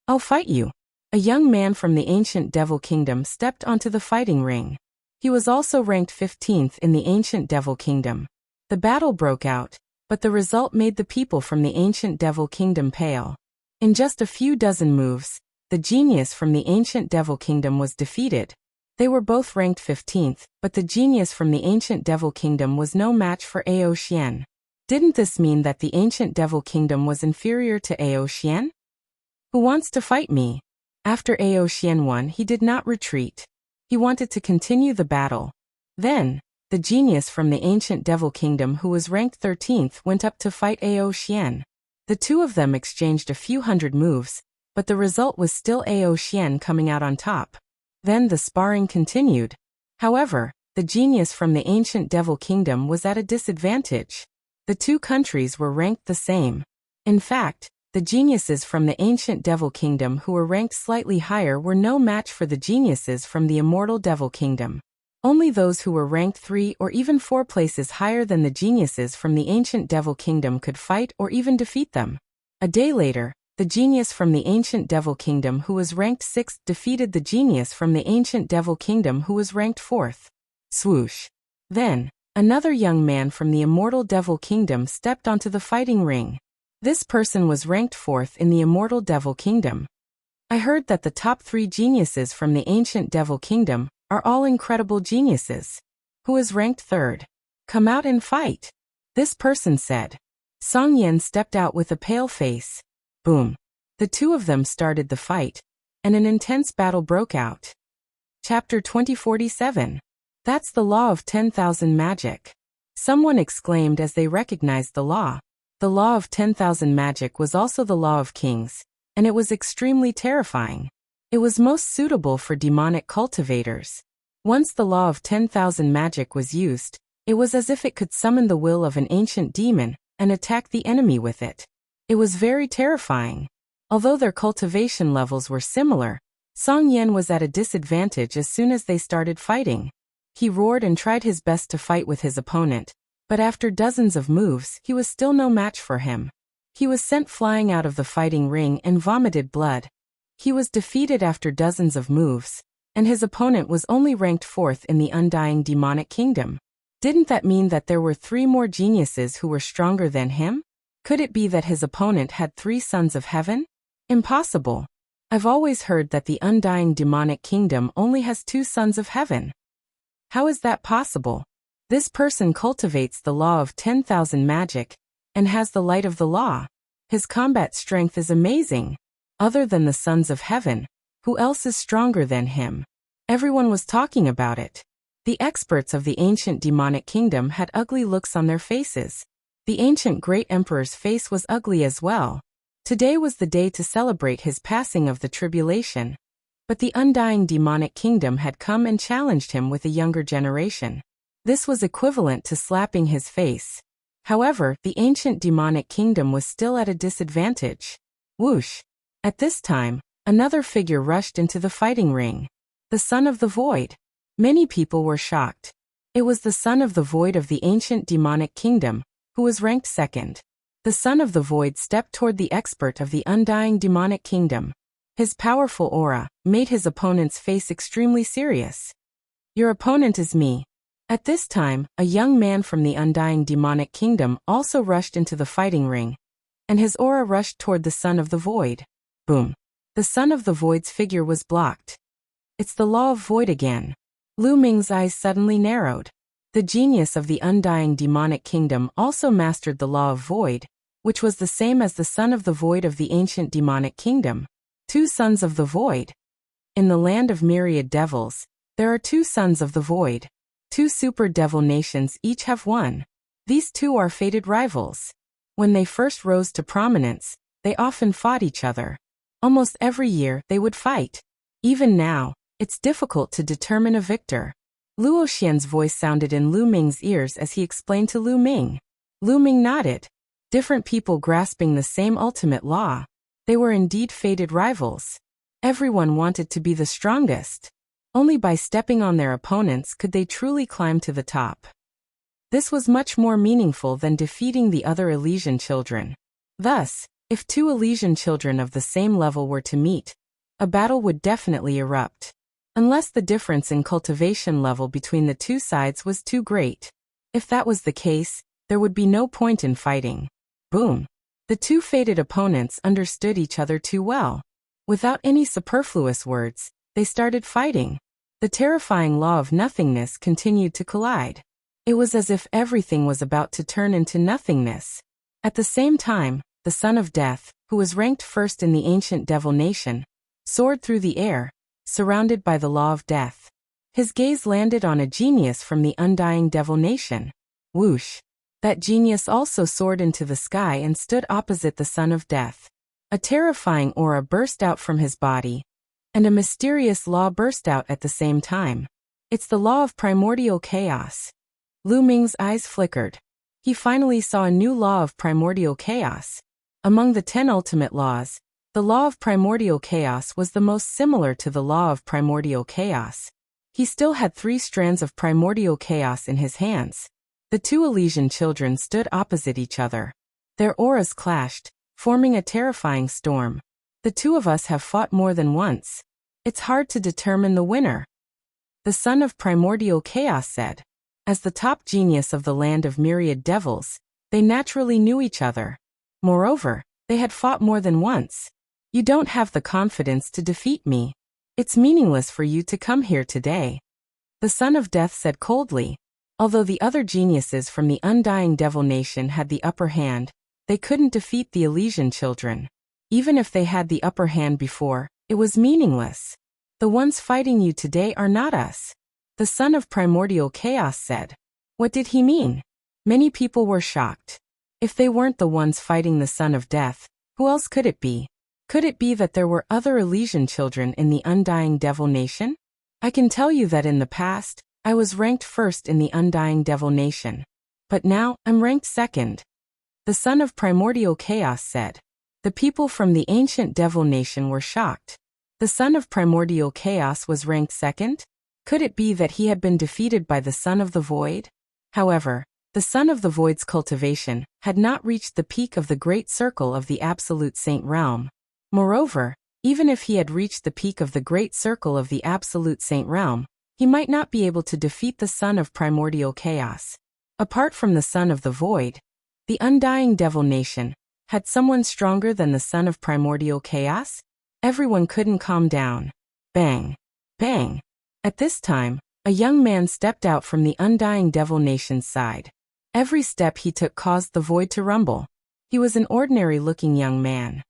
I'll fight you. A young man from the ancient Devil Kingdom stepped onto the fighting ring. He was also ranked 15th in the ancient Devil Kingdom. The battle broke out, but the result made the people from the ancient Devil Kingdom pale. In just a few dozen moves, the genius from the ancient Devil Kingdom was defeated. They were both ranked 15th, but the genius from the ancient Devil Kingdom was no match for Ao Xian. Didn't this mean that the ancient Devil Kingdom was inferior to Ao Xian? Who wants to fight me? After Ao Xian won, he did not retreat. He wanted to continue the battle. Then, the genius from the ancient Devil Kingdom who was ranked 13th went up to fight Ao Xian. The two of them exchanged a few hundred moves, but the result was still Ao Xian coming out on top. Then the sparring continued. However, the genius from the ancient Devil Kingdom was at a disadvantage. The two countries were ranked the same. In fact, the geniuses from the ancient Devil Kingdom who were ranked slightly higher were no match for the geniuses from the immortal Devil Kingdom. Only those who were ranked 3 or even 4 places higher than the geniuses from the ancient Devil Kingdom could fight or even defeat them. A day later, the genius from the ancient Devil Kingdom who was ranked 6th defeated the genius from the ancient Devil Kingdom who was ranked 4th. Swoosh. Then, another young man from the immortal devil kingdom stepped onto the fighting ring. This person was ranked 4th in the immortal devil kingdom. I heard that the top 3 geniuses from the ancient devil kingdom are all incredible geniuses. Who is ranked 3rd? Come out and fight. This person said. Song Yen stepped out with a pale face. Boom. The two of them started the fight, and an intense battle broke out. Chapter 2047. That's the law of 10,000 magic. Someone exclaimed as they recognized the law. The law of 10,000 magic was also the law of kings, and it was extremely terrifying. It was most suitable for demonic cultivators. Once the law of 10,000 magic was used, it was as if it could summon the will of an ancient demon and attack the enemy with it. It was very terrifying. Although their cultivation levels were similar, Song Yen was at a disadvantage as soon as they started fighting. He roared and tried his best to fight with his opponent, but after dozens of moves, he was still no match for him. He was sent flying out of the fighting ring and vomited blood. He was defeated after dozens of moves, and his opponent was only ranked 4th in the undying demonic kingdom. Didn't that mean that there were 3 more geniuses who were stronger than him? Could it be that his opponent had 3 sons of heaven? Impossible. I've always heard that the undying demonic kingdom only has 2 sons of heaven. How is that possible? This person cultivates the law of 10,000 magic and has the light of the law. His combat strength is amazing. Other than the sons of heaven, who else is stronger than him? Everyone was talking about it. The experts of the ancient demonic kingdom had ugly looks on their faces. The ancient great emperor's face was ugly as well. Today was the day to celebrate his passing of the tribulation. But the undying demonic kingdom had come and challenged him with a younger generation. This was equivalent to slapping his face. However, the ancient demonic kingdom was still at a disadvantage. Whoosh! At this time, another figure rushed into the fighting ring. The son of the void. Many people were shocked. It was the son of the void of the ancient demonic kingdom, who was ranked 2nd. The son of the void stepped toward the expert of the undying demonic kingdom. His powerful aura made his opponent's face extremely serious. Your opponent is me. At this time, a young man from the undying demonic kingdom also rushed into the fighting ring, and his aura rushed toward the son of the void. Boom. The son of the void's figure was blocked. It's the law of void again. Lu Ming's eyes suddenly narrowed. The genius of the undying demonic kingdom also mastered the law of void, which was the same as the son of the void of the ancient demonic kingdom. 2 sons of the void. In the land of myriad devils, there are 2 sons of the void. 2 super devil nations each have one. These 2 are fated rivals. When they first rose to prominence, they often fought each other. Almost every year they would fight. Even now, it's difficult to determine a victor. Luo Xian's voice sounded in Lu Ming's ears as he explained to Lu Ming. Lu Ming nodded. Different people grasping the same ultimate law. They were indeed fated rivals. Everyone wanted to be the strongest. Only by stepping on their opponents could they truly climb to the top. This was much more meaningful than defeating the other Elysian children. Thus, if 2 Elysian children of the same level were to meet, a battle would definitely erupt. Unless the difference in cultivation level between the 2 sides was too great. If that was the case, there would be no point in fighting. Boom. The 2 fated opponents understood each other too well. Without any superfluous words, they started fighting. The terrifying law of nothingness continued to collide. It was as if everything was about to turn into nothingness. At the same time, the son of death, who was ranked 1st in the ancient devil nation, soared through the air, surrounded by the law of death. His gaze landed on a genius from the undying devil nation. Whoosh! That genius also soared into the sky and stood opposite the son of death. A terrifying aura burst out from his body, and a mysterious law burst out at the same time. It's the law of primordial chaos. Lu Ming's eyes flickered. He finally saw a new law of primordial chaos. Among the 10 ultimate laws, the law of primordial chaos was the most similar to the law of primordial chaos. He still had 3 strands of primordial chaos in his hands. The 2 Elysian children stood opposite each other. Their auras clashed, forming a terrifying storm. The 2 of us have fought more than once. It's hard to determine the winner. The son of primordial chaos said. As the top genius of the land of myriad devils, they naturally knew each other. Moreover, they had fought more than once. You don't have the confidence to defeat me. It's meaningless for you to come here today. The son of death said coldly. Although the other geniuses from the undying devil nation had the upper hand, they couldn't defeat the Elysian children. Even if they had the upper hand before, it was meaningless. The ones fighting you today are not us. The son of primordial chaos said. What did he mean? Many people were shocked. If they weren't the ones fighting the son of death, who else could it be? Could it be that there were other Elysian children in the undying devil nation? I can tell you that in the past, I was ranked first in the undying devil nation. But now, I'm ranked second. The son of primordial chaos said. The people from the ancient devil nation were shocked. The son of primordial chaos was ranked second? Could it be that he had been defeated by the son of the void? However, the son of the void's cultivation had not reached the peak of the great circle of the absolute saint realm. Moreover, even if he had reached the peak of the great circle of the absolute saint realm, he might not be able to defeat the son of primordial chaos. Apart from the son of the void, the undying devil nation had someone stronger than the son of primordial chaos? Everyone couldn't calm down. Bang! Bang! At this time, a young man stepped out from the undying devil nation's side. Every step he took caused the void to rumble. He was an ordinary-looking young man.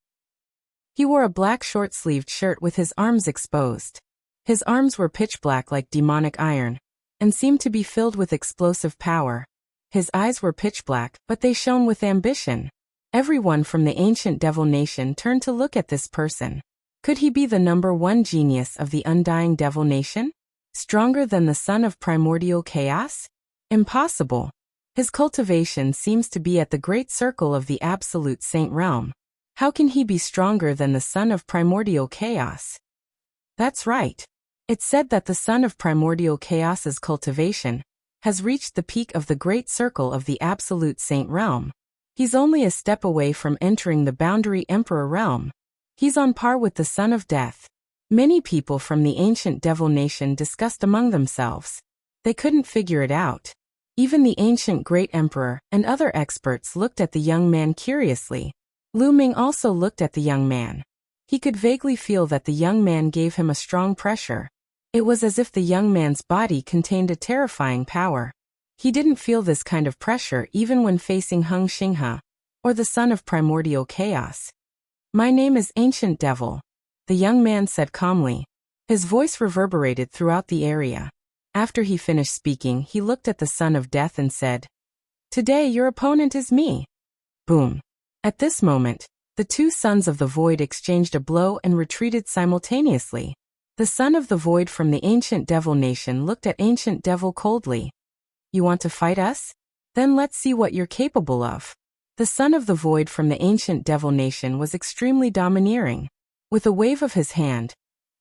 He wore a black short-sleeved shirt with his arms exposed. His arms were pitch black like demonic iron, and seemed to be filled with explosive power. His eyes were pitch black, but they shone with ambition. Everyone from the ancient devil nation turned to look at this person. Could he be the #1 genius of the undying devil nation? Stronger than the son of primordial chaos? Impossible. His cultivation seems to be at the great circle of the absolute saint realm. How can he be stronger than the son of primordial chaos? That's right. It's said that the son of primordial chaos's cultivation has reached the peak of the great circle of the absolute saint realm. He's only a step away from entering the boundary emperor realm. He's on par with the son of death. Many people from the ancient devil nation discussed among themselves. They couldn't figure it out. Even the ancient great emperor and other experts looked at the young man curiously. Lu Ming also looked at the young man. He could vaguely feel that the young man gave him a strong pressure. It was as if the young man's body contained a terrifying power. He didn't feel this kind of pressure even when facing Hung Xinghe, or the son of primordial chaos. My name is Ancient Devil, the young man said calmly. His voice reverberated throughout the area. After he finished speaking, he looked at the son of death and said, "Today your opponent is me." Boom. At this moment, the two sons of the void exchanged a blow and retreated simultaneously. The son of the void from the ancient devil nation looked at Ancient Devil coldly. You want to fight us? Then let's see what you're capable of. The son of the void from the ancient devil nation was extremely domineering. With a wave of his hand,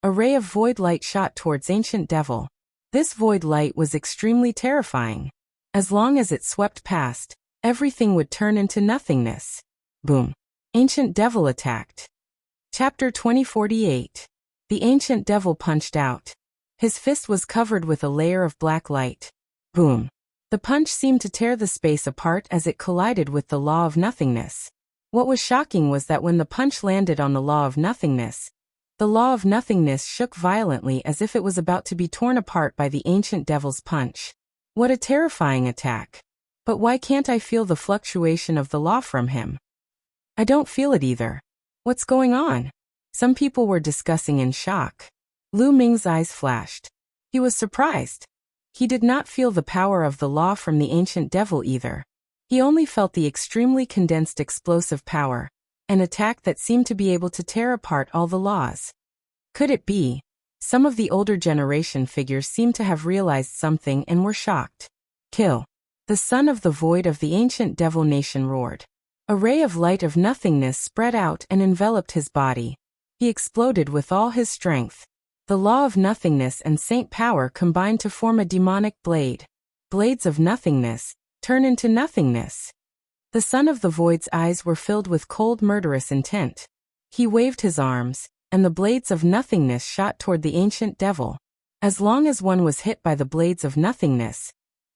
a ray of void light shot towards Ancient Devil. This void light was extremely terrifying. As long as it swept past, everything would turn into nothingness. Boom. Ancient Devil attacked. Chapter 2048. The Ancient Devil punched out. His fist was covered with a layer of black light. Boom. The punch seemed to tear the space apart as it collided with the law of nothingness. What was shocking was that when the punch landed on the law of nothingness, the law of nothingness shook violently as if it was about to be torn apart by the Ancient Devil's punch. What a terrifying attack. But why can't I feel the fluctuation of the law from him? I don't feel it either. What's going on? Some people were discussing in shock. Lu Ming's eyes flashed. He was surprised. He did not feel the power of the law from the Ancient Devil either. He only felt the extremely condensed explosive power, an attack that seemed to be able to tear apart all the laws. Could it be? Some of the older generation figures seemed to have realized something and were shocked. Kill. The son of the void of the ancient devil nation roared. A ray of light of nothingness spread out and enveloped his body. He exploded with all his strength. The law of nothingness and saint power combined to form a demonic blade. Blades of nothingness turn into nothingness. The son of the void's eyes were filled with cold murderous intent. He waved his arms, and the blades of nothingness shot toward the ancient devil. As long as one was hit by the blades of nothingness,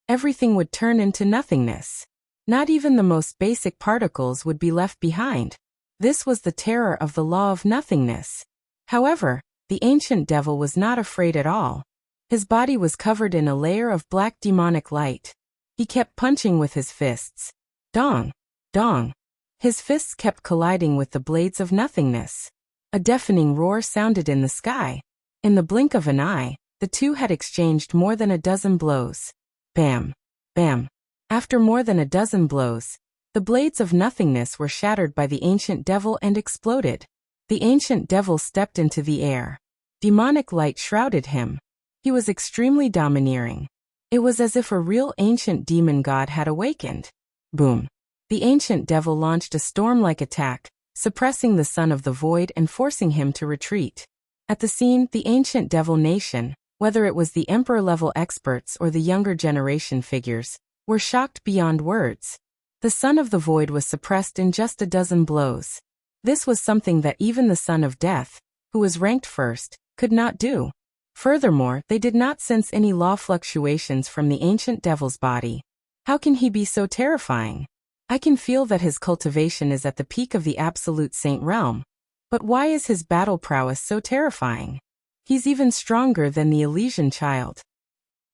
everything would turn into nothingness. Not even the most basic particles would be left behind. This was the terror of the law of nothingness. However, the ancient devil was not afraid at all. His body was covered in a layer of black demonic light. He kept punching with his fists. Dong! Dong! His fists kept colliding with the blades of nothingness. A deafening roar sounded in the sky. In the blink of an eye, the two had exchanged more than a dozen blows. Bam! Bam! After more than a dozen blows, the blades of nothingness were shattered by the ancient devil and exploded. The ancient devil stepped into the air. Demonic light shrouded him. He was extremely domineering. It was as if a real ancient demon god had awakened. Boom! The ancient devil launched a storm-like attack, suppressing the son of the void and forcing him to retreat. At the scene, the ancient devil nation, whether it was the emperor-level experts or the younger generation figures, were shocked beyond words. The son of the void was suppressed in just a dozen blows. This was something that even the son of death, who was ranked first, could not do. Furthermore, they did not sense any law fluctuations from the ancient devil's body. How can he be so terrifying? I can feel that his cultivation is at the peak of the absolute saint realm. But why is his battle prowess so terrifying? He's even stronger than the Elysian child.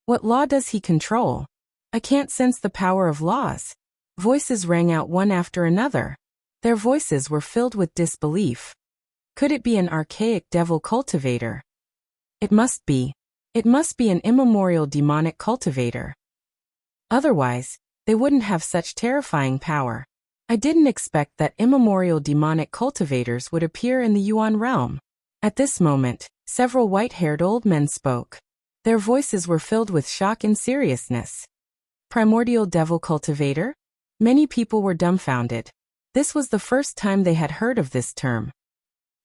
What law does he control? I can't sense the power of laws. Voices rang out one after another. Their voices were filled with disbelief. Could it be an archaic devil cultivator? It must be. It must be an immemorial demonic cultivator. Otherwise, they wouldn't have such terrifying power. I didn't expect that immemorial demonic cultivators would appear in the Yuan realm. At this moment, several white-haired old men spoke. Their voices were filled with shock and seriousness. Primordial devil cultivator? Many people were dumbfounded. This was the first time they had heard of this term.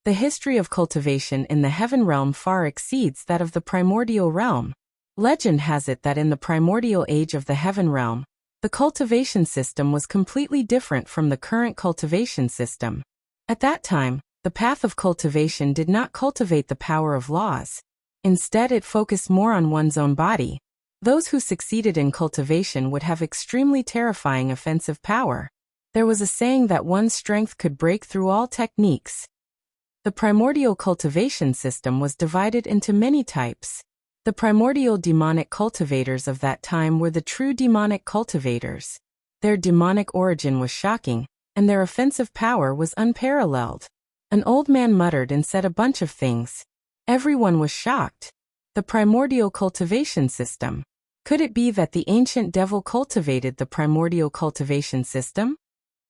The history of cultivation in the heaven realm far exceeds that of the primordial realm. Legend has it that in the primordial age of the heaven realm, the cultivation system was completely different from the current cultivation system. At that time, the path of cultivation did not cultivate the power of laws. Instead, it focused more on one's own body. Those who succeeded in cultivation would have extremely terrifying offensive power. There was a saying that one's strength could break through all techniques. The primordial cultivation system was divided into many types. The primordial demonic cultivators of that time were the true demonic cultivators. Their demonic origin was shocking, and their offensive power was unparalleled. An old man muttered and said a bunch of things. Everyone was shocked. The primordial cultivation system. Could it be that the ancient devil cultivated the primordial cultivation system?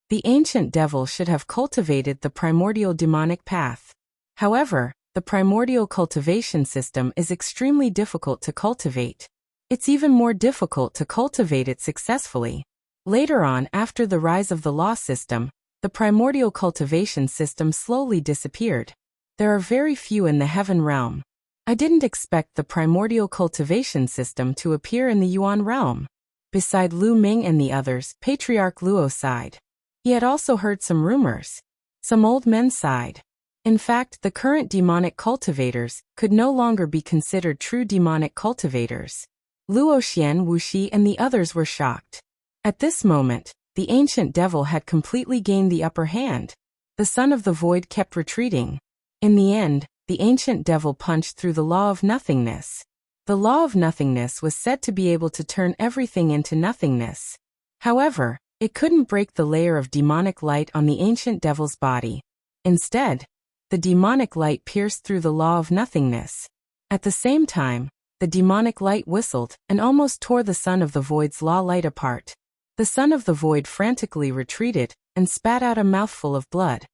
The ancient devil should have cultivated the primordial demonic path. However, the primordial cultivation system is extremely difficult to cultivate. It's even more difficult to cultivate it successfully. Later on, after the rise of the law system, the primordial cultivation system slowly disappeared. There are very few in the heaven realm. I didn't expect the primordial cultivation system to appear in the Yuan realm. Beside Lu Ming and the others, Patriarch Luo sighed. He had also heard some rumors. Some old men sighed. In fact, the current demonic cultivators could no longer be considered true demonic cultivators. Luo Xian, Wu Shi and the others were shocked. At this moment, the ancient devil had completely gained the upper hand. The son of the void kept retreating. In the end, the ancient devil punched through the law of nothingness. The law of nothingness was said to be able to turn everything into nothingness. However, it couldn't break the layer of demonic light on the ancient devil's body. Instead, the demonic light pierced through the law of nothingness. At the same time, the demonic light whistled and almost tore the son of the void's law light apart. The son of the void frantically retreated and spat out a mouthful of blood.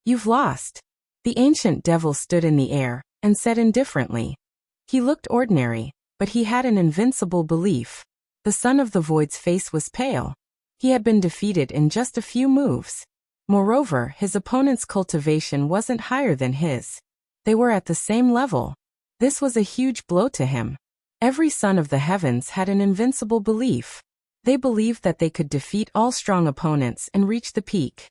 "You've lost." The ancient devil stood in the air and said indifferently. He looked ordinary, but he had an invincible belief. The son of the void's face was pale. He had been defeated in just a few moves. Moreover, his opponent's cultivation wasn't higher than his. They were at the same level. This was a huge blow to him. Every son of the heavens had an invincible belief. They believed that they could defeat all strong opponents and reach the peak.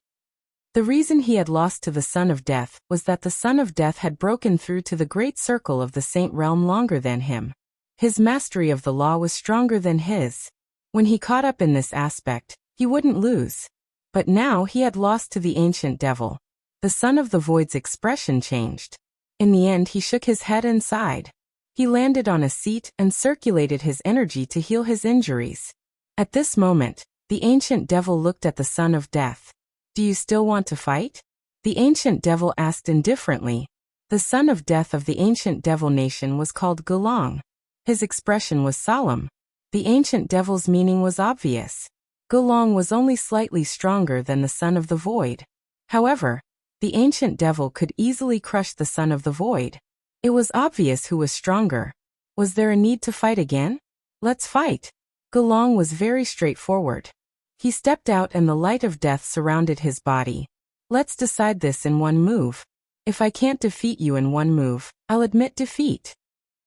The reason he had lost to the Son of Death was that the Son of Death had broken through to the great circle of the Saint Realm longer than him. His mastery of the law was stronger than his. When he caught up in this aspect, he wouldn't lose. But now he had lost to the ancient devil. The Son of the Void's expression changed. In the end he shook his head and sighed. He landed on a seat and circulated his energy to heal his injuries. At this moment, the ancient devil looked at the Son of Death. "Do you still want to fight?" The ancient devil asked indifferently. The Son of Death of the ancient devil nation was called Gulong. His expression was solemn. The ancient devil's meaning was obvious. Gulong was only slightly stronger than the Son of the Void. However, the ancient devil could easily crush the Son of the Void. It was obvious who was stronger. Was there a need to fight again? "Let's fight." Gulong was very straightforward. He stepped out and the light of death surrounded his body. "Let's decide this in one move. If I can't defeat you in one move, I'll admit defeat."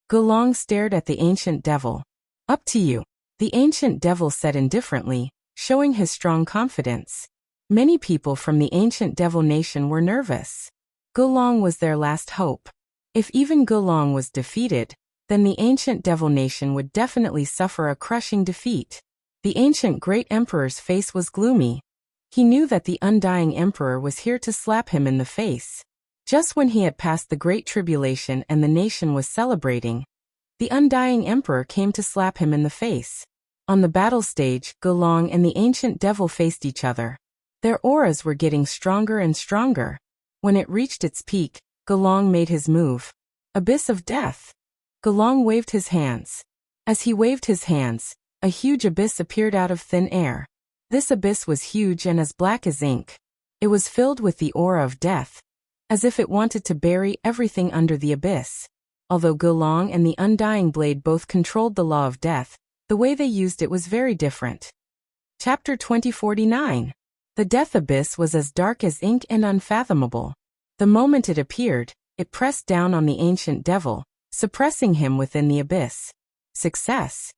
Gulong stared at the ancient devil. "Up to you," the ancient devil said indifferently, showing his strong confidence. Many people from the ancient devil nation were nervous. Gulong was their last hope. If even Gulong was defeated, then the ancient devil nation would definitely suffer a crushing defeat. The ancient great emperor's face was gloomy. He knew that the undying emperor was here to slap him in the face. Just when he had passed the great tribulation and the nation was celebrating, the undying emperor came to slap him in the face. On the battle stage, Gulong and the ancient devil faced each other. Their auras were getting stronger and stronger. When it reached its peak, Gulong made his move. Abyss of Death. Gulong waved his hands. As he waved his hands, a huge abyss appeared out of thin air. This abyss was huge and as black as ink. It was filled with the aura of death, as if it wanted to bury everything under the abyss. Although Gulong and the Undying Blade both controlled the law of death, the way they used it was very different. Chapter 2049. The Death Abyss was as dark as ink and unfathomable. The moment it appeared, it pressed down on the ancient devil, suppressing him within the abyss. Success.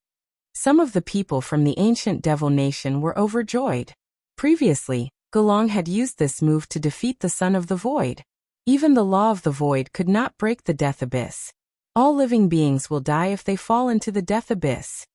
Some of the people from the ancient devil nation were overjoyed. Previously, Gulong had used this move to defeat the Son of the Void. Even the law of the Void could not break the Death Abyss. All living beings will die if they fall into the Death Abyss.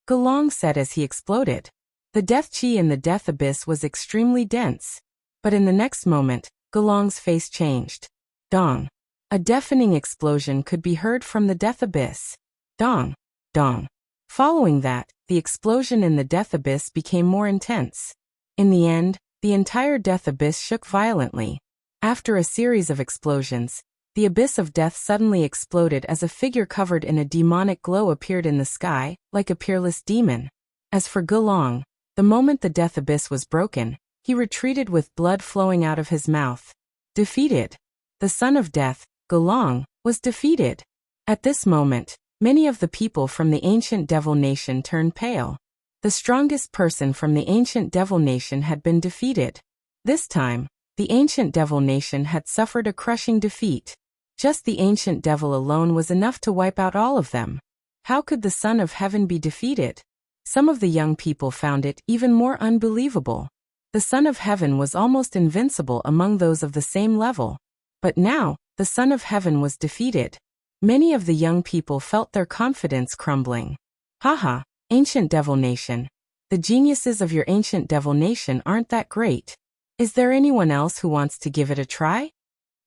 Gulong said as he exploded. The death chi in the Death Abyss was extremely dense. But in the next moment, Gulong's face changed. Dong. A deafening explosion could be heard from the Death Abyss. Dong. Dong. Following that, the explosion in the Death Abyss became more intense. In the end, the entire Death Abyss shook violently. After a series of explosions, the Abyss of Death suddenly exploded as a figure covered in a demonic glow appeared in the sky, like a peerless demon. As for Gulong, the moment the Death Abyss was broken, he retreated with blood flowing out of his mouth. Defeated. The Son of Death, Gulong, was defeated. At this moment, many of the people from the ancient devil nation turned pale. The strongest person from the ancient devil nation had been defeated. This time, the ancient devil nation had suffered a crushing defeat. Just the ancient devil alone was enough to wipe out all of them. How could the Son of Heaven be defeated? Some of the young people found it even more unbelievable. The Son of Heaven was almost invincible among those of the same level. But now, the Son of Heaven was defeated. Many of the young people felt their confidence crumbling. Haha, ancient devil nation. The geniuses of your ancient devil nation aren't that great. Is there anyone else who wants to give it a try?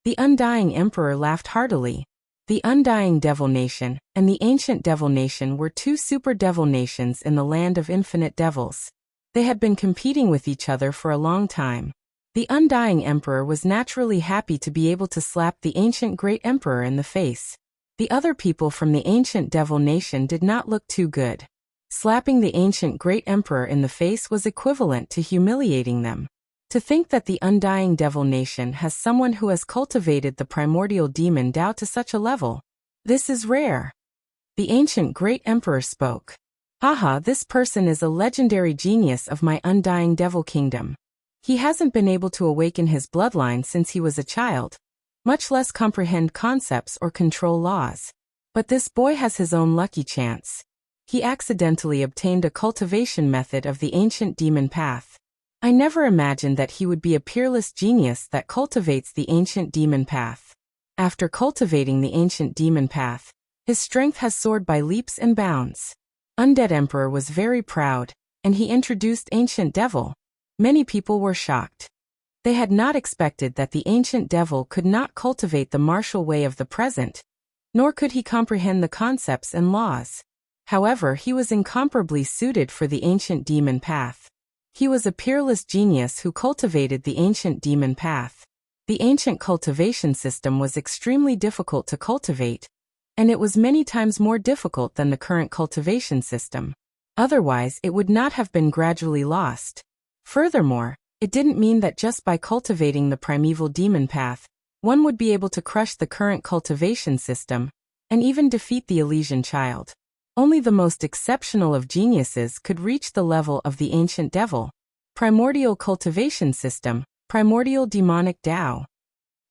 The Undying Emperor laughed heartily. The Undying Devil Nation and the Ancient Devil Nation were two super devil nations in the land of infinite devils. They had been competing with each other for a long time. The Undying Emperor was naturally happy to be able to slap the Ancient Great Emperor in the face. The other people from the Ancient Devil Nation did not look too good. Slapping the Ancient Great Emperor in the face was equivalent to humiliating them. To think that the Undying Devil Nation has someone who has cultivated the primordial demon Tao to such a level. This is rare. The Ancient Great Emperor spoke. Haha, this person is a legendary genius of my Undying Devil Kingdom. He hasn't been able to awaken his bloodline since he was a child, much less comprehend concepts or control laws. But this boy has his own lucky chance. He accidentally obtained a cultivation method of the ancient demon path. I never imagined that he would be a peerless genius that cultivates the ancient demon path. After cultivating the ancient demon path, his strength has soared by leaps and bounds. Undead Emperor was very proud, and he introduced Ancient Devil. Many people were shocked. They had not expected that the Ancient Devil could not cultivate the martial way of the present, nor could he comprehend the concepts and laws. However, he was incomparably suited for the ancient demon path. He was a peerless genius who cultivated the ancient demon path. The ancient cultivation system was extremely difficult to cultivate, and it was many times more difficult than the current cultivation system. Otherwise, it would not have been gradually lost. Furthermore, it didn't mean that just by cultivating the primeval demon path, one would be able to crush the current cultivation system, and even defeat the Elysian child. Only the most exceptional of geniuses could reach the level of the ancient devil. Primordial cultivation system, primordial demonic Tao.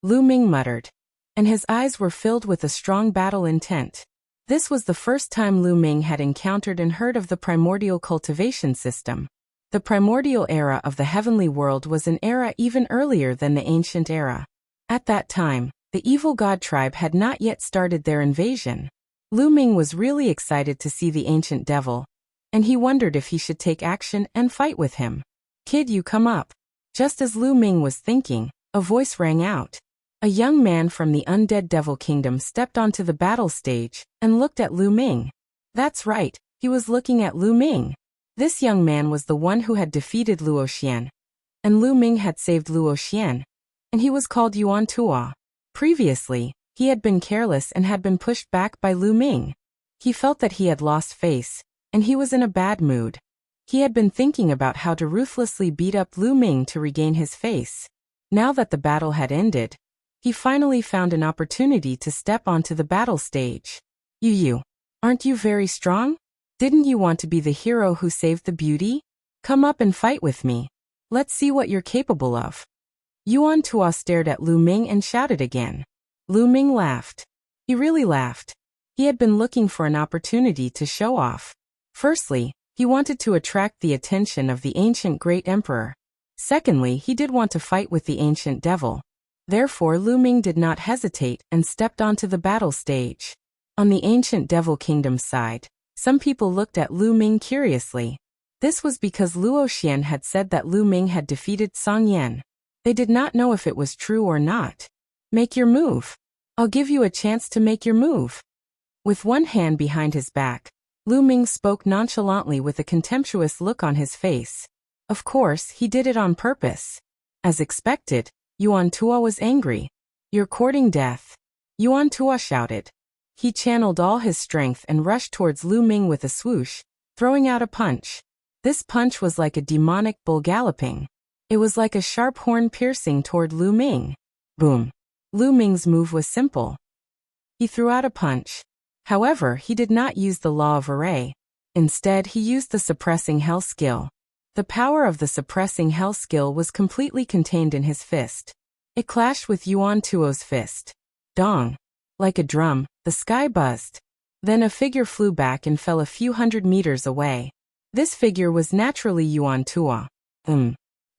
Lu Ming muttered, and his eyes were filled with a strong battle intent. This was the first time Lu Ming had encountered and heard of the primordial cultivation system. The primordial era of the heavenly world was an era even earlier than the ancient era. At that time, the evil god tribe had not yet started their invasion. Lu Ming was really excited to see the ancient devil, and he wondered if he should take action and fight with him. "Kid, you come up." Just as Lu Ming was thinking, a voice rang out. A young man from the undead devil kingdom stepped onto the battle stage and looked at Lu Ming. That's right, he was looking at Lu Ming. This young man was the one who had defeated Luo Xian, and Lu Ming had saved Luo Xian, and he was called Yuan Tua. Previously, he had been careless and had been pushed back by Lu Ming. He felt that he had lost face, and he was in a bad mood. He had been thinking about how to ruthlessly beat up Lu Ming to regain his face. Now that the battle had ended, he finally found an opportunity to step onto the battle stage. You, aren't you very strong? Didn't you want to be the hero who saved the beauty? Come up and fight with me. Let's see what you're capable of. Yuan Tua stared at Lu Ming and shouted again. Lu Ming laughed. He really laughed. He had been looking for an opportunity to show off. Firstly, he wanted to attract the attention of the ancient great emperor. Secondly, he did want to fight with the ancient devil. Therefore, Lu Ming did not hesitate and stepped onto the battle stage. On the ancient devil kingdom's side, some people looked at Lu Ming curiously. This was because Luo Xian had said that Lu Ming had defeated Song Yan. They did not know if it was true or not. Make your move. I'll give you a chance to make your move. With one hand behind his back, Lu Ming spoke nonchalantly with a contemptuous look on his face. Of course, he did it on purpose. As expected, Yuan Tua was angry. You're courting death. Yuan Tua shouted. He channeled all his strength and rushed towards Lu Ming with a swoosh, throwing out a punch. This punch was like a demonic bull galloping. It was like a sharp horn piercing toward Lu Ming. Boom. Lu Ming's move was simple. He threw out a punch. However, he did not use the law of array. Instead, he used the suppressing hell skill. The power of the suppressing hell skill was completely contained in his fist. It clashed with Yuan Tuo's fist. Dong. Like a drum, the sky buzzed. Then a figure flew back and fell a few hundred meters away. This figure was naturally Yuan Tua.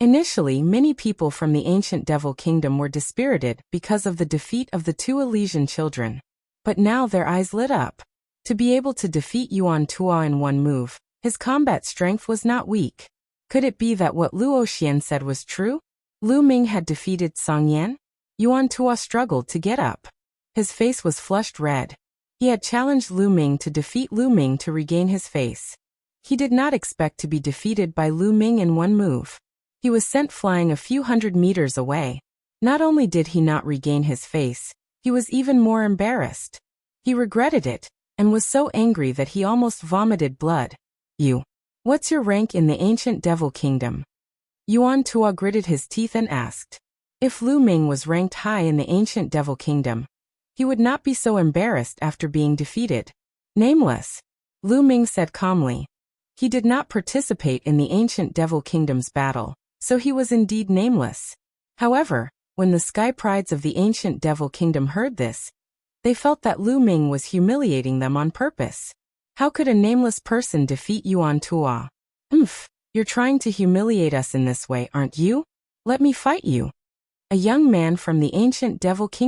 Initially, many people from the ancient devil kingdom were dispirited because of the defeat of the two Elysian children. But now their eyes lit up. To be able to defeat Yuan Tua in one move, his combat strength was not weak. Could it be that what Luo Xian said was true? Lu Ming had defeated Song Yan? Yuan Tua struggled to get up. His face was flushed red. He had challenged Lu Ming to defeat Lu Ming to regain his face. He did not expect to be defeated by Lu Ming in one move. He was sent flying a few hundred meters away. Not only did he not regain his face, he was even more embarrassed. He regretted it, and was so angry that he almost vomited blood. What's your rank in the ancient devil kingdom? Yuan Tua gritted his teeth and asked. If Lu Ming was ranked high in the ancient devil kingdom, he would not be so embarrassed after being defeated. Nameless. Lu Ming said calmly. He did not participate in the ancient devil kingdom's battle, so he was indeed nameless. However, when the sky prides of the ancient devil kingdom heard this, they felt that Lu Ming was humiliating them on purpose. How could a nameless person defeat Yuan Tua? You're trying to humiliate us in this way, aren't you? Let me fight you. A young man from the ancient devil kingdom